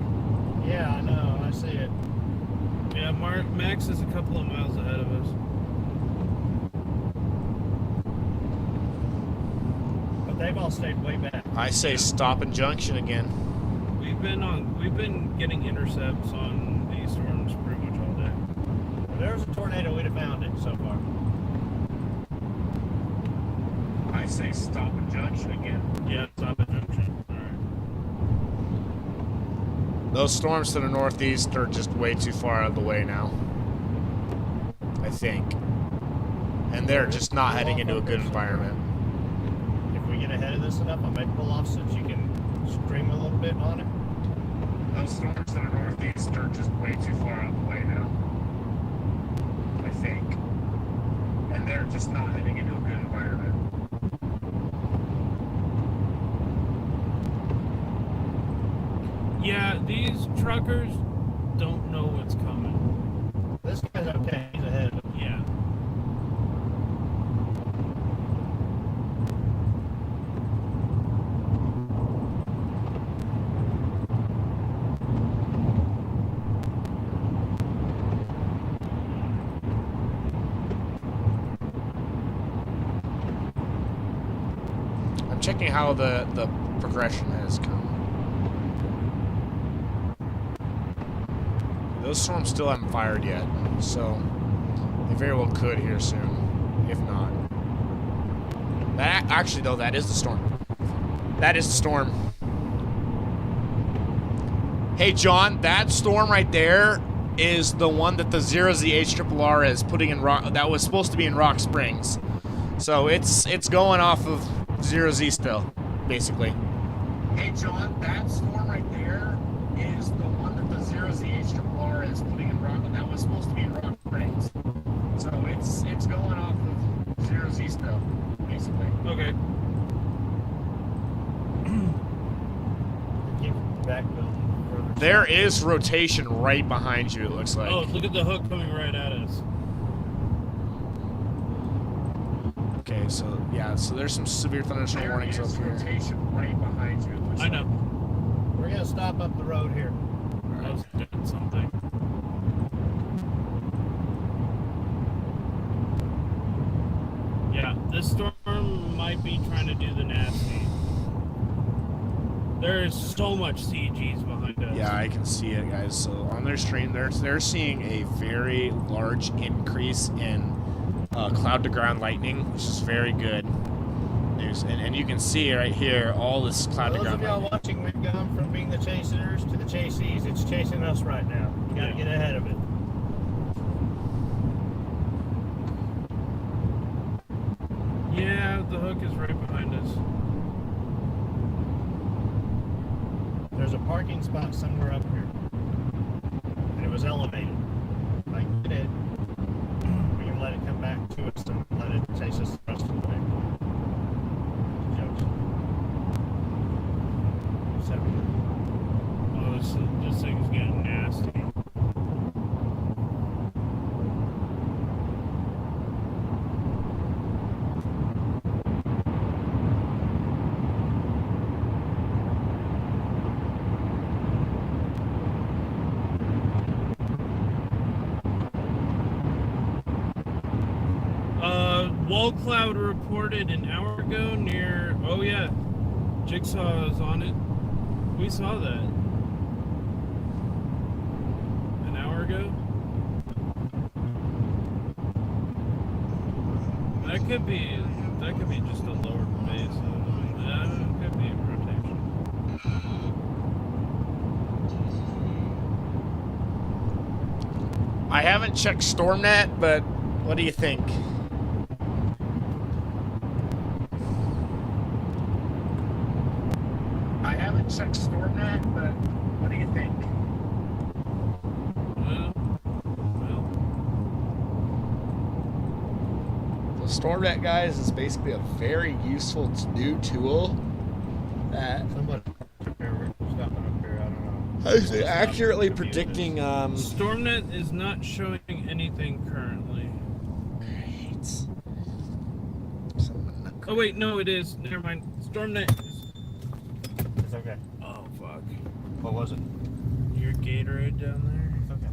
Yeah, I know. I see it. Yeah, Max is a couple of miles ahead of us. But they've all stayed way back. I say stop in junction again. We've been getting intercepts on these storms pretty much all day. If there was a tornado, we'd have found it so far. I say stop and junction again. Yeah, stop at junction. Alright. Those storms to the northeast are just way too far out of the way now, I think. And they're just not heading into a good environment. If we get ahead of this enough, I might pull off so that you can stream a little bit on it. Those storms to the northeast are just way too far out of the way now, I think. And they're just not heading into a good environment. Yeah, these truckers don't know what's coming. This guy's okay. He's ahead. Yeah. I'm checking how the progression has come. Those storms still haven't fired yet, so they very well could here soon, if not. That actually, though, that is the storm. That is the storm. Hey, John, that storm right there is the one that the 0ZHRRR is putting in Rock. That was supposed to be in Rock Springs, so it's going off of 0Z still, basically. Hey, John, that storm right there is the one that the 0ZHRRR is putting in Rock. That was supposed to be in Rock Springs. So it's going off of 0Z still, basically. Okay. Keep back further. There is rotation right behind you, it looks like. Oh, look at the hook coming right at us. Okay, so yeah, so there's some severe thunderstorm warnings up here. Rotation right behind you. I know. We're gonna stop up the road here. I was doing something. Yeah, this storm might be trying to do the nasty. There is so much CGs behind us. Yeah, I can see it, guys. So on their stream, they're seeing a very large increase in cloud to ground lightning, which is very good news. And you can see right here all this cloud to Those of ground y'all lightning. watching, we've gone from being the chasers to the chasees. It's chasing us right now. You gotta get ahead of it. Yeah, the hook is right behind us. There's a parking spot somewhere up here. And it was elevated. If I get it, we can let it come back to us and let it chase us the rest of the way. Jokes. Oh, this thing is getting nasty. Wall cloud reported an hour ago near. Oh yeah, Jigsaw is on it. We saw that an hour ago. That could be just a lower base. It could be a rotation. I haven't checked StormNet, but what do you think? I haven't checked StormNet, but what do you think? The StormNet, guys, is basically a very useful new tool that is accurately predicting. StormNet is not showing anything currently. Great. Oh wait, no, it is. Never mind. StormNet is. It's okay. Oh fuck. What was it? Your Gatorade down there. Okay.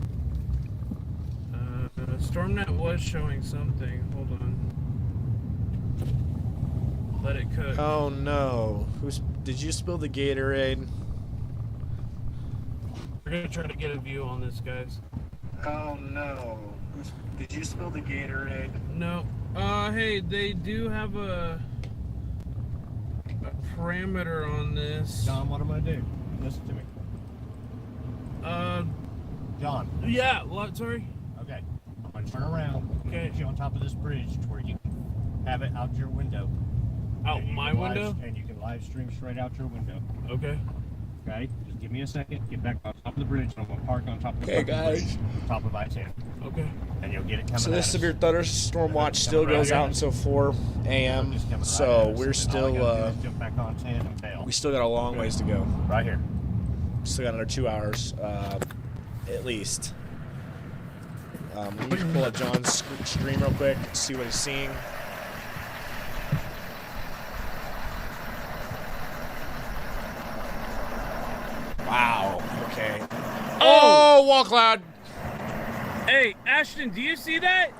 StormNet was showing something. Hold on. Let it cook. Oh no! Did you spill the Gatorade? We're gonna try to get a view on this, guys. Oh no! Did you spill the Gatorade? No. Hey, they do have a parameter on this. Tom, what am I do? Listen to me. John. Yeah, what, sorry? Okay. I'm going to turn around. Okay. Get you on top of this bridge to where you can have it out your window. Out my window? And you can live stream straight out your window. Okay. Okay? Just give me a second. Get back on top of the bridge. I'm going to park on top of the Okay, guys. bridge, top of I-10. Okay. And you'll get it coming So at this us. severe thunderstorm watch still goes out until 4 a.m. Just coming right So at us. we're And all still you gotta do is jump back on 10 and bail. we still got a long ways to go. Right here. Still got another 2 hours, at least. Let me pull up John's stream real quick, see what he's seeing. Wow. Okay. Oh, wall cloud. Hey, Ashton, do you see that?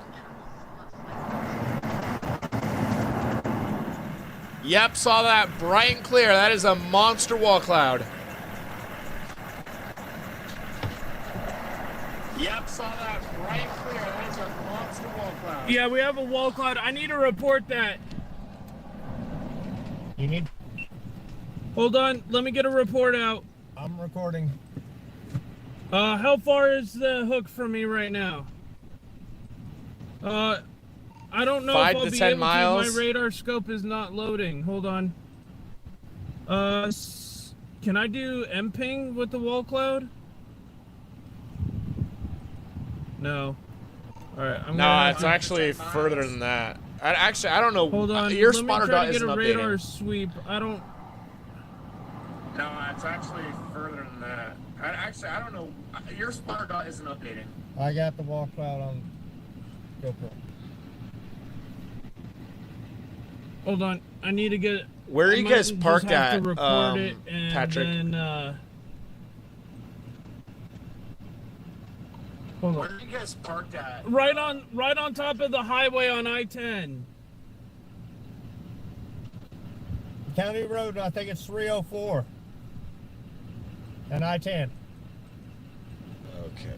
Yep, saw that bright and clear. That is a monster wall cloud. Yep, saw that bright and clear. That is a monster wall cloud. Yeah, we have a wall cloud. I need to report that. You need... Hold on, let me get a report out. I'm recording. How far is the hook from me right now? I don't know 5 if I'll to be 10 able miles. to. My radar scope is not loading. Hold on. Can I do M-ping with the wall cloud? No. All right. I'm No, gonna have it's to- actually further than that. I don't know. Hold on. Your let me spotter try dot to get isn't a radar updating. sweep. I don't. No, it's actually further than that. I don't know. Your spotter dot isn't updating. I got the wall cloud on GoPro. Hold on. I need to get. Where are I you might guys just parked have to at, record it and Patrick? Then, hold on. Where are you guys parked at? Right on top of the highway on I-10. County Road, I think it's 304. And I-10. Okay.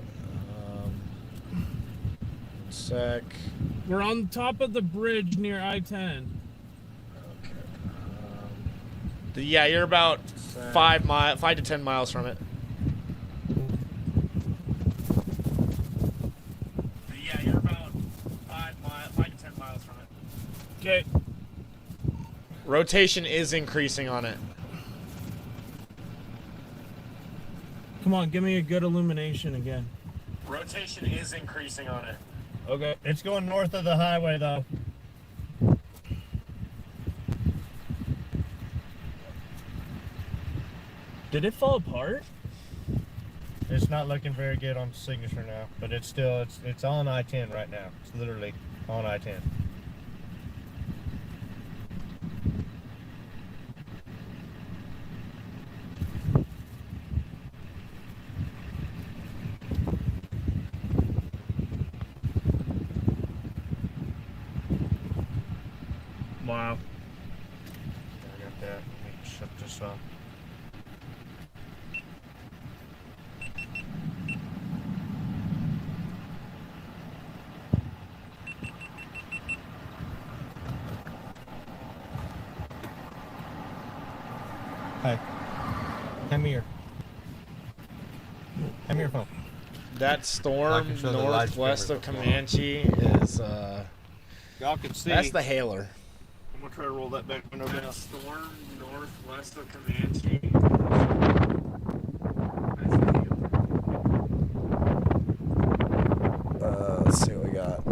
Sec. We're on top of the bridge near I-10. Yeah, you're about 5 to 10 miles from it. Yeah, you're about 5 to 10 miles from it. Okay. Rotation is increasing on it. Come on, give me a good illumination again. Rotation is increasing on it. Okay. It's going north of the highway, though. Did it fall apart? It's not looking very good on signature now, but it's still, it's on I-10 right now. It's literally on I-10. Wow. I got that. Let me shut this off. Hey, come here. Come here, phone. That storm can show the northwest live of Comanche is Y'all can see. that's the hailer. I'm gonna try to roll that back window down. Storm northwest of Comanche. Let's see what we got.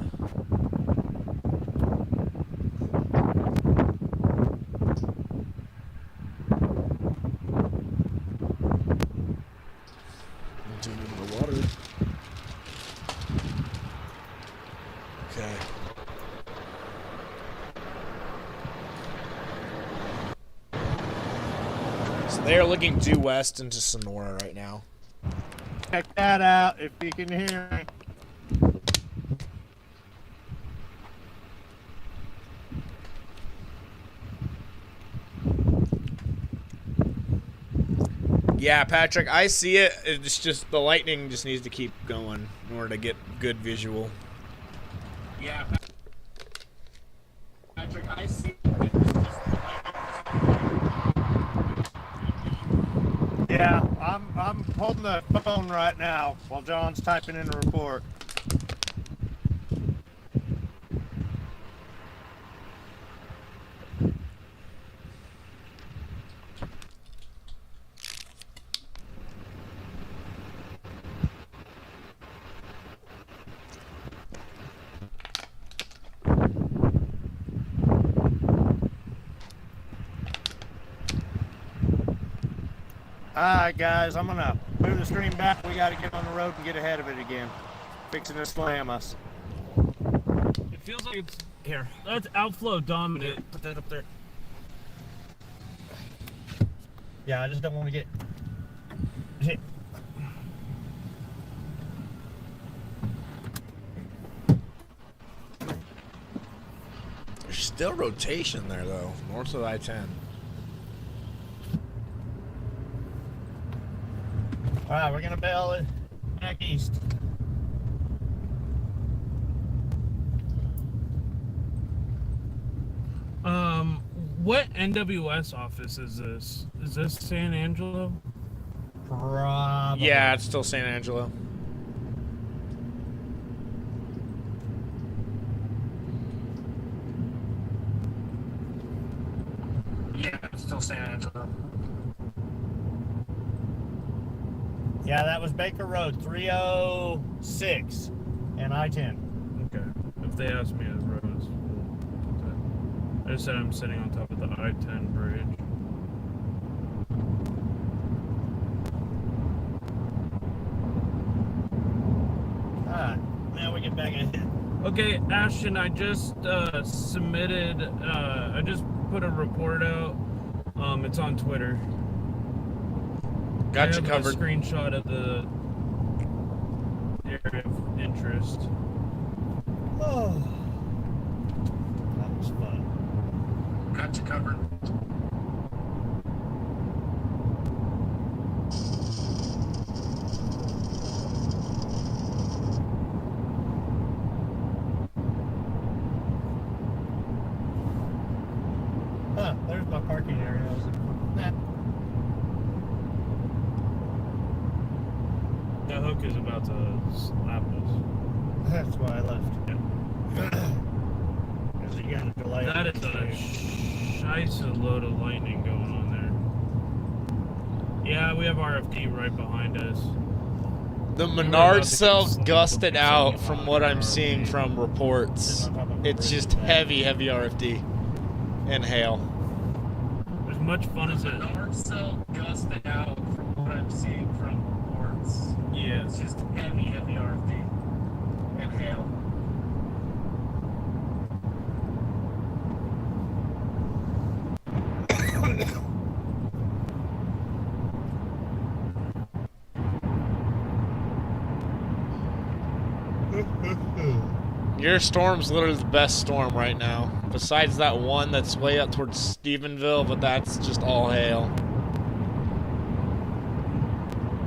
Doing the water. Okay. So they are looking due west into Sonora right now. Check that out if you can hear me. Yeah, Patrick, I see it. It's just the lightning just needs to keep going in order to get good visual. Yeah, Patrick, I see it. Yeah, I'm holding the phone right now while John's typing in the report. Alright guys, I'm gonna move the stream back. We gotta get on the road and get ahead of it again. Fixing to slam us. It feels like it's here. That's outflow dominant. Put that up there. Yeah, I just don't want to get hit. There's still rotation there though, north of I-10. Alright, we're gonna bail it back east. What NWS office is this? Is this San Angelo? Probably. Yeah, it's still San Angelo. Yeah, it's still San Angelo. Yeah, that was Baker Road, 306 and I-10. Okay. If they ask me the roads, we'll put that. I just said I'm sitting on top of the I-10 bridge. Alright, now we get back ahead. Okay, Ashton, I just submitted, I just put a report out. It's on Twitter. Got you I have covered. a screenshot of the area of interest. Oh, that was fun. Got you covered. Huh, there's my parking area. I was like, nah. That hook is about to slap us. That's why I left. Because you got a delay. That is a shice load of lightning going on there. Yeah, we have RFD right behind us. The Menard cells gusted out from what I'm seeing from reports. It's just heavy RFD and hail. As much fun as it. Menard cell gusted out from what I'm seeing from reports. Yeah. It's just heavy RFD and hail. Your storm's literally the best storm right now. Besides that one that's way up towards Stephenville, but that's just all hail.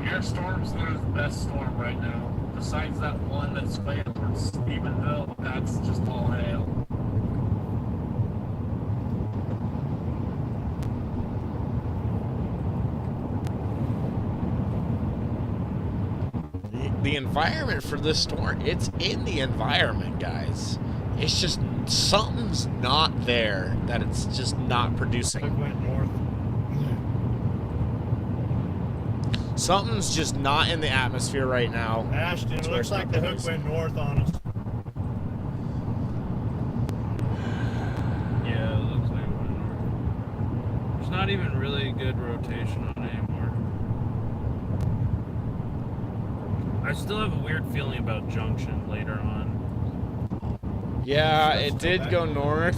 Your storm's literally the best storm right now. Besides that one that's way up towards Stephenville, that's just all hail. The environment for this storm, it's in the environment, guys. It's just something's not there that it's just not producing. It went north. Something's just not in the atmosphere right now. Ashton, it looks like the hook went north on us. Yeah, it looks like it went north. There's not even really good rotation on it anymore. I still have a weird feeling about Junction later on. Yeah, it did go north.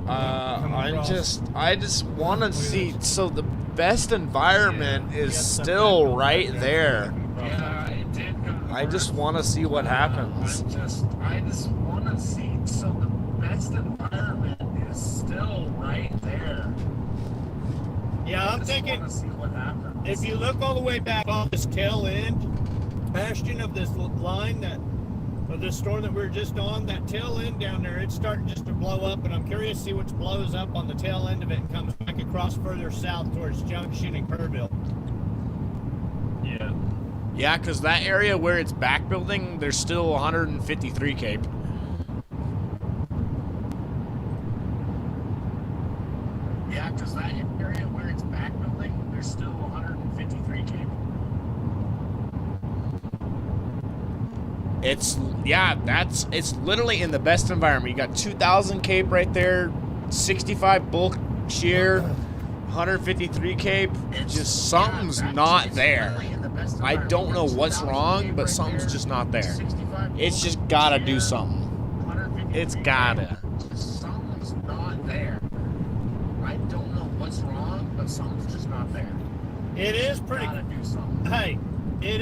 I just want to see. So the best environment is still right there. Yeah, it did go north. I just want to see what happens. I just want to see. So the best environment is still right there. Yeah, I'm I just thinking want to see what happens. if you look all the way back on this tail end, Bastion of this line of this storm that we were just on, that tail end down there, it's starting just to blow up, and I'm curious to see which blows up on the tail end of it and comes back across further south towards Junction and Kerrville. Yeah. Yeah, because that area where it's back building, there's still 153 cape. Yeah, because that area where it's back building, there's still 153 cape. It's literally in the best environment. You got 2,000 cape right there, 65 bulk shear, 153 cape. Just something's not there. I don't know what's wrong, but something's just not there. It's just gotta do something. It's gotta. Something's not there. I don't know what's wrong, but something's just not there. It is pretty. Gotta do something. Hey, it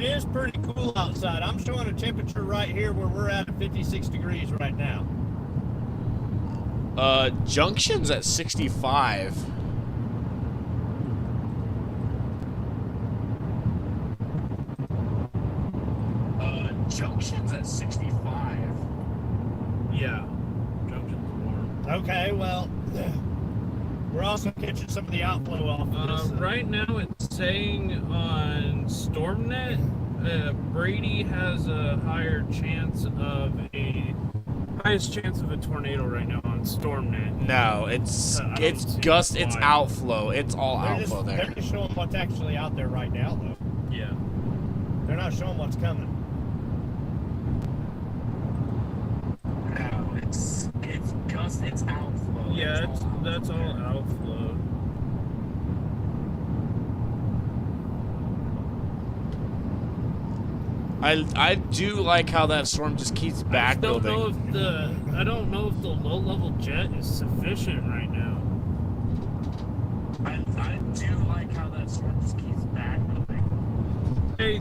is pretty cool outside. I'm showing a temperature right here where we're at 56 degrees right now. Junction's at 65. Junction's at 65. Yeah. Junction's warm. Okay, well, we're also catching some of the outflow off of this. Right now it's saying on StormNet, Brady has a highest chance of a tornado right now on StormNet. No, it's outflow. It's all outflow there. They're just showing what's actually out there right now, though. Yeah. They're not showing what's coming. No, it's outflow. Yeah, that's all outflow. I do like how that storm just keeps back building. I don't know if the low-level jet is sufficient right now. I do like how that storm just keeps back building. Hey,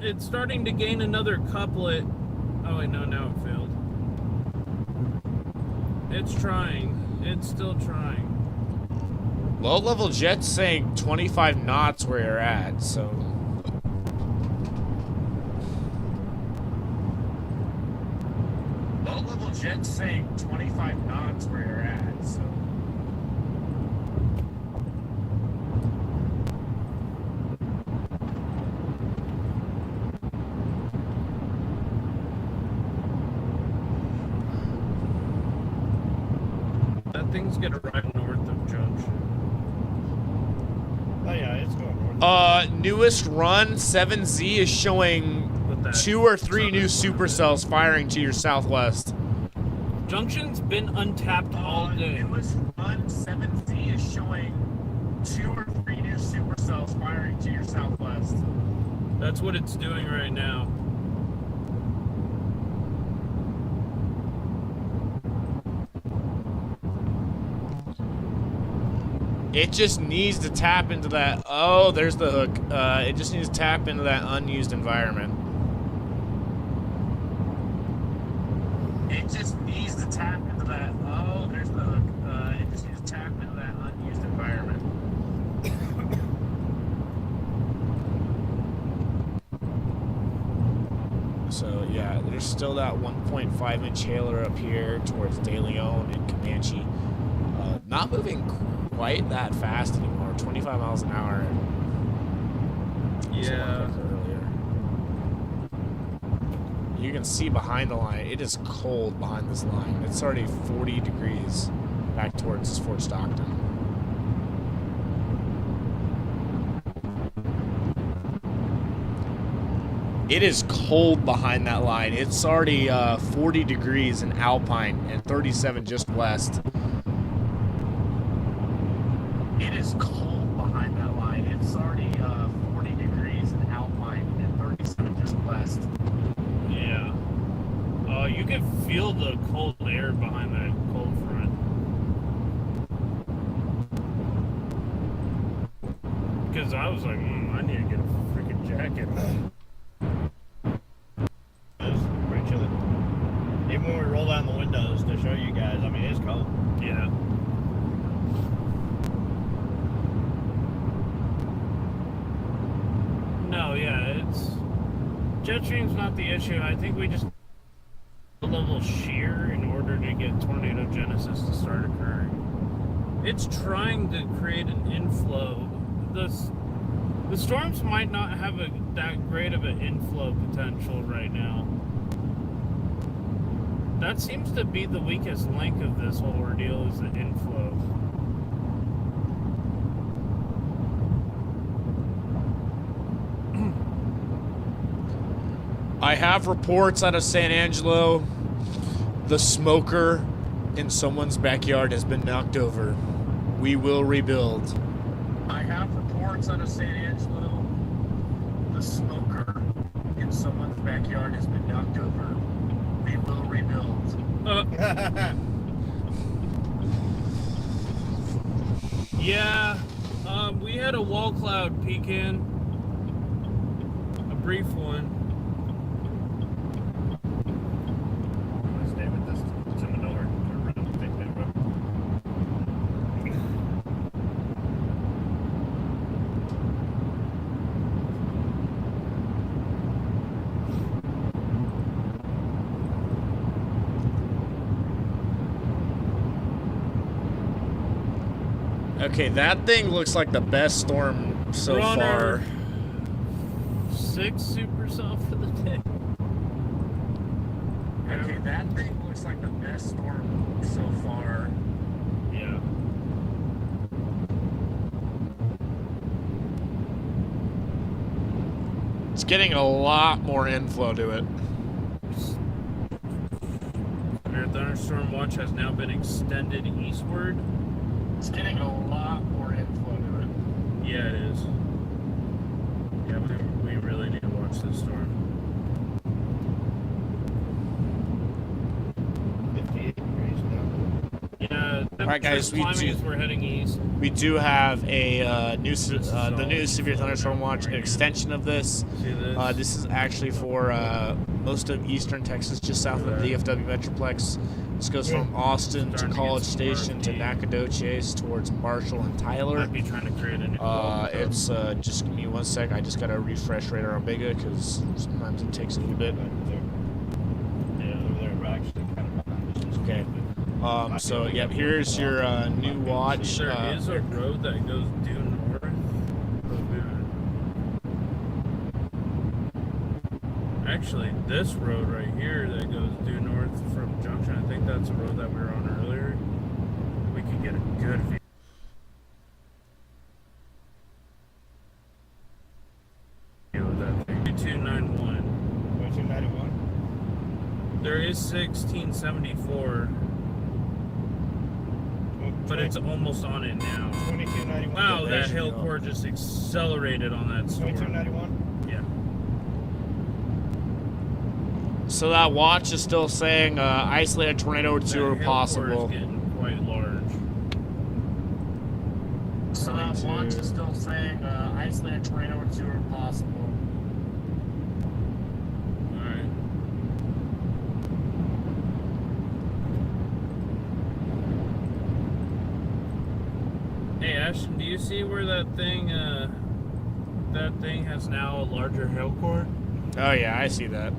it's starting to gain another couplet. Oh wait, no, now it failed. It's trying. It's still trying. Low-level jet's saying 25 knots where you're at, so... Low-level jet's saying 25 knots where you're at, so... That thing's gonna ride north of Junction. Oh yeah, it's going north. Newest run, 7Z is showing 2 or 3 new supercells firing to your southwest. Junction's been untapped all day. Newest run, 7Z is showing 2 or 3 new supercells firing to your southwest. That's what it's doing right now. It just needs to tap into that. Oh, there's the hook. It just needs to tap into that unused environment. It just needs to tap into that. Oh, there's the hook. It just needs to tap into that unused environment. So yeah, there's still that 1.5 inch hailer up here towards De Leon and Comanche. Not moving quite that fast anymore. 25 miles an hour. Yeah. You can see behind the line, it is cold behind this line. It's already 40 degrees back towards Fort Stockton. It is cold behind that line. It's already 40 degrees in Alpine and 37 just west. It is cold behind that line. It's already 40 degrees in Alpine and 37 just west. Yeah. You can feel the cold air behind that cold front. Because I was like, I need to get a freaking jacket. It's pretty chilly. Even when we roll down the windows to show you guys, I mean, it's cold. Yeah. No, yeah, jet stream's not the issue. I think we just a level shear in order to get tornado genesis to start occurring. It's trying to create an inflow the storms might not have that great of an inflow potential right now. That seems to be the weakest link of this whole ordeal, is the inflow. I have reports out of San Angelo. The smoker in someone's backyard has been knocked over. We will rebuild. I have reports out of San Angelo. The smoker in someone's backyard has been knocked over. We will rebuild. Yeah, we had a wall cloud peek in. A brief one. Stay with this to the north. Okay, that thing looks like the best storm so far. 6 supercell for the day. Okay, that thing looks like the best storm so far. Yeah. It's getting a lot more inflow to it. Severe thunderstorm watch has now been extended eastward. It's getting a lot more inflow to it. Yeah, it is. Yeah, we really need to watch this storm. 58 degrees now. Yeah, all right, guys, we're heading east. We do have a the new severe thunderstorm watch extension of this. See this? This is actually for most of eastern Texas, just south of the DFW Metroplex. This goes from Austin to College Station to Nacogdoches towards Marshall and Tyler. Might be trying to create a new It's just give me 1 sec. I just gotta refresh Radar Omega because sometimes it takes a little bit. Yeah, over there, we're actually kind of behind. Okay. So yeah, here's your new watch. There is a road that goes due north. Actually, this road right here that goes due north from Junction, I think that's a road that we were on earlier. We could get a good view. Of that thing. 2291. 2291? There is 1674. But it's almost on it now. 2291. Wow, that hill core just accelerated on that storm. 2291? Yeah. So that watch is still saying isolated tornado or two are possible. That hill core is getting quite large. So that watch is still saying isolated tornado or two are possible. Alright. Hey Ashton, do you see where that thing has now a larger hail core? Oh yeah, I see that.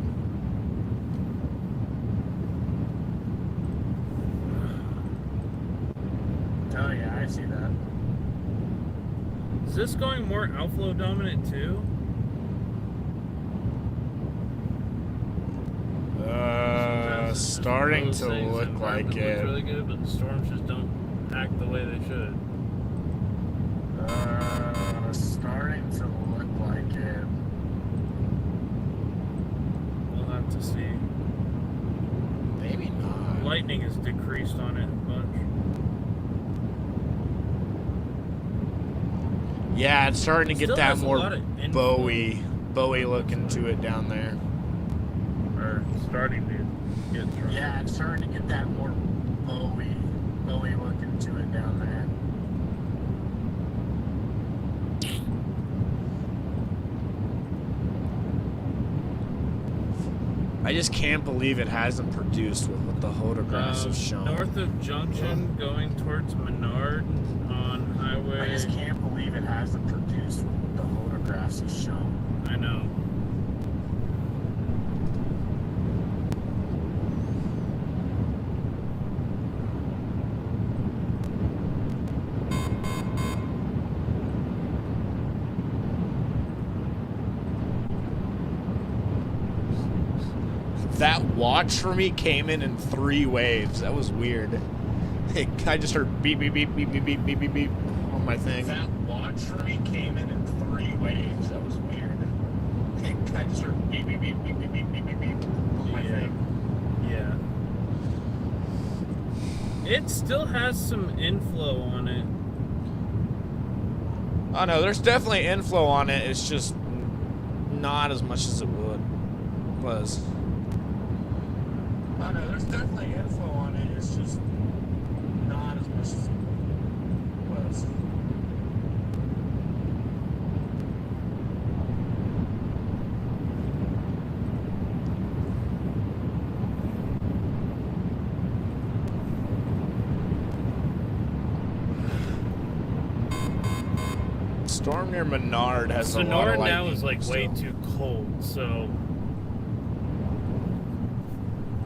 Oh yeah, I see that. Is this going more outflow dominant too? Starting to look like it. Looks really good, but the storms just don't act the way they should. Starting to look like it. We'll have to see. Maybe not. Lightning is decreased on it a bunch. Yeah, it's starting to get Still that has a more lot of inflow. Bowie looking to it down there. Or starting to get through. Yeah, it's starting to get that more Bowie looking to it down there. I just can't believe it hasn't produced with what the photographs have shown. North of Junction, going towards Menard on highway. I just can't believe it hasn't produced with what the photographs have shown. I know. That watch for me came in 3 waves. That was weird. I just heard beep, beep, beep, beep, beep, beep, beep, beep, beep on my thing. That watch for me came in 3 waves. That was weird. I just heard beep, beep, beep, beep, beep, beep, beep, beep, beep on my thing. Yeah. It still has some inflow on it. Oh no, there's definitely inflow on it. It's just not as much as it was. Oh no, there's definitely info on it. It's just not as much as it was. Storm near Menard has a lot of Sonora lightning. now is like way too cold, so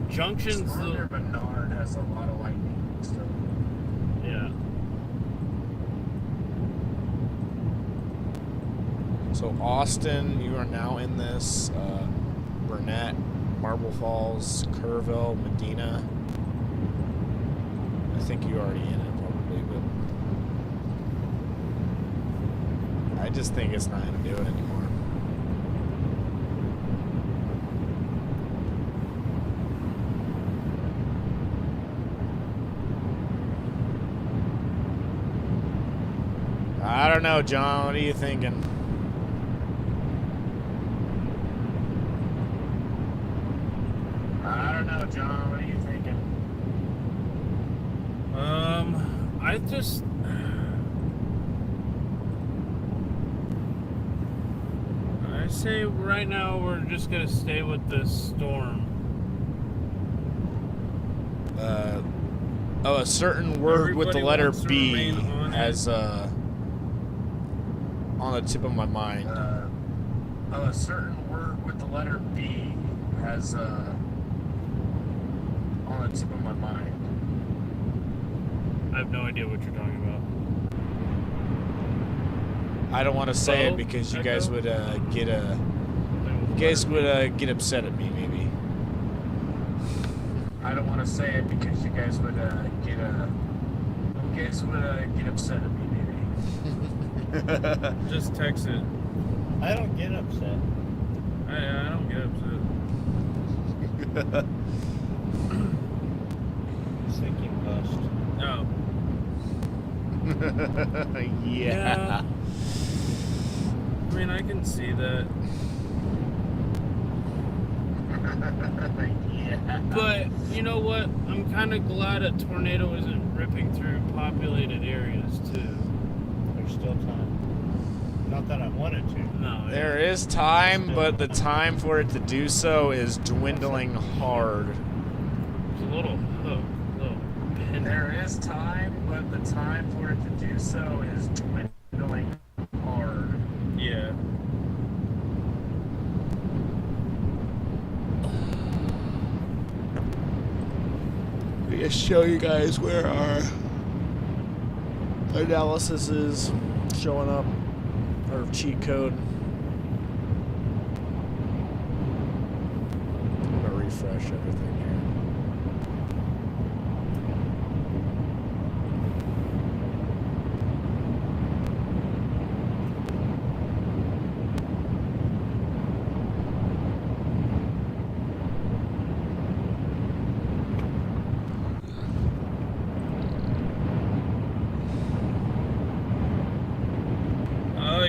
Junction's Storm near Menard has a lot of lightning. So. Yeah. So Austin, you are now in this. Burnett, Marble Falls, Kerrville, Medina. I think you're already in it probably, but I just think it's not going to do it anymore. I don't know, John. What are you thinking? I don't know, John. What are you thinking? I say right now we're just gonna stay with this storm. A certain word with the letter wants to B remain on has on the tip of my mind. A certain word with the letter B has on the tip of my mind. I have no idea what you're talking about. I don't want to say it Bo? because you Echo? guys would get upset at me maybe. I don't want to say it because you guys would get upset at me, maybe. Just text it. I don't get upset. I don't get upset. Thinking bust. No. Yeah. I mean, I can see that. Yeah. But, you know what? I'm kind of glad a tornado isn't ripping through populated areas, too. There's still time. Not that I wanted to. No. There is time, but the time for it to do so is dwindling hard. It's a little hook. There is time, but the time for it to do so is dwindling hard. Yeah. Let me just show you guys where our analysis is showing up, our cheat code. I'm gonna refresh everything here.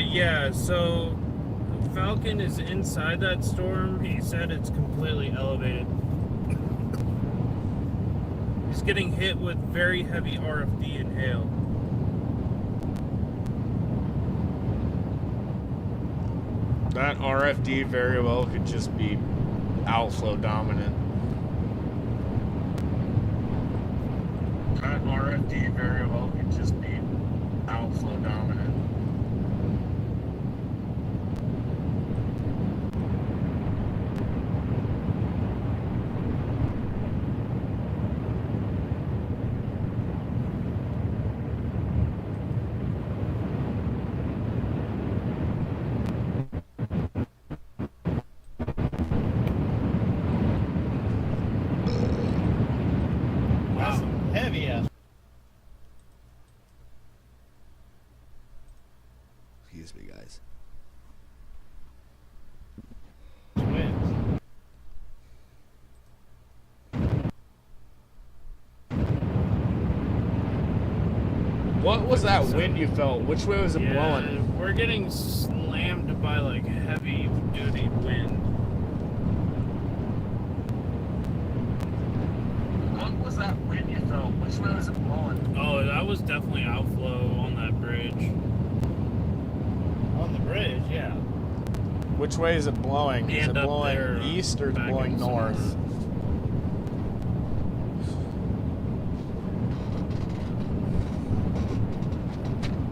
Yeah, so Falcon is inside that storm. He said it's completely elevated. He's getting hit with very heavy RFD and hail. That RFD very well could just be outflow dominant. That RFD very well could just be outflow dominant. Excuse me, guys. What was that wind you felt? Which way was it blowing? We're getting slammed by like heavy duty wind. What was that wind you felt? Which way was it blowing? Oh, that was definitely outflow on that bridge. On the bridge, yeah. Which way is it blowing? Is it And up blowing there, east or is it back blowing in north? somewhere.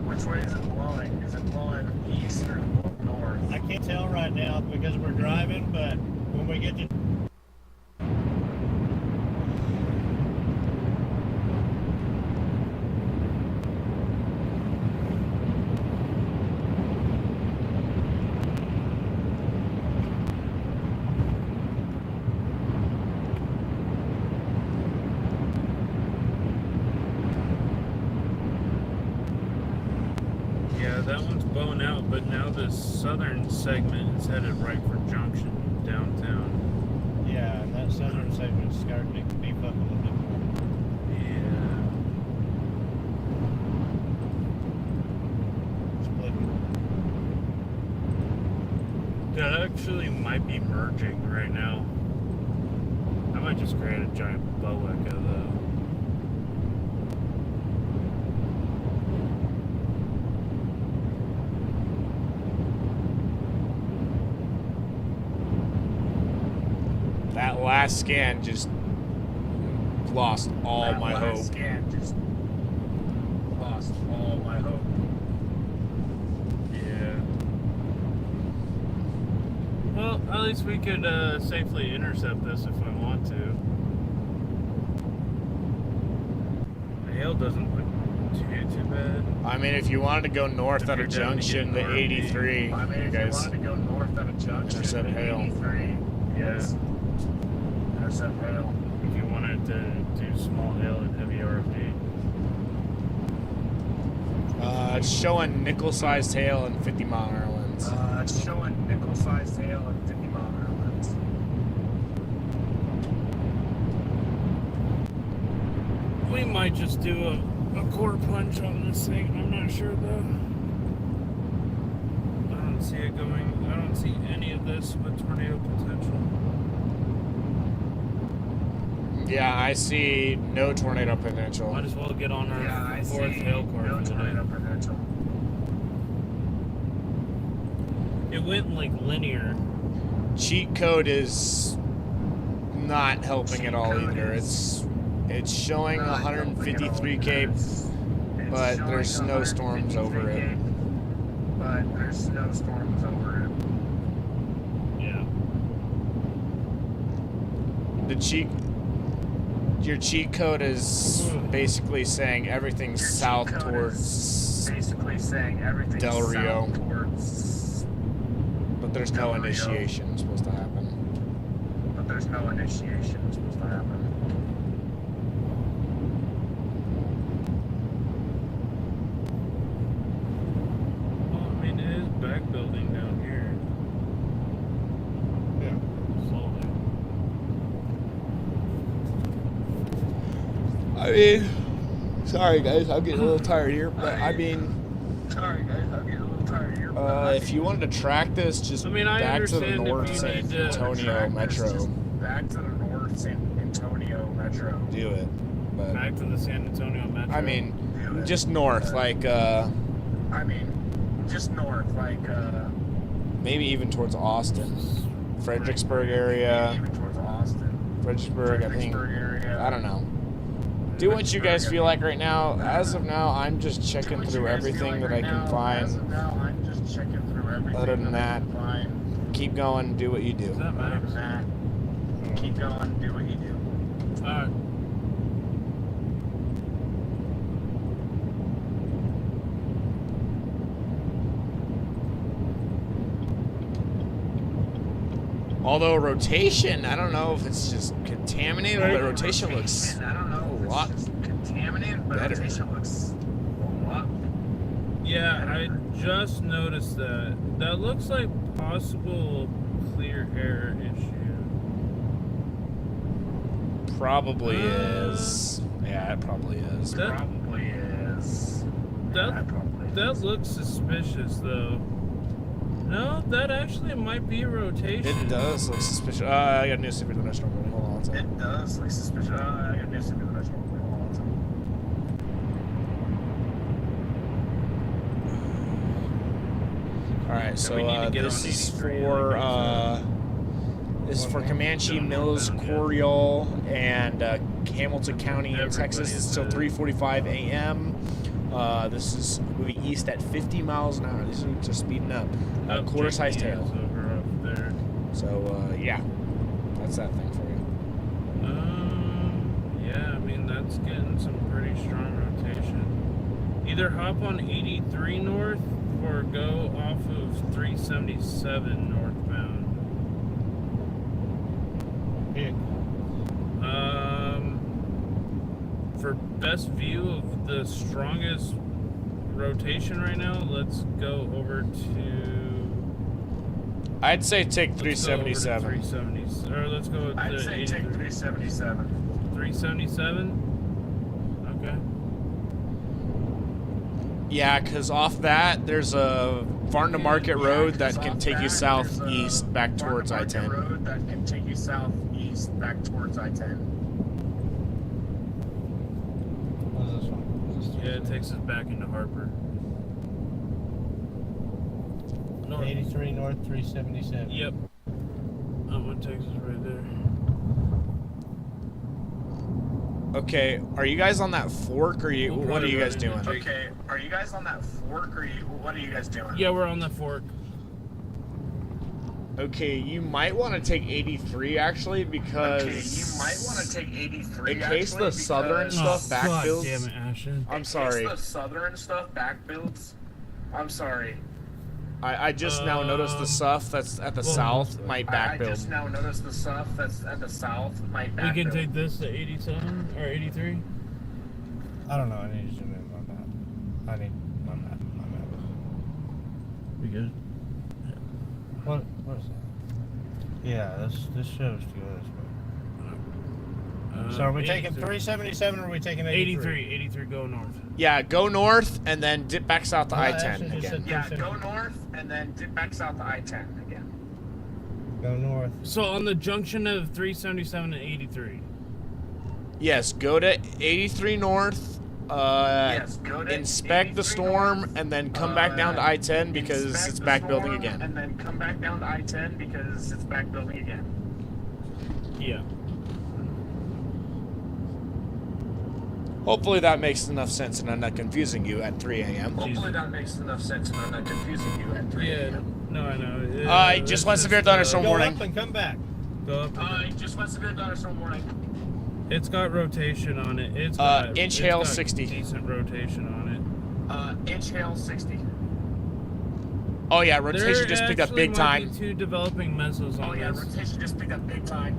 Which way is it blowing? Is it blowing east or north? I can't tell right now because we're driving, but when we get to Yeah, that one's blowing out, but now this southern segment is headed right for Junction downtown. yeah, and that southern segment's starting to beef up a little bit more. Yeah. That actually might be merging right now. I might just create a giant bow echo though. That last scan just lost all my hope. Scan just lost all my hope. Yeah. Well, at least we could safely intercept this if I want to. The hail doesn't look too bad. I mean, if you wanted to go north at a junction, the 83, I mean, you if you guys wanted to go north at a junction, intercept hail. 83, Yeah. intercept hail. If you wanted to do small hail and heavy RFD. It's showing nickel-sized hail and 50-mile-an-hour winds. It's showing nickel-sized hail and 50-mile-an-hour winds. We might just do a quarter punch on this thing. I'm not sure though. I don't see it going. I don't see any of this with tornado potential. Yeah, I see no tornado potential. Might as well get on our I fourth see hail car no for today. tornado potential. It went like linear. Cheat code is not helping at all either. It's showing 153K, but there's snowstorms over it. But there's snowstorms over it. Yeah. Your cheat code is basically saying everything's south towards Basically saying everything's Del Rio. south towards. But there's no initiation supposed to happen. But there's no initiation supposed to happen. Well, I mean, it is back building down here. Yeah. Slowly. I mean, sorry guys, I'm getting a little tired here, but I mean, Sorry guys, I'm getting a little tired here. if you wanted to track this, just I mean, I back to the understand if north you San need to Antonio Metro. Back to the north San Antonio Metro. Do it. But Back to the San Antonio Metro. I mean, just north, like just north, like maybe even towards Austin, Fredericksburg area. even towards Austin. Fredericksburg, I think. area. I don't know. Do what you guys feel like right now. As of now, I'm just checking through everything that I can find. As of now, I'm just checking through everything. Other than I that, can find. keep going, do what you do. Is that Other Max? than that, keep going, do what you do. Alright. Although rotation, I don't know if it's just contaminated, but rotation looks I don't know. a lot Contaminated, but better. rotation looks a lot. Yeah, I just noticed that. That looks like possible clear air issue. Probably is. Yeah, it probably is. That looks suspicious though. No, that actually might be rotation. It does look suspicious. I got a new severe thunderstorm warning. Hold on one second. It does look suspicious. I got a new severe thunderstorm warning. Hold on one second. All right, So we need to get this on is 83, for Comanche, Mills, Coriol, and Hamilton County in Texas. It's still 3:45 a.m. This is moving east at 50 miles an hour. These are just speeding up. Quarter-sized tail. Over up there. So yeah, that's that thing for you. Yeah, I mean that's getting some pretty strong rotation. Either hop on 83 north or go off of 377 northbound. Pick. For best view of the strongest rotation right now, let's go over to. I'd say take Let's go over to 377. 370, or let's go with I'd the say take 377. 377. Okay. Yeah, because off that there's a Farm to Market road that can take you southeast back towards I-10. Road that can take you southeast back towards I-10. What is this one? Yeah, it takes us back into Harper. North. 83 north, 377. Yep. That one takes us right there. Okay, are you guys on that fork, or you? We'll What are you probably guys run into doing? Jake. Okay, are you guys on that fork, or what are you guys doing? Yeah, we're on the fork. Okay, you might want to take 83 actually because Okay, you might want to take 83 in case actually, the southern because- stuff God backbuilds. damn it, Ashton. I'm sorry. In case the southern stuff backbuilds. I'm sorry. I just now noticed the stuff that's at the well, south might I just backbuild. now noticed the stuff that's at the south might We backbuild. can take this to 87 or 83. I don't know. I need to zoom in my map. I need my map. We good? What is that? Yeah, this shows to go this way. So are we taking 377 or are we taking 83? 83, go north. Yeah, go north and then dip back south to No, I-10 actually just again. said- Yeah, go north and then dip back south to I-10 again. Go north. So on the junction of 377 and 83. Yes, go to 83 north. Yes, go to Inspect the 83 storm north, and then come back down to I-10 because inspect it's the back storm, building again. And then come back down to I-10 because it's back building again. Yeah. Hopefully that makes enough sense and I'm not confusing you at 3 a.m. Hopefully that makes enough sense and I'm not confusing you at 3 Yeah. a.m. No, I know. Just went severe thunderstorm Go warning. up and come back. Go up. Just went severe thunderstorm warning. It's got rotation on it. It's got inch it's hail got 60. Decent rotation on it. Inch hail 60. Oh yeah, rotation There just picked up actually big might be time. two developing mesos on Oh yeah, this. rotation just picked up big time.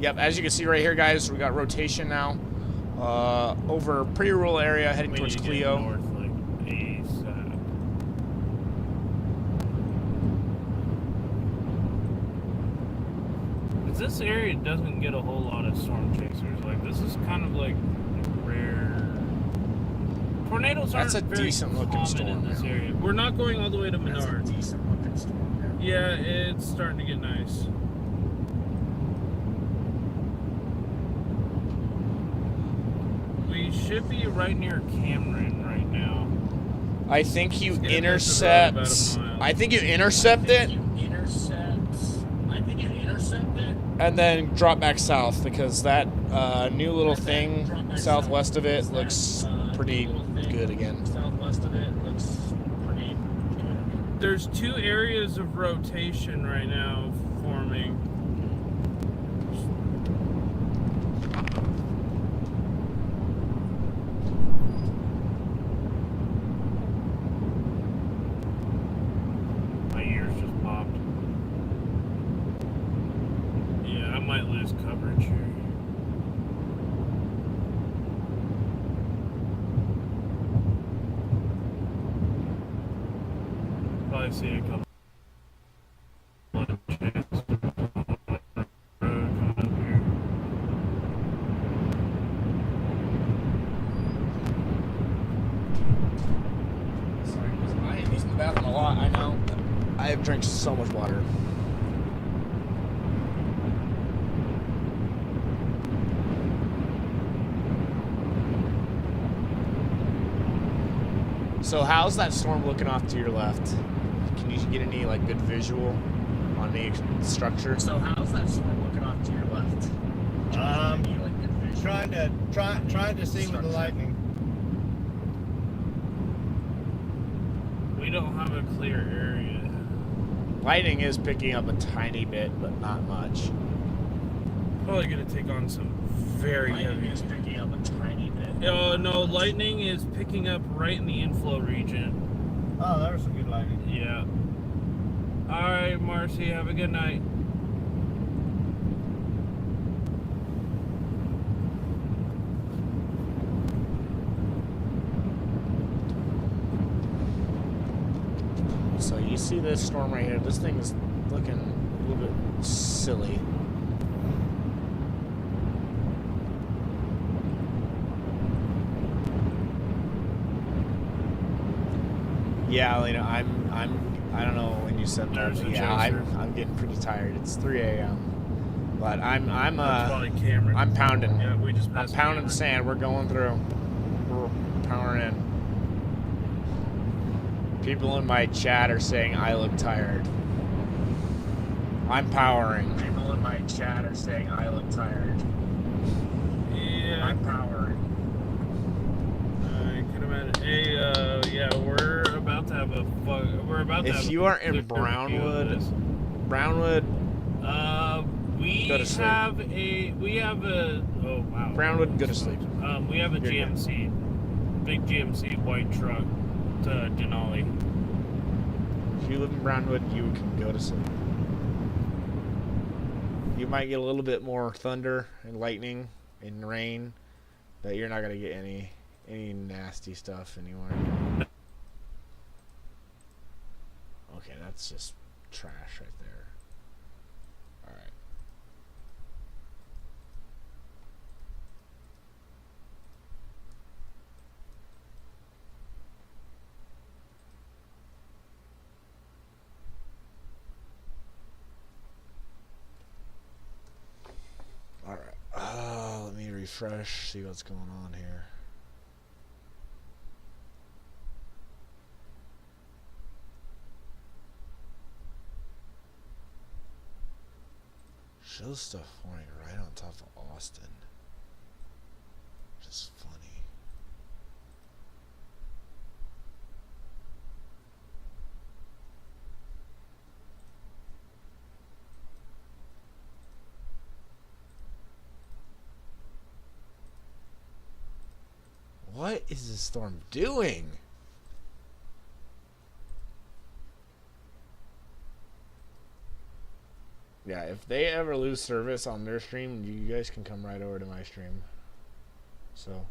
Yep, as you can see right here, guys, we got rotation now. Over a pretty rural area heading We towards need to get Clio. north, like ASAP. 'Cause this area doesn't get a whole lot of storm chasers. Like this is kind of like rare. Tornadoes aren't That's a very decent looking common storm, in this yeah. area. We're not going all the way to That's a Menard. decent looking storm. Yeah, it's starting to get nice. We should be right near Cameron right now. I think you It's gonna take intercept. about a mile. I think you intercept it I think you intercept it. and then drop back south because that new little thing southwest of it looks pretty good again. Southwest of it looks pretty good. There's two areas of rotation right now forming. My ears just popped. Yeah, I might lose coverage here. I see a couple of chants coming up here. Sorry, I am using the bathroom a lot, I know. I have drank so much water. So how's that storm looking off to your left? Can you get any like good visual on the structure? So how's that storm looking off to your left? Trying to see with the lightning. We don't have a clear area. Lightning is picking up a tiny bit, but not much. Probably gonna take on some very heavy. Is picking up a tiny bit. No, lightning is picking up right in the inflow region. Oh, that was some good lightning. Yeah. All right, Marcy, have a good night. So you see this storm right here. This thing is looking a little bit silly. Yeah, Lena, I don't know when you said that, but yeah, I'm getting pretty tired. It's 3 a.m. But I'm pounding. Yeah, we just I'm pounding sand. We're going through. We're powering in. People in my chat are saying I look tired. I'm powering. People in my chat are saying I look tired. Yeah. I'm powering. I can imagine. Hey, yeah, we're about to have a we're about to have If you are in Brownwood, we go to sleep. we have a oh wow. Brownwood, go to sleep. We have a You're GMC, big GMC white truck to Denali. If you live in Brownwood, you can go to sleep. You might get a little bit more thunder and lightning and rain, but you're not gonna get any nasty stuff anywhere. Okay, that's just trash right there. Alright. Alright. Let me refresh, see what's going on here. Shows stuff forming right on top of Austin. Just funny. What is this storm doing? Yeah, if they ever lose service on their stream, you guys can come right over to my stream. So.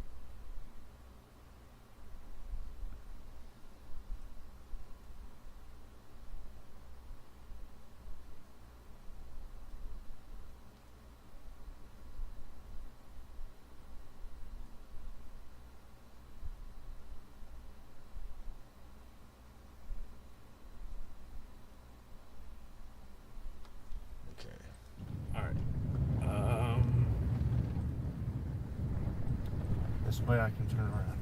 This way I can turn around.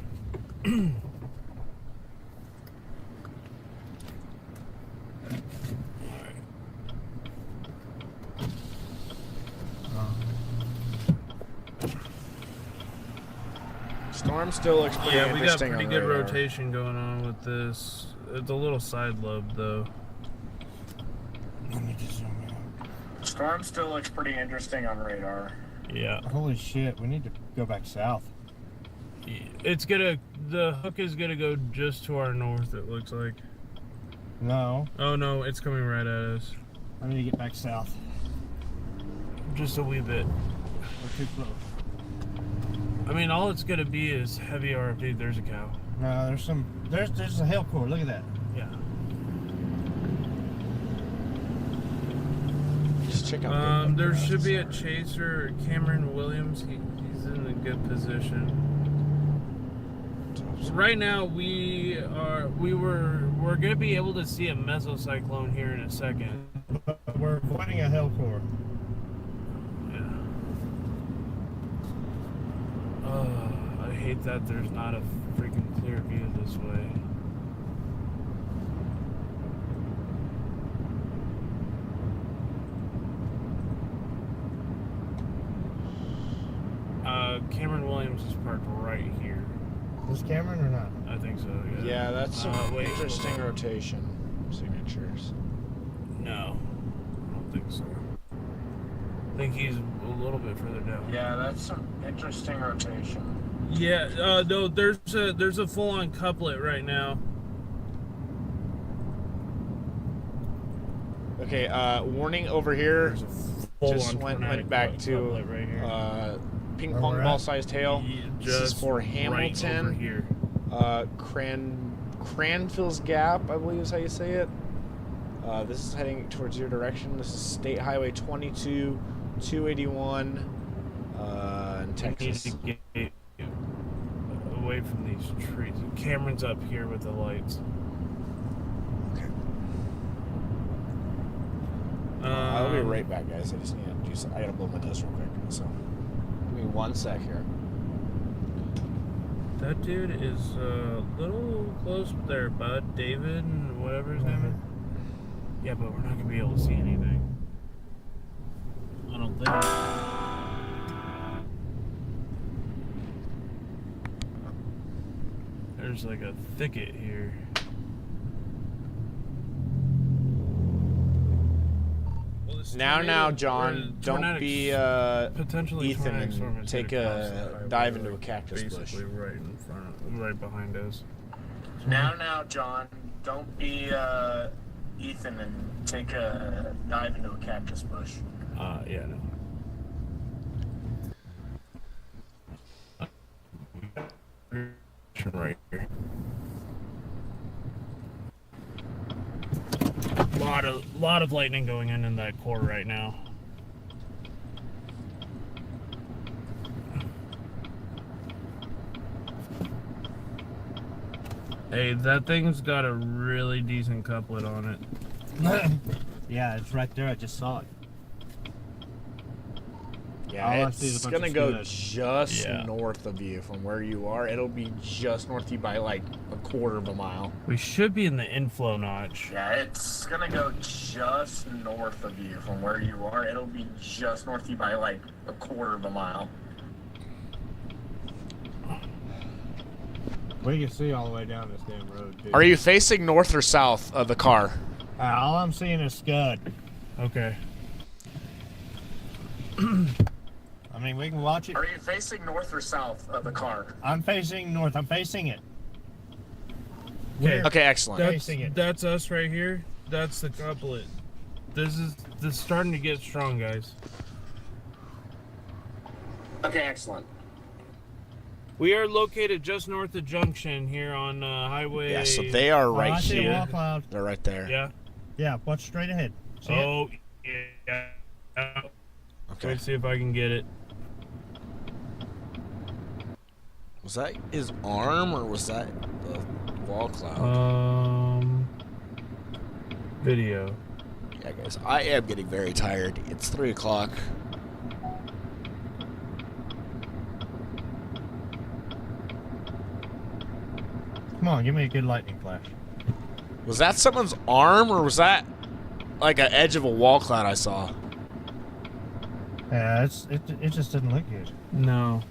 Storm still looks pretty Yeah, we got interesting pretty on good radar. rotation going on with this. It's a little side lobe though. Let me just zoom out. Storm still looks pretty interesting on radar. Yeah. Holy shit, we need to go back south. The hook is gonna go just to our north, it looks like. No. Oh no, it's coming right at us. I need to get back south. Just a wee bit. We're too close. I mean, all it's gonna be is heavy RFD. There's a cow. No, there's a hail core. Look at that. Yeah. check out. There should be a chaser, Cameron Williams. He's in a good position. Right now, we're gonna be able to see a mesocyclone here in a second. But we're avoiding a hell core. I hate that there's not a freaking clear view this way. Cameron Williams is parked right here. Is Cameron or not? I think so, yeah. Yeah, that's some wait, interesting rotation signatures. No, I don't think so. I think he's a little bit further down. Yeah, that's some interesting rotation. Yeah, no, there's a full-on couplet right now. Okay, warning over here. Just went back to right here. ping pong ball sized tail. This is for Right Hamilton. over here. Cranfill's Gap, I believe is how you say it. This is heading towards your direction. This is State Highway 22, 281 in Texas. Need to get away from these trees. Cameron's up here with the lights. Okay. I'll be right back, guys. I just need to do some. I gotta blow my nose real quick. So, give me 1 sec here. That dude is a little close there, bud. David, and whatever his name is. Yeah, but we're not gonna be able to see anything. I don't think. There's like a thicket here. Now, John, don't be potentially Ethan tornadic storm and is take gonna cross the a highway, dive into a like, cactus bush. basically right in front, right behind us. Now, John, don't be Ethan and take a dive into a cactus bush. Yeah, no. Right here. Lot of lightning going in that core right now. Hey, that thing's got a really decent couplet on it. Yeah, it's right there. I just saw it. Yeah, All I see is it's a bunch gonna of go smoke. just north of you from where you are. It'll be just north of you by like a quarter of a mile. We should be in the inflow notch. Yeah, it's gonna go just north of you from where you are. It'll be just north of you by like a quarter of a mile. We can see all the way down this damn road, too. Are you facing north or south of the car? All I'm seeing is Scud. Okay. I mean, we can watch it. Are you facing north or south of the car? I'm facing north. I'm facing it. Okay, excellent. Facing it. That's us right here. That's the couplet. This is starting to get strong, guys. Okay, excellent. We are located just north of Junction here on Highway. Yeah, so they are right I see a wall here. cloud. They're right there. Yeah. Yeah, watch straight ahead. See it? Oh, yeah. Okay. Let's see if I can get it. Was that his arm or was that the wall cloud? Video. Yeah, guys, I am getting very tired. It's 3 o'clock. Come on, give me a good lightning flash. Was that someone's arm or was that like an edge of a wall cloud I saw? Yeah, it just didn't look good. No.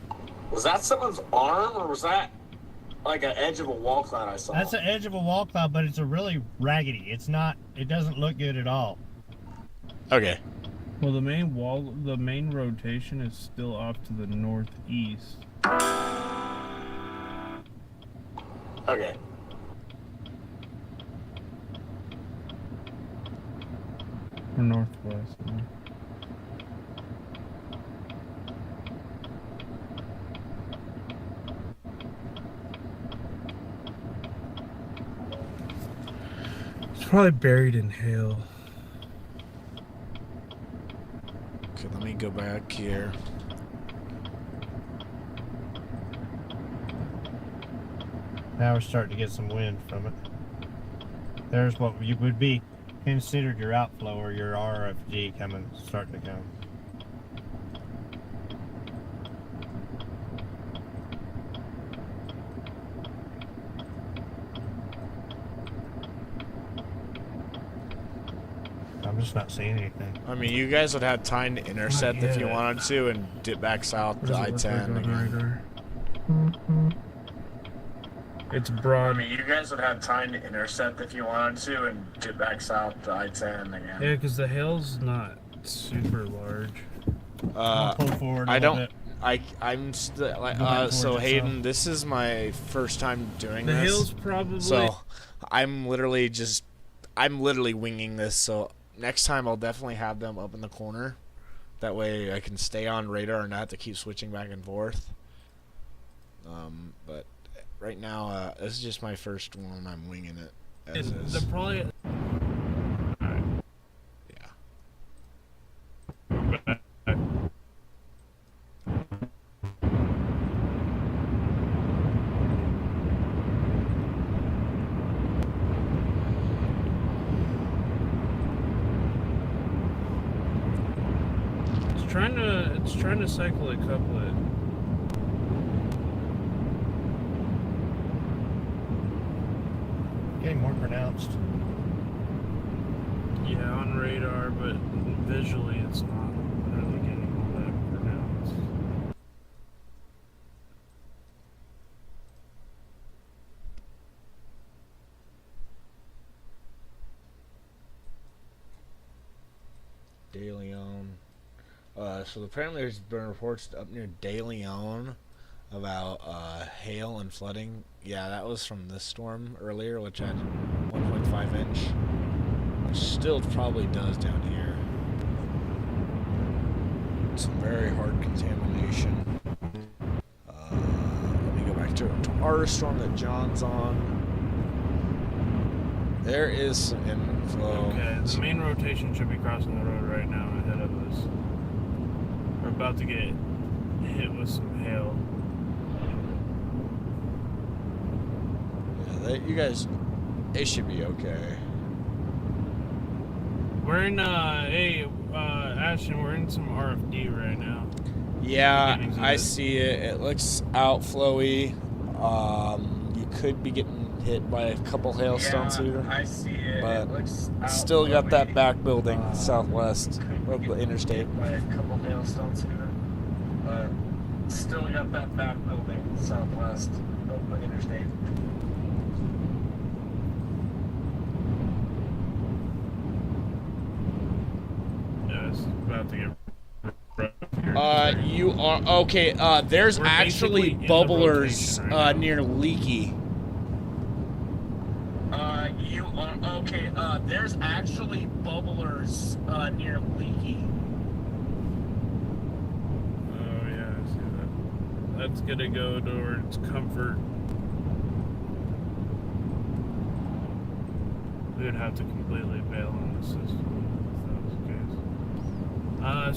Was that someone's arm or was that like an edge of a wall cloud I saw? That's the edge of a wall cloud, but it's a really raggedy. It's not. It doesn't look good at all. Okay. Well, the main rotation is still off to the northeast. Okay. Or northwest. No. It's probably buried in hail. me go back here. Now we're starting to get some wind from it. There's what you would be considered your outflow or your RFG starting to come. I'm just not seeing anything. I mean, you guys would have time to intercept if you wanted to and dip back south to I-10 again. It's broad. I mean, you guys would have time to intercept if you wanted to and dip back south to I-10 again. Yeah, because the hail's not super large. Pull forward a I little don't. bit. I'm still like towards so it, Hayden. This is my first time doing The this. hail's probably. So I'm literally winging this. So next time I'll definitely have them up in the corner. That way I can stay on radar and not have to keep switching back and forth. But right now, this is just my first one. I'm winging it. As is. They're probably. Yeah. It's trying to cycle a couplet. Getting more pronounced. Yeah, on radar, but visually it's not really getting all that pronounced. De Leon. So apparently there's been reports up near De Leon about hail and flooding. Yeah, that was from this storm earlier, which had 1.5 inch, which still probably does down here. Some very hard contamination. Let me go back to our storm that John's on. There is some inflow. Okay, the main rotation should be crossing the road right now ahead of us. We're about to get hit with some hail. Yeah, you guys, they should be okay. We're in, Ashton, we're in some RFD right now. Yeah, I see it. It looks outflowy. You could be getting hit by a couple hailstones here. I see it. But It looks still got that back building southwest of the interstate. by a couple hailstones here. But still got that back building southwest of the interstate. Yeah, it's about to get. You are okay. There's We're actually basically in the bubblers rotation right now. near Leaky. You are okay. There's actually bubblers near Leaky. Oh yeah, I see that. That's gonna go towards Comfort. We would have to completely bail on the system if that was the case.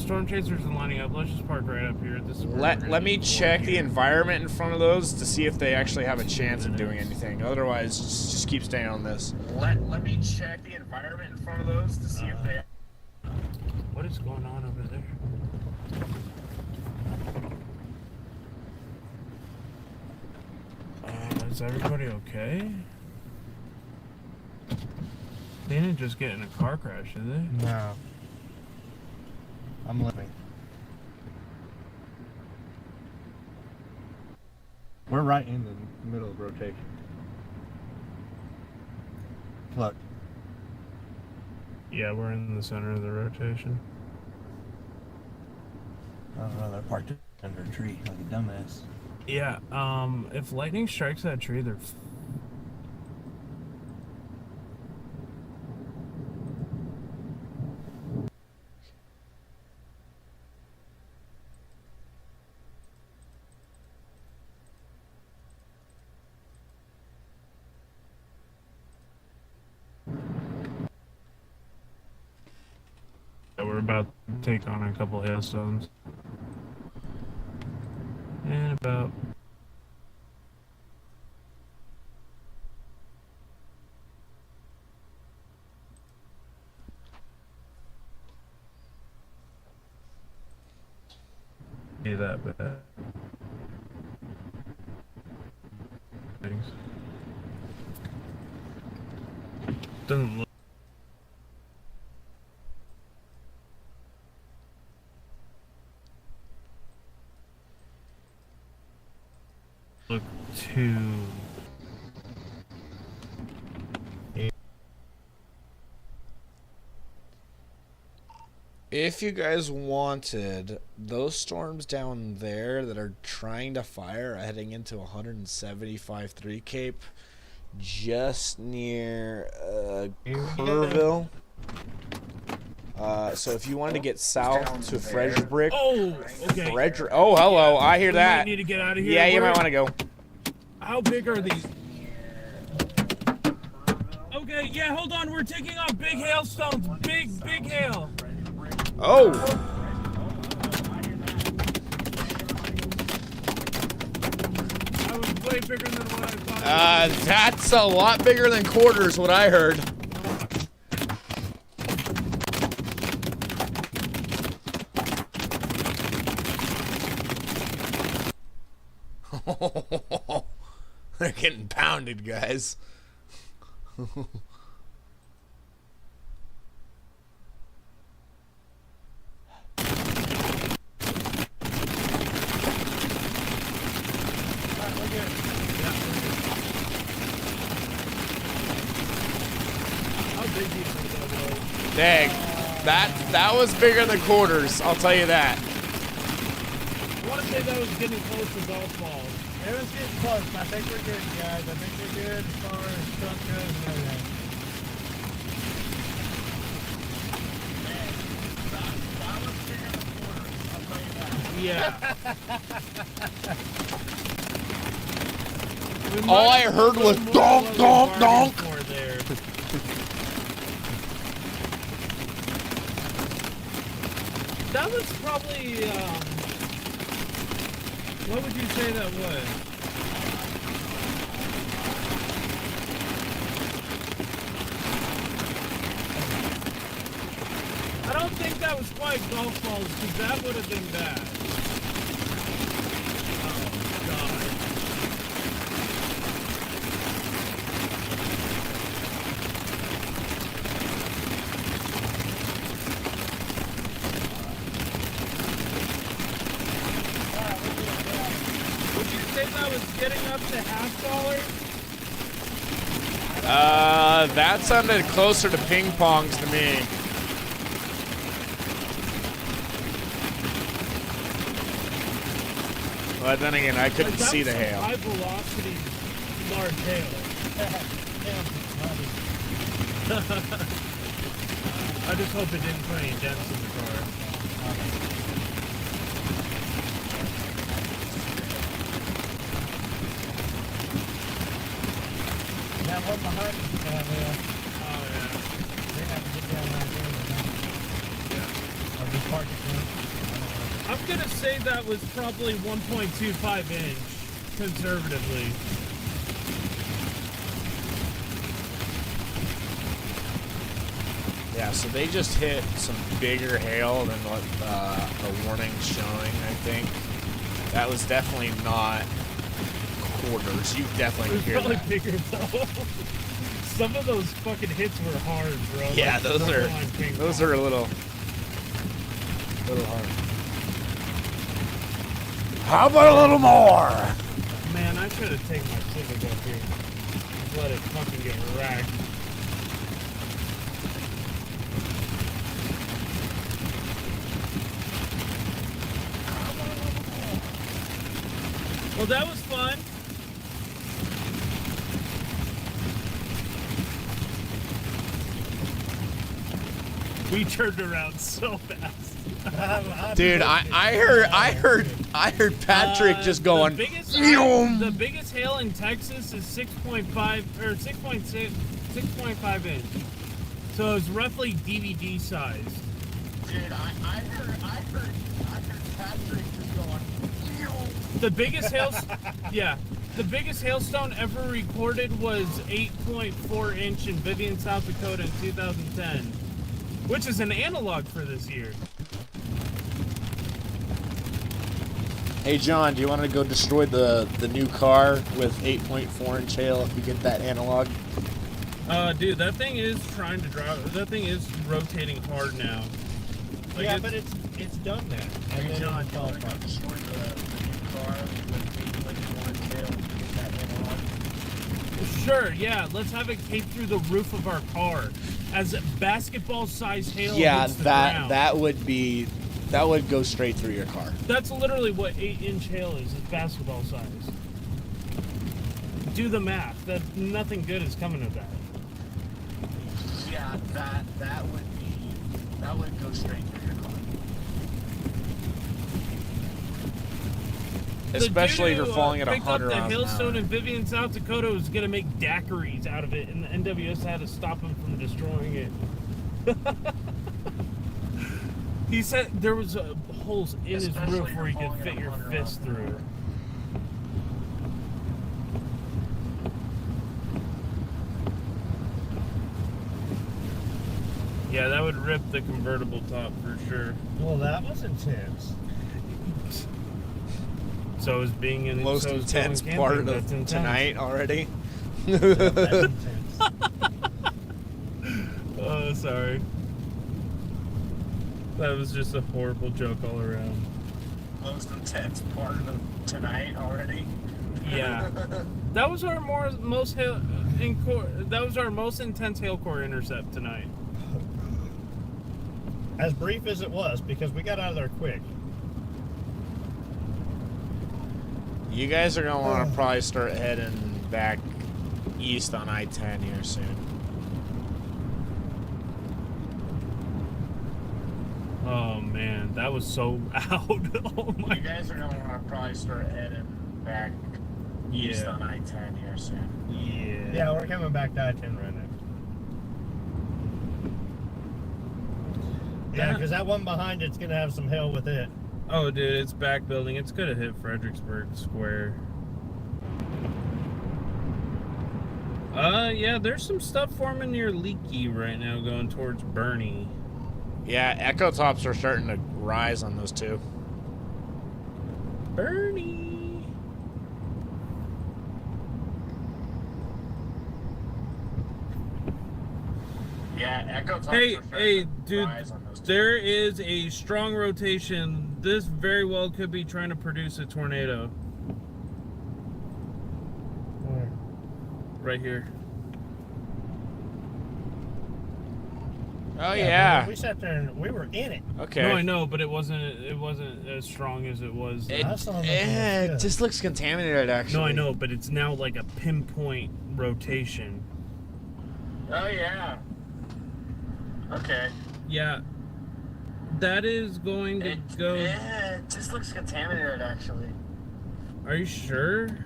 Storm chasers are lining up. Let's just park right up here. This is where we're gonna Let me be check forward the environment in front of those to see if they actually have a chance of doing anything. Otherwise, just keep staying on this. Let me check the environment in front of those to see if they. What is going on over there? Is everybody okay? They didn't just get in a car crash, did they? No. I'm living. We're right in the middle of rotation. Look. Yeah, we're in the center of the rotation. I don't know, they're parked under a tree like a dumbass. Yeah, if lightning strikes that tree, they're about to take on a couple hailstones. And about... be that bad. Things. Doesn't look too... If you guys wanted, those storms down there that are trying to fire are heading into 175 3 Cape, just near Kerrville. So if you wanted to get south to Frederick, oh, okay. Oh, hello, Yeah, I hear we that. might need to get out of here. Yeah, you might want to go. How big are these? Okay, yeah, hold on. We're taking on big hailstones. Big hail. Oh. That was way bigger than what I thought. That's a lot bigger than quarters, what I heard. They're getting pounded, guys. Dang, that was bigger than quarters, I'll tell you that. I want to say that was getting close to golf balls. It was getting close. I think we're good, guys. I think we're good as far as truck goes and everything. Yeah. All I heard was donk, donk, donk. That was probably, what would you say that was? I don't think that was quite golf balls, because that would have been bad. Oh, God. Would you say that was getting up to $half? That sounded closer to ping pongs to me. But then again, I couldn't see the hail. High velocity, large hail. I just hope it didn't put any dents in the car. That one behind us, Oh, yeah. they have to get down right there. Yeah. Or just park it there. I'm gonna say that was probably 1.25 inch, conservatively. Yeah, so they just hit some bigger hail than what the warning's showing, I think. That was definitely not quarters. You definitely It was hear probably that. bigger though. Some of those fucking hits were hard, bro. Yeah, Like those are a little hard. How about a little more? Man, I should have taken my Civic up here. Just let it fucking get racked. Well, that was fun. We turned around so fast. Dude, I heard Patrick just going. The biggest hail in Texas is 6.5 or 6.6, 6.5 inch. So it's roughly DVD sized. Dude, I heard Patrick just going. The biggest the biggest hailstone ever recorded was 8.4 inch in Vivian, South Dakota in 2010, which is an analog for this year. Hey John, do you want to go destroy the new car with 8.4 inch hail if you get that analog? Dude, that thing is trying to drive. That thing is rotating hard now. Like yeah, but it's done that. And Hey then John, it you falls want to apart. destroy the new car with 8.1 tail to get that analog? Sure, yeah. Let's have it cape through the roof of our car as basketball-sized hail Yeah, hits the ground. that would go straight through your car. That's literally what 8-inch hail is. It's basketball size. Do the math. That nothing good is coming of that. Yeah, that would go straight through your car. Especially if The you're falling at picked 100 up the miles an hailstone hour. in Vivian, South Dakota was gonna make daiquiris out of it, and the NWS had to stop him from destroying it. He said there was holes in his Especially roof if where you you're could falling fit your 100 fist miles an through. hour. Yeah, that would rip the convertible top for sure. Well, that was intense. So is being in Most so is intense going part camping. of That's intense. tonight already. That's intense. Oh, sorry. That was just a horrible joke all around. Most intense part of tonight already. Yeah, that was our most intense hail core intercept tonight. As brief as it was, because we got out of there quick. You guys are gonna want to probably start heading back east on I-10 here soon. Oh man, that was so out. Oh my. You guys are gonna want to probably start heading back east Yeah. on I-10 here soon. Yeah. Yeah, we're coming back to I-10 right now. Yeah, because that one behind it's going to have some hell with it. Oh, dude, it's back building. It's gonna hit Fredericksburg Square. Yeah, there's some stuff forming near Leaky right now, going towards Bernie. Yeah, echo tops are starting to rise on those two. Bernie. Yeah, echo tops Hey, are hey, starting to dude, rise on those two. there is a strong rotation. This very well could be trying to produce a tornado. Where? Right here. Oh yeah. We sat there and we were in it. Okay. No, I know, but it wasn't as strong as it was. It just looks contaminated, actually. No, I know, but it's now like a pinpoint rotation. Oh yeah. Okay. Yeah. That is going to go. Yeah, it just looks contaminated, actually. Are you sure?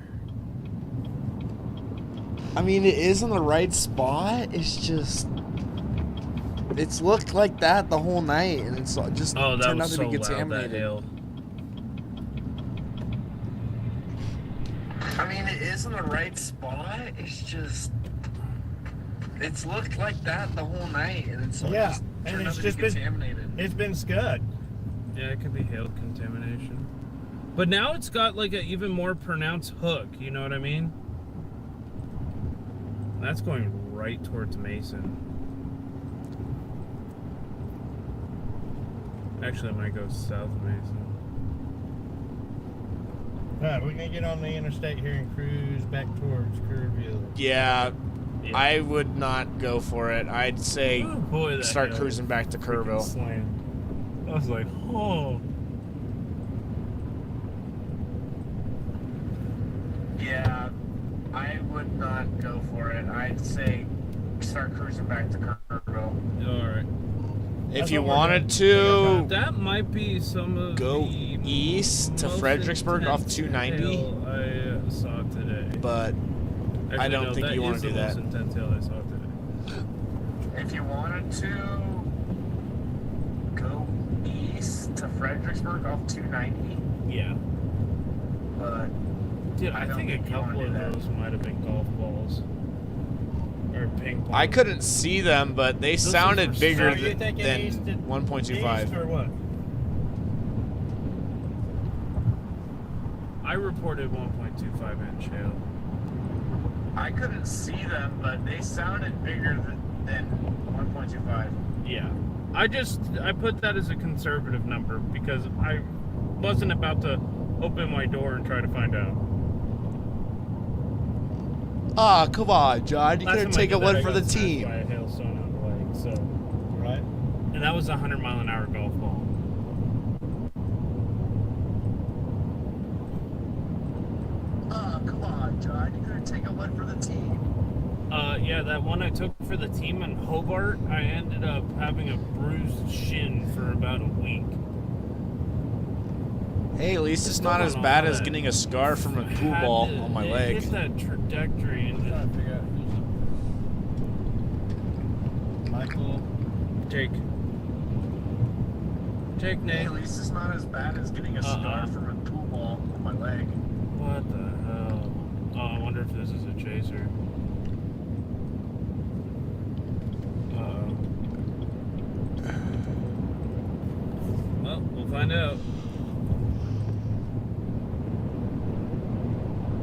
I mean, it is in the right spot. It's just. It's looked like that the whole night, and it's just Oh, that turned out was to so be loud, that contaminated. hail. I mean, it is in the right spot. It's just. It's looked like that the whole night, and it's Yeah, just and turned it's out to just be been contaminated. it's been scud. Yeah, it could be hail contamination. But now it's got like an even more pronounced hook, you know what I mean? That's going right towards Mason. Actually, I might go south of Mason. All right, we're gonna get on the interstate here and cruise back towards Kerrville. Yeah, I would not go for it. I'd say Oh, boy, that start hail cruising back to Kerrville. slam. I was like, oh. Yeah, I would not go for it. I'd say start cruising back to Kerrville. Alright. If you wanted to That might be some of go the east to most Fredericksburg off intense 290, hail I saw today. but I don't no, think that you want is to do the that. most intense hail I saw today. If you wanted to go to Fredericksburg off 290. Yeah. But dude, I think a couple of those might have been golf balls. Or ping pong. I couldn't see them, but they sounded bigger than East 1.25. or what? I reported 1.25 inch hail. I couldn't see them, but they sounded bigger than 1.25. Yeah. I put that as a conservative number because I wasn't about to open my door and try to find out. Ah, come on, John. You couldn't take a one for the team. By a hailstone on the lake, so. Right. And that was a 100-mile-an-hour golf ball. Come on, John. You couldn't take a one for the team. Yeah, that one I took for the team in Hobart, I ended up having a bruised shin for about a week. Hey, at least it's not as bad as getting a scar from a pool ball on my leg. Hit that trajectory and just... Michael. Jake, Hey, Nate. at least it's not as bad as getting a scar from a pool ball on my leg. What the hell? Oh, I wonder if this is a chaser. Well, we'll find out.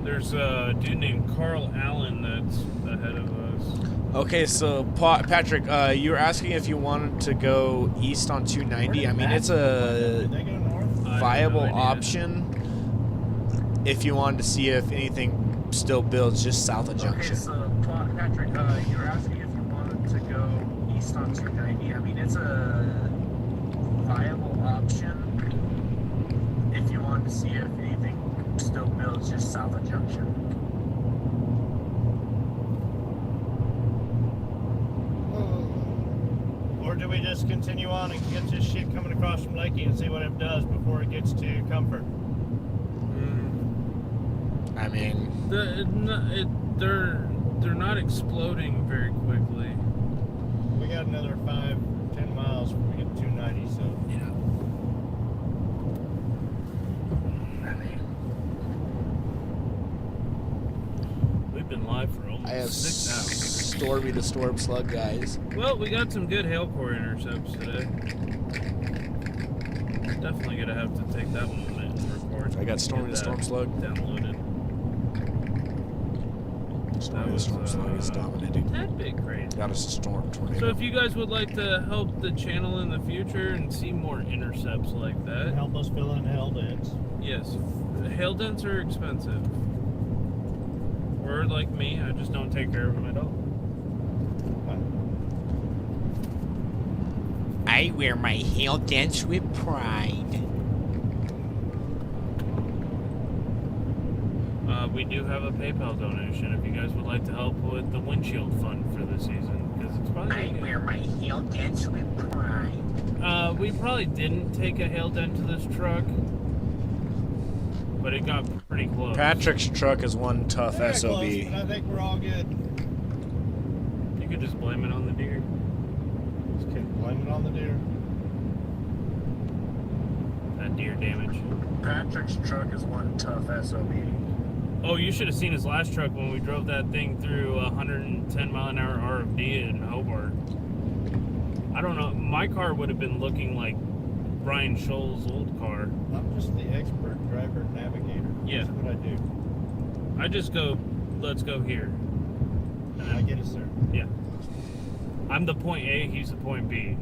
There's a dude named Carl Allen that's ahead of us. Okay, so Patrick, you were asking if you wanted to go east on 290. I mean, it's a viable option if you wanted to see if anything still builds just south of Junction. Okay, so Patrick, you were asking if you wanted to go east on 290. I mean, it's a viable option if you wanted to see if anything still builds just south of Junction. Or do we just continue on and get this shit coming across from Lakey and see what it does before it gets to Comfort? I mean, they're not exploding very quickly. We got another 5-10 miles before we get to 290, so yeah. We've been live for I have almost 6 hours. Stormy the Storm Slug, guys. Well, we got some good hail core intercepts today. Definitely gonna have to take that one and record. I got Stormy the Storm Slug downloaded. Stormy the Storm Slug is dominating. That bit crazy. Got us a storm tornado. So if you guys would like to help the channel in the future and see more intercepts like that, help us fill in hail dents. yes, hail dents are expensive. Or like me, I just don't take care of them at all. I wear my hail dents with pride. We do have a PayPal donation if you guys would like to help with the windshield fund for the season, because it's probably. I wear my hail dents with pride. We probably didn't take a hail dent to this truck, but it got pretty close. Patrick's truck is one tough SOB. Close, but I think we're all good. You could just blame it on the deer. Just kidding. Blame it on the deer. That deer damage. Patrick's truck is one tough SOB. Oh, you should have seen his last truck when we drove that thing through 110 mile an hour RFD in Hobart. I don't know. My car would have been looking like Brian Scholl's old car. I'm just the expert driver navigator. Yeah. That's what I do. I just go, let's go here. And I get us there. Yeah. I'm the point A, he's the point B.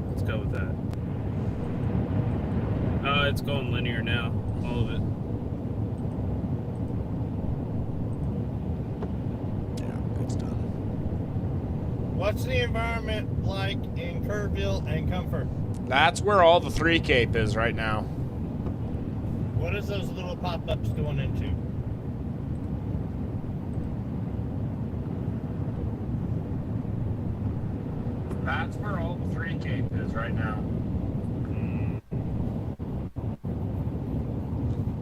Let's go with that. It's going linear now, all of it. Yeah, it's done. What's the environment like in Kerrville and Comfort? That's where all the 3 Cape is right now. What is those little pop-ups going into? That's where all the 3 Cape is right now.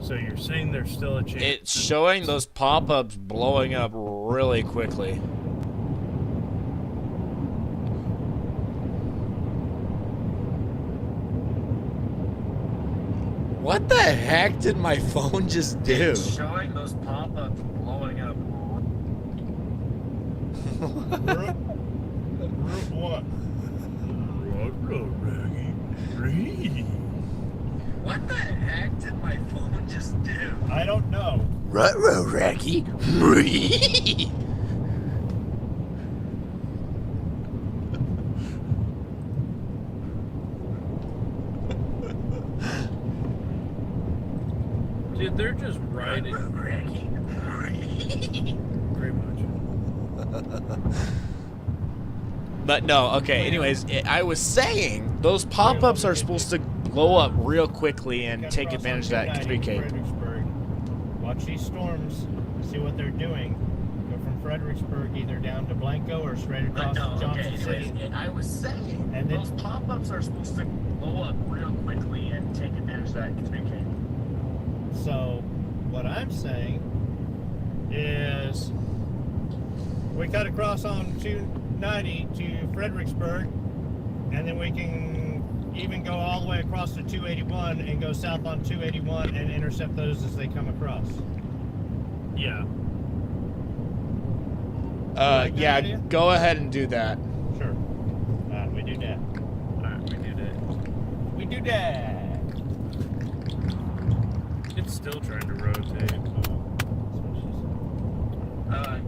So you're saying there's still a chance? It's showing those pop-ups blowing up really quickly. What the heck did my phone just do? It's showing those pop-ups blowing up. Group what? What the heck did my phone just do? I don't know. Ruh-roh, Raggy. Dude, they're just riding. Pretty much. But no, okay, anyways, I was saying, those pop-ups are supposed to blow up real quickly and take advantage of that 3K. Fredericksburg. Watch these storms, see what they're doing. Go from Fredericksburg either down to Blanco or straight across to Johnson City. I was saying, And then- those pop-ups are supposed to blow up real quickly and take advantage of that 3K. So, what I'm saying is we cut across on 290 to Fredericksburg, and then we can even go all the way across to 281 and go south on 281 and intercept those as they come across. Yeah. Yeah, go ahead and do that. Sure. We do that. Alright, we do that. We do that. It's still trying to rotate.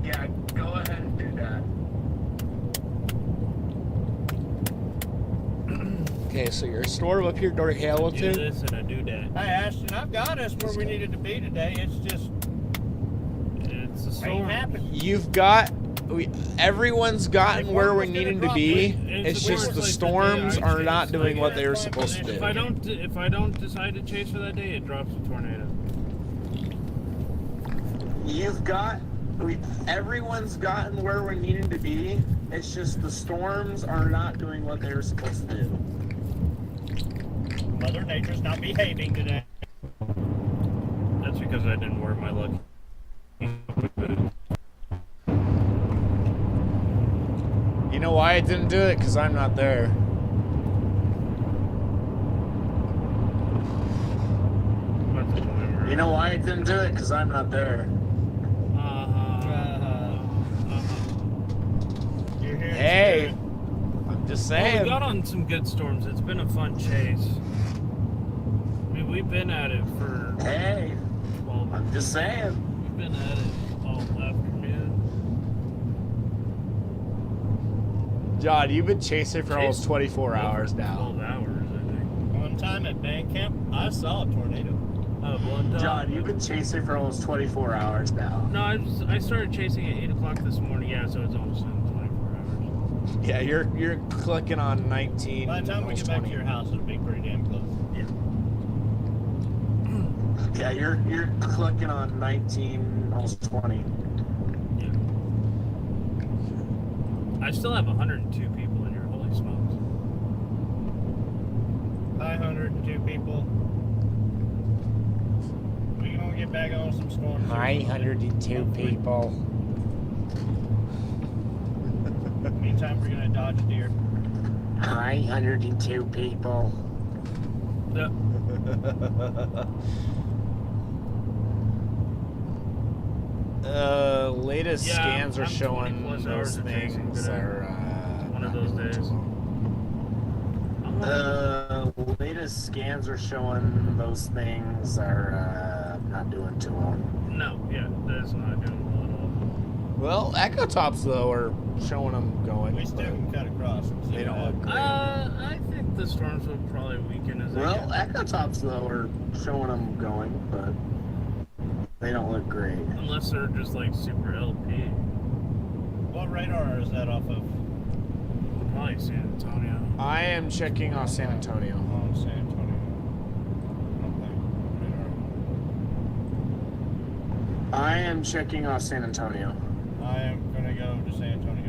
Yeah, go ahead and do that. Okay, so you're sort of up here door Do Hamilton. this and I do that. Hey, Ashton, I've got us where we needed to be today. It's just It's a ain't storm. happening. You've got, everyone's gotten where we're needing to be. It's just the storms are not doing what they were supposed to If I do. don't decide to chase for that day, it drops a tornado. You've got, everyone's gotten where we're needing to be. It's just the storms are not doing what they were supposed to do. Mother Nature's not behaving today. That's because I didn't wear my lucky. You know why I didn't do it? Because I'm not there. You know why I didn't do it? Because I'm not there. You're here. Hey, I'm just Well, we saying. got on some good storms. It's been a fun chase. I mean, we've been at it for. Hey, 12 I'm just saying. We've been at it all afternoon. John, you've been chasing for almost 24 hours now. 12 hours, I think. One time at band camp, I saw a tornado. One time. John, you've been chasing for almost 24 hours now. No, I started chasing at 8 o'clock this morning. Yeah, so it's almost been 24 hours. Yeah, you're clicking on 19. By the time we get almost back 20. to your house, it'll be pretty damn close. Yeah, you're clicking on 19, almost 20. Yeah. I still have 102 people in here. Holy smokes. 502 people. We're gonna get back on some storms. 902 people. Meantime, we're gonna dodge a deer. 902 people. Yep. Latest Yeah, scans are I'm 20 showing plus those hours of chasing things today. are One of those days. Latest scans are showing those things are not doing too well. No, yeah, that's not doing well at all. Well, Echo Tops though are showing them going. We still can cut across. And see They don't what look great. I think the storms will probably weaken as they Well, get. Echo Tops though are showing them going, but they don't look great. Unless they're just like super LP. What radar is that off of? Probably San Antonio. I am checking off San Antonio. On San Antonio. I am checking off San Antonio. I am gonna go to San Antonio.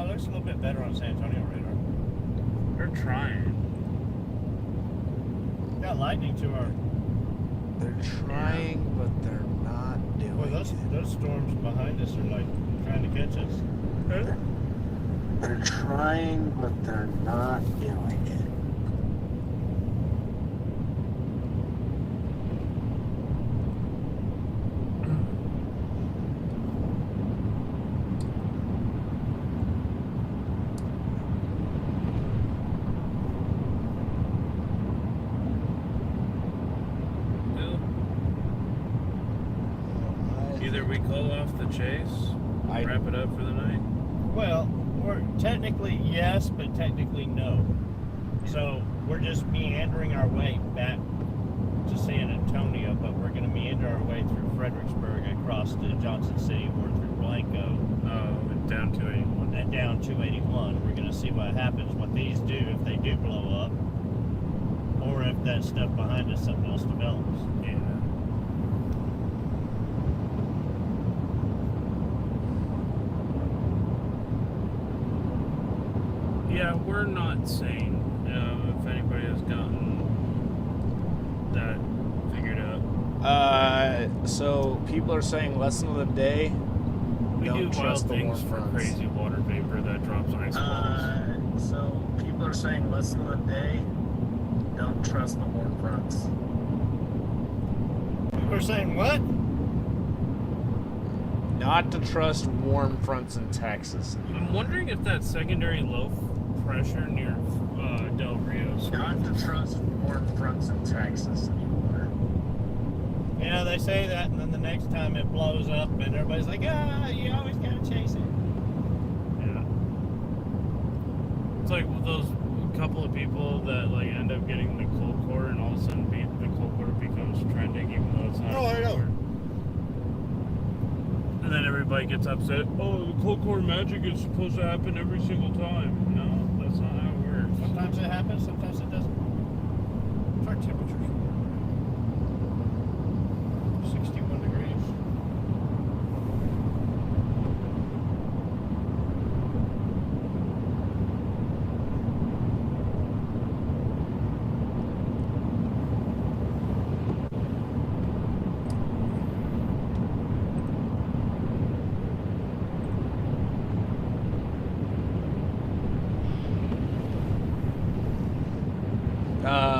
Looks a little bit better on San Antonio radar. They're trying. Got lightning to our. They're trying, but they're not doing Boy, those storms behind us are like trying to catch us. They're trying, but they're not doing Either we call off the chase, wrap it up for the night. Well, we're technically yes, but technically no. So we're just meandering our way back to San Antonio, but we're going to meander our way through Fredericksburg across to Johnson City or through Blanco. And down 281. And down 281. We're going to see what happens, what these do, if they do blow up, or if that stuff behind us, something else develops. Yeah. Yeah, we're not sane. If anybody has gotten that figured out. So people are saying lesson of the day. We Don't do wild trust the things warm for fronts. crazy water vapor that drops ice balls. So people are saying lesson of the day, don't trust the warm fronts. We're saying what? Not to trust warm fronts in Texas. I'm wondering if that secondary low pressure near Del Rio's. Not to trust warm fronts in Texas anymore. You know, they say that, and then the next time it blows up, and everybody's like, you always gotta chase it. Yeah. It's like those couple of people that like end up getting the cold core, and all of a sudden the cold core becomes trending, even though it's not. Oh, I know. And then everybody gets upset. Oh, the cold core magic is supposed to happen every single time. No, that's not how it works. Sometimes it happens, sometimes it doesn't. What's our temperature? 61 degrees.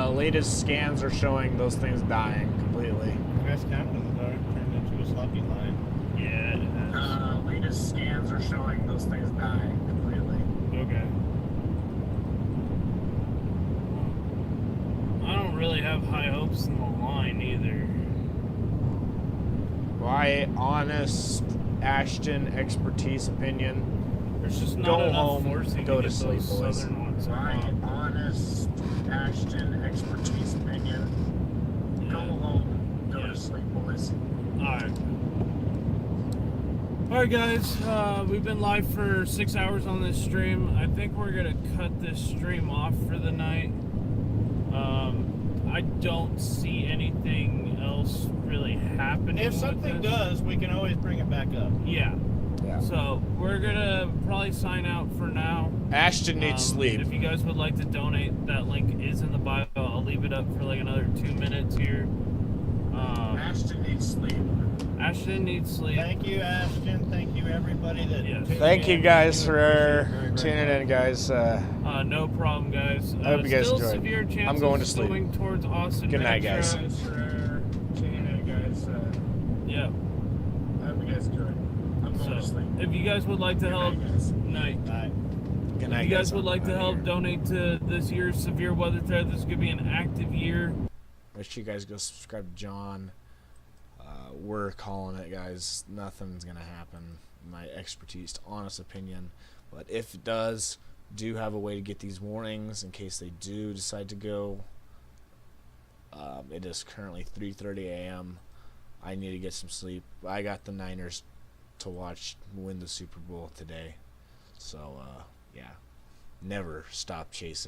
Latest scans are showing those things dying completely. Grass County turned into a sloppy line. Yeah, it has. Latest scans are showing those things dying completely. Okay. I don't really have high hopes in the line either. My honest Ashton expertise opinion. There's just not go enough home, forcing go to to get sleep, those boys. southern ones My up. honest Ashton expertise opinion. Go home, go to sleep, boys. Alright. Alright guys, we've been live for 6 hours on this stream. I think we're gonna cut this stream off for the night. I don't see anything else really happening. If with something this. does, we can always bring it back up. Yeah. Yeah. So we're gonna probably sign out for now. Ashton needs sleep. If you guys would like to donate, that link is in the bio. I'll leave it up for like another 2 minutes here. Ashton needs sleep. Ashton needs sleep. Thank you, Ashton. Thank you, everybody that. Yes. tuned Thank you in. guys We for appreciate it very, very tuning in, much. guys. No problem, guys. I hope you guys still enjoyed. severe chances I'm going to sleep. going towards Austin. Good night, guys. Thanks for tuning in, guys. Yeah. I hope you guys enjoy. I'm going to sleep. If you guys would like to help, night. Good If night, you guys guys. would like to help donate to this year's severe weather threat, this is gonna be an active year. Make sure you guys go subscribe to John. We're calling it, guys. Nothing's gonna happen. My expertise, honest opinion. But if it does, do have a way to get these warnings in case they do decide to go. It is currently 3:30 a.m. I need to get some sleep. I got the Niners to watch win the Super Bowl today. So, yeah. Never stop chasing.